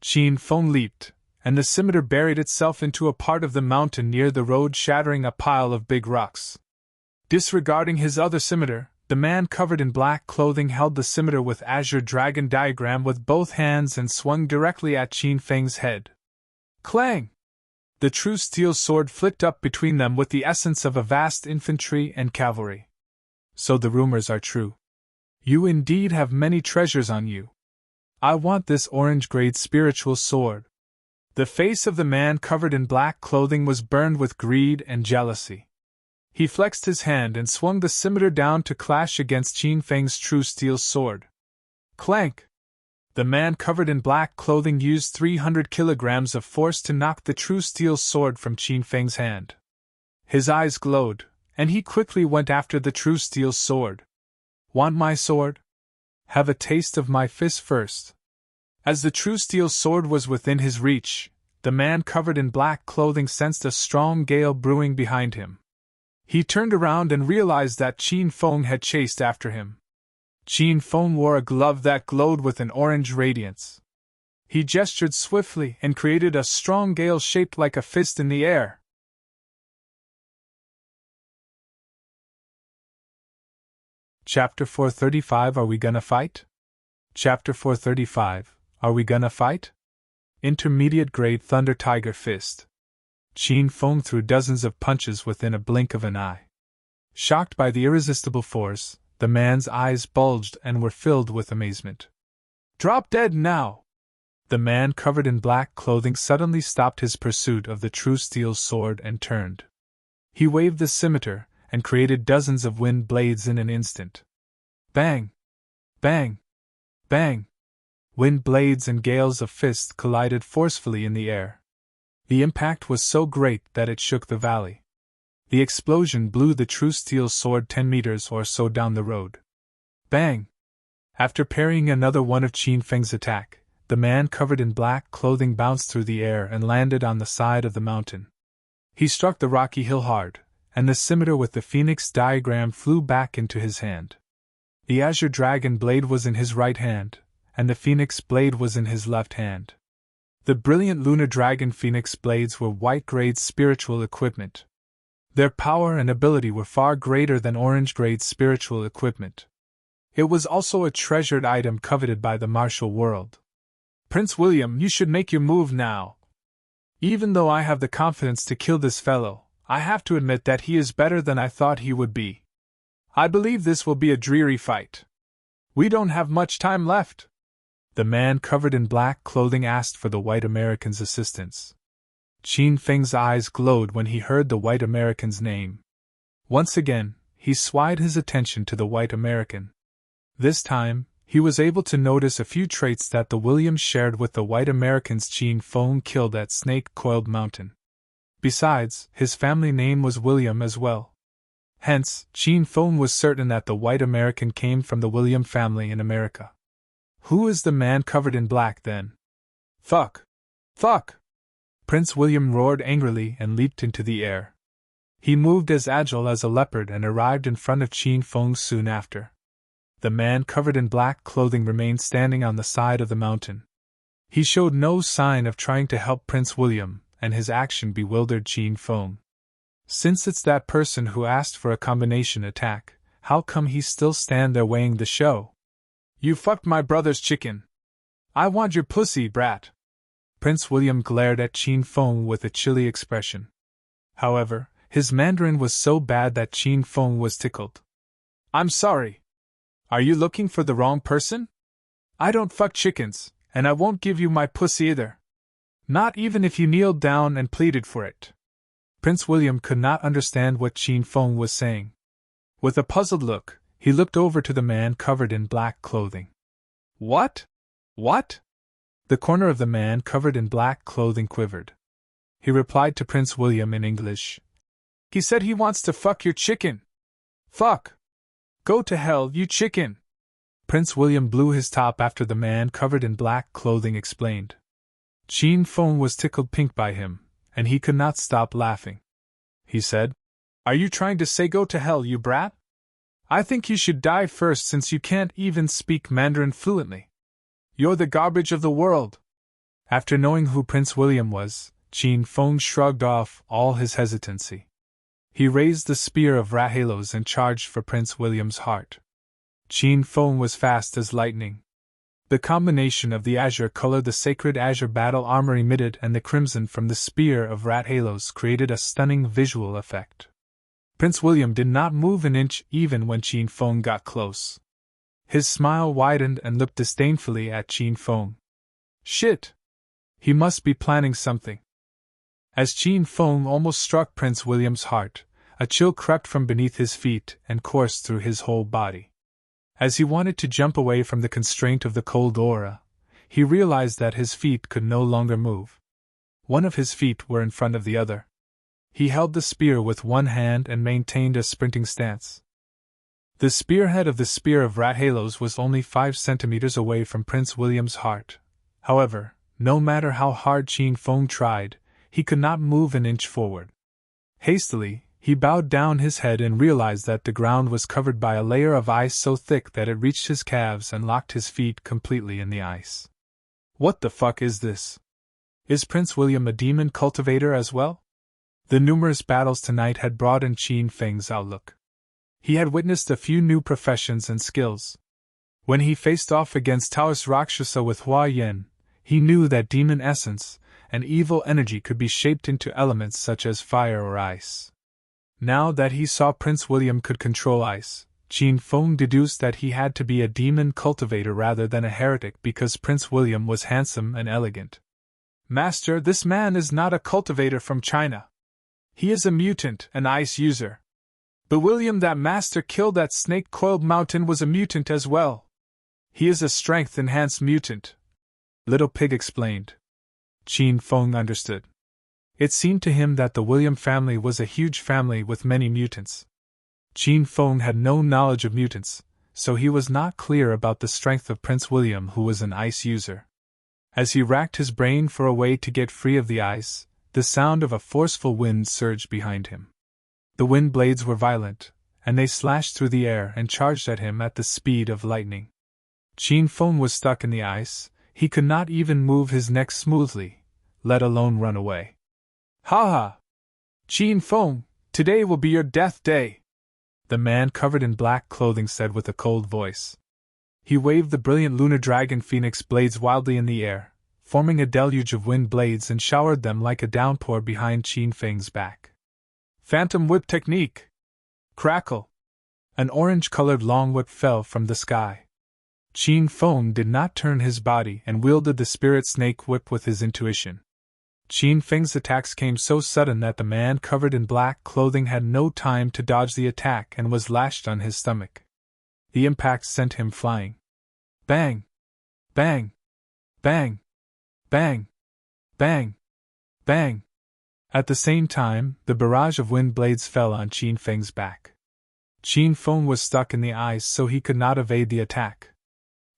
S1: Qin Feng leaped, and the scimitar buried itself into a part of the mountain near the road, shattering a pile of big rocks. Disregarding his other scimitar, the man covered in black clothing held the scimitar with azure dragon diagram with both hands and swung directly at Qin Feng's head. Clang! The true steel sword flicked up between them with the essence of a vast infantry and cavalry. So the rumors are true. You indeed have many treasures on you. I want this orange-grade spiritual sword. The face of the man covered in black clothing was burned with greed and jealousy. He flexed his hand and swung the scimitar down to clash against Qin Feng's true steel sword. Clank! The man covered in black clothing used 300 kilograms of force to knock the true steel sword from Qin Feng's hand. His eyes glowed, and he quickly went after the true steel sword. Want my sword? Have a taste of my fist first. As the true steel sword was within his reach, the man covered in black clothing sensed a strong gale brewing behind him. He turned around and realized that Qin Feng had chased after him. Qin Feng wore a glove that glowed with an orange radiance. He gestured swiftly and created a strong gale shaped like a fist in the air. Chapter 435 Are we gonna fight? Chapter 435 Are we gonna fight? Intermediate grade Thunder Tiger Fist. Qin Feng threw dozens of punches within a blink of an eye. Shocked by the irresistible force, the man's eyes bulged and were filled with amazement. Drop dead now! The man covered in black clothing suddenly stopped his pursuit of the true steel sword and turned. He waved the scimitar and created dozens of wind blades in an instant. Bang! Bang! Bang! Wind blades and gales of fists collided forcefully in the air. The impact was so great that it shook the valley. The explosion blew the true steel sword 10 meters or so down the road. Bang! After parrying another one of Qin Feng's attack, the man covered in black clothing bounced through the air and landed on the side of the mountain. He struck the rocky hill hard, and the scimitar with the phoenix diagram flew back into his hand. The azure dragon blade was in his right hand, and the phoenix blade was in his left hand. The brilliant lunar dragon phoenix blades were white-grade spiritual equipment. Their power and ability were far greater than orange-grade spiritual equipment. It was also a treasured item coveted by the martial world. Prince William, you should make your move now. Even though I have the confidence to kill this fellow, I have to admit that he is better than I thought he would be. I believe this will be a dreary fight. We don't have much time left. The man covered in black clothing asked for the white American's assistance. Qin Feng's eyes glowed when he heard the white American's name. Once again, he swayed his attention to the white American. This time, he was able to notice a few traits that the Williams shared with the white Americans Qin Feng killed at Snake-Coiled Mountain. Besides, his family name was William as well. Hence, Qin Feng was certain that the white American came from the William family in America. Who is the man covered in black, then? Fuck! Fuck! Prince William roared angrily and leaped into the air. He moved as agile as a leopard and arrived in front of Qin Feng soon after. The man covered in black clothing remained standing on the side of the mountain. He showed no sign of trying to help Prince William, and his action bewildered Qin Feng. Since it's that person who asked for a combination attack, how come he still stand there weighing the show? You fucked my brother's chicken. I want your pussy, brat. Prince William glared at Qin Feng with a chilly expression. However, his Mandarin was so bad that Qin Feng was tickled. I'm sorry. Are you looking for the wrong person? I don't fuck chickens, And I won't give you my pussy either. Not even if you kneeled down and pleaded for it. Prince William could not understand what Qin Feng was saying. With a puzzled look, he looked over to the man covered in black clothing. What? What? The corner of the man covered in black clothing quivered. He replied to Prince William in English. He said he wants to fuck your chicken. Fuck! Go to hell, you chicken! Prince William blew his top after the man covered in black clothing explained. Qin Feng was tickled pink by him, and he could not stop laughing. He said, Are you trying to say go to hell, you brat? I think you should die first since you can't even speak Mandarin fluently. You're the garbage of the world. After knowing who Prince William was, Qin Feng shrugged off all his hesitancy. He raised the spear of rat halos and charged for Prince William's heart. Qin Feng was fast as lightning. The combination of the azure color the sacred azure battle armor emitted and the crimson from the spear of rat halos created a stunning visual effect. Prince William did not move an inch even when Qin Feng got close. His smile widened and looked disdainfully at Qin Feng. Shit! He must be planning something. As Qin Feng almost struck Prince William's heart, a chill crept from beneath his feet and coursed through his whole body. As he wanted to jump away from the constraint of the cold aura, he realized that his feet could no longer move. One of his feet were in front of the other. He held the spear with one hand and maintained a sprinting stance. The spearhead of the spear of rat halos was only 5 centimeters away from Prince William's heart. However, no matter how hard Qin Feng tried, he could not move an inch forward. Hastily, he bowed down his head and realized that the ground was covered by a layer of ice so thick that it reached his calves and locked his feet completely in the ice. What the fuck is this? Is Prince William a demon cultivator as well? The numerous battles tonight had broadened Qin Feng's outlook. He had witnessed a few new professions and skills. When he faced off against Taoist Rakshasa with Hua Yen, he knew that demon essence and evil energy could be shaped into elements such as fire or ice. Now that he saw Prince William could control ice, Qin Feng deduced that he had to be a demon cultivator rather than a heretic because Prince William was handsome and elegant. Master, this man is not a cultivator from China. He is a mutant, an ice user. But William that master killed at Snake-Coiled Mountain was a mutant as well. He is a strength-enhanced mutant, Little Pig explained. Qin Feng understood. It seemed to him that the William family was a huge family with many mutants. Qin Feng had no knowledge of mutants, so he was not clear about the strength of Prince William, who was an ice user. As he racked his brain for a way to get free of the ice, the sound of a forceful wind surged behind him. The wind blades were violent, and they slashed through the air and charged at him at the speed of lightning. Qin Feng was stuck in the ice. He could not even move his neck smoothly, let alone run away. Ha ha! Qin Feng, today will be your death day, the man covered in black clothing said with a cold voice. He waved the brilliant lunar dragon phoenix blades wildly in the air, forming a deluge of wind blades, and showered them like a downpour behind Qin Feng's back. Phantom whip technique! Crackle! An orange-colored long whip fell from the sky. Qin Feng did not turn his body and wielded the spirit snake whip with his intuition. Qin Feng's attacks came so sudden that the man covered in black clothing had no time to dodge the attack and was lashed on his stomach. The impact sent him flying. Bang! Bang! Bang! Bang! Bang! Bang! At the same time, the barrage of wind blades fell on Qin Feng's back. Qin Feng was stuck in the ice, so he could not evade the attack.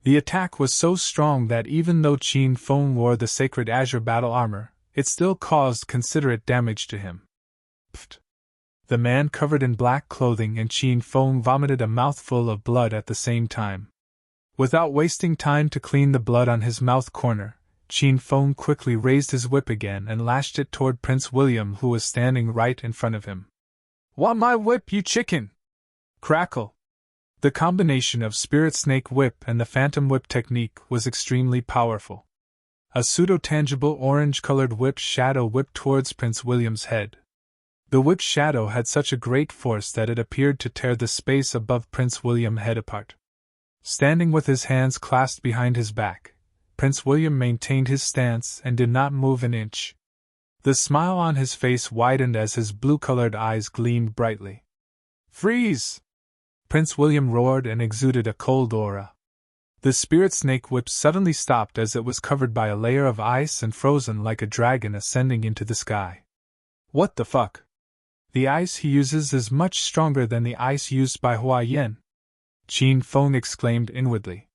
S1: The attack was so strong that even though Qin Feng wore the sacred azure battle armor, it still caused considerate damage to him. Pfft! The man covered in black clothing and Qin Feng vomited a mouthful of blood at the same time. Without wasting time to clean the blood on his mouth corner, Qin Feng quickly raised his whip again and lashed it toward Prince William, who was standing right in front of him. Want my whip, you chicken? Crackle! The combination of Spirit Snake Whip and the Phantom Whip technique was extremely powerful. A pseudo-tangible orange-colored whip shadow whipped towards Prince William's head. The whip shadow had such a great force that it appeared to tear the space above Prince William's head apart. Standing with his hands clasped behind his back, Prince William maintained his stance and did not move an inch. The smile on his face widened as his blue-colored eyes gleamed brightly. "Freeze!" Prince William roared and exuded a cold aura. The spirit snake whip suddenly stopped as it was covered by a layer of ice and frozen like a dragon ascending into the sky. "What the fuck? The ice he uses is much stronger than the ice used by Hua Yen," Qin Feng exclaimed inwardly.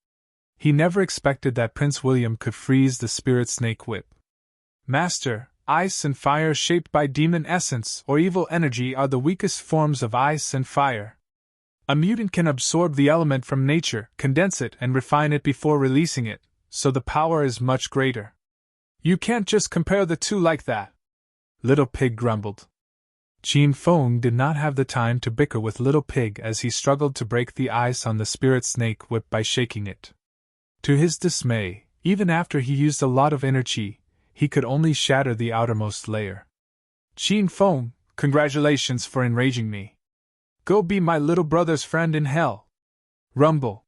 S1: He never expected that Prince William could freeze the spirit snake whip. "Master, ice and fire shaped by demon essence or evil energy are the weakest forms of ice and fire. A mutant can absorb the element from nature, condense it, and refine it before releasing it, so the power is much greater. You can't just compare the two like that," Little Pig grumbled. Qin Feng did not have the time to bicker with Little Pig as he struggled to break the ice on the spirit snake whip by shaking it. To his dismay, even after he used a lot of inner qi, he could only shatter the outermost layer. "Qin Feng, congratulations for enraging me. Go be my little brother's friend in hell." Rumble.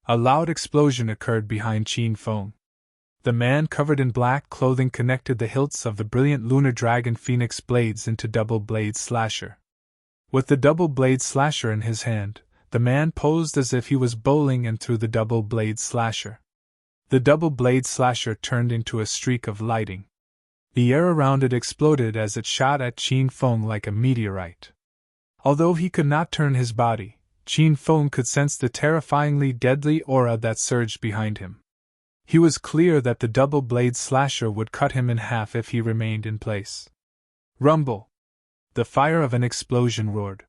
S1: A loud explosion occurred behind Qin Feng. The man covered in black clothing connected the hilts of the brilliant lunar dragon phoenix blades into double blade slasher. With the double blade slasher in his hand, the man posed as if he was bowling and threw the double blade slasher. The double blade slasher turned into a streak of lighting. The air around it exploded as it shot at Qin Feng like a meteorite. Although he could not turn his body, Qin Feng could sense the terrifyingly deadly aura that surged behind him. He was clear that the double blade slasher would cut him in half if he remained in place. Rumble! The fire of an explosion roared.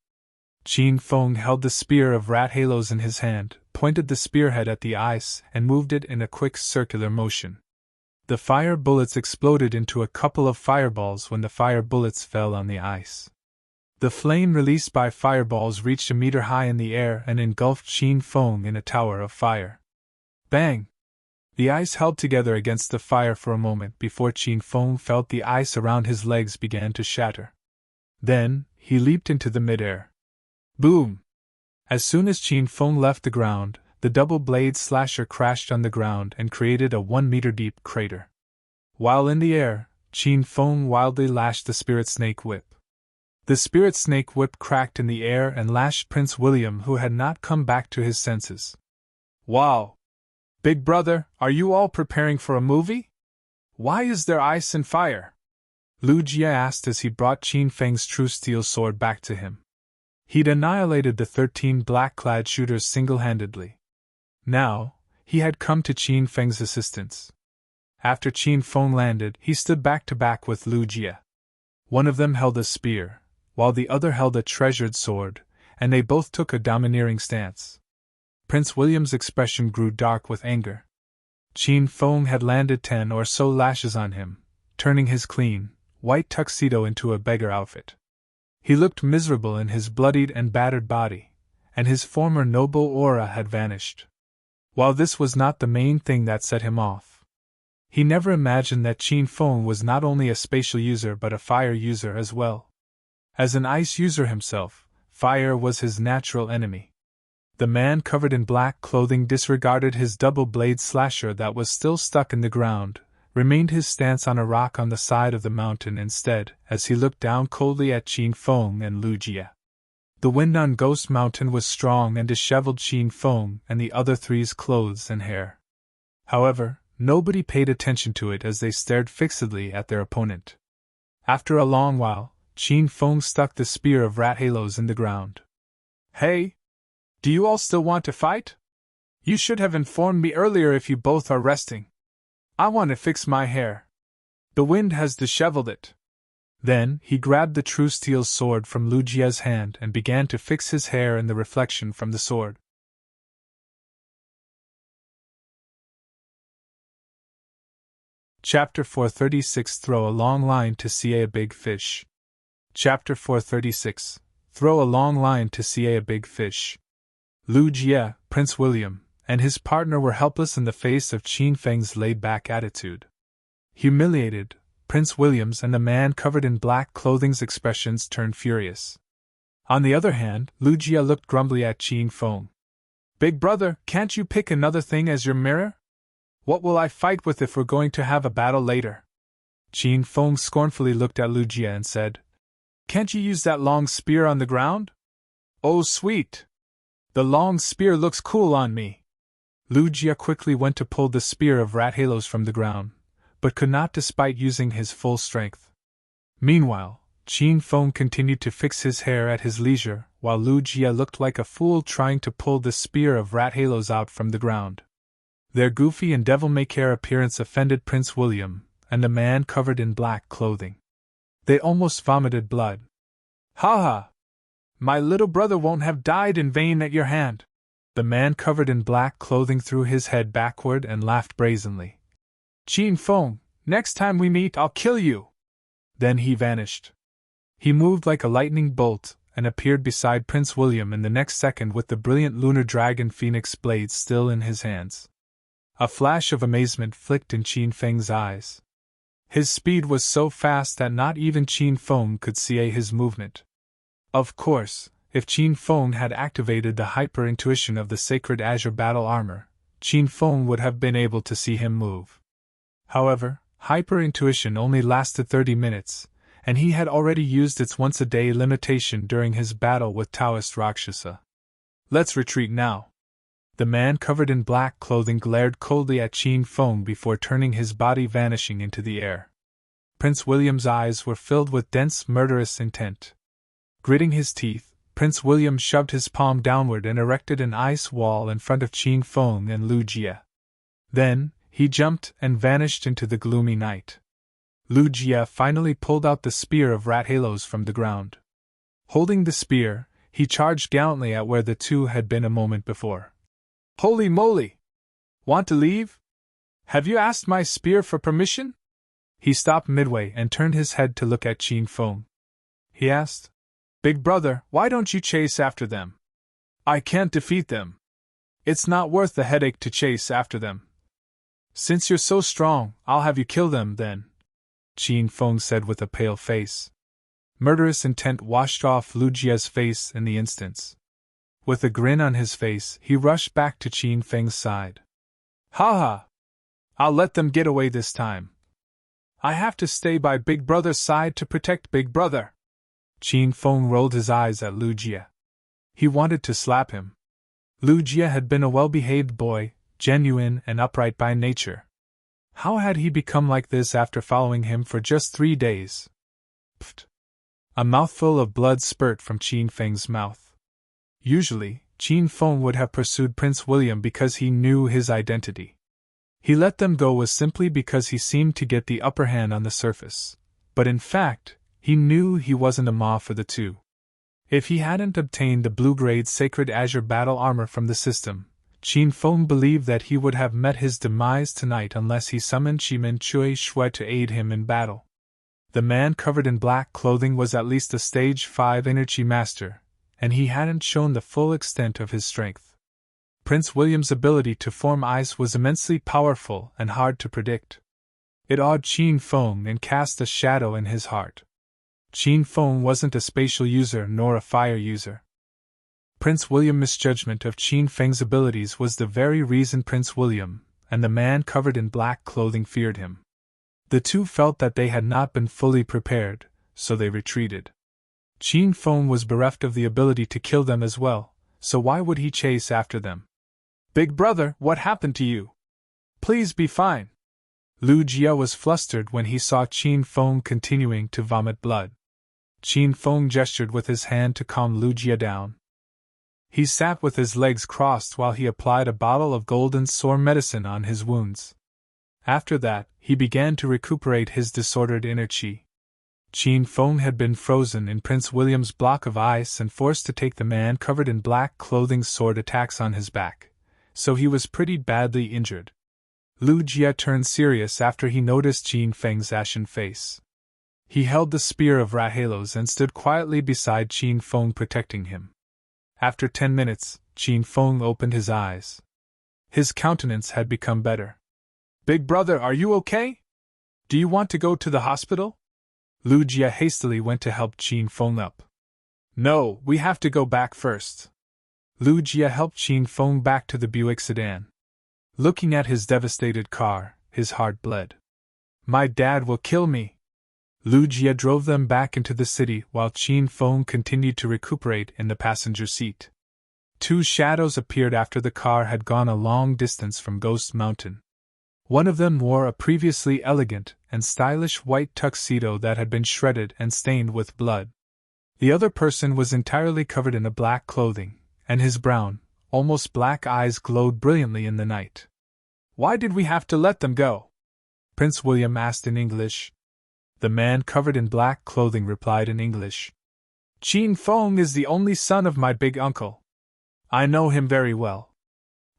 S1: Qin Feng held the spear of rat halos in his hand, pointed the spearhead at the ice, and moved it in a quick circular motion. The fire bullets exploded into a couple of fireballs when the fire bullets fell on the ice. The flame released by fireballs reached a meter high in the air and engulfed Qin Feng in a tower of fire. Bang! The ice held together against the fire for a moment before Qin Feng felt the ice around his legs began to shatter. Then, he leaped into the midair. Boom! As soon as Qin Feng left the ground, the double blade slasher crashed on the ground and created a 1-meter deep crater. While in the air, Qin Feng wildly lashed the spirit snake whip. The spirit snake whip cracked in the air and lashed Prince William, who had not come back to his senses. "Wow! Big brother, are you all preparing for a movie? Why is there ice and fire?" Lu Jie asked as he brought Qin Feng's true steel sword back to him. He'd annihilated the 13 black-clad shooters single-handedly. Now, he had come to Qin Feng's assistance. After Qin Feng landed, he stood back-to-back with Lu Jie. One of them held a spear, while the other held a treasured sword, and they both took a domineering stance. Prince William's expression grew dark with anger. Qin Feng had landed 10 or so lashes on him, turning his clean, white tuxedo into a beggar outfit. He looked miserable in his bloodied and battered body, and his former noble aura had vanished. While this was not the main thing that set him off, he never imagined that Qin Feng was not only a spatial user but a fire user as well. As an ice user himself, fire was his natural enemy. The man covered in black clothing disregarded his double-blade slasher that was still stuck in the ground, remained his stance on a rock on the side of the mountain instead, as he looked down coldly at Qin Feng and Lu Jie. The wind on Ghost Mountain was strong and disheveled Qin Feng and the other three's clothes and hair. However, nobody paid attention to it as they stared fixedly at their opponent. After a long while, Qin Feng stuck the spear of rat halos in the ground. "Hey! Do you all still want to fight? You should have informed me earlier if you both are resting. I want to fix my hair. The wind has disheveled it." Then, he grabbed the true steel sword from Lu Jie's hand and began to fix his hair in the reflection from the sword. Chapter 436 Throw a long line to see a big fish. Chapter 436 Throw a long line to see a big fish. Lu Jie, Prince William, and his partner were helpless in the face of Qin Feng's laid-back attitude. Humiliated, Prince William's and the man covered in black clothing's expressions turned furious. On the other hand, Lu Jie looked grumbly at Qin Feng. "Big brother, can't you pick another thing as your mirror? What will I fight with if we're going to have a battle later? Qin Feng scornfully looked at Lu Jia and said, Can't you use that long spear on the ground? Oh, sweet! The long spear looks cool on me. Lu Jia quickly went to pull the spear of rat halos from the ground, but could not despite using his full strength. Meanwhile, Qin Feng continued to fix his hair at his leisure, while Lu Jia looked like a fool trying to pull the spear of rat halos out from the ground. Their goofy and devil-may-care appearance offended Prince William, and the man covered in black clothing. They almost vomited blood. Ha ha! My little brother won't have died in vain at your hand. The man covered in black clothing threw his head backward and laughed brazenly. Qin Feng, next time we meet I'll kill you! Then he vanished. He moved like a lightning bolt, and appeared beside Prince William in the next second with the brilliant lunar dragon phoenix blade still in his hands. A flash of amazement flicked in Qin Feng's eyes. His speed was so fast that not even Qin Feng could see his movement. Of course, if Qin Feng had activated the hyper-intuition of the sacred azure battle armor, Qin Feng would have been able to see him move. However, hyper-intuition only lasted 30 minutes, and he had already used its once-a-day limitation during his battle with Taoist Rakshasa. Let's retreat now. The man covered in black clothing glared coldly at Qin Feng before turning his body vanishing into the air. Prince William's eyes were filled with dense, murderous intent. Gritting his teeth, Prince William shoved his palm downward and erected an ice wall in front of Qin Feng and Lu Jia. Then, he jumped and vanished into the gloomy night. Lu Jia finally pulled out the spear of rat halos from the ground. Holding the spear, he charged gallantly at where the two had been a moment before. Holy moly! Want to leave? Have you asked my spear for permission? He stopped midway and turned his head to look at Qin Feng. He asked, Big brother, why don't you chase after them? I can't defeat them. It's not worth the headache to chase after them. Since you're so strong, I'll have you kill them then, Qin Feng said with a pale face. Murderous intent washed off Lu Jia's face in the instant. With a grin on his face, he rushed back to Qin Feng's side. Ha ha! I'll let them get away this time. I have to stay by Big Brother's side to protect Big Brother. Qin Feng rolled his eyes at Lu Jia. He wanted to slap him. Lu Jia had been a well-behaved boy, genuine and upright by nature. How had he become like this after following him for just 3 days? Pfft! A mouthful of blood spurted from Qin Feng's mouth. Usually, Qin Feng would have pursued Prince William because he knew his identity. He let them go was simply because he seemed to get the upper hand on the surface, but in fact, he knew he wasn't a ma for the two. If he hadn't obtained the blue-grade sacred azure battle armor from the system, Qin Feng believed that he would have met his demise tonight unless he summoned Shimin Chui Shui to aid him in battle. The man covered in black clothing was at least a stage 5 energy master, and he hadn't shown the full extent of his strength. Prince William's ability to form ice was immensely powerful and hard to predict. It awed Qin Feng and cast a shadow in his heart. Qin Feng wasn't a spatial user nor a fire user. Prince William's misjudgment of Qin Feng's abilities was the very reason Prince William and the man covered in black clothing feared him. The two felt that they had not been fully prepared, so they retreated. Qin Feng was bereft of the ability to kill them as well, so why would he chase after them? Big brother, what happened to you? Please be fine. Lu Jia was flustered when he saw Qin Feng continuing to vomit blood. Qin Feng gestured with his hand to calm Lu Jia down. He sat with his legs crossed while he applied a bottle of golden sore medicine on his wounds. After that, he began to recuperate his disordered inner qi. Qin Feng had been frozen in Prince William's block of ice and forced to take the man covered in black clothing's sword attacks on his back, so he was pretty badly injured. Lu Jia turned serious after he noticed Qin Feng's ashen face. He held the spear of rat halos and stood quietly beside Qin Feng protecting him. After 10 minutes, Qin Feng opened his eyes. His countenance had become better. Big brother, are you okay? Do you want to go to the hospital? Lu Jia hastily went to help Qin Feng up. No, we have to go back first. Lu Jia helped Qin Feng back to the Buick sedan. Looking at his devastated car, his heart bled. My dad will kill me. Lu Jie drove them back into the city while Qin Feng continued to recuperate in the passenger seat. Two shadows appeared after the car had gone a long distance from Ghost Mountain. One of them wore a previously elegant and stylish white tuxedo that had been shredded and stained with blood. The other person was entirely covered in a black clothing, and his brown, almost black eyes glowed brilliantly in the night. Why did we have to let them go? Prince William asked in English. The man covered in black clothing replied in English. Qin Feng is the only son of my big uncle. I know him very well.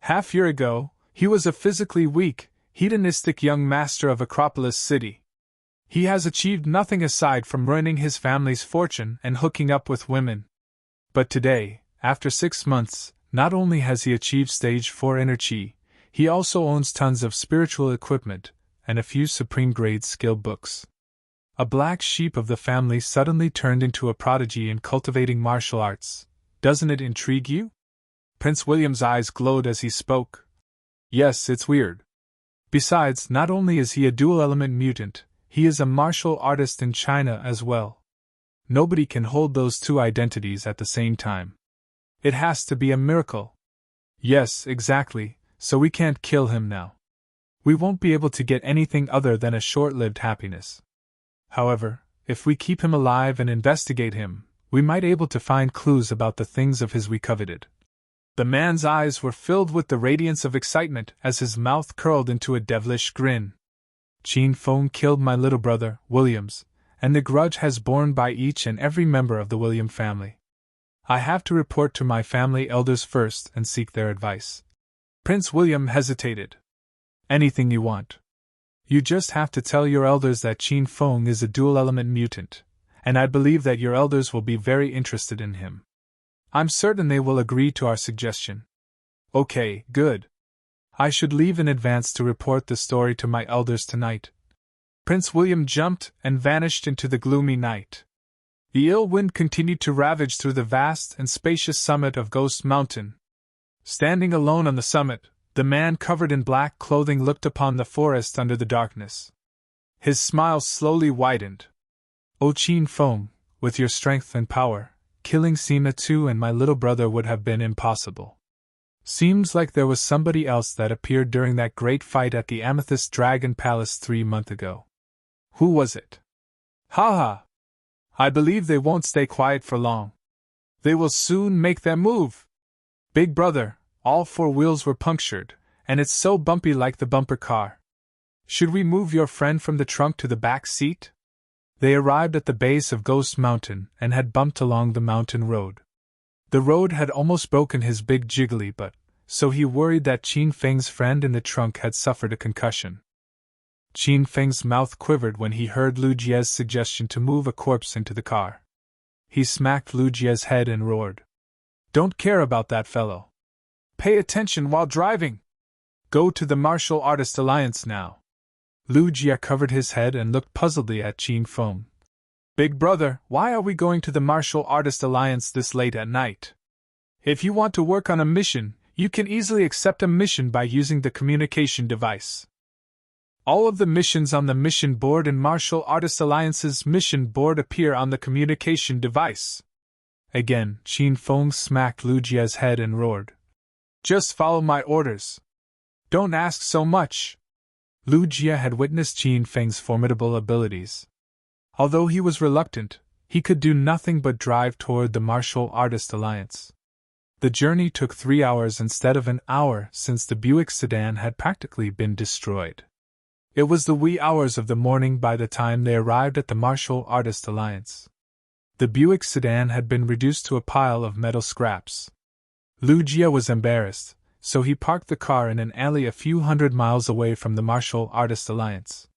S1: Half year ago, he was a physically weak, hedonistic young master of Acropolis City. He has achieved nothing aside from ruining his family's fortune and hooking up with women. But today, after 6 months, not only has he achieved stage 4 inner Qi, he also owns tons of spiritual equipment and a few supreme-grade skill books. A black sheep of the family suddenly turned into a prodigy in cultivating martial arts. Doesn't it intrigue you? Prince William's eyes glowed as he spoke. Yes, it's weird. Besides, not only is he a dual-element mutant, he is a martial artist in China as well. Nobody can hold those two identities at the same time. It has to be a miracle. Yes, exactly, so we can't kill him now. We won't be able to get anything other than a short-lived happiness. However, if we keep him alive and investigate him, we might be able to find clues about the things of his we coveted. The man's eyes were filled with the radiance of excitement as his mouth curled into a devilish grin. Qin Feng killed my little brother, Williams, and the grudge has borne by each and every member of the William family. I have to report to my family elders first and seek their advice. Prince William hesitated. Anything you want. You just have to tell your elders that Qin Feng is a dual-element mutant, and I believe that your elders will be very interested in him. I'm certain they will agree to our suggestion. Okay, good. I should leave in advance to report the story to my elders tonight. Prince William jumped and vanished into the gloomy night. The ill wind continued to ravage through the vast and spacious summit of Ghost Mountain. Standing alone on the summit, the man covered in black clothing looked upon the forest under the darkness. His smile slowly widened. O Qin Feng, with your strength and power, killing Sima too and my little brother would have been impossible. Seems like there was somebody else that appeared during that great fight at the Amethyst Dragon Palace 3 months ago. Who was it? Ha ha! I believe they won't stay quiet for long. They will soon make their move. Big brother, all 4 wheels were punctured, and it's so bumpy like the bumper car. Should we move your friend from the trunk to the back seat? They arrived at the base of Ghost Mountain and had bumped along the mountain road. The road had almost broken his big jiggly butt, so he worried that Qin Feng's friend in the trunk had suffered a concussion. Qin Feng's mouth quivered when he heard Lu Jie's suggestion to move a corpse into the car. He smacked Lu Jie's head and roared. Don't care about that fellow. Pay attention while driving. Go to the Martial Artist Alliance now. Lu Jie covered his head and looked puzzledly at Qin Feng. Big brother, why are we going to the Martial Artist Alliance this late at night? If you want to work on a mission, you can easily accept a mission by using the communication device. All of the missions on the mission board and Martial Artist Alliance's mission board appear on the communication device. Again, Qin Feng smacked Lu Jie's head and roared. Just follow my orders. Don't ask so much. Lu Jie had witnessed Qin Feng's formidable abilities. Although he was reluctant, he could do nothing but drive toward the Martial Artist Alliance. The journey took 3 hours instead of an hour since the Buick sedan had practically been destroyed. It was the wee hours of the morning by the time they arrived at the Martial Artist Alliance. The Buick sedan had been reduced to a pile of metal scraps. Lu Jie was embarrassed, so he parked the car in an alley a few hundred miles away from the Martial Artist Alliance.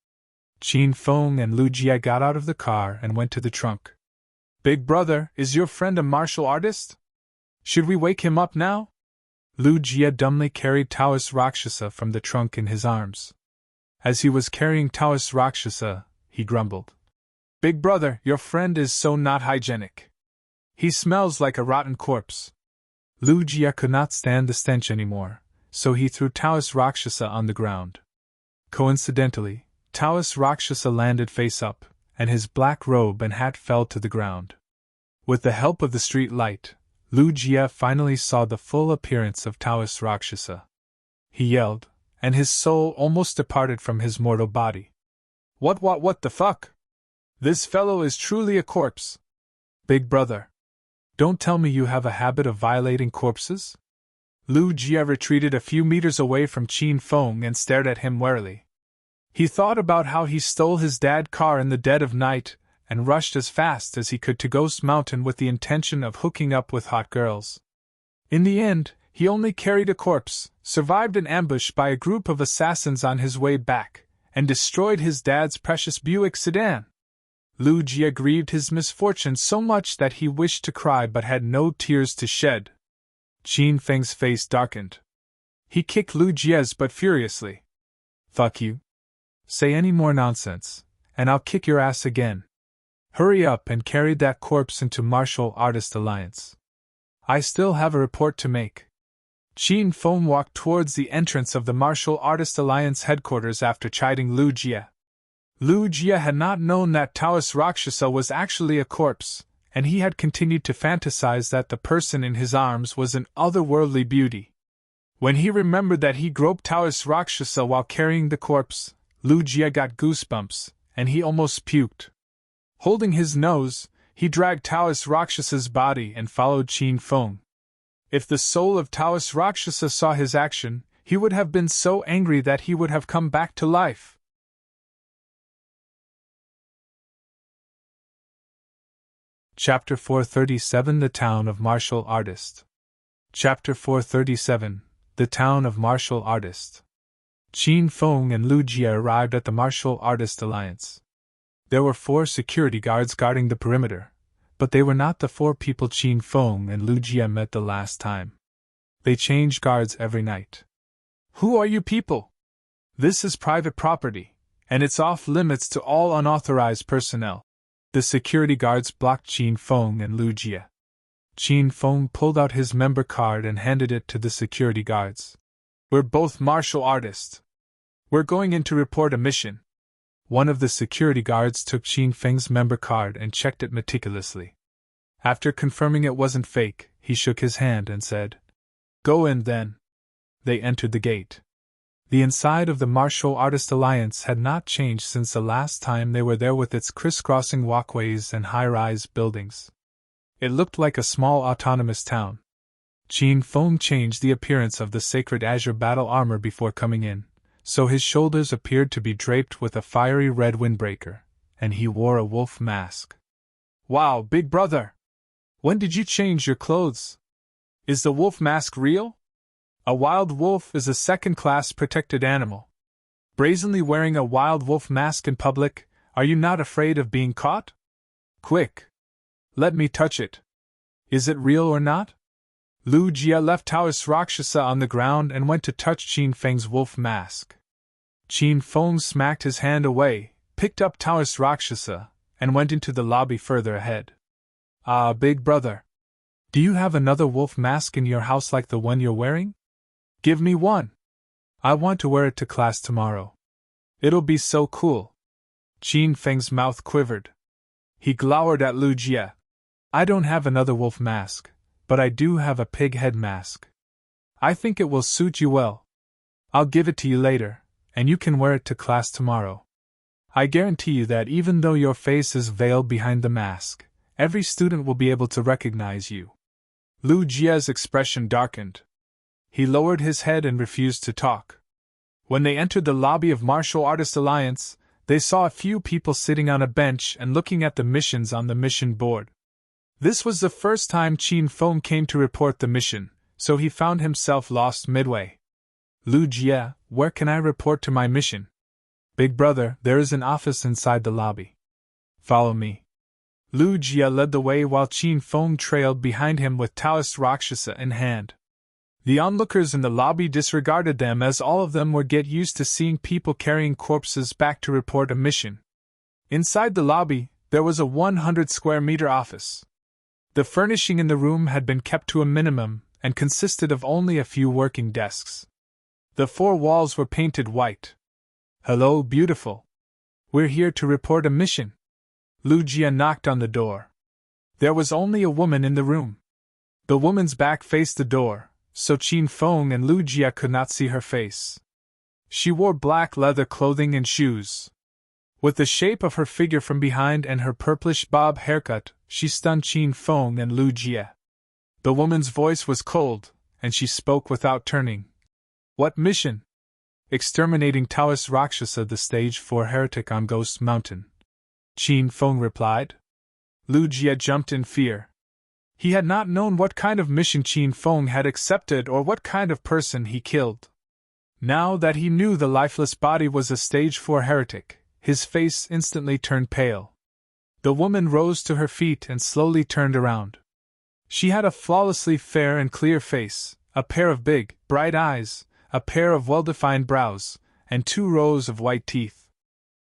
S1: Qin Feng and Lu Jie got out of the car and went to the trunk. Big brother, is your friend a martial artist? Should we wake him up now? Lu Jie dumbly carried Taoist Rakshasa from the trunk in his arms. As he was carrying Taoist Rakshasa, he grumbled. Big brother, your friend is so not hygienic. He smells like a rotten corpse. Lu Jie could not stand the stench anymore, so he threw Taoist Rakshasa on the ground. Coincidentally, Taoist Rakshasa landed face up, and his black robe and hat fell to the ground. With the help of the street light, Lu Jie finally saw the full appearance of Taoist Rakshasa. He yelled, and his soul almost departed from his mortal body. What the fuck? This fellow is truly a corpse. Big brother. Don't tell me you have a habit of violating corpses? Lu Jie retreated a few meters away from Qin Feng and stared at him warily. He thought about how he stole his dad's car in the dead of night and rushed as fast as he could to Ghost Mountain with the intention of hooking up with hot girls. In the end, he only carried a corpse, survived an ambush by a group of assassins on his way back, and destroyed his dad's precious Buick sedan. Lu Jie grieved his misfortune so much that he wished to cry but had no tears to shed. Qin Feng's face darkened. He kicked Lu Jie's butt furiously. Fuck you. Say any more nonsense, and I'll kick your ass again. Hurry up and carry that corpse into Martial Artist Alliance. I still have a report to make. Qin Feng walked towards the entrance of the Martial Artist Alliance headquarters after chiding Lu Jie. Lu Jie had not known that Taoist Rakshasa was actually a corpse, and he had continued to fantasize that the person in his arms was an otherworldly beauty. When he remembered that he groped Taoist Rakshasa while carrying the corpse, Lu Jie got goosebumps, and he almost puked. Holding his nose, he dragged Taoist Raksasa's body and followed Qin Feng. If the soul of Taoist Rakshasa saw his action, he would have been so angry that he would have come back to life. Chapter 437 The Town of Martial Artist. Chapter 437 The Town of Martial Artist. Qin Feng and Lu Jie arrived at the Martial Artist Alliance. There were 4 security guards guarding the perimeter, but they were not the 4 people Qin Feng and Lu Jie met the last time. They changed guards every night. Who are you people? This is private property, and it's off limits to all unauthorized personnel. The security guards blocked Qin Feng and Lu Jie. Qin Feng pulled out his member card and handed it to the security guards. We're both martial artists. We're going in to report a mission. One of the security guards took Qin Feng's member card and checked it meticulously. After confirming it wasn't fake, he shook his hand and said, "Go in then." They entered the gate. The inside of the Martial Artist Alliance had not changed since the last time they were there, with its crisscrossing walkways and high-rise buildings. It looked like a small autonomous town. Qin Feng changed the appearance of the sacred azure battle armor before coming in, so his shoulders appeared to be draped with a fiery red windbreaker, and he wore a wolf mask. Wow, big brother! When did you change your clothes? Is the wolf mask real? A wild wolf is a second-class protected animal. Brazenly wearing a wild wolf mask in public, are you not afraid of being caught? Quick! Let me touch it. Is it real or not? Lu Jie left Taoist Rakshasa on the ground and went to touch Qin Feng's wolf mask. Qin Feng smacked his hand away, picked up Taoist Rakshasa, and went into the lobby further ahead. Ah, big brother! Do you have another wolf mask in your house like the one you're wearing? Give me one. I want to wear it to class tomorrow. It'll be so cool. Qin Feng's mouth quivered. He glowered at Lu Jie. I don't have another wolf mask, but I do have a pig head mask. I think it will suit you well. I'll give it to you later, and you can wear it to class tomorrow. I guarantee you that even though your face is veiled behind the mask, every student will be able to recognize you. Lu Jie's expression darkened. He lowered his head and refused to talk. When they entered the lobby of Martial Artist Alliance, they saw a few people sitting on a bench and looking at the missions on the mission board. This was the first time Qin Feng came to report the mission, so he found himself lost midway. Lu Jie, where can I report to my mission? Big brother, there is an office inside the lobby. Follow me. Lu Jie led the way while Qin Feng trailed behind him with Taoist Rakshasa in hand. The onlookers in the lobby disregarded them, as all of them were get used to seeing people carrying corpses back to report a mission. Inside the lobby, there was a 100-square-meter office. The furnishing in the room had been kept to a minimum and consisted of only a few working desks. The four walls were painted white. "Hello, beautiful. We're here to report a mission." Lu Jia knocked on the door. There was only a woman in the room. The woman's back faced the door, so Qin Feng and Lu Jia could not see her face. She wore black leather clothing and shoes. With the shape of her figure from behind and her purplish bob haircut, she stunned Qin Feng and Lu Jia. The woman's voice was cold, and she spoke without turning. "What mission?" "Exterminating Taoist Rakshasa, the stage 4 heretic on Ghost Mountain," Qin Feng replied. Lu Jia jumped in fear. He had not known what kind of mission Qin Feng had accepted or what kind of person he killed. Now that he knew the lifeless body was a stage 4 heretic, his face instantly turned pale. The woman rose to her feet and slowly turned around. She had a flawlessly fair and clear face, a pair of big, bright eyes, a pair of well-defined brows, and 2 rows of white teeth.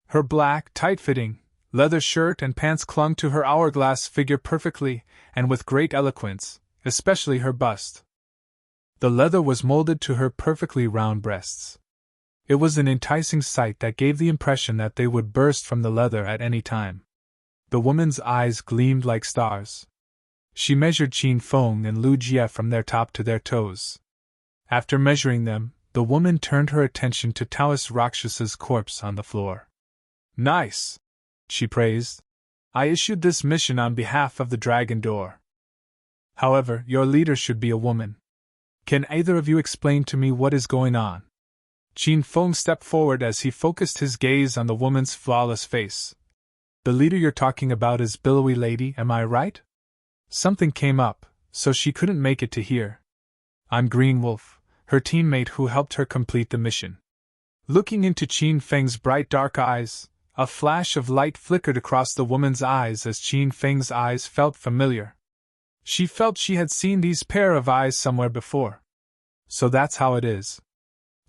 S1: Her black, tight-fitting, leather shirt and pants clung to her hourglass figure perfectly and with great eloquence, especially her bust. The leather was molded to her perfectly round breasts. It was an enticing sight that gave the impression that they would burst from the leather at any time. The woman's eyes gleamed like stars. She measured Qin Feng and Lu Jia from their top to their toes. After measuring them, the woman turned her attention to Taoist Rakshasa's corpse on the floor. "Nice," she praised. "I issued this mission on behalf of the Dragon Door. However, your leader should be a woman. Can either of you explain to me what is going on?" Qin Feng stepped forward as he focused his gaze on the woman's flawless face. "The leader you're talking about is Billowy lady, am I right? Something came up, so she couldn't make it to here. I'm Green Wolf, her teammate who helped her complete the mission." Looking into Qin Feng's bright dark eyes, a flash of light flickered across the woman's eyes as Qin Feng's eyes felt familiar. She felt she had seen these pair of eyes somewhere before. "So that's how it is.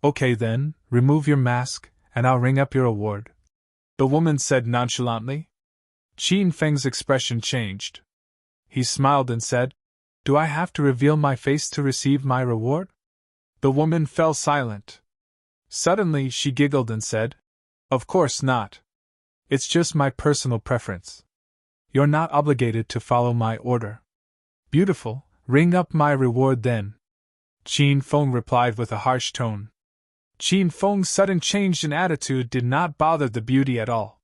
S1: Okay then, remove your mask, and I'll ring up your award," the woman said nonchalantly. Qin Feng's expression changed. He smiled and said, "Do I have to reveal my face to receive my reward?" The woman fell silent. Suddenly she giggled and said, "Of course not. It's just my personal preference. You're not obligated to follow my order." "Beautiful, ring up my reward then," Qin Feng replied with a harsh tone. Qin Feng's sudden change in attitude did not bother the beauty at all.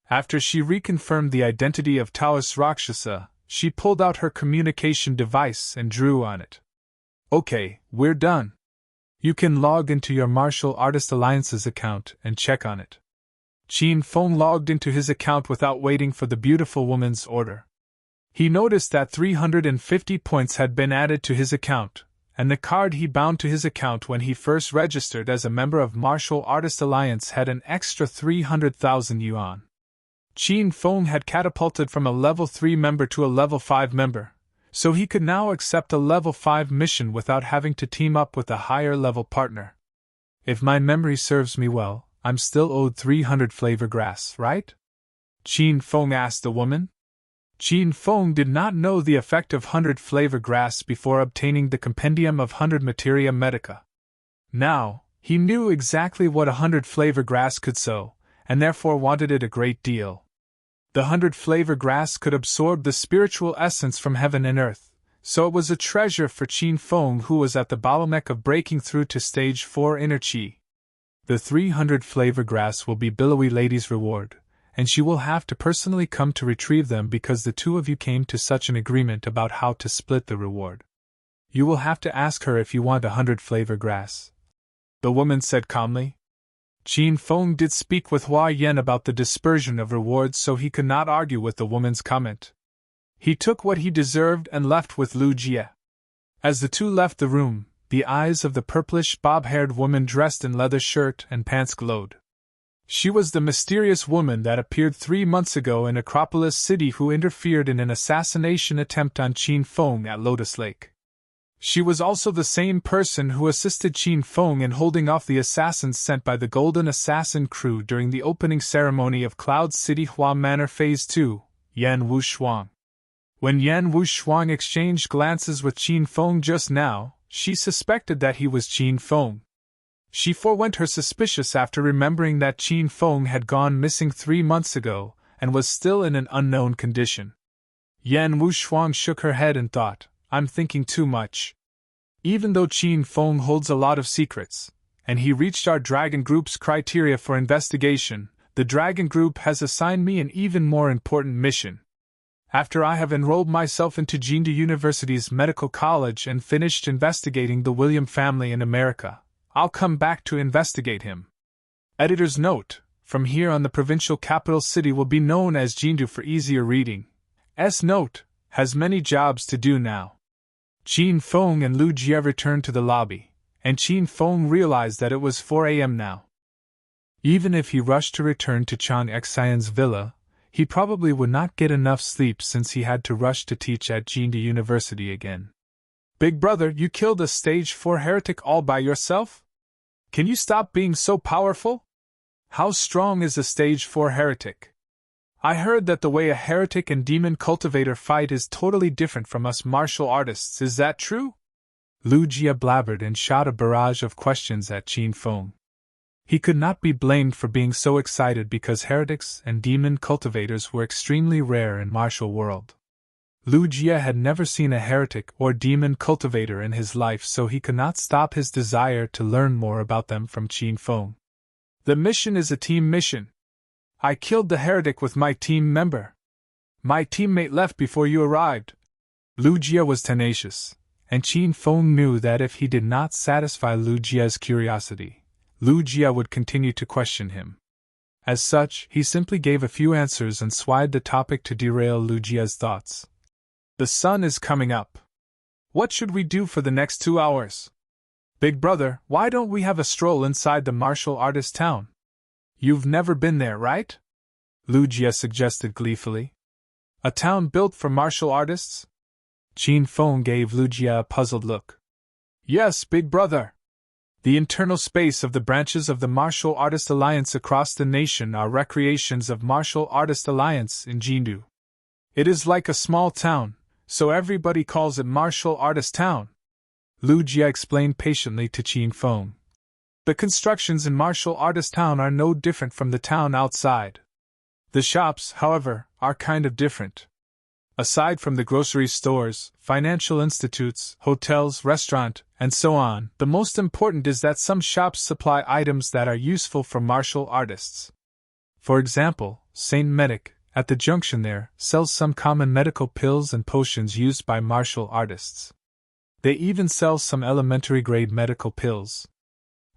S1: After she reconfirmed the identity of Taoist Rakshasa, she pulled out her communication device and drew on it. "Okay, we're done. You can log into your Martial Artist Alliance's account and check on it." Qin Feng logged into his account without waiting for the beautiful woman's order. He noticed that 350 points had been added to his account, and the card he bound to his account when he first registered as a member of Martial Artist Alliance had an extra 300,000 yuan. Qin Feng had catapulted from a level 3 member to a level 5 member, so he could now accept a level 5 mission without having to team up with a higher level partner. If my memory serves me well, I'm still owed 300 flavor grass, right? Qin Feng asked the woman. Qin Feng did not know the effect of 100 flavor grass before obtaining the Compendium of 100 Materia Medica. Now, he knew exactly what 100 flavor grass could sow, and therefore wanted it a great deal. The 100 flavor grass could absorb the spiritual essence from heaven and earth, so it was a treasure for Qin Feng, who was at the bottleneck of breaking through to stage 4 inner Qi. The 300 flavor grass will be Billowy Lady's reward, and she will have to personally come to retrieve them because the two of you came to such an agreement about how to split the reward. You will have to ask her if you want 100 flavor grass, the woman said calmly. Qin Feng did speak with Hua Yan about the dispersion of rewards, so he could not argue with the woman's comment. He took what he deserved and left with Lu Jia. As the two left the room, the eyes of the purplish bob-haired woman dressed in leather shirt and pants glowed. She was the mysterious woman that appeared 3 months ago in Acropolis City who interfered in an assassination attempt on Qin Feng at Lotus Lake. She was also the same person who assisted Qin Feng in holding off the assassins sent by the Golden Assassin crew during the opening ceremony of Cloud City Hua Manor Phase 2, Yan Wushuang. When Yan Wushuang exchanged glances with Qin Feng just now, she suspected that he was Qin Feng. She forewent her suspicious after remembering that Qin Feng had gone missing 3 months ago and was still in an unknown condition. Yan Wuxuang shook her head and thought, I'm thinking too much. Even though Qin Feng holds a lot of secrets, and he reached our Dragon Group's criteria for investigation, the Dragon Group has assigned me an even more important mission. After I have enrolled myself into Jindu University's medical college and finished investigating the William family in America, I'll come back to investigate him. Editor's note: from here on the provincial capital city will be known as Jindu for easier reading. S. note: has many jobs to do now. Qin Feng and Lu Jie returned to the lobby, and Qin Feng realized that it was 4 a.m. now. Even if he rushed to return to Chang Xian's villa, he probably would not get enough sleep since he had to rush to teach at Jindu University again. Big brother, you killed a stage 4 heretic all by yourself? Can you stop being so powerful? How strong is a stage 4 heretic? I heard that the way a heretic and demon cultivator fight is totally different from us martial artists, is that true? Lu Jie blabbered and shot a barrage of questions at Qin Feng. He could not be blamed for being so excited because heretics and demon cultivators were extremely rare in martial world. Lu Jie had never seen a heretic or demon cultivator in his life, so he could not stop his desire to learn more about them from Qin Feng. The mission is a team mission. I killed the heretic with my team member. My teammate left before you arrived. Lu Jie was tenacious, and Qin Feng knew that if he did not satisfy Lu Jie's curiosity, Lu Jie would continue to question him. As such, he simply gave a few answers and swayed the topic to derail Lu Jie's thoughts. The sun is coming up. What should we do for the next 2 hours? Big brother, why don't we have a stroll inside the martial artist town? You've never been there, right? Lu Jie suggested gleefully. A town built for martial artists? Qin Feng gave Lu Jie a puzzled look. Yes, big brother. The internal space of the branches of the Martial Artist Alliance across the nation are recreations of Martial Artist Alliance in Jindu. It is like a small town, so everybody calls it Martial Artist Town. Lu Jie explained patiently to Qin Feng. The constructions in Martial Artist Town are no different from the town outside. The shops, however, are kind of different. Aside from the grocery stores, financial institutes, hotels, restaurant, and so on, the most important is that some shops supply items that are useful for martial artists. For example, St. Medic, at the junction there, sells some common medical pills and potions used by martial artists. They even sell some elementary-grade medical pills.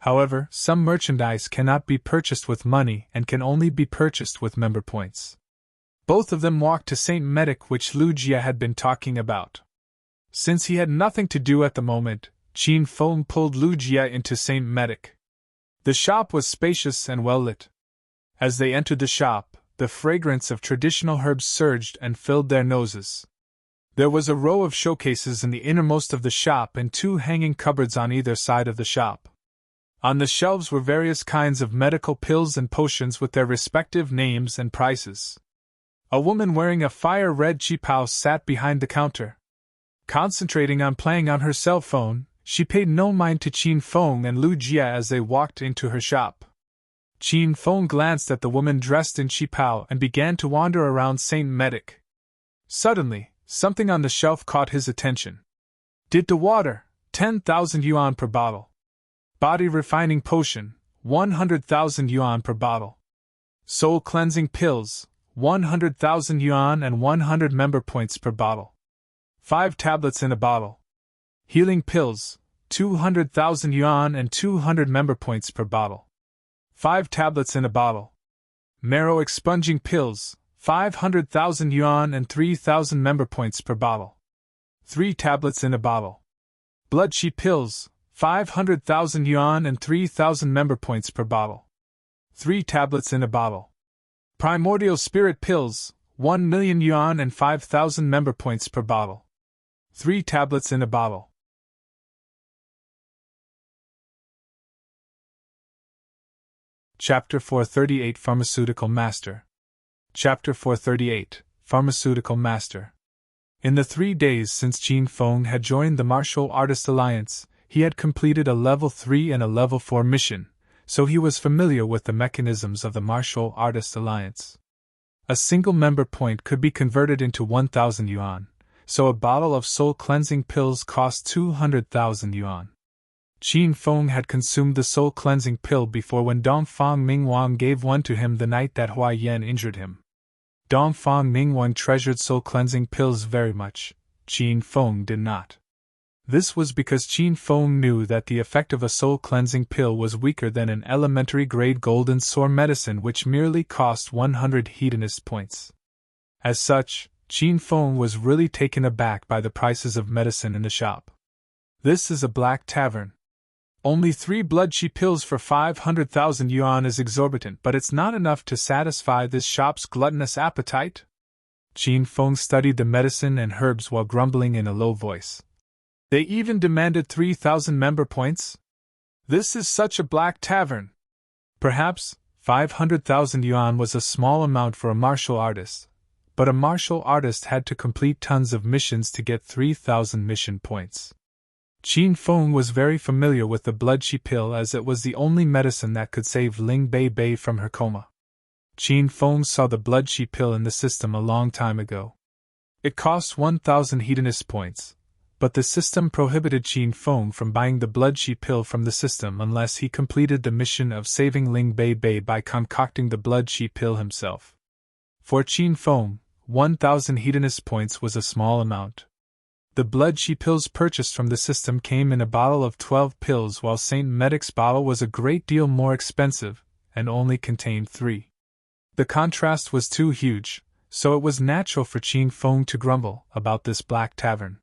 S1: However, some merchandise cannot be purchased with money and can only be purchased with member points. Both of them walked to St. Medic, which Lu Jie had been talking about. Since he had nothing to do at the moment, Qin Feng pulled Lu Jie into St. Medic. The shop was spacious and well lit. As they entered the shop, the fragrance of traditional herbs surged and filled their noses. There was a row of showcases in the innermost of the shop and 2 hanging cupboards on either side of the shop. On the shelves were various kinds of medical pills and potions with their respective names and prices. A woman wearing a fire-red qipao sat behind the counter. Concentrating on playing on her cell phone, she paid no mind to Qin Feng and Lu Jie as they walked into her shop. Qin Feng glanced at the woman dressed in qipao and began to wander around St. Medic. Suddenly, something on the shelf caught his attention. Did the water, 10,000 yuan per bottle. Body refining potion, 100,000 yuan per bottle. Soul cleansing pills, 100,000 yuan and 100 member points per bottle. 5 tablets in a bottle. Healing pills, 200,000 yuan and 200 member points per bottle. 5 tablets in a bottle. Marrow expunging pills, 500,000 yuan and 3,000 member points per bottle. 3 tablets in a bottle. Blood chi pills, 500,000 yuan and 3,000 member points per bottle. 3 tablets in a bottle. Primordial spirit pills, 1 million yuan and 5,000 member points per bottle. 3 tablets in a bottle. Chapter 438 Pharmaceutical Master. Chapter 438 Pharmaceutical Master. In the 3 days since Qin Feng had joined the Martial Artist Alliance, he had completed a level 3 and a level 4 mission, so he was familiar with the mechanisms of the Martial Artist Alliance. A single member point could be converted into 1,000 yuan, so a bottle of soul-cleansing pills cost 200,000 yuan. Qin Feng had consumed the soul-cleansing pill before when Dongfang Ming Wang gave one to him the night that Hua Yan injured him. Dongfang Ming Wang treasured soul-cleansing pills very much. Qin Feng did not. This was because Qin Feng knew that the effect of a soul-cleansing pill was weaker than an elementary-grade golden sore medicine which merely cost 100 hedonist points. As such, Qin Feng was really taken aback by the prices of medicine in the shop. This is a black tavern. Only 3 blood qi pills for 500,000 yuan is exorbitant, but it's not enough to satisfy this shop's gluttonous appetite? Qin Feng studied the medicine and herbs while grumbling in a low voice. They even demanded 3,000 member points? This is such a black tavern. Perhaps 500,000 yuan was a small amount for a martial artist, but a martial artist had to complete tons of missions to get 3,000 mission points. Qin Feng was very familiar with the blood qi pill as it was the only medicine that could save Ling Bei Bei from her coma. Qin Feng saw the blood qi pill in the system a long time ago. It cost 1,000 hedonist points, but the system prohibited Qin Feng from buying the blood qi pill from the system unless he completed the mission of saving Ling Bei Bei by concocting the blood qi pill himself. For Qin Feng, 1,000 hedonist points was a small amount. The blood qi pills purchased from the system came in a bottle of 12 pills, while Saint Medic's bottle was a great deal more expensive and only contained 3. The contrast was too huge, so it was natural for Qin Feng to grumble about this black tavern.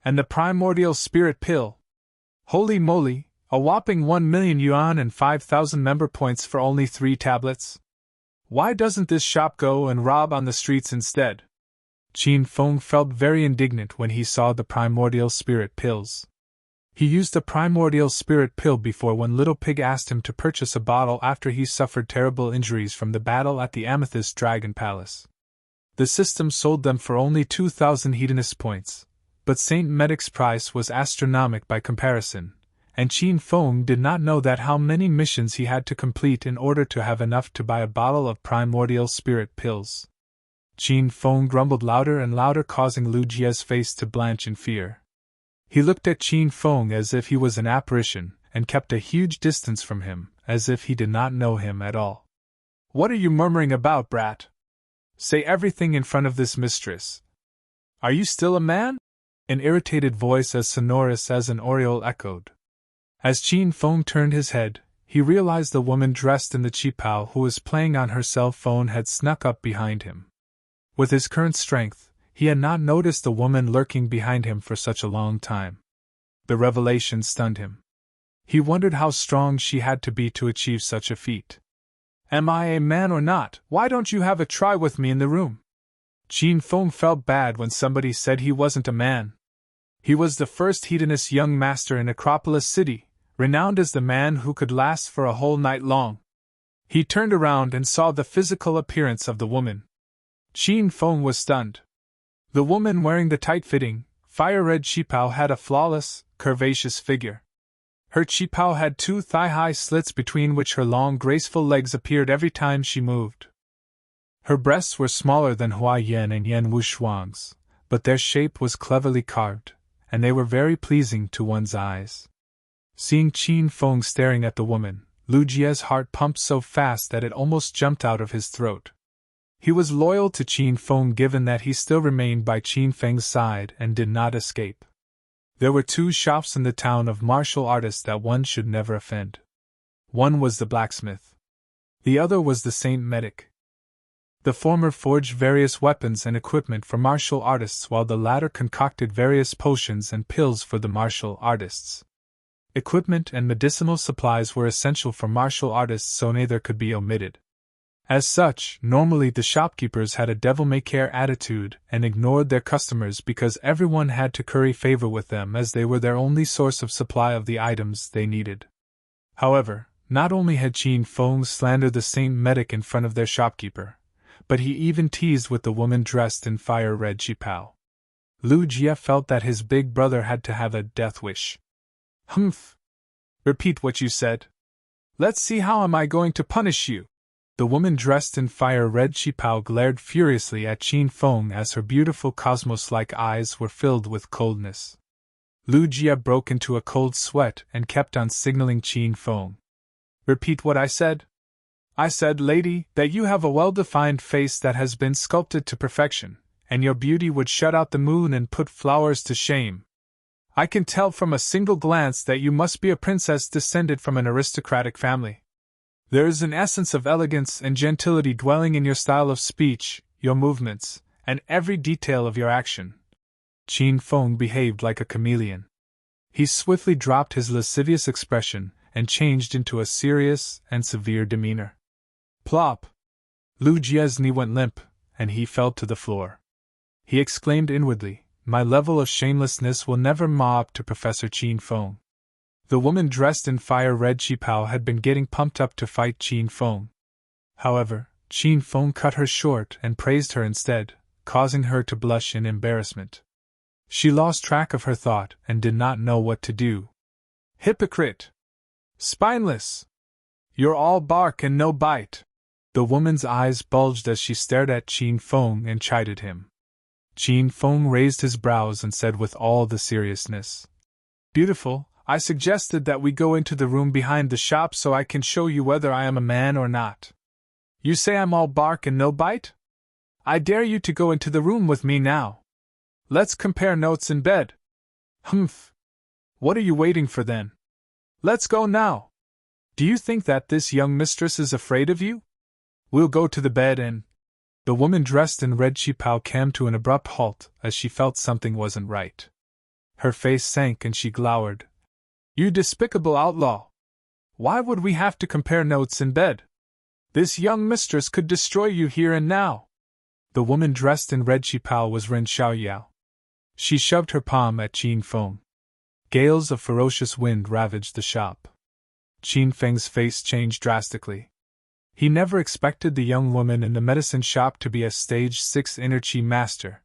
S1: And the primordial spirit pill! Holy moly, a whopping 1,000,000 yuan and 5,000 member points for only 3 tablets? Why doesn't this shop go and rob on the streets instead? Qin Feng felt very indignant when he saw the primordial spirit pills. He used the primordial spirit pill before when Little Pig asked him to purchase a bottle after he suffered terrible injuries from the battle at the Amethyst Dragon Palace. The system sold them for only 2,000 hedonist points, but Saint Medic's price was astronomical by comparison, and Qin Feng did not know that how many missions he had to complete in order to have enough to buy a bottle of primordial spirit pills. Qin Feng grumbled louder and louder, causing Lu Jie's face to blanch in fear. He looked at Qin Feng as if he was an apparition, and kept a huge distance from him, as if he did not know him at all. What are you murmuring about, brat? Say everything in front of this mistress. Are you still a man? An irritated voice as sonorous as an oriole echoed. As Qin Feng turned his head, he realized the woman dressed in the qipao who was playing on her cell phone had snuck up behind him. With his current strength, he had not noticed the woman lurking behind him for such a long time. The revelation stunned him. He wondered how strong she had to be to achieve such a feat. Am I a man or not? Why don't you have a try with me in the room? Qin Feng felt bad when somebody said he wasn't a man. He was the first hedonist young master in Acropolis City, renowned as the man who could last for a whole night long. He turned around and saw the physical appearance of the woman. Qin Feng was stunned. The woman wearing the tight-fitting, fire-red qipao had a flawless, curvaceous figure. Her qipao had 2 thigh-high slits between which her long, graceful legs appeared every time she moved. Her breasts were smaller than Hua Yan and Yan Wushuang's, but their shape was cleverly carved, and they were very pleasing to one's eyes. Seeing Qin Feng staring at the woman, Lu Jie's heart pumped so fast that it almost jumped out of his throat. He was loyal to Qin Feng given that he still remained by Qin Feng's side and did not escape. There were 2 shops in the town of martial artists that one should never offend. One was the Blacksmith. The other was the Saint Medic. The former forged various weapons and equipment for martial artists while the latter concocted various potions and pills for the martial artists. Equipment and medicinal supplies were essential for martial artists, so neither could be omitted. As such, normally the shopkeepers had a devil-may-care attitude and ignored their customers because everyone had to curry favor with them as they were their only source of supply of the items they needed. However, not only had Qin Feng slandered the Saint Medic in front of their shopkeeper, but he even teased with the woman dressed in fire-red qipao. Lu Jie felt that his big brother had to have a death wish. Humph. Repeat what you said. Let's see how am I going to punish you. The woman dressed in fire-red Qiao glared furiously at Qin Feng as her beautiful cosmos-like eyes were filled with coldness. Lu Jia broke into a cold sweat and kept on signaling Qin Feng. Repeat what I said. I said, lady, that you have a well-defined face that has been sculpted to perfection, and your beauty would shut out the moon and put flowers to shame. I can tell from a single glance that you must be a princess descended from an aristocratic family. There is an essence of elegance and gentility dwelling in your style of speech, your movements, and every detail of your action. Qin Feng behaved like a chameleon. He swiftly dropped his lascivious expression and changed into a serious and severe demeanor. Plop! Lu Jia's knee went limp, and he fell to the floor. He exclaimed inwardly, my level of shamelessness will never mob to Professor Qin Feng. The woman dressed in fire-red Qiao had been getting pumped up to fight Qin Feng. However, Qin Feng cut her short and praised her instead, causing her to blush in embarrassment. She lost track of her thought and did not know what to do. Hypocrite! Spineless! You're all bark and no bite! The woman's eyes bulged as she stared at Qin Feng and chided him. Qin Feng raised his brows and said with all the seriousness, Beautiful, I suggested that we go into the room behind the shop so I can show you whether I am a man or not. You say I'm all bark and no bite? I dare you to go into the room with me now. Let's compare notes in bed. Humph! What are you waiting for then? Let's go now. Do you think that this young mistress is afraid of you? We'll go to the bed and... The woman dressed in red Qiao came to an abrupt halt as she felt something wasn't right. Her face sank and she glowered. You despicable outlaw! Why would we have to compare notes in bed? This young mistress could destroy you here and now. The woman dressed in red Qiao was Ren Xiaoyao. She shoved her palm at Qin Feng. Gales of ferocious wind ravaged the shop. Qin Feng's face changed drastically. He never expected the young woman in the medicine shop to be a stage 6 inner Qi master.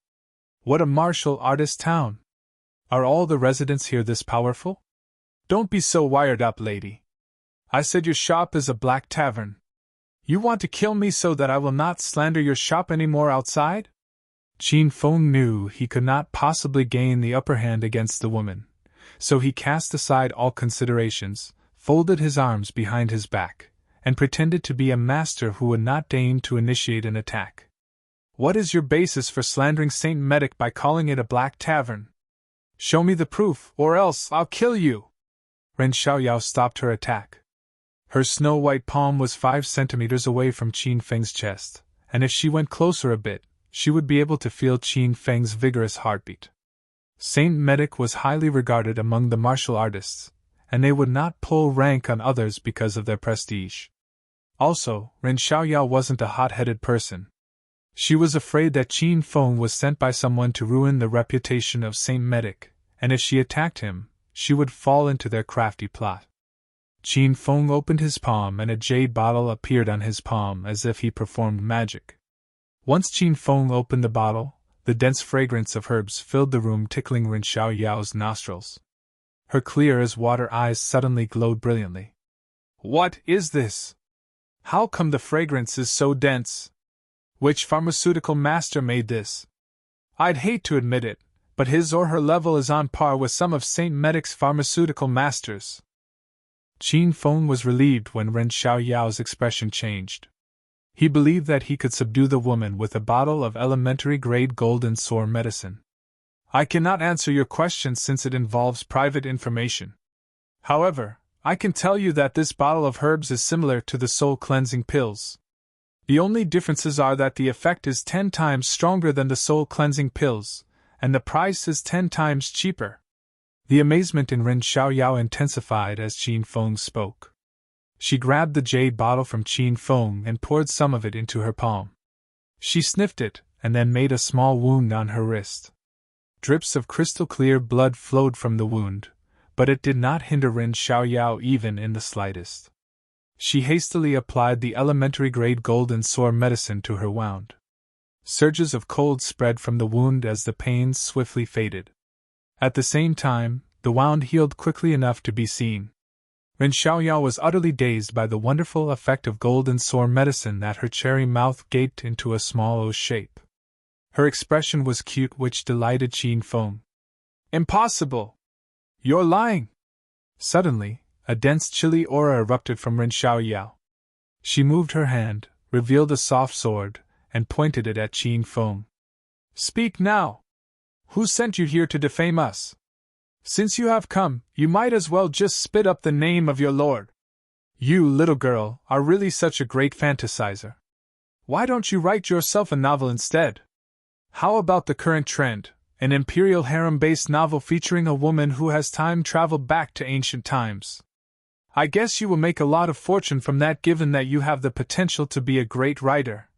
S1: What a martial artist town! Are all the residents here this powerful? Don't be so wired up, lady. I said your shop is a black tavern. You want to kill me so that I will not slander your shop any more outside? Qin Feng knew he could not possibly gain the upper hand against the woman, so he cast aside all considerations, folded his arms behind his back, and pretended to be a master who would not deign to initiate an attack. What is your basis for slandering Saint Medic by calling it a black tavern? Show me the proof, or else I'll kill you! Ren Xiaoyao stopped her attack. Her snow-white palm was 5 centimeters away from Qin Feng's chest, and if she went closer a bit, she would be able to feel Qin Feng's vigorous heartbeat. Saint Medic was highly regarded among the martial artists, and they would not pull rank on others because of their prestige. Also, Ren Xiaoyao wasn't a hot-headed person. She was afraid that Qin Feng was sent by someone to ruin the reputation of Saint Medic, and if she attacked him, she would fall into their crafty plot. Qin Feng opened his palm and a jade bottle appeared on his palm as if he performed magic. Once Qin Feng opened the bottle, the dense fragrance of herbs filled the room, tickling Ren Xiaoyao's nostrils. Her clear-as-water eyes suddenly glowed brilliantly. What is this? How come the fragrance is so dense? Which pharmaceutical master made this? I'd hate to admit it, but his or her level is on par with some of Saint Medic's pharmaceutical masters. Qin Feng was relieved when Ren Xiaoyao's expression changed. He believed that he could subdue the woman with a bottle of elementary-grade golden sore medicine. I cannot answer your question since it involves private information. However, I can tell you that this bottle of herbs is similar to the soul-cleansing pills. The only differences are that the effect is 10 times stronger than the soul-cleansing pills, and the price is 10 times cheaper. The amazement in Ren Xiaoyao intensified as Qin Feng spoke. She grabbed the jade bottle from Qin Feng and poured some of it into her palm. She sniffed it, and then made a small wound on her wrist. Drips of crystal-clear blood flowed from the wound, but it did not hinder Ren Xiaoyao even in the slightest. She hastily applied the elementary-grade golden sore medicine to her wound. Surges of cold spread from the wound as the pains swiftly faded. At the same time, the wound healed quickly enough to be seen. Ren Xiaoyao was utterly dazed by the wonderful effect of golden sore medicine that her cherry mouth gaped into a small O shape. Her expression was cute, which delighted Qin Feng. Impossible! You're lying! Suddenly, a dense chilly aura erupted from Ren Xiaoyao. She moved her hand, revealed a soft sword, and pointed it at Qin Feng. Speak now! Who sent you here to defame us? Since you have come, you might as well just spit up the name of your lord. You, little girl, are really such a great fantasizer. Why don't you write yourself a novel instead? How about the current trend, an imperial harem-based novel featuring a woman who has time-traveled back to ancient times? I guess you will make a lot of fortune from that, given that you have the potential to be a great writer.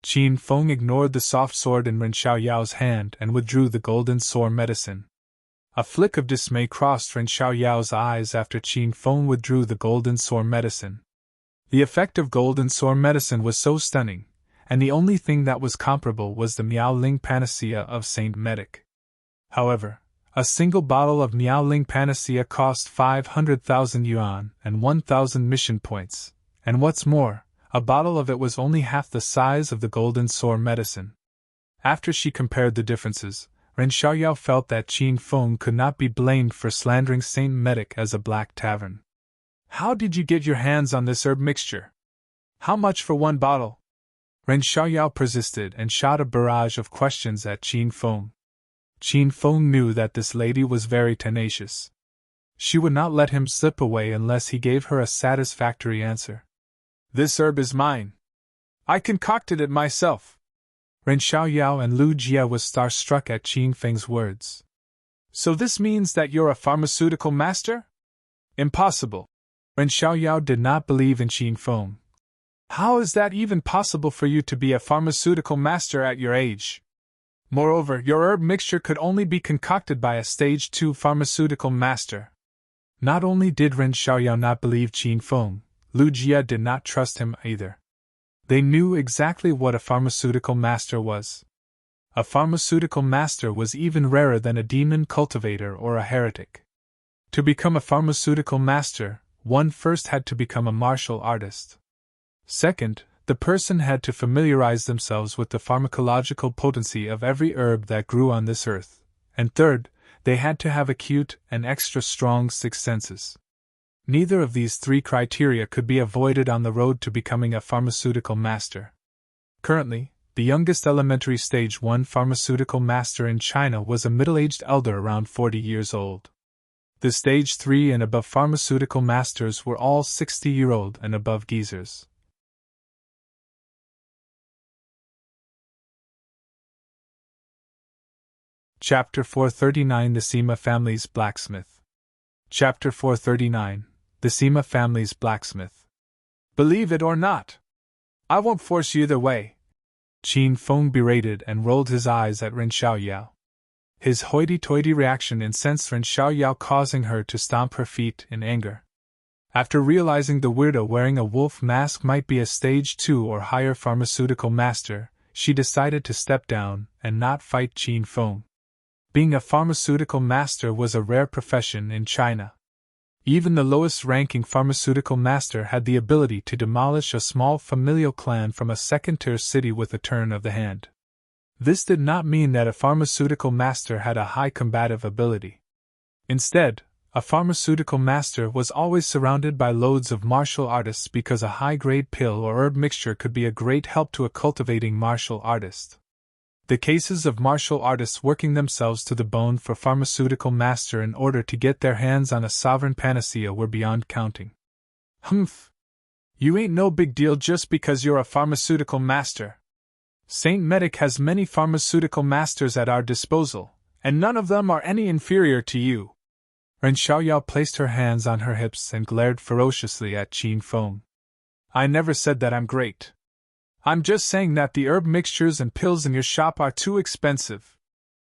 S1: Qin Feng ignored the soft sword in Ren Xiaoyao's hand and withdrew the golden sore medicine. A flick of dismay crossed Ren Xiaoyao's eyes after Qin Feng withdrew the golden sore medicine. The effect of golden sore medicine was so stunning, and the only thing that was comparable was the Miaoling panacea of Saint Medic. However, a single bottle of Miaoling panacea cost 500,000 yuan and 1,000 mission points, and what's more, a bottle of it was only half the size of the golden sore medicine. After she compared the differences, Ren Xiaoyao felt that Qin Feng could not be blamed for slandering Saint Medic as a black tavern. How did you get your hands on this herb mixture? How much for one bottle? Ren Xiaoyao persisted and shot a barrage of questions at Qin Feng. Qin Feng knew that this lady was very tenacious. She would not let him slip away unless he gave her a satisfactory answer. This herb is mine. I concocted it myself. Ren Xiaoyao and Lu Jia was starstruck at Qin Feng's words. So this means that you're a pharmaceutical master? Impossible. Ren Xiaoyao did not believe in Qin Feng. How is that even possible for you to be a pharmaceutical master at your age? Moreover, your herb mixture could only be concocted by a stage 2 pharmaceutical master. Not only did Ren Xiaoyao not believe Qin Feng, Lu Jia did not trust him either. They knew exactly what a pharmaceutical master was. A pharmaceutical master was even rarer than a demon cultivator or a heretic. To become a pharmaceutical master, one first had to become a martial artist. Second, the person had to familiarize themselves with the pharmacological potency of every herb that grew on this earth. And third, they had to have acute and extra strong sixth senses. Neither of these three criteria could be avoided on the road to becoming a pharmaceutical master. Currently, the youngest elementary stage 1 pharmaceutical master in China was a middle-aged elder around 40 years old. The stage 3 and above pharmaceutical masters were all 60-year-old and above geezers. Chapter 439 The Sima Family's Blacksmith. Chapter 439 The Sima Family's Blacksmith. Believe it or not, I won't force you either way. Qin Feng berated and rolled his eyes at Ren Xiaoyao. His hoity-toity reaction incensed Ren Xiaoyao, causing her to stomp her feet in anger. After realizing the weirdo wearing a wolf mask might be a stage 2 or higher pharmaceutical master, she decided to step down and not fight Qin Feng. Being a pharmaceutical master was a rare profession in China. Even the lowest-ranking pharmaceutical master had the ability to demolish a small familial clan from a second-tier city with a turn of the hand. This did not mean that a pharmaceutical master had a high combative ability. Instead, a pharmaceutical master was always surrounded by loads of martial artists because a high-grade pill or herb mixture could be a great help to a cultivating martial artist. The cases of martial artists working themselves to the bone for pharmaceutical master in order to get their hands on a sovereign panacea were beyond counting. Humph! You ain't no big deal just because you're a pharmaceutical master. Saint Medic has many pharmaceutical masters at our disposal, and none of them are any inferior to you. Ren Xiaoyao placed her hands on her hips and glared ferociously at Qin Feng. I never said that I'm great. I'm just saying that the herb mixtures and pills in your shop are too expensive.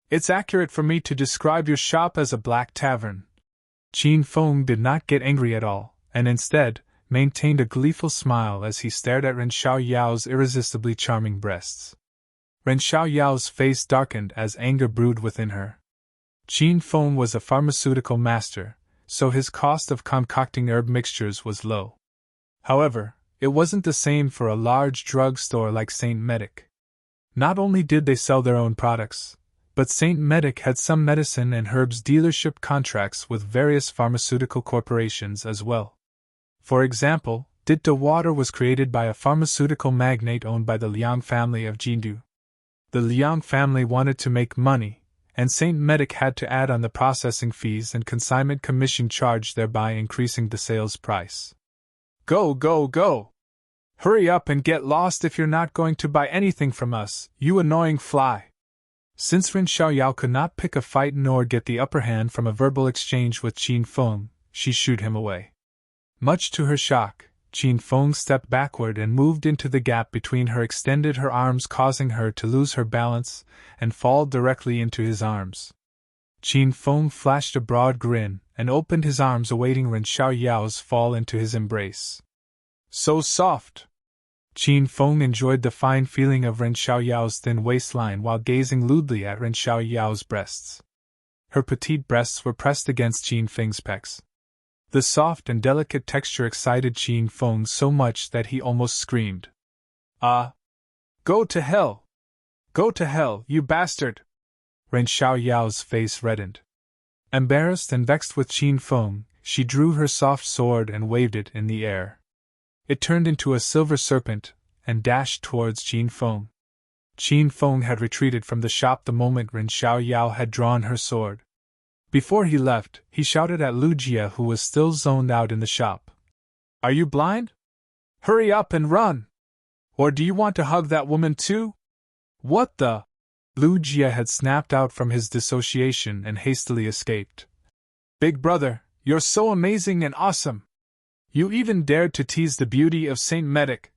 S1: It's accurate for me to describe your shop as a black tavern. Qin Feng did not get angry at all, and instead, maintained a gleeful smile as he stared at Ren Xiaoyao's irresistibly charming breasts. Ren Xiaoyao's face darkened as anger brewed within her. Qin Feng was a pharmaceutical master, so his cost of concocting herb mixtures was low. However, it wasn't the same for a large drug store like St. Medic. Not only did they sell their own products, but St. Medic had some medicine and herbs dealership contracts with various pharmaceutical corporations as well. For example, Ditta water was created by a pharmaceutical magnate owned by the Liang family of Jindu. The Liang family wanted to make money, and St. Medic had to add on the processing fees and consignment commission charge, thereby increasing the sales price. Go, go, go! Hurry up and get lost if you're not going to buy anything from us, you annoying fly! Since Ren Xiaoyao could not pick a fight nor get the upper hand from a verbal exchange with Qin Feng, she shooed him away. Much to her shock, Qin Feng stepped backward and moved into the gap between her, extended her arms, causing her to lose her balance and fall directly into his arms. Qin Feng flashed a broad grin and opened his arms, awaiting Ren Xiaoyao's fall into his embrace. So soft! Qin Feng enjoyed the fine feeling of Ren Xiaoyao's thin waistline while gazing lewdly at Ren Xiaoyao's breasts. Her petite breasts were pressed against Qin Feng's pecs. The soft and delicate texture excited Qin Feng so much that he almost screamed. Ah! Go to hell! Go to hell, you bastard! Ren Xiaoyao's face reddened. Embarrassed and vexed with Qin Feng, she drew her soft sword and waved it in the air. It turned into a silver serpent and dashed towards Qin Feng. Qin Feng had retreated from the shop the moment Ren Xiaoyao had drawn her sword. Before he left, he shouted at Lu Jia, who was still zoned out in the shop. Are you blind? Hurry up and run! Or do you want to hug that woman too? What the? Lu Jia had snapped out from his dissociation and hastily escaped. Big brother, you're so amazing and awesome! You even dared to tease the beauty of St. Medic.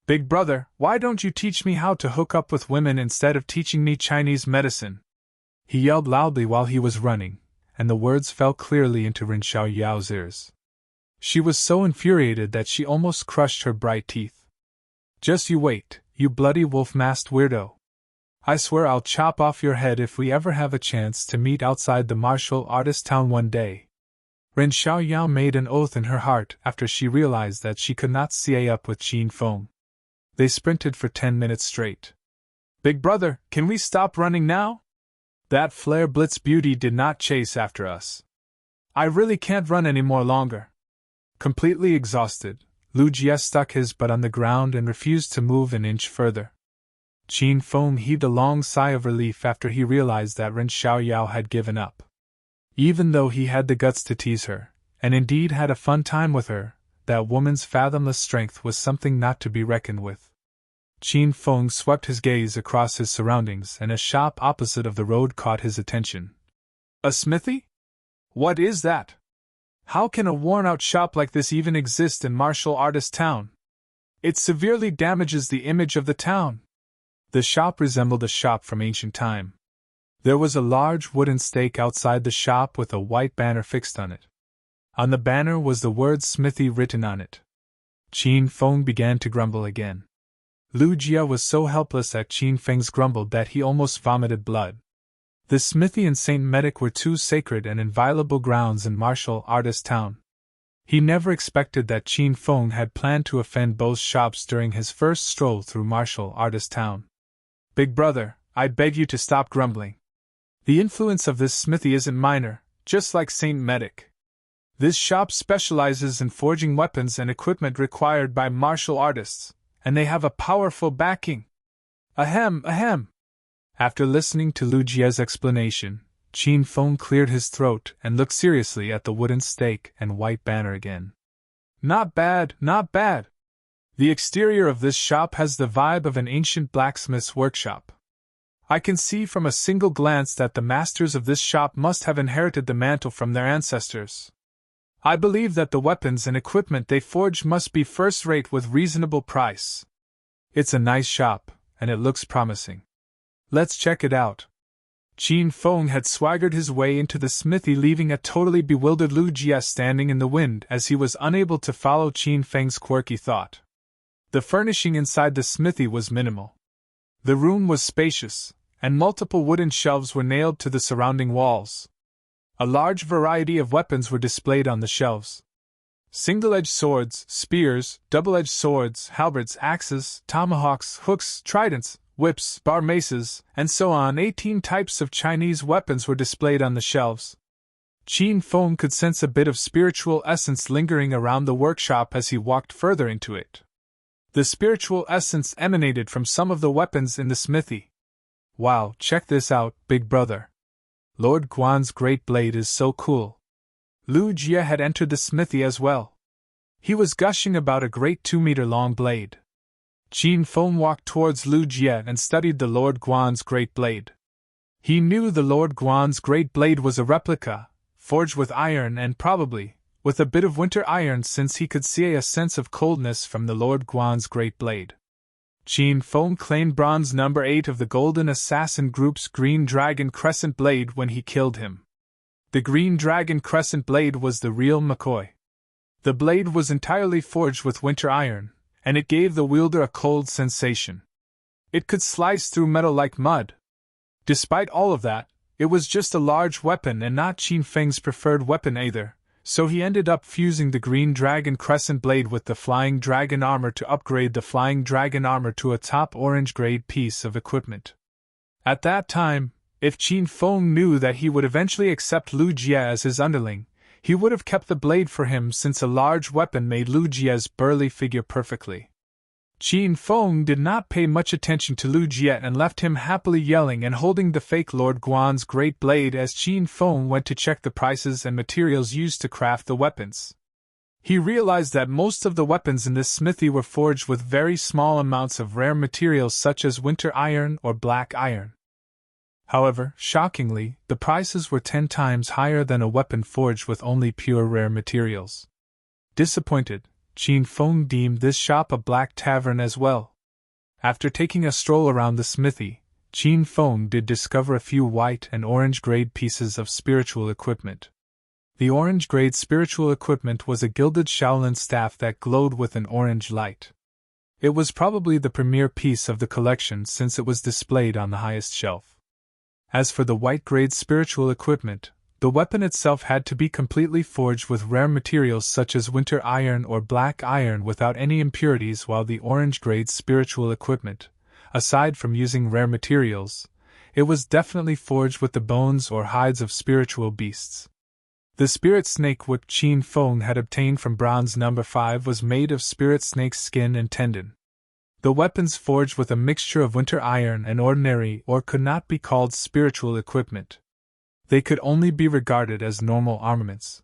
S1: Big brother, why don't you teach me how to hook up with women instead of teaching me Chinese medicine? He yelled loudly while he was running, and the words fell clearly into Ren Xiaoyao's ears. She was so infuriated that she almost crushed her bright teeth. Just you wait, you bloody wolf-masked weirdo. I swear I'll chop off your head if we ever have a chance to meet outside the martial artist town one day. Ren Xiaoyao made an oath in her heart after she realized that she could not stay up with Qin Feng. They sprinted for 10 minutes straight. Big brother, can we stop running now? That flare blitz beauty did not chase after us. I really can't run any more longer. Completely exhausted, Lu Jia stuck his butt on the ground and refused to move an inch further. Qin Feng heaved a long sigh of relief after he realized that Ren Xiaoyao had given up. Even though he had the guts to tease her, and indeed had a fun time with her, that woman's fathomless strength was something not to be reckoned with. Qin Feng swept his gaze across his surroundings, and a shop opposite of the road caught his attention. A smithy? What is that? How can a worn-out shop like this even exist in martial artist town? It severely damages the image of the town. The shop resembled a shop from ancient time. There was a large wooden stake outside the shop with a white banner fixed on it. On the banner was the word smithy written on it. Qin Feng began to grumble again. Lu Jia was so helpless at Qin Feng's grumble that he almost vomited blood. The smithy and St. Medic were two sacred and inviolable grounds in martial artist town. He never expected that Qin Feng had planned to offend both shops during his first stroll through martial artist town. Big brother, I beg you to stop grumbling. The influence of this smithy isn't minor, just like St. Medic. This shop specializes in forging weapons and equipment required by martial artists, and they have a powerful backing. Ahem, ahem. After listening to Lu Jia's explanation, Qin Feng cleared his throat and looked seriously at the wooden stake and white banner again. Not bad, not bad. The exterior of this shop has the vibe of an ancient blacksmith's workshop. I can see from a single glance that the masters of this shop must have inherited the mantle from their ancestors. I believe that the weapons and equipment they forge must be first-rate with reasonable price. It's a nice shop, and it looks promising. Let's check it out. Qin Feng had swaggered his way into the smithy, leaving a totally bewildered Lu Jia standing in the wind as he was unable to follow Qin Feng's quirky thought. The furnishing inside the smithy was minimal. The room was spacious, and multiple wooden shelves were nailed to the surrounding walls. A large variety of weapons were displayed on the shelves. Single-edged swords, spears, double-edged swords, halberds, axes, tomahawks, hooks, tridents, whips, bar maces, and so on. 18 types of Chinese weapons were displayed on the shelves. Qin Feng could sense a bit of spiritual essence lingering around the workshop as he walked further into it. The spiritual essence emanated from some of the weapons in the smithy. Wow, check this out, big brother. Lord Guan's great blade is so cool. Lu Jie had entered the smithy as well. He was gushing about a great 2-meter-long blade. Qin Feng walked towards Lu Jie and studied the Lord Guan's great blade. He knew the Lord Guan's great blade was a replica, forged with iron and probably with a bit of winter iron, since he could see a sense of coldness from the Lord Guan's great blade. Qin Feng claimed bronze number 8 of the Golden Assassin Group's Green Dragon Crescent Blade when he killed him. The Green Dragon Crescent Blade was the real McCoy. The blade was entirely forged with winter iron, and it gave the wielder a cold sensation. It could slice through metal like mud. Despite all of that, it was just a large weapon and not Qin Feng's preferred weapon either, so he ended up fusing the Green Dragon Crescent Blade with the Flying Dragon Armor to upgrade the Flying Dragon Armor to a top orange-grade piece of equipment. At that time, if Qin Feng knew that he would eventually accept Lu Jie as his underling, he would have kept the blade for him, since a large weapon made Lu Jie's burly figure perfectly. Qin Feng did not pay much attention to Lu Jie and left him happily yelling and holding the fake Lord Guan's great blade as Qin Feng went to check the prices and materials used to craft the weapons. He realized that most of the weapons in this smithy were forged with very small amounts of rare materials such as winter iron or black iron. However, shockingly, the prices were 10 times higher than a weapon forged with only pure rare materials. Disappointed, Qin Feng deemed this shop a black tavern as well. After taking a stroll around the smithy, Qin Feng did discover a few white and orange-grade pieces of spiritual equipment. The orange-grade spiritual equipment was a gilded Shaolin staff that glowed with an orange light. It was probably the premier piece of the collection since it was displayed on the highest shelf. As for the white-grade spiritual equipment, the weapon itself had to be completely forged with rare materials such as winter iron or black iron without any impurities, while the orange-grade spiritual equipment, aside from using rare materials, it was definitely forged with the bones or hides of spiritual beasts. The spirit snake whip Qin Feng had obtained from bronze number 5 was made of spirit snake's skin and tendon. The weapons forged with a mixture of winter iron and ordinary or could not be called spiritual equipment. They could only be regarded as normal armaments.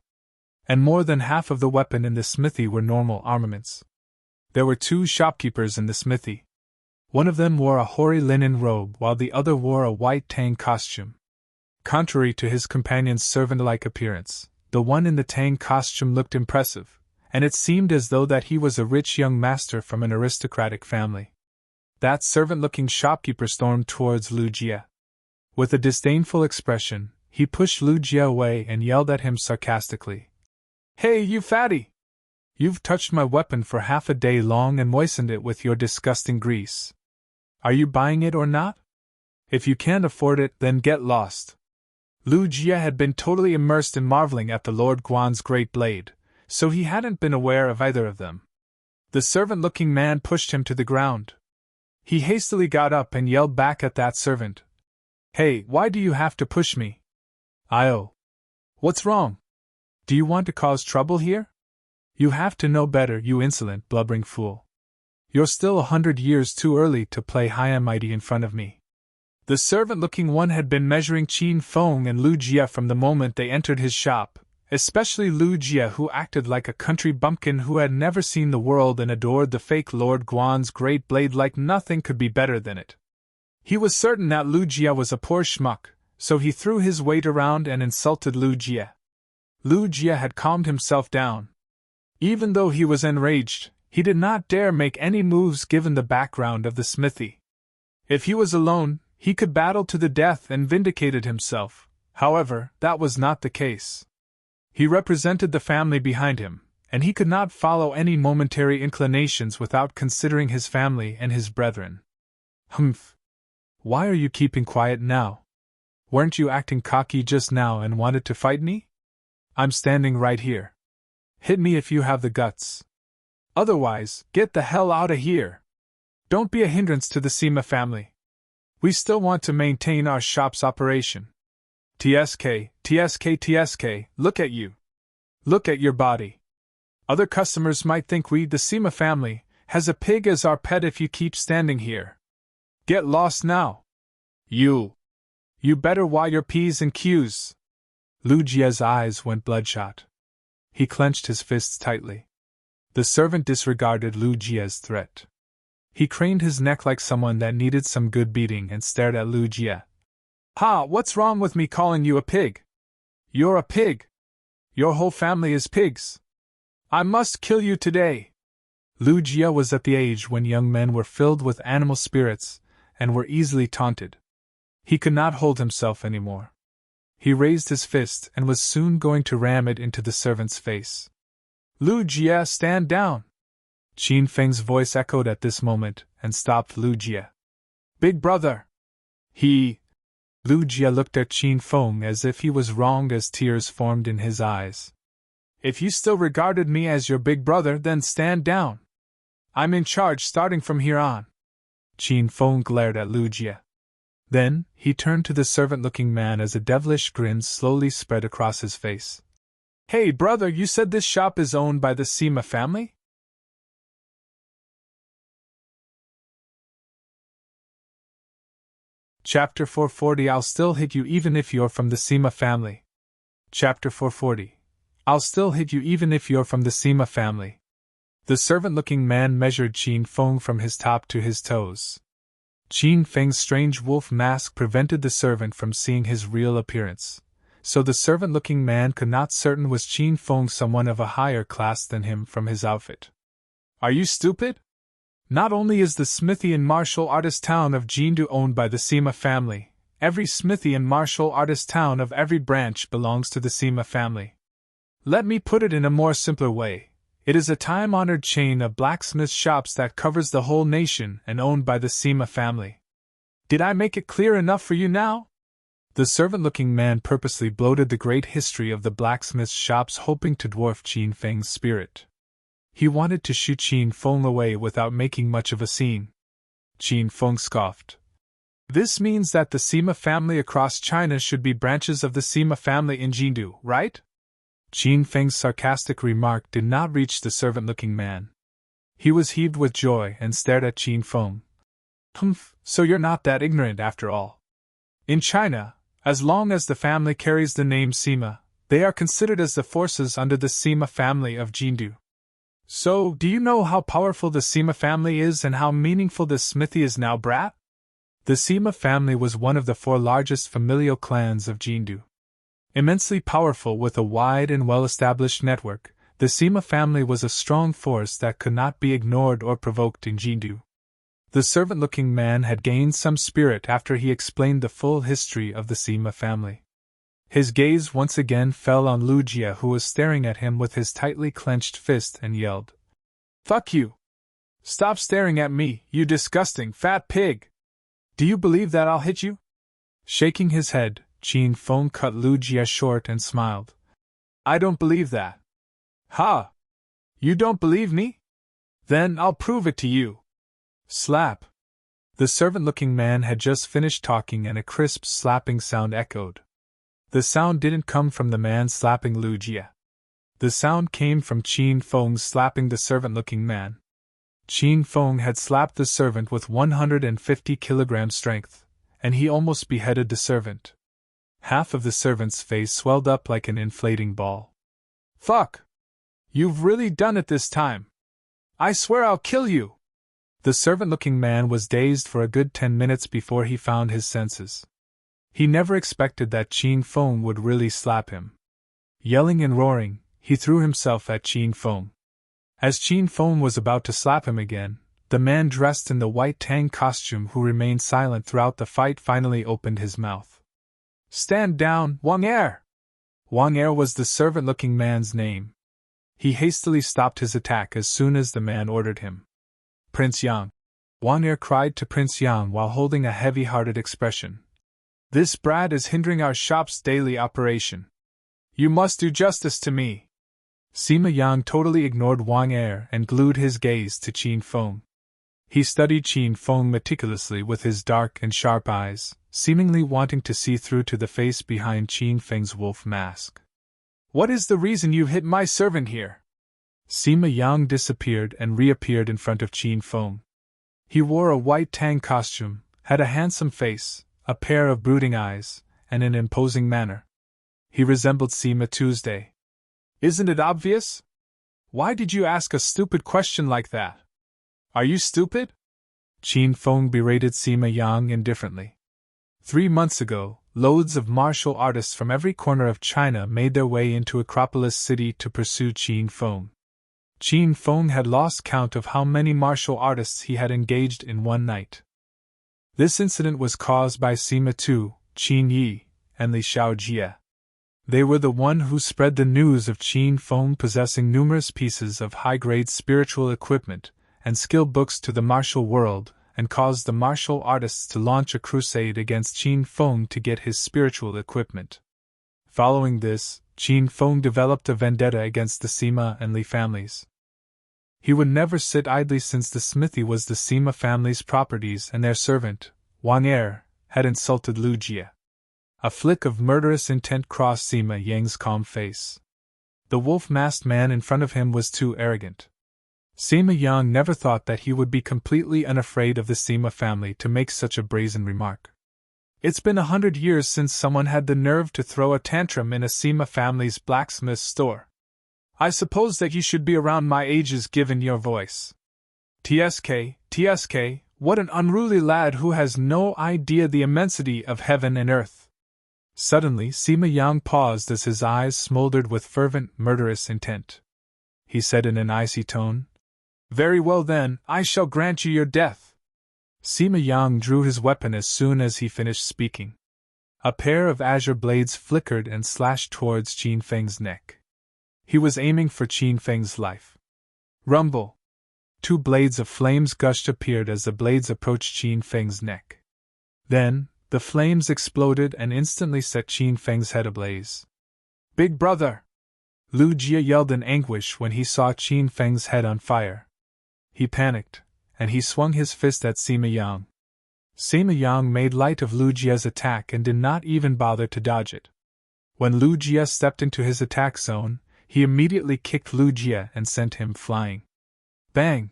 S1: And more than half of the weapon in the smithy were normal armaments. There were 2 shopkeepers in the smithy. One of them wore a hoary linen robe while the other wore a white Tang costume. Contrary to his companion's servant-like appearance, the one in the Tang costume looked impressive, and it seemed as though that he was a rich young master from an aristocratic family. That servant-looking shopkeeper stormed towards Lu Jie. With a disdainful expression, he pushed Lu Jie away and yelled at him sarcastically. "Hey, you fatty! You've touched my weapon for half a day long and moistened it with your disgusting grease. Are you buying it or not? If you can't afford it, then get lost." Lu Jie had been totally immersed in marveling at the Lord Guan's great blade, so he hadn't been aware of either of them. The servant-looking man pushed him to the ground. He hastily got up and yelled back at that servant. "Hey, why do you have to push me? Oh. What's wrong? Do you want to cause trouble here? You have to know better, you insolent, blubbering fool. You're still 100 years too early to play high and mighty in front of me." The servant-looking one had been measuring Qin Feng and Lu Jie from the moment they entered his shop, especially Lu Jie, who acted like a country bumpkin who had never seen the world and adored the fake Lord Guan's great blade like nothing could be better than it. He was certain that Lu Jie was a poor schmuck, so he threw his weight around and insulted Lu Jie. Lu Jie had calmed himself down. Even though he was enraged, he did not dare make any moves given the background of the smithy. If he was alone, he could battle to the death and vindicated himself. However, that was not the case. He represented the family behind him, and he could not follow any momentary inclinations without considering his family and his brethren. Humph! Why are you keeping quiet now? Weren't you acting cocky just now and wanted to fight me? I'm standing right here. Hit me if you have the guts. Otherwise, get the hell out of here. Don't be a hindrance to the Sima family. We still want to maintain our shop's operation. TSK, TSK, TSK, look at you. Look at your body. Other customers might think we, the Sima family, has a pig as our pet if you keep standing here. Get lost now. You better wire your P's and Q's. Lu Jie's eyes went bloodshot. He clenched his fists tightly. The servant disregarded Lu Jie's threat. He craned his neck like someone that needed some good beating and stared at Lu Jie. Ha, what's wrong with me calling you a pig? You're a pig. Your whole family is pigs. I must kill you today. Lu Jie was at the age when young men were filled with animal spirits and were easily taunted. He could not hold himself anymore. He raised his fist and was soon going to ram it into the servant's face. Lu Jie, stand down! Qin Feng's voice echoed at this moment and stopped Lu Jie. Big brother! Lu Jie looked at Qin Feng as if he was wronged as tears formed in his eyes. If you still regarded me as your big brother, then stand down. I'm in charge starting from here on. Qin Feng glared at Lu Jie. Then, he turned to the servant-looking man as a devilish grin slowly spread across his face. Hey brother, you said this shop is owned by the Sima family? Chapter 440 I'll still hit you even if you're from the Sima family. Chapter 440 I'll still hit you even if you're from the Sima family. The servant-looking man measured Qin Feng from his top to his toes. Qin Feng's strange wolf mask prevented the servant from seeing his real appearance, so the servant-looking man could not certain was Qin Feng someone of a higher class than him from his outfit. Are you stupid? Not only is the smithy and martial artist town of Jindu owned by the Sima family, every smithy and martial artist town of every branch belongs to the Sima family. Let me put it in a more simpler way. It is a time-honored chain of blacksmith shops that covers the whole nation and owned by the Sima family. Did I make it clear enough for you now? The servant-looking man purposely bloated the great history of the blacksmith shops, hoping to dwarf Qin Feng's spirit. He wanted to shoot Qin Feng away without making much of a scene. Qin Feng scoffed. This means that the Sima family across China should be branches of the Sima family in Jindu, right? Qin Feng's sarcastic remark did not reach the servant-looking man. He was heaved with joy and stared at Qin Feng. Humph, so you're not that ignorant after all. In China, as long as the family carries the name Sima, they are considered as the forces under the Sima family of Jindu. So, do you know how powerful the Sima family is and how meaningful this smithy is now, brat? The Sima family was one of the 4 largest familial clans of Jindu. Immensely powerful with a wide and well-established network, the Sima family was a strong force that could not be ignored or provoked in Jindu. The servant-looking man had gained some spirit after he explained the full history of the Sima family. His gaze once again fell on Lu Jie, who was staring at him with his tightly clenched fist, and yelled, "Fuck you! Stop staring at me, you disgusting fat pig! Do you believe that I'll hit you?" Shaking his head, Qin Feng cut Lu Jie short and smiled. "I don't believe that." "Ha! You don't believe me? Then I'll prove it to you." Slap! The servant-looking man had just finished talking and a crisp slapping sound echoed. The sound didn't come from the man slapping Lu Jie. The sound came from Qin Feng slapping the servant-looking man. Qin Feng had slapped the servant with 150 kilogram strength, and he almost beheaded the servant. Half of the servant's face swelled up like an inflating ball. "Fuck! You've really done it this time! I swear I'll kill you!" The servant-looking man was dazed for a good 10 minutes before he found his senses. He never expected that Qin Feng would really slap him. Yelling and roaring, he threw himself at Qin Feng. As Qin Feng was about to slap him again, the man dressed in the white Tang costume, who remained silent throughout the fight, finally opened his mouth. "Stand down, Wang! Wang was the servant-looking man's name. He hastily stopped his attack as soon as the man ordered him. "Prince Yang." Wang cried to Prince Yang while holding a heavy-hearted expression. This brat is hindering our shop's daily operation. You must do justice to me. Sima Yang totally ignored Wang and glued his gaze to Qin Feng. He studied Qin Feng meticulously with his dark and sharp eyes, seemingly wanting to see through to the face behind Qin Feng's wolf mask. What is the reason you hit my servant here? Sima Yang disappeared and reappeared in front of Qin Feng. He wore a white tang costume, had a handsome face, a pair of brooding eyes, and an imposing manner. He resembled Sima Tuesday. Isn't it obvious? Why did you ask a stupid question like that? Are you stupid? Qin Feng berated Sima Yang indifferently. 3 months ago, loads of martial artists from every corner of China made their way into Acropolis City to pursue Qin Feng. Qin Feng had lost count of how many martial artists he had engaged in one night. This incident was caused by Sima Tu, Qin Yi, and Li Xiaojie. They were the one who spread the news of Qin Feng possessing numerous pieces of high-grade spiritual equipment and skill books to the martial world, and caused the martial artists to launch a crusade against Qin Feng to get his spiritual equipment. Following this, Qin Feng developed a vendetta against the Sima and Li families. He would never sit idly since the smithy was the Sima family's properties and their servant, Wang had insulted Lu Jie. A flick of murderous intent crossed Sima Yang's calm face. The wolf-masked man in front of him was too arrogant. Sima Yang never thought that he would be completely unafraid of the Sima family to make such a brazen remark. It's been 100 years since someone had the nerve to throw a tantrum in a Sima family's blacksmith store. I suppose that you should be around my ages given your voice. TSK, what an unruly lad who has no idea the immensity of heaven and earth. Suddenly Sima Yang paused as his eyes smoldered with fervent, murderous intent. He said in an icy tone, Very well then, I shall grant you your death. Sima Yang drew his weapon as soon as he finished speaking. A pair of azure blades flickered and slashed towards Qin Feng's neck. He was aiming for Qin Feng's life. Rumble! 2 blades of flames gushed appeared as the blades approached Qin Feng's neck. Then, the flames exploded and instantly set Qin Feng's head ablaze. Big brother! Lu Jie yelled in anguish when he saw Qin Feng's head on fire. He panicked, and he swung his fist at Sima Yang. Sima Yang made light of Lu Jie's attack and did not even bother to dodge it. When Lu Jie stepped into his attack zone, he immediately kicked Lu Jie and sent him flying. Bang!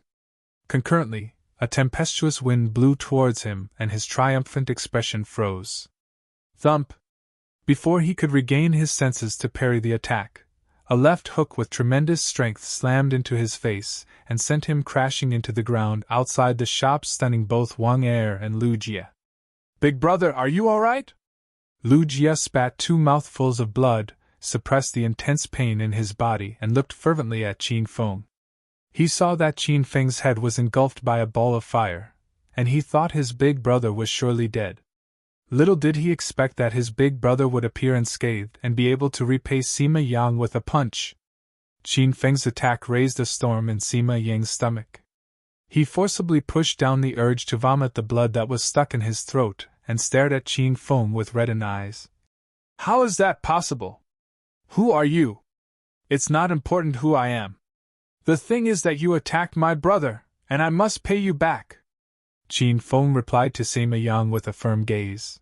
S1: Concurrently, a tempestuous wind blew towards him and his triumphant expression froze. Thump! Before he could regain his senses to parry the attack, a left hook with tremendous strength slammed into his face and sent him crashing into the ground outside the shop, stunning both Wang and Lu Jie. Big brother, are you all right? Lu Jie spat 2 mouthfuls of blood, suppressed the intense pain in his body, and looked fervently at Qin Feng. He saw that Qin Feng's head was engulfed by a ball of fire, and he thought his big brother was surely dead. Little did he expect that his big brother would appear unscathed and be able to repay Sima Yang with a punch. Qin Feng's attack raised a storm in Sima Yang's stomach. He forcibly pushed down the urge to vomit the blood that was stuck in his throat and stared at Qin Feng with reddened eyes. How is that possible? Who are you? It's not important who I am. The thing is that you attacked my brother, and I must pay you back. Qin Feng replied to Sima Yang with a firm gaze.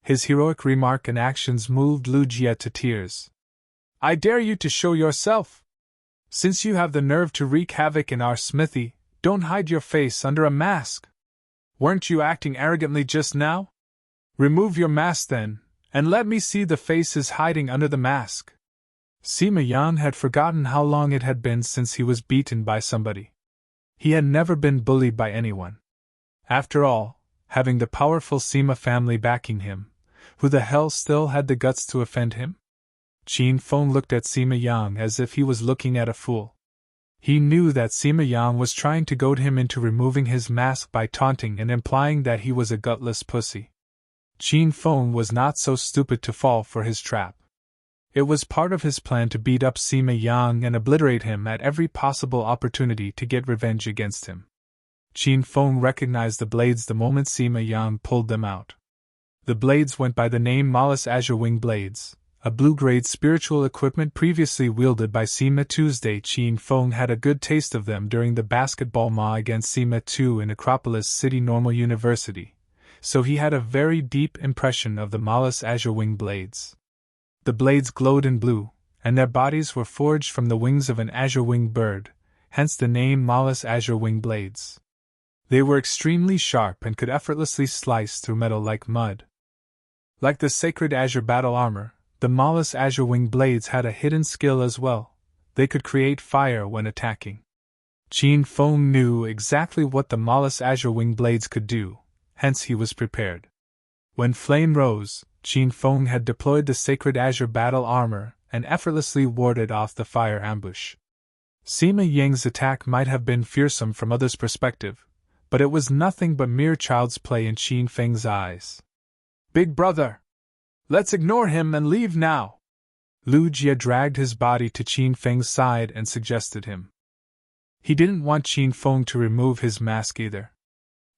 S1: His heroic remark and actions moved Lu Jie to tears. I dare you to show yourself. Since you have the nerve to wreak havoc in our smithy, don't hide your face under a mask. Weren't you acting arrogantly just now? Remove your mask then, and let me see the faces hiding under the mask. Sima Yang had forgotten how long it had been since he was beaten by somebody. He had never been bullied by anyone. After all, having the powerful Sima family backing him, who the hell still had the guts to offend him? Qin Feng looked at Sima Yang as if he was looking at a fool. He knew that Sima Yang was trying to goad him into removing his mask by taunting and implying that he was a gutless pussy. Qin Feng was not so stupid to fall for his trap. It was part of his plan to beat up Sima Yang and obliterate him at every possible opportunity to get revenge against him. Qin Feng recognized the blades the moment Sima Yang pulled them out. The blades went by the name Malus Azure Wing Blades, a blue-grade spiritual equipment previously wielded by Sima Tuesday. Qin Feng had a good taste of them during the basketball match against Sima Tu in Acropolis City Normal University, so he had a very deep impression of the Malus Azure Wing Blades. The blades glowed in blue, and their bodies were forged from the wings of an azure-winged bird, hence the name Malus Azure Wing Blades. They were extremely sharp and could effortlessly slice through metal like mud. Like the sacred azure battle armor, the Malus Azure Wing Blades had a hidden skill as well. They could create fire when attacking. Qin Feng knew exactly what the Malus Azure Wing Blades could do, hence he was prepared. When flame rose, Qin Feng had deployed the sacred azure battle armor and effortlessly warded off the fire ambush. Sima Yang's attack might have been fearsome from others' perspective, but it was nothing but mere child's play in Qin Feng's eyes. "Big brother! Let's ignore him and leave now!" Lu Jia dragged his body to Qin Feng's side and suggested him. He didn't want Qin Feng to remove his mask either,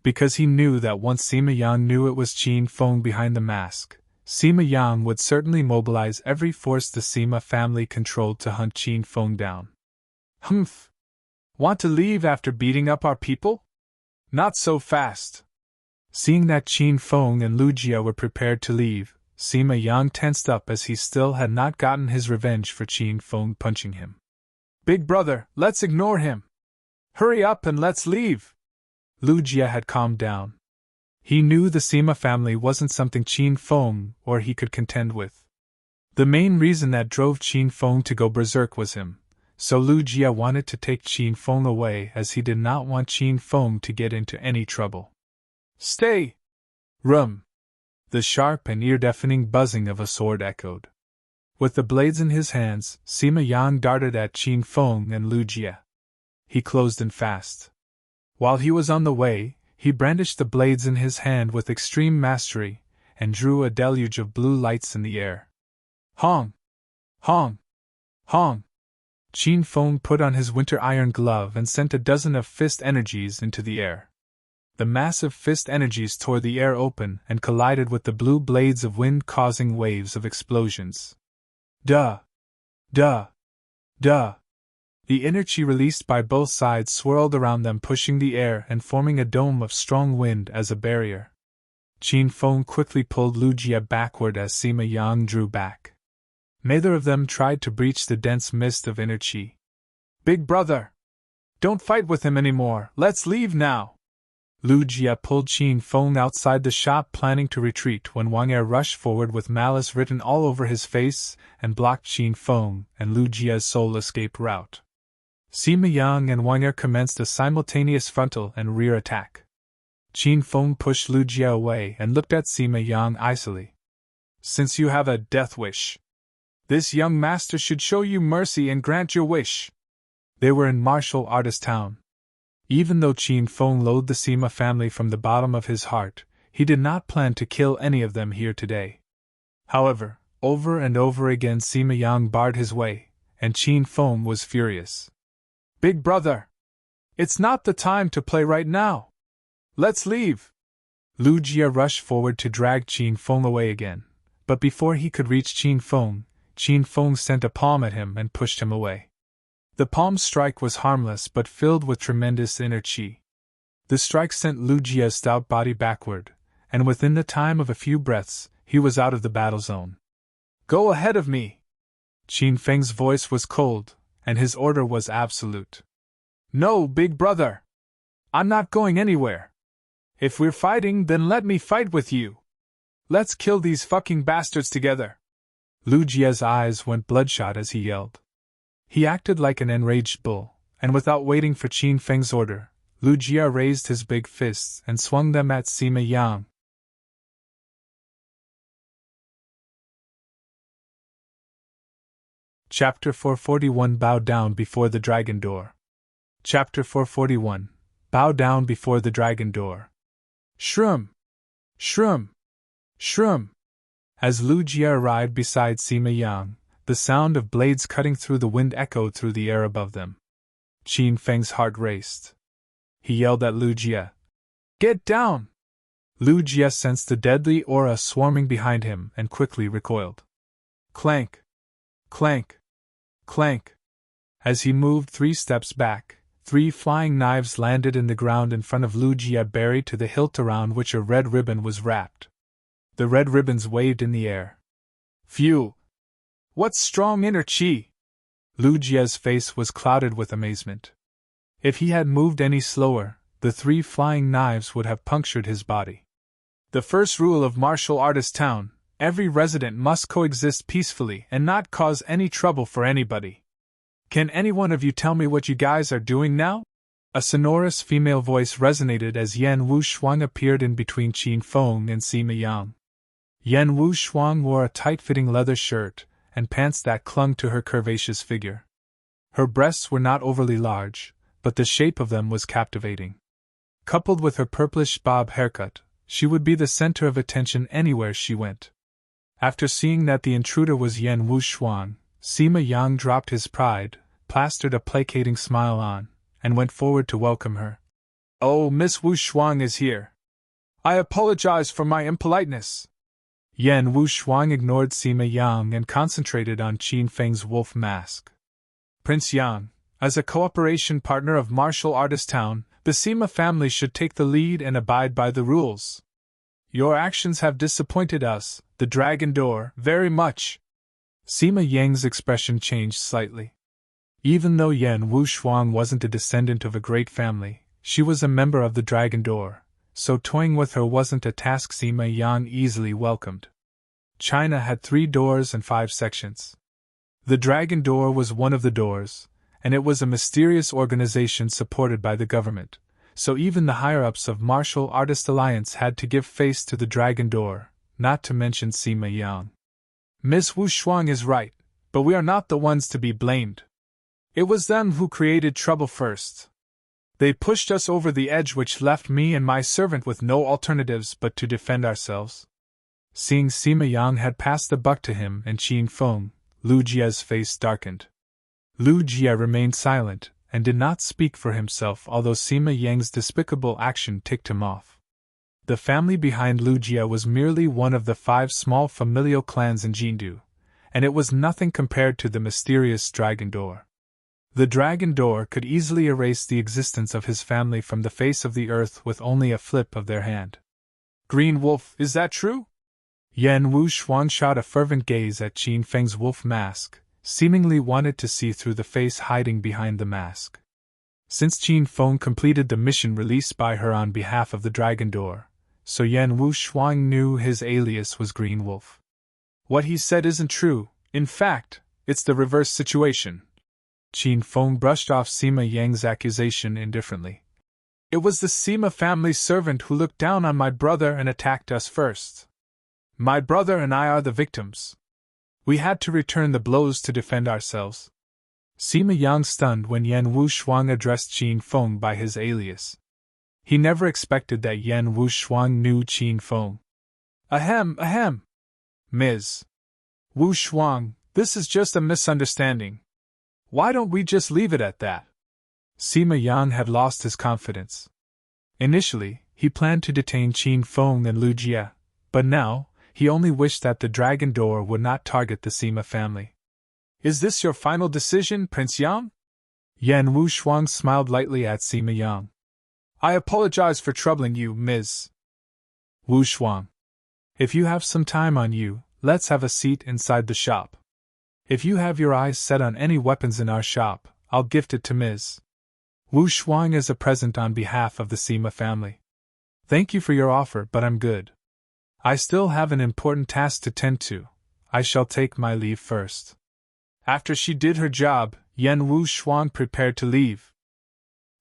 S1: because he knew that once Sima Yang knew it was Qin Feng behind the mask, Sima Yang would certainly mobilize every force the Sima family controlled to hunt Qin Feng down. "Humph! Want to leave after beating up our people? Not so fast!" Seeing that Qin Feng and Lu Jia were prepared to leave, Sima Yang tensed up as he still had not gotten his revenge for Qin Feng punching him. "Big brother, let's ignore him! Hurry up and let's leave!" Lu Jia had calmed down. He knew the Sima family wasn't something Qin Feng or he could contend with. The main reason that drove Qin Feng to go berserk was him, so Lu Jia wanted to take Qin Feng away as he did not want Qin Feng to get into any trouble. "Stay! Rum!" The sharp and ear-deafening buzzing of a sword echoed. With the blades in his hands, Sima Yang darted at Qin Feng and Lu Jia. He closed in fast. While he was on the way, he brandished the blades in his hand with extreme mastery, and drew a deluge of blue lights in the air. Hong! Hong! Hong! Qin Feng put on his winter iron glove and sent a dozen of fist energies into the air. The massive fist energies tore the air open and collided with the blue blades of wind, causing waves of explosions. Duh! Duh! Duh! The energy released by both sides swirled around them, pushing the air and forming a dome of strong wind as a barrier. Qin Feng quickly pulled Lu Jia backward as Sima Yang drew back. Neither of them tried to breach the dense mist of inner qi. "Big brother! Don't fight with him anymore, let's leave now!" Lu Jia pulled Qin Feng outside the shop, planning to retreat, when Wang rushed forward with malice written all over his face and blocked Qin Feng and Lu Jia's sole escape route. Sima Yang and Wang commenced a simultaneous frontal and rear attack. Qin Feng pushed Lu Jia away and looked at Sima Yang icily. "Since you have a death wish, this young master should show you mercy and grant your wish." They were in martial artist town. Even though Qin Feng loathed the Sima family from the bottom of his heart, he did not plan to kill any of them here today. However, over and over again Sima Yang barred his way, and Qin Feng was furious. "Big brother! It's not the time to play right now! Let's leave!" Lu Jia rushed forward to drag Qin Feng away again, but before he could reach Qin Feng sent a palm at him and pushed him away. The palm strike was harmless but filled with tremendous inner qi. The strike sent Lu Jia's stout body backward, and within the time of a few breaths, he was out of the battle zone. "Go ahead of me!" Qin Feng's voice was cold, and his order was absolute. "No, big brother! I'm not going anywhere. If we're fighting, then let me fight with you. Let's kill these fucking bastards together!" Lu Jia's eyes went bloodshot as he yelled. He acted like an enraged bull, and without waiting for Qin Feng's order, Lu Jia raised his big fists and swung them at Sima Yang. Chapter 441 Bow Down Before the Dragon Door. Chapter 441 Bow Down Before the Dragon Door. Shroom! Shroom! Shroom! As Lu Jia arrived beside Sima Yang, the sound of blades cutting through the wind echoed through the air above them. Qin Feng's heart raced. he yelled at Lu Jie. Get down! Lu Jie sensed the deadly aura swarming behind him and quickly recoiled. Clank! Clank! Clank! As he moved 3 steps back, 3 flying knives landed in the ground in front of Lu Jie, buried to the hilt around which a red ribbon was wrapped. The red ribbons waved in the air. Phew! What strong inner qi! Lu Jie's face was clouded with amazement. If he had moved any slower, the 3 flying knives would have punctured his body. The first rule of martial artist town: every resident must coexist peacefully and not cause any trouble for anybody. Can any one of you tell me what you guys are doing now? A sonorous female voice resonated as Yan Wushuang appeared in between Qin Feng and Sima Yang. Yan Wushuang wore a tight-fitting leather shirt and pants that clung to her curvaceous figure. Her breasts were not overly large, but the shape of them was captivating. Coupled with her purplish bob haircut, she would be the center of attention anywhere she went. After seeing that the intruder was Yan Wushuang, Sima Yang dropped his pride, plastered a placating smile on, and went forward to welcome her. Oh, Miss Wushuang is here. I apologize for my impoliteness. Yan Wushuang ignored Sima Yang and concentrated on Qin Feng's wolf mask. Prince Yang, as a cooperation partner of Martial Artist Town, the Sima family should take the lead and abide by the rules. Your actions have disappointed us, the Dragon Door, very much. Sima Yang's expression changed slightly. Even though Yan Wushuang wasn't a descendant of a great family, she was a member of the Dragon Door, so toying with her wasn't a task Sima Yang easily welcomed. China had 3 doors and 5 sections. The Dragon Door was one of the doors, and it was a mysterious organization supported by the government, so even the higher-ups of Martial Artist Alliance had to give face to the Dragon Door, not to mention Sima Yang. Miss Wushuang is right, but we are not the ones to be blamed. It was them who created trouble first. They pushed us over the edge, which left me and my servant with no alternatives but to defend ourselves. Seeing Sima Yang had passed the buck to him and Qin Feng, Lu Jie's face darkened. Lu Jie remained silent and did not speak for himself, although Sima Yang's despicable action ticked him off. The family behind Lu Jie was merely one of the 5 small familial clans in Jindu, and it was nothing compared to the mysterious Dragon Door. The Dragon Door could easily erase the existence of his family from the face of the earth with only a flip of their hand. Green Wolf, is that true? Yan Wushuang shot a fervent gaze at Qin Feng's wolf mask, seemingly wanted to see through the face hiding behind the mask. Since Qin Feng completed the mission released by her on behalf of the Dragon Door, so Yan Wushuang knew his alias was Green Wolf. What he said isn't true, in fact, it's the reverse situation. Qin Feng brushed off Sima Yang's accusation indifferently. It was the Sima family's servant who looked down on my brother and attacked us first. My brother and I are the victims. We had to return the blows to defend ourselves. Sima Yang stunned when Yan Wushuang addressed Qin Feng by his alias. He never expected that Yan Wushuang knew Qin Feng. Ahem. Ms. Wushuang, this is just a misunderstanding. Why don't we just leave it at that? Sima Yang had lost his confidence. Initially, he planned to detain Qin Feng and Lu Jie, but now, he only wished that the Dragon Door would not target the Sima family. Is this your final decision, Prince Yang? Yan Wushuang smiled lightly at Sima Yang. I apologize for troubling you, Ms. Wushuang. If you have some time on you, let's have a seat inside the shop. If you have your eyes set on any weapons in our shop, I'll gift it to Ms. Wushuang as a present on behalf of the Sima family. Thank you for your offer, but I'm good. I still have an important task to tend to. I shall take my leave first. After she did her job, Yan Wushuang prepared to leave.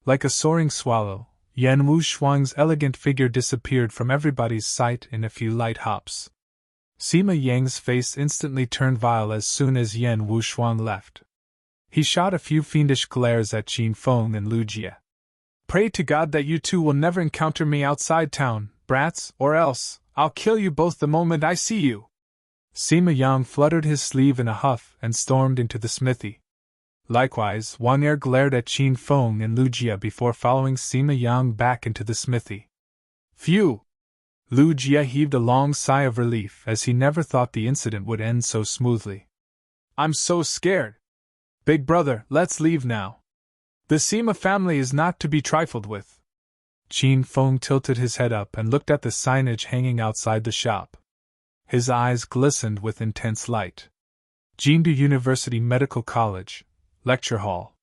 S1: Like a soaring swallow, Yan Wushuang's elegant figure disappeared from everybody's sight in a few light hops. Sima Yang's face instantly turned vile as soon as Yan Wushuang left. He shot a few fiendish glares at Qin Feng and Lu Jie. Pray to God that you two will never encounter me outside town, brats, or else I'll kill you both the moment I see you. Sima Yang fluttered his sleeve in a huff and stormed into the smithy. Likewise, Wang glared at Qin Feng and Lu Jia before following Sima Yang back into the smithy. Phew! Lu Jia heaved a long sigh of relief as he never thought the incident would end so smoothly. I'm so scared. Big brother, let's leave now. The Sima family is not to be trifled with. Qin Feng tilted his head up and looked at the signage hanging outside the shop. His eyes glistened with intense light. Jindu University Medical College, Lecture Hall.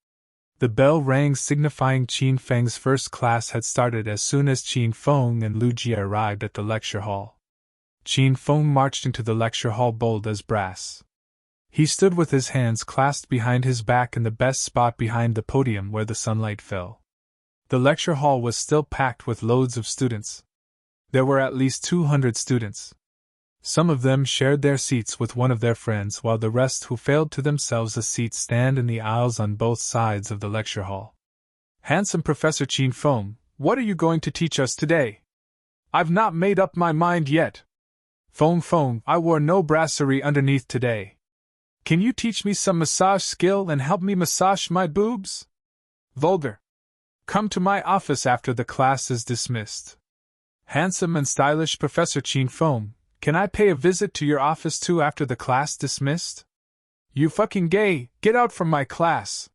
S1: The bell rang signifying Qin Feng's first class had started as soon as Qin Feng and Lu Jia arrived at the lecture hall. Qin Feng marched into the lecture hall bold as brass. He stood with his hands clasped behind his back in the best spot behind the podium where the sunlight fell. The lecture hall was still packed with loads of students. There were at least 200 students. Some of them shared their seats with one of their friends, while the rest who failed to themselves a seat stand in the aisles on both sides of the lecture hall. Handsome Professor Qin Feng, what are you going to teach us today? I've not made up my mind yet. Feng, I wore no brasserie underneath today. Can you teach me some massage skill and help me massage my boobs? Vulgar. Come to my office after the class is dismissed. Handsome and stylish Professor Qin Feng, can I pay a visit to your office too after the class dismissed? You fucking gay, get out from my class.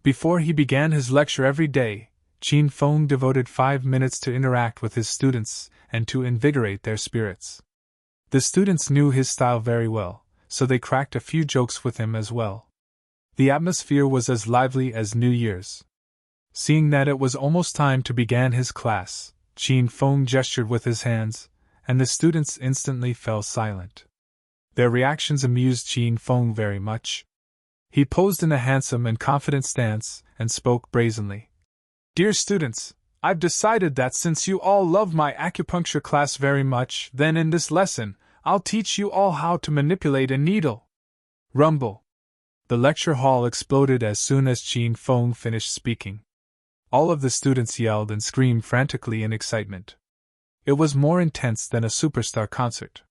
S1: Before he began his lecture every day, Qin Feng devoted 5 minutes to interact with his students and to invigorate their spirits. The students knew his style very well, so they cracked a few jokes with him as well. The atmosphere was as lively as New Year's. Seeing that it was almost time to begin his class, Qin Feng gestured with his hands, and the students instantly fell silent. Their reactions amused Qin Feng very much. He posed in a handsome and confident stance and spoke brazenly. Dear students, I've decided that since you all love my acupuncture class very much, then in this lesson, I'll teach you all how to manipulate a needle. Rumble. The lecture hall exploded as soon as Qin Feng finished speaking. All of the students yelled and screamed frantically in excitement. It was more intense than a superstar concert.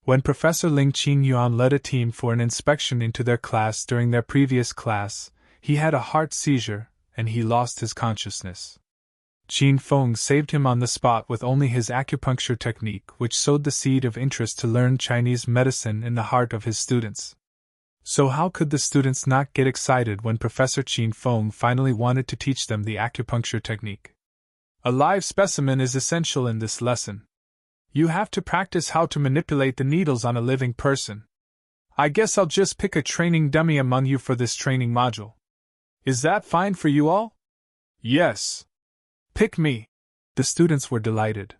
S1: When Professor Ling Qingyuan led a team for an inspection into their class during their previous class, he had a heart seizure, and he lost his consciousness. Qin Feng saved him on the spot with only his acupuncture technique, which sowed the seed of interest to learn Chinese medicine in the heart of his students. So how could the students not get excited when Professor Qin Feng finally wanted to teach them the acupuncture technique? A live specimen is essential in this lesson. You have to practice how to manipulate the needles on a living person. I guess I'll just pick a training dummy among you for this training module. Is that fine for you all? Yes. Pick me. The students were delighted.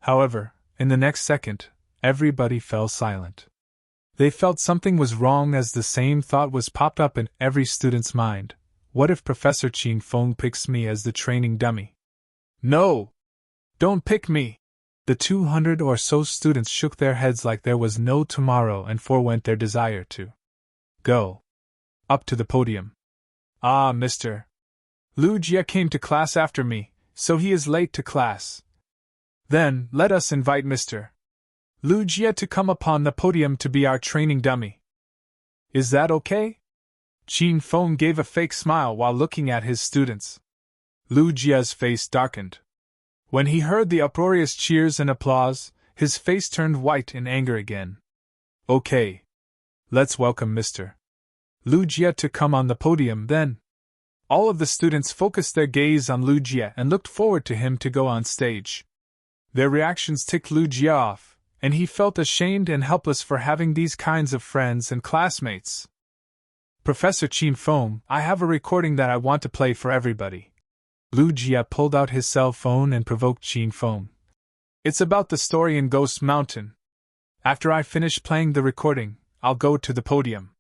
S1: However, in the next second, everybody fell silent. They felt something was wrong as the same thought was popped up in every student's mind. What if Professor Qin Feng picks me as the training dummy? No! Don't pick me! The 200 or so students shook their heads like there was no tomorrow and forewent their desire to go up to the podium. Ah, Mr. Lu Jia came to class after me, so he is late to class. Then, let us invite Mr. Lu Jia to come upon the podium to be our training dummy. Is that okay? Qin Feng gave a fake smile while looking at his students. Lu Jia's face darkened. When he heard the uproarious cheers and applause, his face turned white in anger again. Okay. Let's welcome Mr. Lu Jia to come on the podium then. All of the students focused their gaze on Lu Jia and looked forward to him to go on stage. Their reactions ticked Lu Jia off, and he felt ashamed and helpless for having these kinds of friends and classmates. Professor Qin Feng, I have a recording that I want to play for everybody. Lu Jia pulled out his cell phone and provoked Qin Feng. It's about the story in Ghost Mountain. After I finish playing the recording, I'll go to the podium.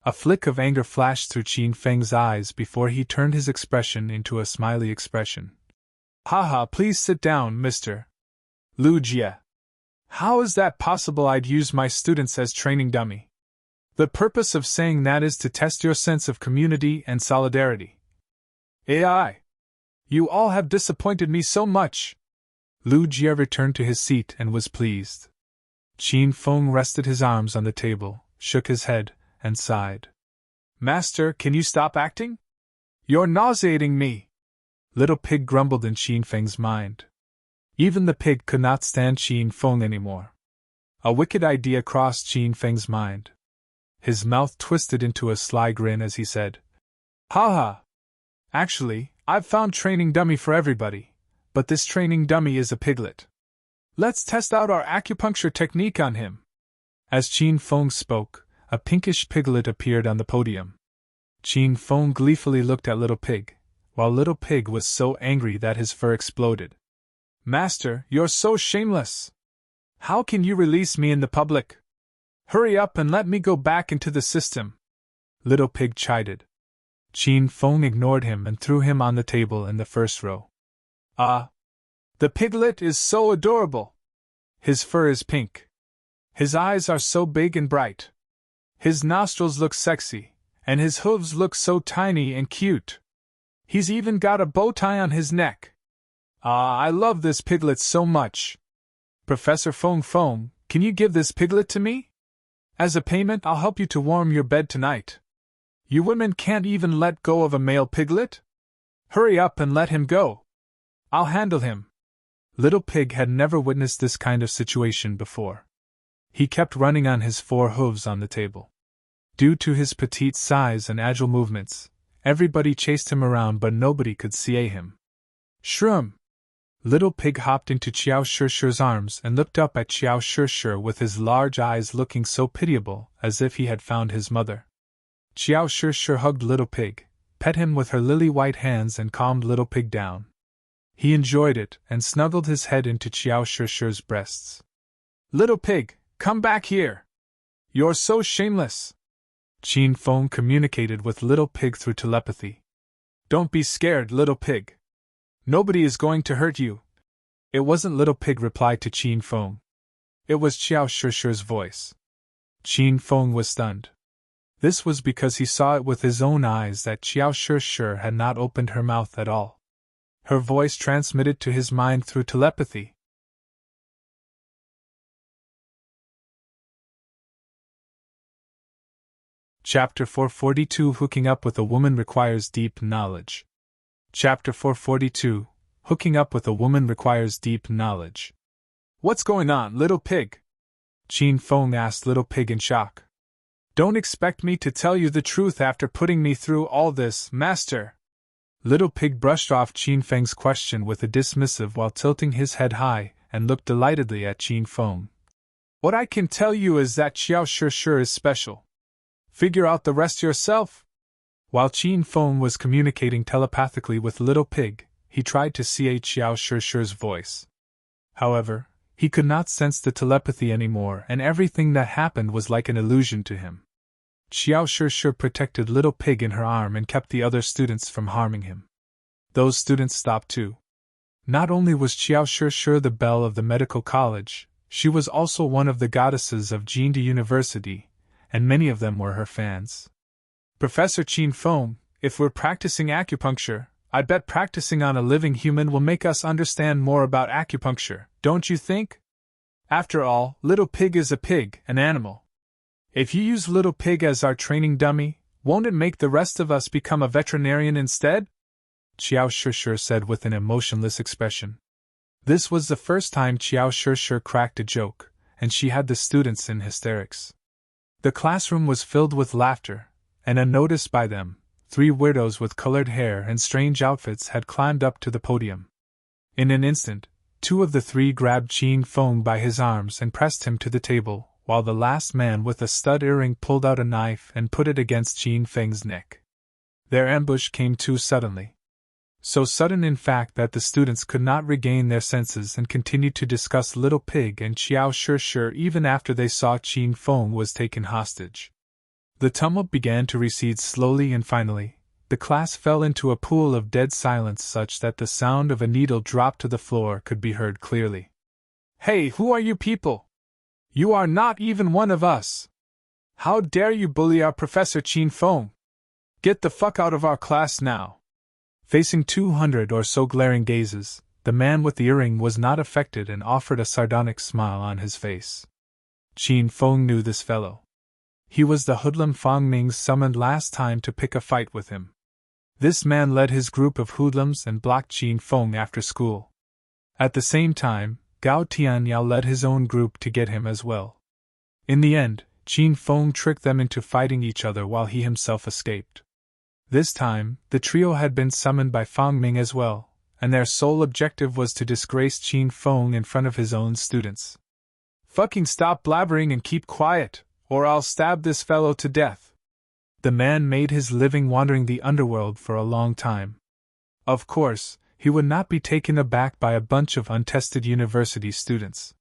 S1: A flick of anger flashed through Qin Feng's eyes before he turned his expression into a smiley expression. Haha, please sit down, Mr. Lu Jia. How is that possible? I'd use my students as training dummy. The purpose of saying that is to test your sense of community and solidarity. AI. You all have disappointed me so much. Lu Jia returned to his seat and was pleased. Qin Feng rested his arms on the table, shook his head, and sighed. Master, can you stop acting? You're nauseating me. Little Pig grumbled in Qin Feng's mind. Even the pig could not stand Qin Feng anymore. A wicked idea crossed Qin Feng's mind. His mouth twisted into a sly grin as he said, "Ha ha! Actually, I've found training dummy for everybody, but this training dummy is a piglet. Let's test out our acupuncture technique on him." As Qin Feng spoke, a pinkish piglet appeared on the podium. Qin Feng gleefully looked at Little Pig, while Little Pig was so angry that his fur exploded. "Master, you're so shameless! How can you release me in the public? Hurry up and let me go back into the system," Little Pig chided. Qin Feng ignored him and threw him on the table in the first row. "Ah! The piglet is so adorable! His fur is pink. His eyes are so big and bright. His nostrils look sexy, and his hooves look so tiny and cute. He's even got a bow tie on his neck. Ah, I love this piglet so much. Professor Feng Feng, can you give this piglet to me? As a payment, I'll help you to warm your bed tonight. You women can't even let go of a male piglet? Hurry up and let him go. I'll handle him." Little Pig had never witnessed this kind of situation before. He kept running on his 4 hooves on the table. Due to his petite size and agile movements, everybody chased him around but nobody could see him. Shroom! Little Pig hopped into Qiao Shishi's arms and looked up at Qiao Shishi with his large eyes looking so pitiable, as if he had found his mother. Qiao Shishi hugged Little Pig, pet him with her lily-white hands and calmed Little Pig down. He enjoyed it and snuggled his head into Qiao Shishi's breasts. "Little Pig, come back here! You're so shameless!" Qin Feng communicated with Little Pig through telepathy. "Don't be scared, Little Pig. Nobody is going to hurt you." It wasn't Little Pig replied to Qin Feng. It was Qiao Shishi's voice. Qin Feng was stunned. This was because he saw it with his own eyes that Qiao Shishi had not opened her mouth at all. Her voice transmitted to his mind through telepathy. Chapter 442 Hooking Up with a Woman Requires Deep Knowledge. Chapter 442 Hooking Up with a Woman Requires Deep Knowledge. "What's going on, Little Pig?" Qin Feng asked Little Pig in shock. "Don't expect me to tell you the truth after putting me through all this, Master." Little Pig brushed off Qin Feng's question with a dismissive while tilting his head high and looked delightedly at Qin Feng. "What I can tell you is that Qiao Shishi is special. Figure out the rest yourself." While Qin Feng was communicating telepathically with Little Pig, he tried to see Qiao Shishi's voice. However, he could not sense the telepathy anymore, and everything that happened was like an illusion to him. Qiao Shishi protected Little Pig in her arm and kept the other students from harming him. Those students stopped too. Not only was Qiao Shishi the belle of the medical college, she was also one of the goddesses of Jinda University, and many of them were her fans. "Professor Qin Feng, if we're practicing acupuncture, I bet practicing on a living human will make us understand more about acupuncture, don't you think? After all, Little Pig is a pig, an animal. If you use Little Pig as our training dummy, won't it make the rest of us become a veterinarian instead?" Qiao Shishi said with an emotionless expression. This was the first time Qiao Shishi cracked a joke, and she had the students in hysterics. The classroom was filled with laughter, and unnoticed by them, 3 weirdos with colored hair and strange outfits had climbed up to the podium. In an instant, 2 of the 3 grabbed Qin Feng by his arms and pressed him to the table, while the last man with a stud earring pulled out a knife and put it against Qin Feng's neck. Their ambush came too suddenly. So sudden in fact that the students could not regain their senses and continued to discuss Little Pig and Qiao Shishi even after they saw Qin Feng was taken hostage. The tumult began to recede slowly and finally, the class fell into a pool of dead silence such that the sound of a needle dropped to the floor could be heard clearly. "Hey, who are you people? You are not even one of us! How dare you bully our Professor Qin Feng? Get the fuck out of our class now!" Facing 200 or so glaring gazes, the man with the earring was not affected and offered a sardonic smile on his face. Qin Feng knew this fellow. He was the hoodlum Fang Ming summoned last time to pick a fight with him. This man led his group of hoodlums and blocked Qin Feng after school. At the same time, Gao Tianyao led his own group to get him as well. In the end, Qin Feng tricked them into fighting each other while he himself escaped. This time, the trio had been summoned by Fang Ming as well, and their sole objective was to disgrace Qin Feng in front of his own students. "Fucking stop blabbering and keep quiet, or I'll stab this fellow to death." The man made his living wandering the underworld for a long time. Of course, he would not be taken aback by a bunch of untested university students.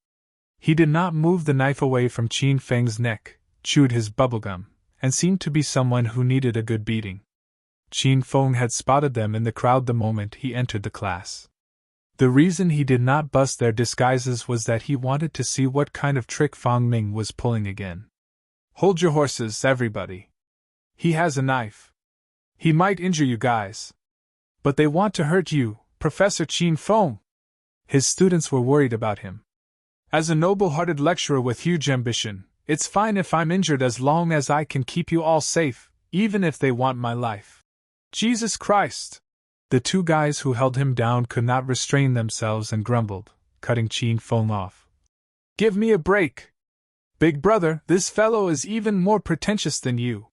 S1: He did not move the knife away from Qin Feng's neck, chewed his bubblegum, and seemed to be someone who needed a good beating. Qin Feng had spotted them in the crowd the moment he entered the class. The reason he did not bust their disguises was that he wanted to see what kind of trick Fang Ming was pulling again. "Hold your horses, everybody. He has a knife. He might injure you guys. But they want to hurt you, Professor Qin Feng." His students were worried about him. "As a noble-hearted lecturer with huge ambition, it's fine if I'm injured as long as I can keep you all safe, even if they want my life." Jesus Christ! The two guys who held him down could not restrain themselves and grumbled, cutting Qin Feng off. "Give me a break! Big brother, this fellow is even more pretentious than you."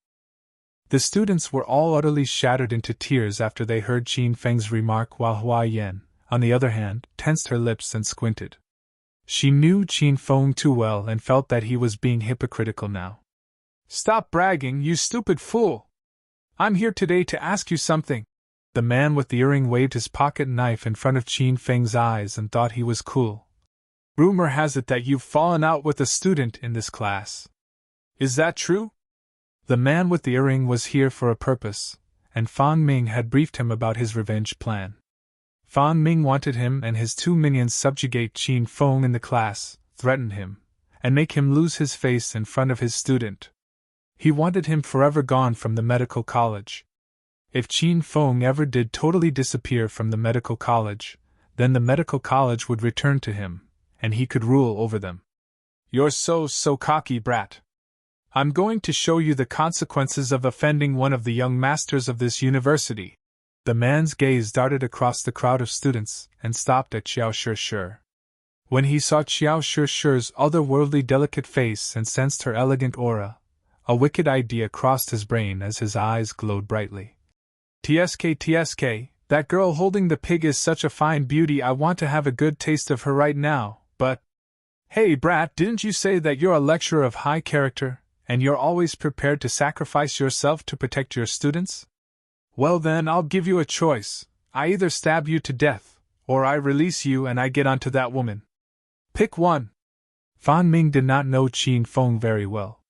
S1: The students were all utterly shattered into tears after they heard Qin Feng's remark, while Hua Yan, on the other hand, tensed her lips and squinted. She knew Qin Feng too well and felt that he was being hypocritical now. "Stop bragging, you stupid fool! I'm here today to ask you something." The man with the earring waved his pocket knife in front of Qin Feng's eyes and thought he was cool. "Rumor has it that you've fallen out with a student in this class. Is that true?" The man with the earring was here for a purpose, and Fang Ming had briefed him about his revenge plan. Fang Ming wanted him and his two minions subjugate Qin Feng in the class, threaten him, and make him lose his face in front of his student. He wanted him forever gone from the medical college. If Qin Feng ever did totally disappear from the medical college, then the medical college would return to him, and he could rule over them. "You're so cocky, brat. I'm going to show you the consequences of offending one of the young masters of this university." The man's gaze darted across the crowd of students and stopped at Qiao Shi. When he saw Qiao Shi's otherworldly delicate face and sensed her elegant aura, a wicked idea crossed his brain as his eyes glowed brightly. TSK, that girl holding the pig is such a fine beauty. I want to have a good taste of her right now, but... Hey brat, didn't you say that you're a lecturer of high character, and you're always prepared to sacrifice yourself to protect your students? Well then, I'll give you a choice. I either stab you to death, or I release you and I get onto that woman. Pick one. Fang Ming did not know Qin Feng very well.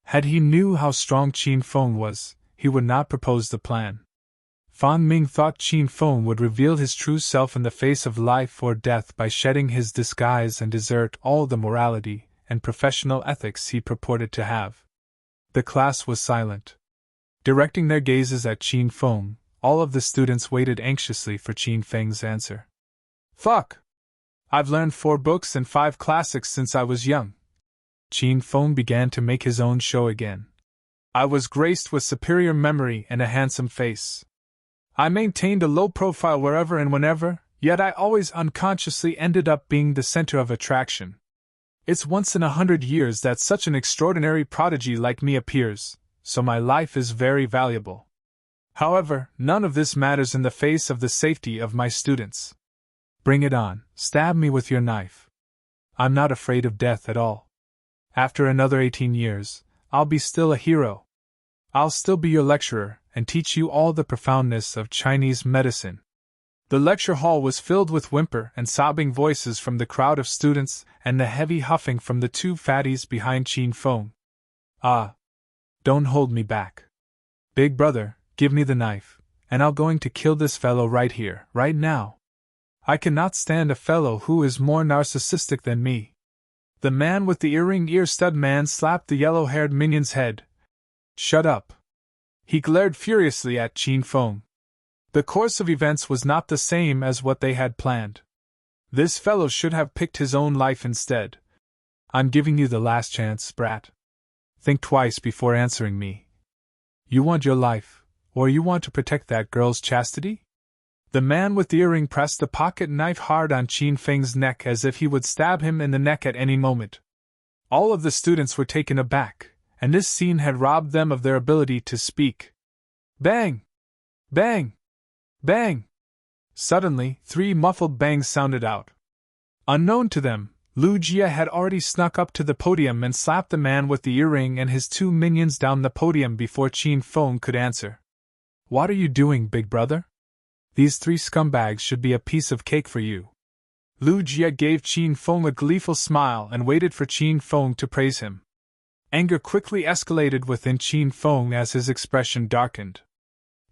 S1: Had he knew how strong Qin Feng was, he would not propose the plan. Fang Ming thought Qin Feng would reveal his true self in the face of life or death by shedding his disguise and desert all the morality and professional ethics he purported to have. The class was silent. Directing their gazes at Qin Feng, all of the students waited anxiously for Qin Feng's answer. "Fuck! I've learned 4 books and 5 classics since I was young." Qin Feng began to make his own show again. "I was graced with superior memory and a handsome face. I maintained a low profile wherever and whenever, yet I always unconsciously ended up being the center of attraction. It's once in 100 years that such an extraordinary prodigy like me appears, so my life is very valuable. However, none of this matters in the face of the safety of my students. Bring it on, stab me with your knife. I'm not afraid of death at all. After another 18 years, I'll be still a hero. I'll still be your lecturer and teach you all the profoundness of Chinese medicine." The lecture hall was filled with whimper and sobbing voices from the crowd of students and the heavy huffing from the 2 fatties behind Qin Feng. "Ah! Don't hold me back. Big brother, give me the knife, and I'm going to kill this fellow right here, right now. I cannot stand a fellow who is more narcissistic than me." The man with the earring ear-stud man slapped the yellow-haired minion's head. "Shut up." He glared furiously at Qin Feng. The course of events was not the same as what they had planned. This fellow should have picked his own life instead. "I'm giving you the last chance, brat. Think twice before answering me. You want your life, or you want to protect that girl's chastity? The man with the earring pressed the pocket knife hard on Qin Feng's neck as if he would stab him in the neck at any moment. All of the students were taken aback, and this scene had robbed them of their ability to speak. Bang! Bang! Bang! Suddenly, 3 muffled bangs sounded out. Unknown to them, Lu Jia had already snuck up to the podium and slapped the man with the earring and his 2 minions down the podium before Qin Feng could answer. What are you doing, big brother? These 3 scumbags should be a piece of cake for you. Lu Jia gave Qin Feng a gleeful smile and waited for Qin Feng to praise him. Anger quickly escalated within Qin Feng as his expression darkened.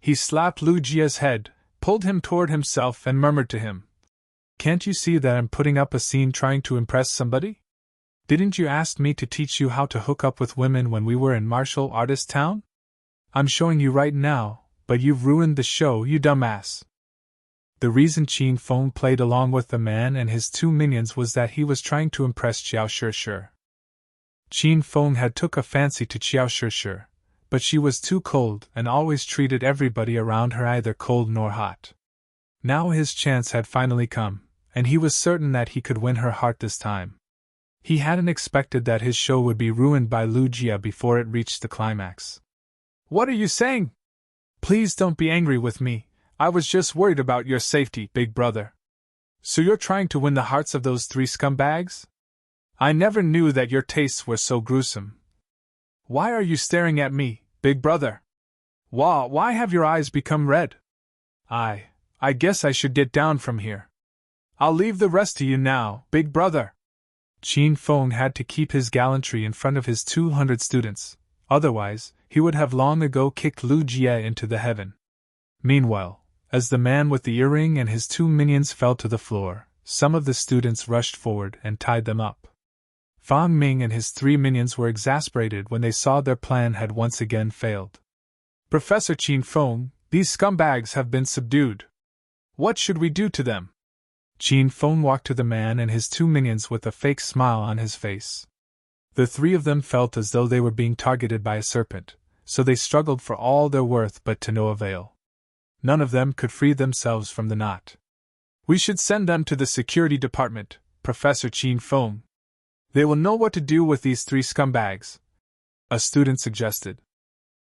S1: He slapped Lu Jia's head, pulled him toward himself and murmured to him. Can't you see that I'm putting up a scene trying to impress somebody? Didn't you ask me to teach you how to hook up with women when we were in martial artist town? I'm showing you right now, but you've ruined the show, you dumbass. The reason Qin Feng played along with the man and his 2 minions was that he was trying to impress Qiao Shi. Qin Feng had took a fancy to Qiao Shi, but she was too cold and always treated everybody around her either cold nor hot. Now his chance had finally come, and he was certain that he could win her heart this time. He hadn't expected that his show would be ruined by Lu Jia before it reached the climax. What are you saying? Please don't be angry with me, I was just worried about your safety, big brother. So you're trying to win the hearts of those 3 scumbags? I never knew that your tastes were so gruesome. Why are you staring at me, big brother? Why have your eyes become red? I guess I should get down from here. I'll leave the rest to you now, big brother. Qin Feng had to keep his gallantry in front of his 200 students, otherwise, he would have long ago kicked Lu Jia into the heaven. Meanwhile, as the man with the earring and his 2 minions fell to the floor, some of the students rushed forward and tied them up. Ming and his 3 minions were exasperated when they saw their plan had once again failed. Professor Qin Feng, these scumbags have been subdued. What should we do to them? Qin Feng walked to the man and his 2 minions with a fake smile on his face. The 3 of them felt as though they were being targeted by a serpent, so they struggled for all their worth but to no avail. None of them could free themselves from the knot. We should send them to the security department, Professor Qin Feng. They will know what to do with these 3 scumbags, a student suggested.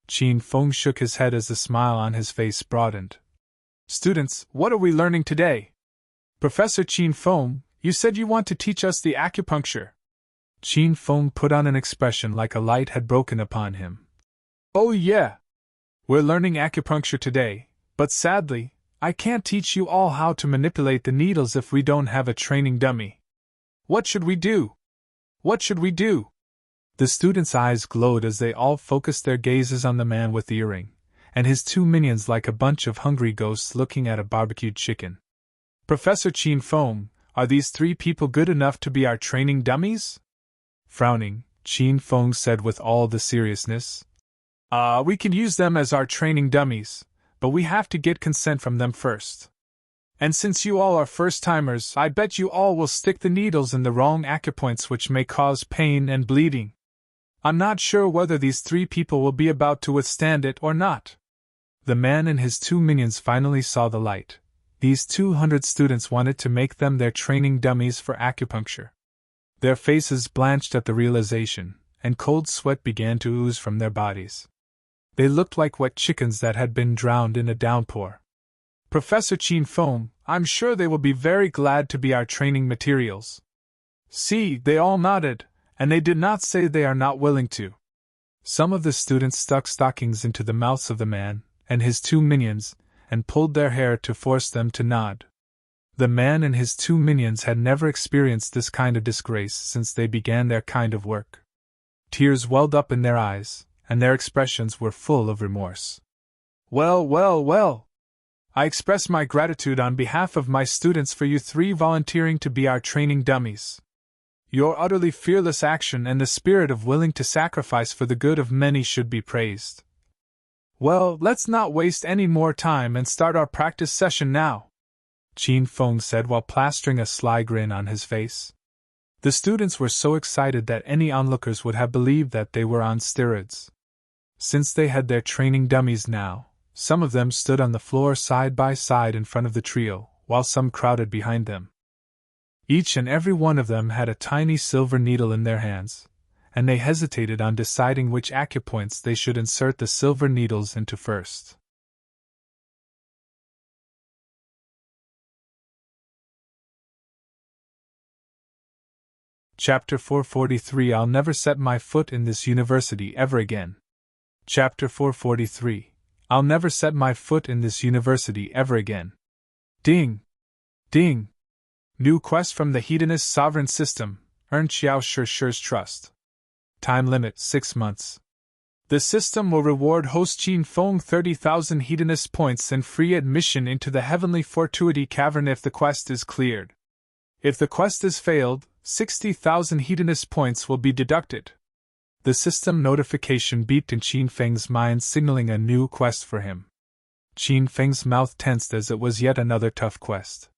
S1: Qin Feng shook his head as the smile on his face broadened. Students, what are we learning today? Professor Qin Feng, you said you want to teach us the acupuncture. Qin Feng put on an expression like a light had broken upon him. Oh yeah! We're learning acupuncture today, but sadly, I can't teach you all how to manipulate the needles if we don't have a training dummy. What should we do? What should we do? The students' eyes glowed as they all focused their gazes on the man with the earring, and his 2 minions like a bunch of hungry ghosts looking at a barbecued chicken. Professor Qin Feng, are these 3 people good enough to be our training dummies? Frowning, Qin Feng said with all the seriousness. We can use them as our training dummies, but we have to get consent from them first. And since you all are first-timers, I bet you all will stick the needles in the wrong acupoints which may cause pain and bleeding. I'm not sure whether these 3 people will be about to withstand it or not. The man and his 2 minions finally saw the light. These 200 students wanted to make them their training dummies for acupuncture. Their faces blanched at the realization, and cold sweat began to ooze from their bodies. They looked like wet chickens that had been drowned in a downpour. Professor Qin Feng, I'm sure they will be very glad to be our training materials. See, they all nodded, and they did not say they are not willing to. Some of the students stuck stockings into the mouths of the man and his 2 minions, and pulled their hair to force them to nod. The man and his 2 minions had never experienced this kind of disgrace since they began their kind of work. Tears welled up in their eyes, and their expressions were full of remorse. Well! I express my gratitude on behalf of my students for you 3 volunteering to be our training dummies. Your utterly fearless action and the spirit of willing to sacrifice for the good of many should be praised. Well, let's not waste any more time and start our practice session now, Qin Feng said while plastering a sly grin on his face. The students were so excited that any onlookers would have believed that they were on steroids. Since they had their training dummies now, some of them stood on the floor side by side in front of the trio, while some crowded behind them. Each and every one of them had a tiny silver needle in their hands, and they hesitated on deciding which acupoints they should insert the silver needles into first. Chapter 443 I'll never set my foot in this university ever again. Chapter 443 I'll never set my foot in this university ever again. Ding! Ding! New quest from the hedonist sovereign system, earn Qiao Shi's trust. Time limit 6 months. The system will reward host Qin Feng 30,000 hedonist points and free admission into the heavenly fortuity cavern if the quest is cleared. If the quest is failed, 60,000 hedonist points will be deducted. The system notification beeped in Qin Feng's mind, signaling a new quest for him. Qin Feng's mouth tensed as it was yet another tough quest.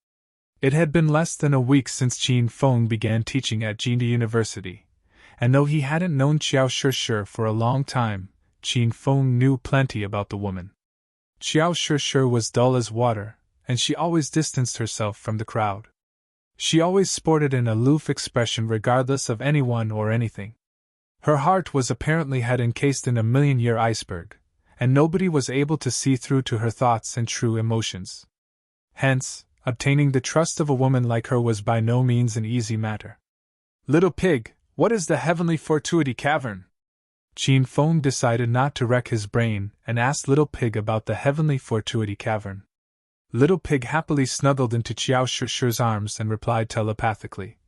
S1: It had been less than a week since Qin Feng began teaching at Jinda University, and though he hadn't known Qiao Shi for a long time, Qin Feng knew plenty about the woman. Qiao Shi was dull as water, and she always distanced herself from the crowd. She always sported an aloof expression regardless of anyone or anything. Her heart was apparently had encased in a million-year iceberg, and nobody was able to see through to her thoughts and true emotions. Hence, obtaining the trust of a woman like her was by no means an easy matter. Little pig, what is the heavenly fortuity cavern? Qin Feng decided not to wreck his brain and asked Little Pig about the heavenly fortuity cavern. Little Pig happily snuggled into Qiao Shi's arms and replied telepathically.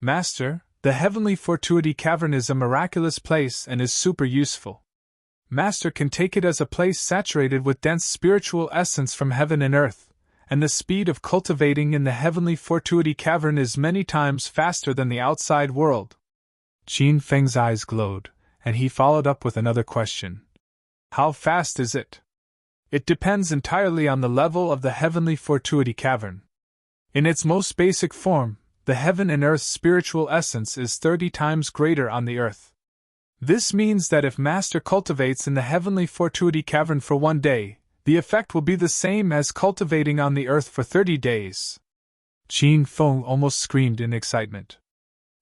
S1: Master, the heavenly fortuity cavern is a miraculous place and is super useful. Master can take it as a place saturated with dense spiritual essence from heaven and earth, and the speed of cultivating in the heavenly fortuity cavern is many times faster than the outside world. Qin Feng's eyes glowed, and he followed up with another question. How fast is it? It depends entirely on the level of the heavenly fortuity cavern. In its most basic form, the heaven and earth's spiritual essence is 30 times greater on the earth. This means that if Master cultivates in the heavenly fortuity cavern for 1 day, the effect will be the same as cultivating on the earth for 30 days. Qin Feng almost screamed in excitement.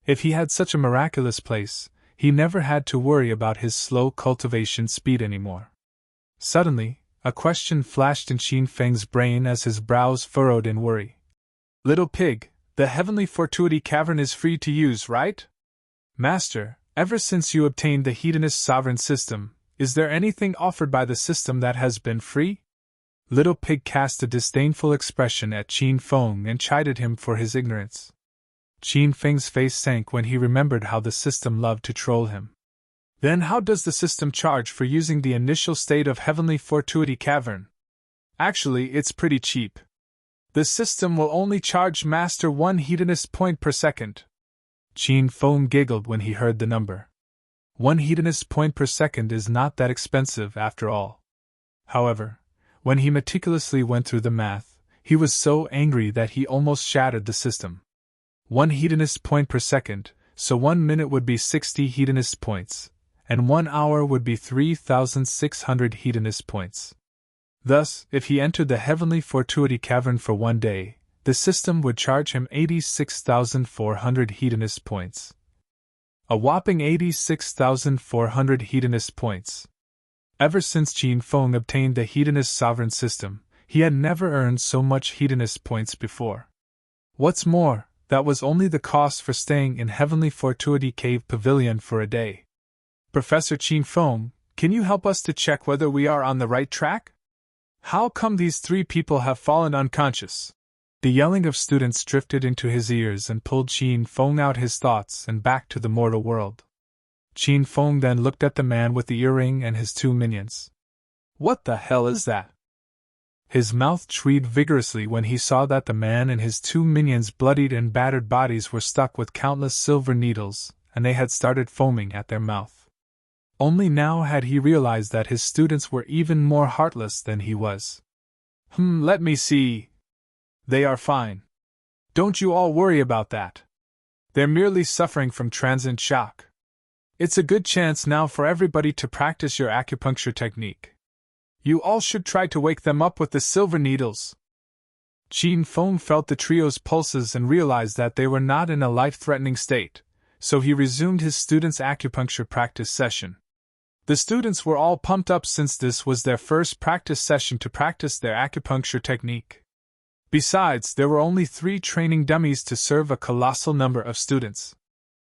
S1: If he had such a miraculous place, he never had to worry about his slow cultivation speed anymore. Suddenly, a question flashed in Qin Feng's brain as his brows furrowed in worry. Little Pig, the heavenly fortuity cavern is free to use, right? Master, ever since you obtained the hedonist sovereign system, is there anything offered by the system that has been free? Little Pig cast a disdainful expression at Qin Feng and chided him for his ignorance. Qin Feng's face sank when he remembered how the system loved to troll him. Then how does the system charge for using the initial state of heavenly fortuity cavern? Actually, it's pretty cheap. The system will only charge Master 1 hedonist point per second. Qin Feng giggled when he heard the number. 1 hedonist point per second is not that expensive after all. However, when he meticulously went through the math, he was so angry that he almost shattered the system. 1 hedonist point per second, so 1 minute would be 60 hedonist points, and 1 hour would be 3,600 hedonist points. Thus, if he entered the heavenly fortuity cavern for 1 day, the system would charge him 86,400 hedonist points. A whopping 86,400 hedonist points. Ever since Qin Feng obtained the hedonist sovereign system, he had never earned so much hedonist points before. What's more, that was only the cost for staying in Heavenly Fortuity Cave Pavilion for a day. Professor Qin Feng, can you help us to check whether we are on the right track? How come these 3 people have fallen unconscious? The yelling of students drifted into his ears and pulled Qin Feng out his thoughts and back to the mortal world. Qin Feng then looked at the man with the earring and his 2 minions. What the hell is that? His mouth tweaked vigorously when he saw that the man and his 2 minions' bloodied and battered bodies were stuck with countless silver needles, and they had started foaming at their mouth. Only now had he realized that his students were even more heartless than he was. Let me see. They are fine. Don't you all worry about that. They're merely suffering from transient shock. It's a good chance now for everybody to practice your acupuncture technique. You all should try to wake them up with the silver needles. Qin Feng felt the trio's pulses and realized that they were not in a life-threatening state, so he resumed his students' acupuncture practice session. The students were all pumped up since this was their first practice session to practice their acupuncture technique. Besides, there were only 3 training dummies to serve a colossal number of students.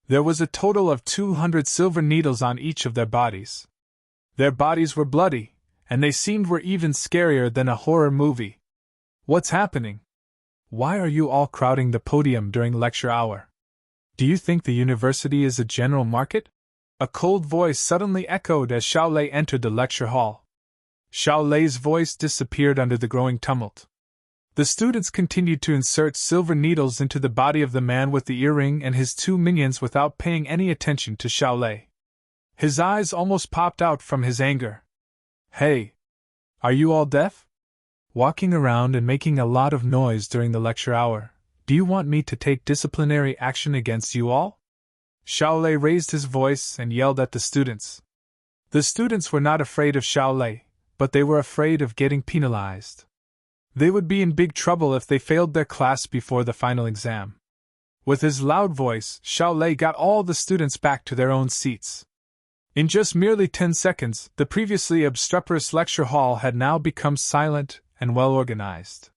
S1: There was a total of 200 silver needles on each of their bodies. Their bodies were bloody, and they seemed were even scarier than a horror movie. What's happening? Why are you all crowding the podium during lecture hour? Do you think the university is a general market? A cold voice suddenly echoed as Xiao Lei entered the lecture hall. Xiao Lei's voice disappeared under the growing tumult. The students continued to insert silver needles into the body of the man with the earring and his 2 minions without paying any attention to Xiao Lei. His eyes almost popped out from his anger. Hey! Are you all deaf? Walking around and making a lot of noise during the lecture hour. Do you want me to take disciplinary action against you all? Xiao Lei raised his voice and yelled at the students. The students were not afraid of Xiao Lei, but they were afraid of getting penalized. They would be in big trouble if they failed their class before the final exam. With his loud voice, Xiao Lei got all the students back to their own seats. In just merely 10 seconds, the previously obstreperous lecture hall had now become silent and well organized.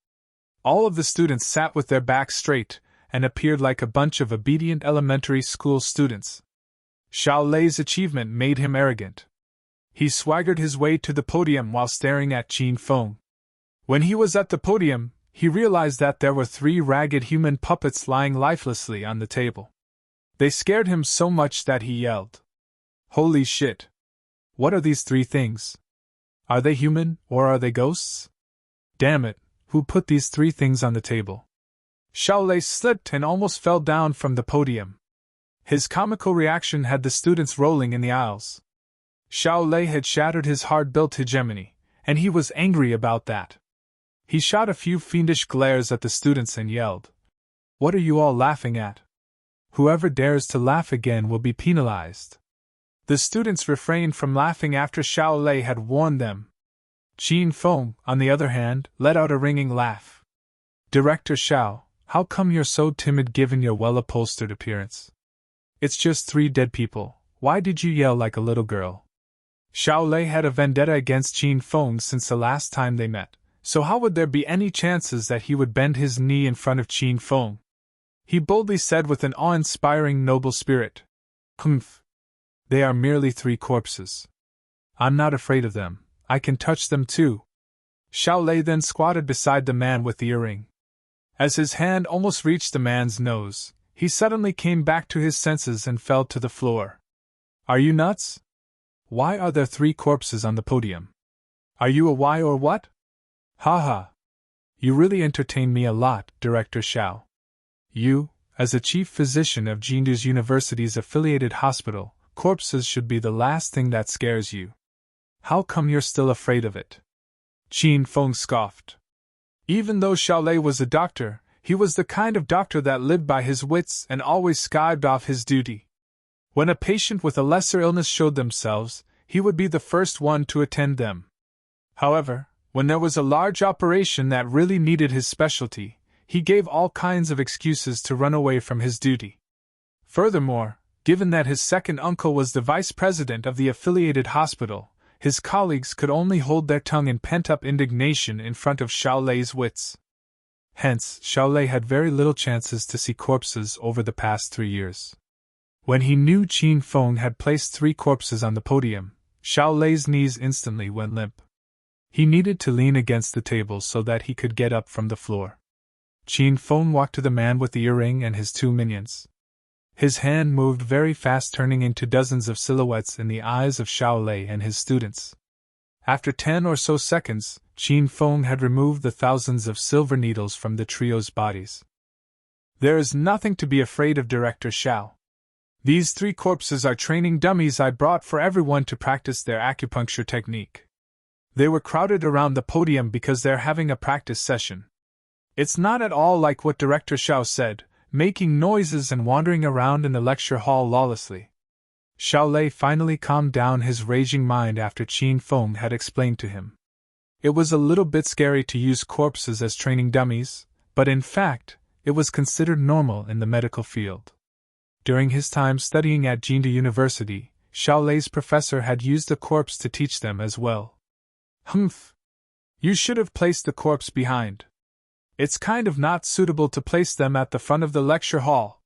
S1: All of the students sat with their backs straight and appeared like a bunch of obedient elementary school students. Xiao Lei's achievement made him arrogant. He swaggered his way to the podium while staring at Qin Feng. When he was at the podium, he realized that there were 3 ragged human puppets lying lifelessly on the table. They scared him so much that he yelled, "Holy shit! What are these 3 things? Are they human, or are they ghosts? Damn it, who put these 3 things on the table?" Xiao Lei slipped and almost fell down from the podium. His comical reaction had the students rolling in the aisles. Xiao Lei had shattered his hard-built hegemony, and he was angry about that. He shot a few fiendish glares at the students and yelled, "What are you all laughing at? Whoever dares to laugh again will be penalized." The students refrained from laughing after Xiao Lei had warned them. Qin Feng, on the other hand, let out a ringing laugh. "Director Xiao, how come you're so timid given your well-upholstered appearance? It's just 3 dead people, why did you yell like a little girl?" Xiao Lei had a vendetta against Qin Feng since the last time they met, so how would there be any chances that he would bend his knee in front of Qin Feng? He boldly said with an awe-inspiring noble spirit, "Humph. They are merely 3 corpses. I'm not afraid of them, I can touch them too." Xiao Lei then squatted beside the man with the earring. As his hand almost reached the man's nose, he suddenly came back to his senses and fell to the floor. "Are you nuts? Why are there 3 corpses on the podium? Are you a why or what? Ha ha. You really entertain me a lot, Director Xiao. You, as a chief physician of Jindu's University's affiliated hospital, corpses should be the last thing that scares you. How come you're still afraid of it?" Qin Feng scoffed. Even though Xiao Lei was a doctor, he was the kind of doctor that lived by his wits and always skived off his duty. When a patient with a lesser illness showed themselves, he would be the first one to attend them. However, when there was a large operation that really needed his specialty, he gave all kinds of excuses to run away from his duty. Furthermore, given that his second uncle was the vice president of the affiliated hospital, his colleagues could only hold their tongue in pent-up indignation in front of Xiao Lei's wits. Hence, Xiao Lei had very little chances to see corpses over the past 3 years. When he knew Qin Feng had placed 3 corpses on the podium, Xiao Lei's knees instantly went limp. He needed to lean against the table so that he could get up from the floor. Qin Feng walked to the man with the earring and his 2 minions. His hand moved very fast, turning into dozens of silhouettes in the eyes of Xiao Lei and his students. After 10 or so seconds, Qin Feng had removed the thousands of silver needles from the trio's bodies. "There is nothing to be afraid of, Director Xiao. These 3 corpses are training dummies I brought for everyone to practice their acupuncture technique. They were crowded around the podium because they're having a practice session. It's not at all like what Director Xiao said, making noises and wandering around in the lecture hall lawlessly. Xiao Lei finally calmed down his raging mind after Qin Feng had explained to him. It was a little bit scary to use corpses as training dummies, but in fact, it was considered normal in the medical field. During his time studying at Jindu University, Xiao Lei's professor had used a corpse to teach them as well. Humph! You should have placed the corpse behind. It's kind of not suitable to place them at the front of the lecture hall.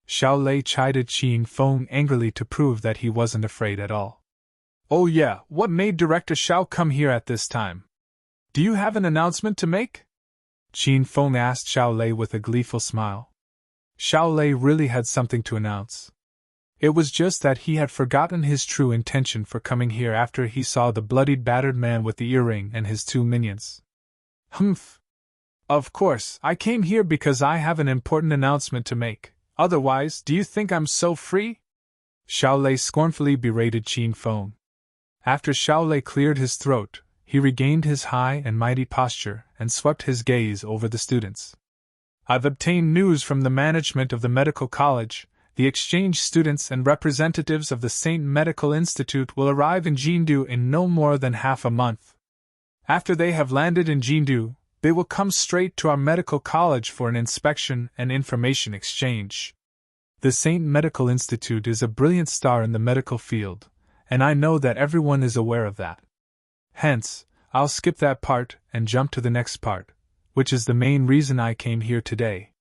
S1: Xiao Lei chided Qin Feng angrily to prove that he wasn't afraid at all. Oh yeah, what made Director Xiao come here at this time? Do you have an announcement to make? Qin Feng asked Xiao Lei with a gleeful smile. Xiao Lei really had something to announce. It was just that he had forgotten his true intention for coming here after he saw the bloodied battered man with the earring and his two minions. Humph! Of course, I came here because I have an important announcement to make. Otherwise, do you think I'm so free? Xiao Lei scornfully berated Qin Feng. After Xiao Lei cleared his throat, he regained his high and mighty posture and swept his gaze over the students. I've obtained news from the management of the medical college. The exchange students and representatives of the Saint Medical Institute will arrive in Jindu in no more than half a month. After they have landed in Jindu, they will come straight to our medical college for an inspection and information exchange. The Saint Medical Institute is a brilliant star in the medical field, and I know that everyone is aware of that. Hence, I'll skip that part and jump to the next part, which is the main reason I came here today.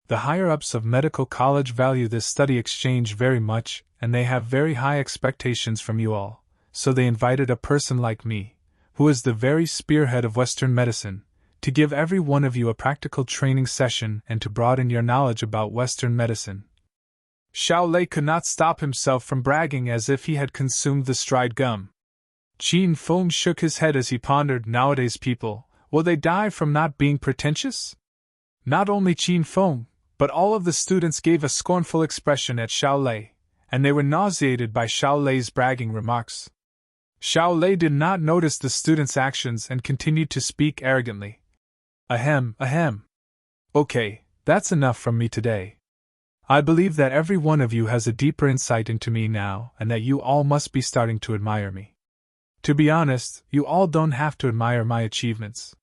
S1: The higher-ups of medical college value this study exchange very much, and they have very high expectations from you all, so they invited a person like me, who is the very spearhead of Western medicine, to give every one of you a practical training session and to broaden your knowledge about Western medicine. Xiao Lei could not stop himself from bragging as if he had consumed the stride gum. Qin Feng shook his head as he pondered, nowadays people, will they die from not being pretentious? Not only Qin Feng, but all of the students gave a scornful expression at Xiao Lei, and they were nauseated by Xiao Lei's bragging remarks. Xiao Lei did not notice the students' actions and continued to speak arrogantly. Ahem, ahem. Okay, that's enough from me today. I believe that every one of you has a deeper insight into me now, and that you all must be starting to admire me. To be honest, you all don't have to admire my achievements.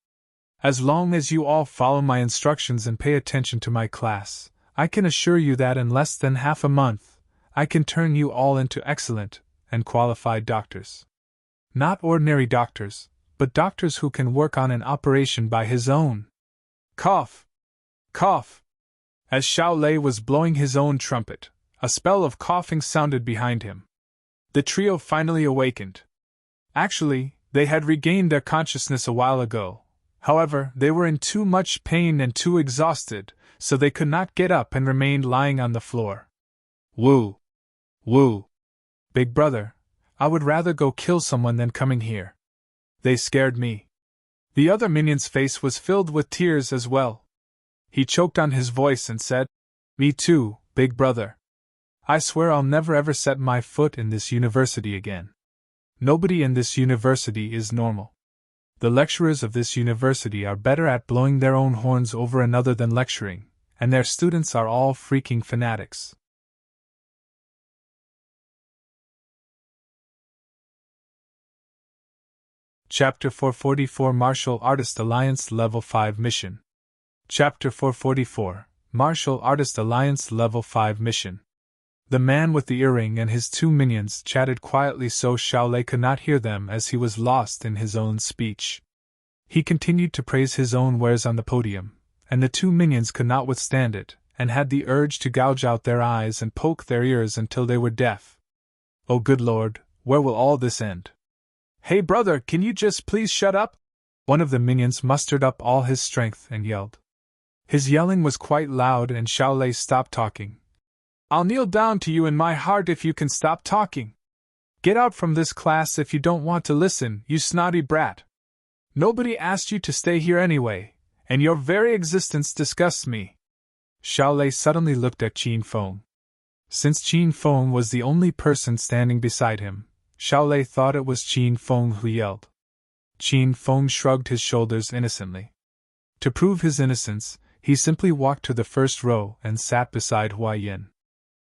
S1: As long as you all follow my instructions and pay attention to my class, I can assure you that in less than half a month, I can turn you all into excellent and qualified doctors. Not ordinary doctors, but doctors who can work on an operation by his own. Cough! Cough! As Xiao Lei was blowing his own trumpet, a spell of coughing sounded behind him. The trio finally awakened. Actually, they had regained their consciousness a while ago. However, they were in too much pain and too exhausted, so they could not get up and remained lying on the floor. Woo! Woo! Big brother, I would rather go kill someone than coming here. They scared me. The other minion's face was filled with tears as well. He choked on his voice and said, Me too, big brother. I swear I'll never ever set my foot in this university again. Nobody in this university is normal. The lecturers of this university are better at blowing their own horns over another than lecturing, and their students are all freaking fanatics. Chapter 444 Martial Artist Alliance Level 5 Mission. Chapter 444 Martial Artist Alliance Level 5 Mission. The man with the earring and his two minions chatted quietly so Xiao Lei could not hear them as he was lost in his own speech. He continued to praise his own wares on the podium, and the two minions could not withstand it, and had the urge to gouge out their eyes and poke their ears until they were deaf. Oh good lord, where will all this end? Hey brother, can you just please shut up? One of the minions mustered up all his strength and yelled. His yelling was quite loud and Xiao Lei stopped talking. I'll kneel down to you in my heart if you can stop talking. Get out from this class if you don't want to listen, you snotty brat. Nobody asked you to stay here anyway, and your very existence disgusts me. Xiao Lei suddenly looked at Qin Feng. Since Qin Feng was the only person standing beside him, Xiao Lei thought it was Qin Feng who yelled. Qin Feng shrugged his shoulders innocently. To prove his innocence, He simply walked to the first row and sat beside Huaiyan.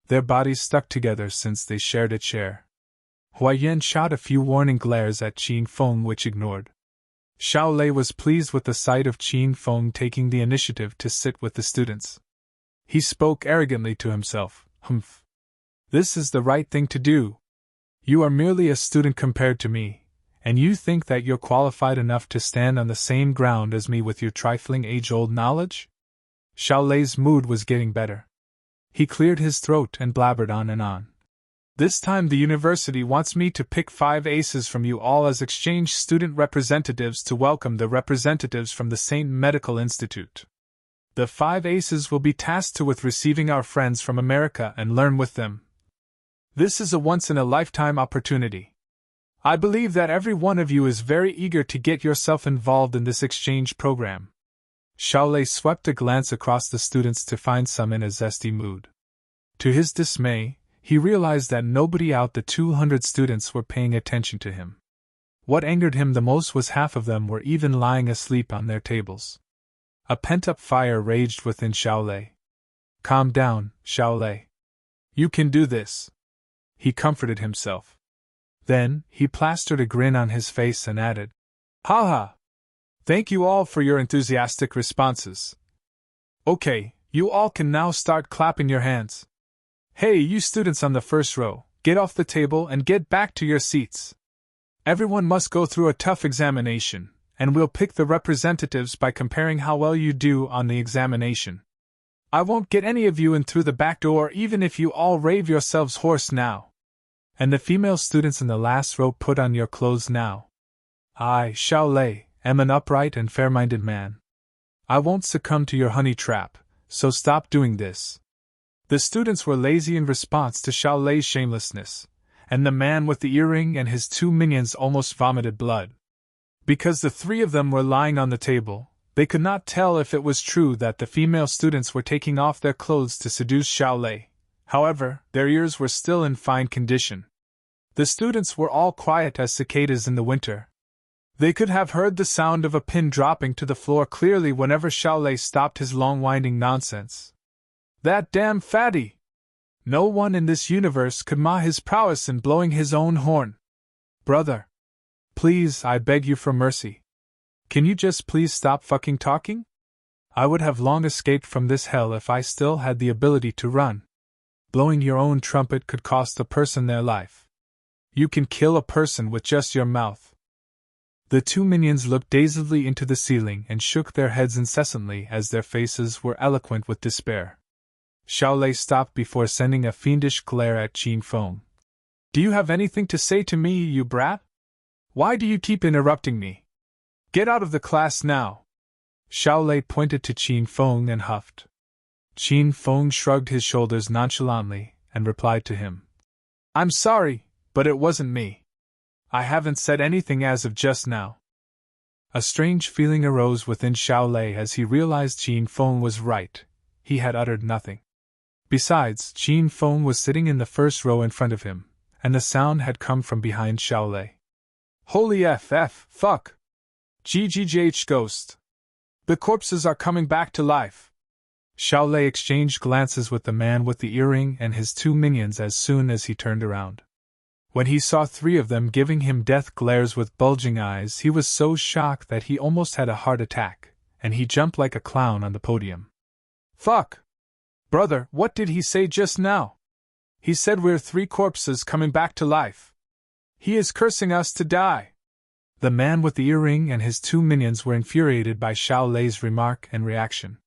S1: Their bodies stuck together since they shared a chair. Huaiyan shot a few warning glares at Qin Feng which ignored. Xiao Lei was pleased with the sight of Qin Feng taking the initiative to sit with the students. He spoke arrogantly to himself, "Humph. This is the right thing to do. You are merely a student compared to me, and you think that you're qualified enough to stand on the same ground as me with your trifling age-old knowledge?" Xiao Lei's mood was getting better. He cleared his throat and blabbered on and on. "This time the university wants me to pick 5 aces from you all as exchange student representatives to welcome the representatives from the St. Medical Institute. The 5 aces will be tasked with receiving our friends from America and learn with them. This is a once-in-a-lifetime opportunity. I believe that every one of you is very eager to get yourself involved in this exchange program." Xiao Lei swept a glance across the students to find some in a zesty mood. To his dismay, he realized that nobody out the 200 students were paying attention to him. What angered him the most was half of them were even lying asleep on their tables. A pent-up fire raged within Xiao Lei. "Calm down, Xiao Lei. You can do this," he comforted himself. Then, he plastered a grin on his face and added, "Ha ha! Thank you all for your enthusiastic responses. Okay, you all can now start clapping your hands. Hey, you students on the first row, get off the table and get back to your seats. Everyone must go through a tough examination, and we'll pick the representatives by comparing how well you do on the examination. I won't get any of you in through the back door even if you all rave yourselves hoarse now. And the female students in the last row, put on your clothes now. I, Xiao Lei, am an upright and fair-minded man. I won't succumb to your honey trap, so stop doing this." The students were lazy in response to Xiao Lei's shamelessness, and the man with the earring and his 2 minions almost vomited blood. Because the 3 of them were lying on the table, they could not tell if it was true that the female students were taking off their clothes to seduce Xiao Lei. However, their ears were still in fine condition. The students were all quiet as cicadas in the winter. They could have heard the sound of a pin dropping to the floor clearly whenever Xiao Lei stopped his long-winding nonsense. That damn fatty! No one in this universe could ma his prowess in blowing his own horn. Brother! Please, I beg you for mercy. Can you just please stop fucking talking? I would have long escaped from this hell if I still had the ability to run. Blowing your own trumpet could cost a person their life. You can kill a person with just your mouth. The 2 minions looked dazedly into the ceiling and shook their heads incessantly as their faces were eloquent with despair. Xiao Lei stopped before sending a fiendish glare at Qin Feng. "Do you have anything to say to me, you brat? Why do you keep interrupting me? Get out of the class now!" Xiao Lei pointed to Qin Feng and huffed. Qin Feng shrugged his shoulders nonchalantly and replied to him, "I'm sorry, but it wasn't me. I haven't said anything as of just now." A strange feeling arose within Xiao Lei as he realized Qin Feng was right. He had uttered nothing. Besides, Qin Feng was sitting in the first row in front of him, and the sound had come from behind Xiao Lei. "Holy fuck! GGGH ghost! The corpses are coming back to life!" Xiao Lei exchanged glances with the man with the earring and his 2 minions as soon as he turned around. When he saw 3 of them giving him death glares with bulging eyes, he was so shocked that he almost had a heart attack, and he jumped like a clown on the podium. "Fuck! Brother, what did he say just now? He said we're 3 corpses coming back to life. He is cursing us to die." The man with the earring and his 2 minions were infuriated by Xiao Lei's remark and reaction.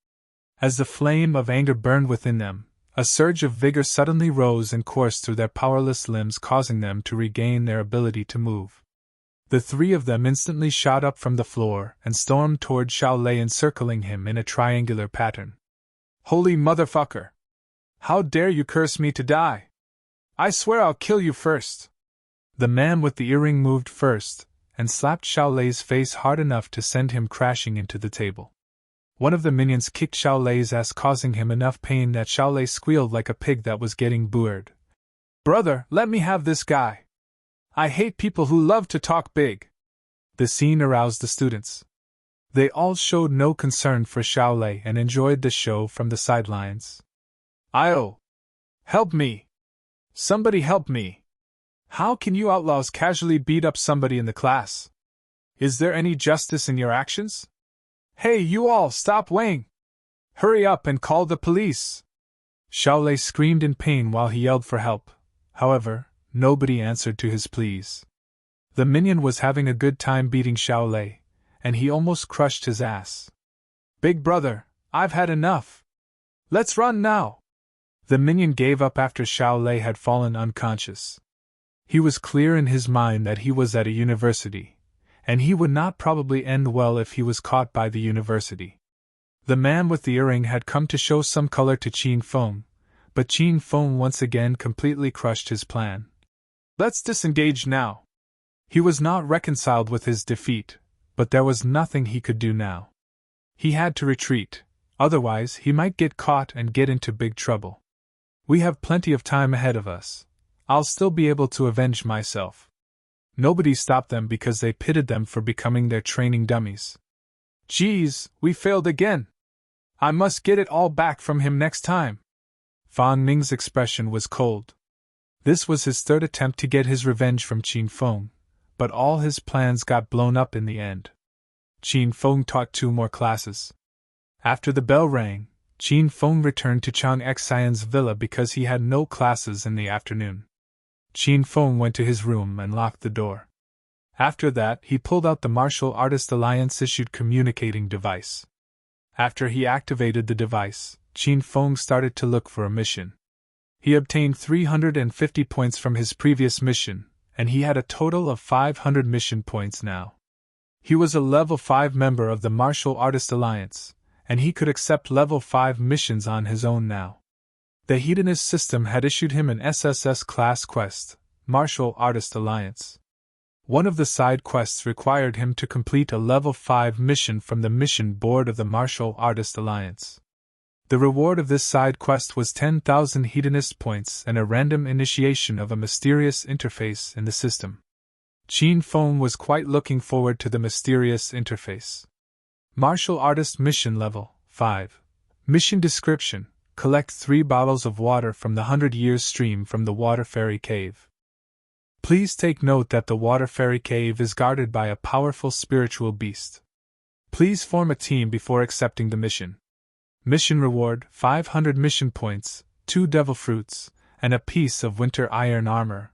S1: As the flame of anger burned within them, a surge of vigor suddenly rose and coursed through their powerless limbs, causing them to regain their ability to move. The 3 of them instantly shot up from the floor and stormed toward Xiao Lei, encircling him in a triangular pattern. "Holy motherfucker! How dare you curse me to die? I swear I'll kill you first!" The man with the earring moved first, and slapped Xiao Lei's face hard enough to send him crashing into the table. One of the minions kicked Xiao Lei's ass, causing him enough pain that Xiao Lei squealed like a pig that was getting booed. "Brother, let me have this guy. I hate people who love to talk big." The scene aroused the students. They all showed no concern for Xiaolei and enjoyed the show from the sidelines. "Io! Help me! Somebody help me! How can you outlaws casually beat up somebody in the class? Is there any justice in your actions? Hey, you all, stop Wang! Hurry up and call the police!" Xiaolei screamed in pain while he yelled for help. However, nobody answered to his pleas. The minion was having a good time beating Xiaolei, and he almost crushed his ass. "Big brother, I've had enough. Let's run now!" The minion gave up after Xiaolei had fallen unconscious. He was clear in his mind that he was at a university, and he would not probably end well if he was caught by the university. The man with the earring had come to show some color to Qin Feng, but Qin Feng once again completely crushed his plan. "Let's disengage now." He was not reconciled with his defeat, but there was nothing he could do now. He had to retreat, otherwise he might get caught and get into big trouble. "We have plenty of time ahead of us. I'll still be able to avenge myself." Nobody stopped them because they pitted them for becoming their training dummies. "Geez, we failed again. I must get it all back from him next time." Fan Ming's expression was cold. This was his third attempt to get his revenge from Qin Feng, but all his plans got blown up in the end. Qin Feng taught 2 more classes. After the bell rang, Qin Feng returned to Chang Xian's villa because he had no classes in the afternoon. Qin Feng went to his room and locked the door. After that, he pulled out the Martial Artist Alliance issued communicating device. After he activated the device, Qin Feng started to look for a mission. He obtained 350 points from his previous mission, and he had a total of 500 mission points now. He was a level 5 member of the Martial Artist Alliance, and he could accept level 5 missions on his own now. The Hedonist system had issued him an SSS class quest, Martial Artist Alliance. One of the side quests required him to complete a level 5 mission from the mission board of the Martial Artist Alliance. The reward of this side quest was 10,000 hedonist points and a random initiation of a mysterious interface in the system. Qin Feng was quite looking forward to the mysterious interface. Martial Artist Mission Level 5. Mission Description: collect 3 bottles of water from the 100 Years stream from the Water Fairy Cave. Please take note that the Water Fairy Cave is guarded by a powerful spiritual beast. Please form a team before accepting the mission. Mission reward: 500 mission points, 2 devil fruits, and a piece of winter iron armor.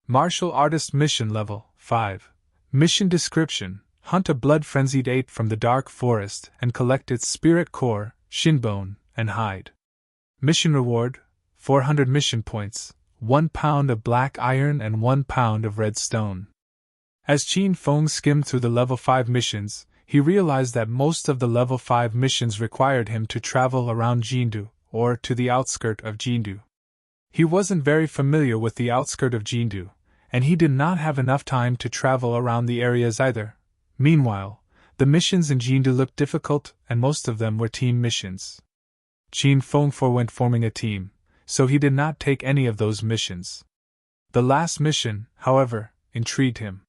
S1: Martial Artist Mission Level 5. Mission Description: hunt a blood-frenzied ape from the dark forest and collect its spirit core, shinbone, and hide. Mission reward: 400 mission points, 1 pound of black iron and 1 pound of red stone. As Qin Feng skimmed through the level 5 missions, he realized that most of the level 5 missions required him to travel around Jindu, or to the outskirt of Jindu. He wasn't very familiar with the outskirt of Jindu, and he did not have enough time to travel around the areas either. Meanwhile, the missions in Jindu looked difficult, and most of them were team missions. Qin Feng forewent forming a team, so he did not take any of those missions. The last mission, however, intrigued him.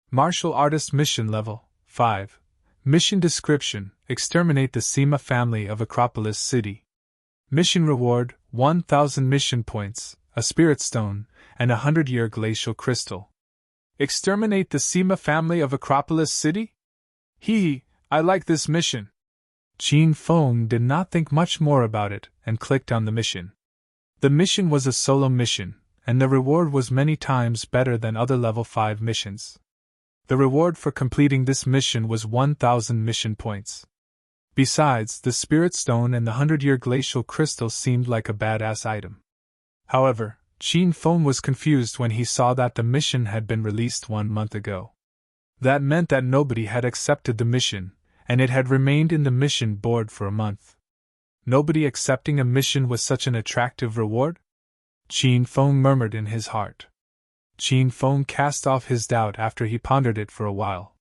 S1: Martial Artist Mission Level 5. Mission Description: exterminate the Sima family of Acropolis City. Mission reward: 1,000 mission points, a spirit stone, and a 100-year glacial crystal. Exterminate the Sima family of Acropolis City? I like this mission. Qin Feng did not think much more about it and clicked on the mission. The mission was a solo mission, and the reward was many times better than other level 5 missions. The reward for completing this mission was 1,000 mission points. Besides, the Spirit Stone and the 100-year glacial crystal seemed like a badass item. However, Qin Feng was confused when he saw that the mission had been released 1 month ago. That meant that nobody had accepted the mission, and it had remained in the mission board for a month. Nobody accepting a mission with such an attractive reward? Qin Feng murmured in his heart. Qin Feng cast off his doubt after he pondered it for a while.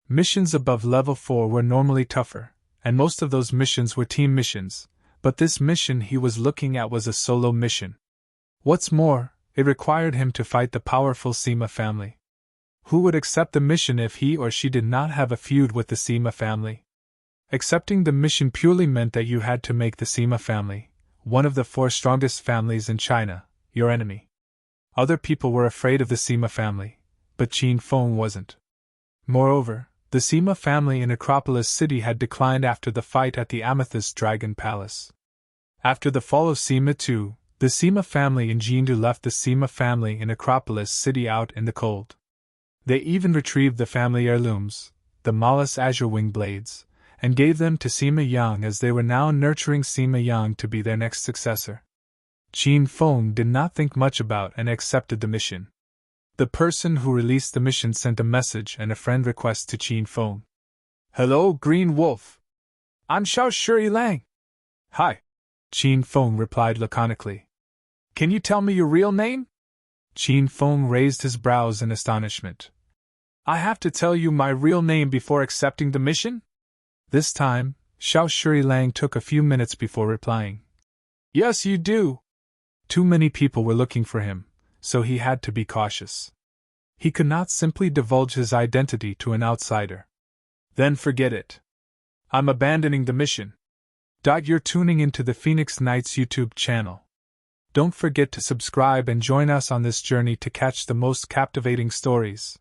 S1: Missions above level 4 were normally tougher, and most of those missions were team missions, but this mission he was looking at was a solo mission. What's more, it required him to fight the powerful Sima family. Who would accept the mission if he or she did not have a feud with the Sima family? Accepting the mission purely meant that you had to make the Sima family, one of the 4 strongest families in China, your enemy. Other people were afraid of the Sima family, but Qin Feng wasn't. Moreover, the Sima family in Acropolis City had declined after the fight at the Amethyst Dragon Palace. After the fall of Sima II, the Sima family in Jindu left the Sima family in Acropolis City out in the cold. They even retrieved the family heirlooms, the Malus Azure Wing blades, and gave them to Sima Yang as they were now nurturing Sima Yang to be their next successor. Qin Feng did not think much about and accepted the mission. The person who released the mission sent a message and a friend request to Qin Feng. "Hello, Green Wolf. I'm Xiao Shurilang." "Hi," Qin Feng replied laconically. "Can you tell me your real name?" Qin Feng raised his brows in astonishment. "I have to tell you my real name before accepting the mission?" This time, Xiao Shurilang took a few minutes before replying. "Yes, you do." Too many people were looking for him, so he had to be cautious. He could not simply divulge his identity to an outsider. "Then forget it. I'm abandoning the mission." You're tuning into the Phoenix Nights YouTube channel. Don't forget to subscribe and join us on this journey to catch the most captivating stories.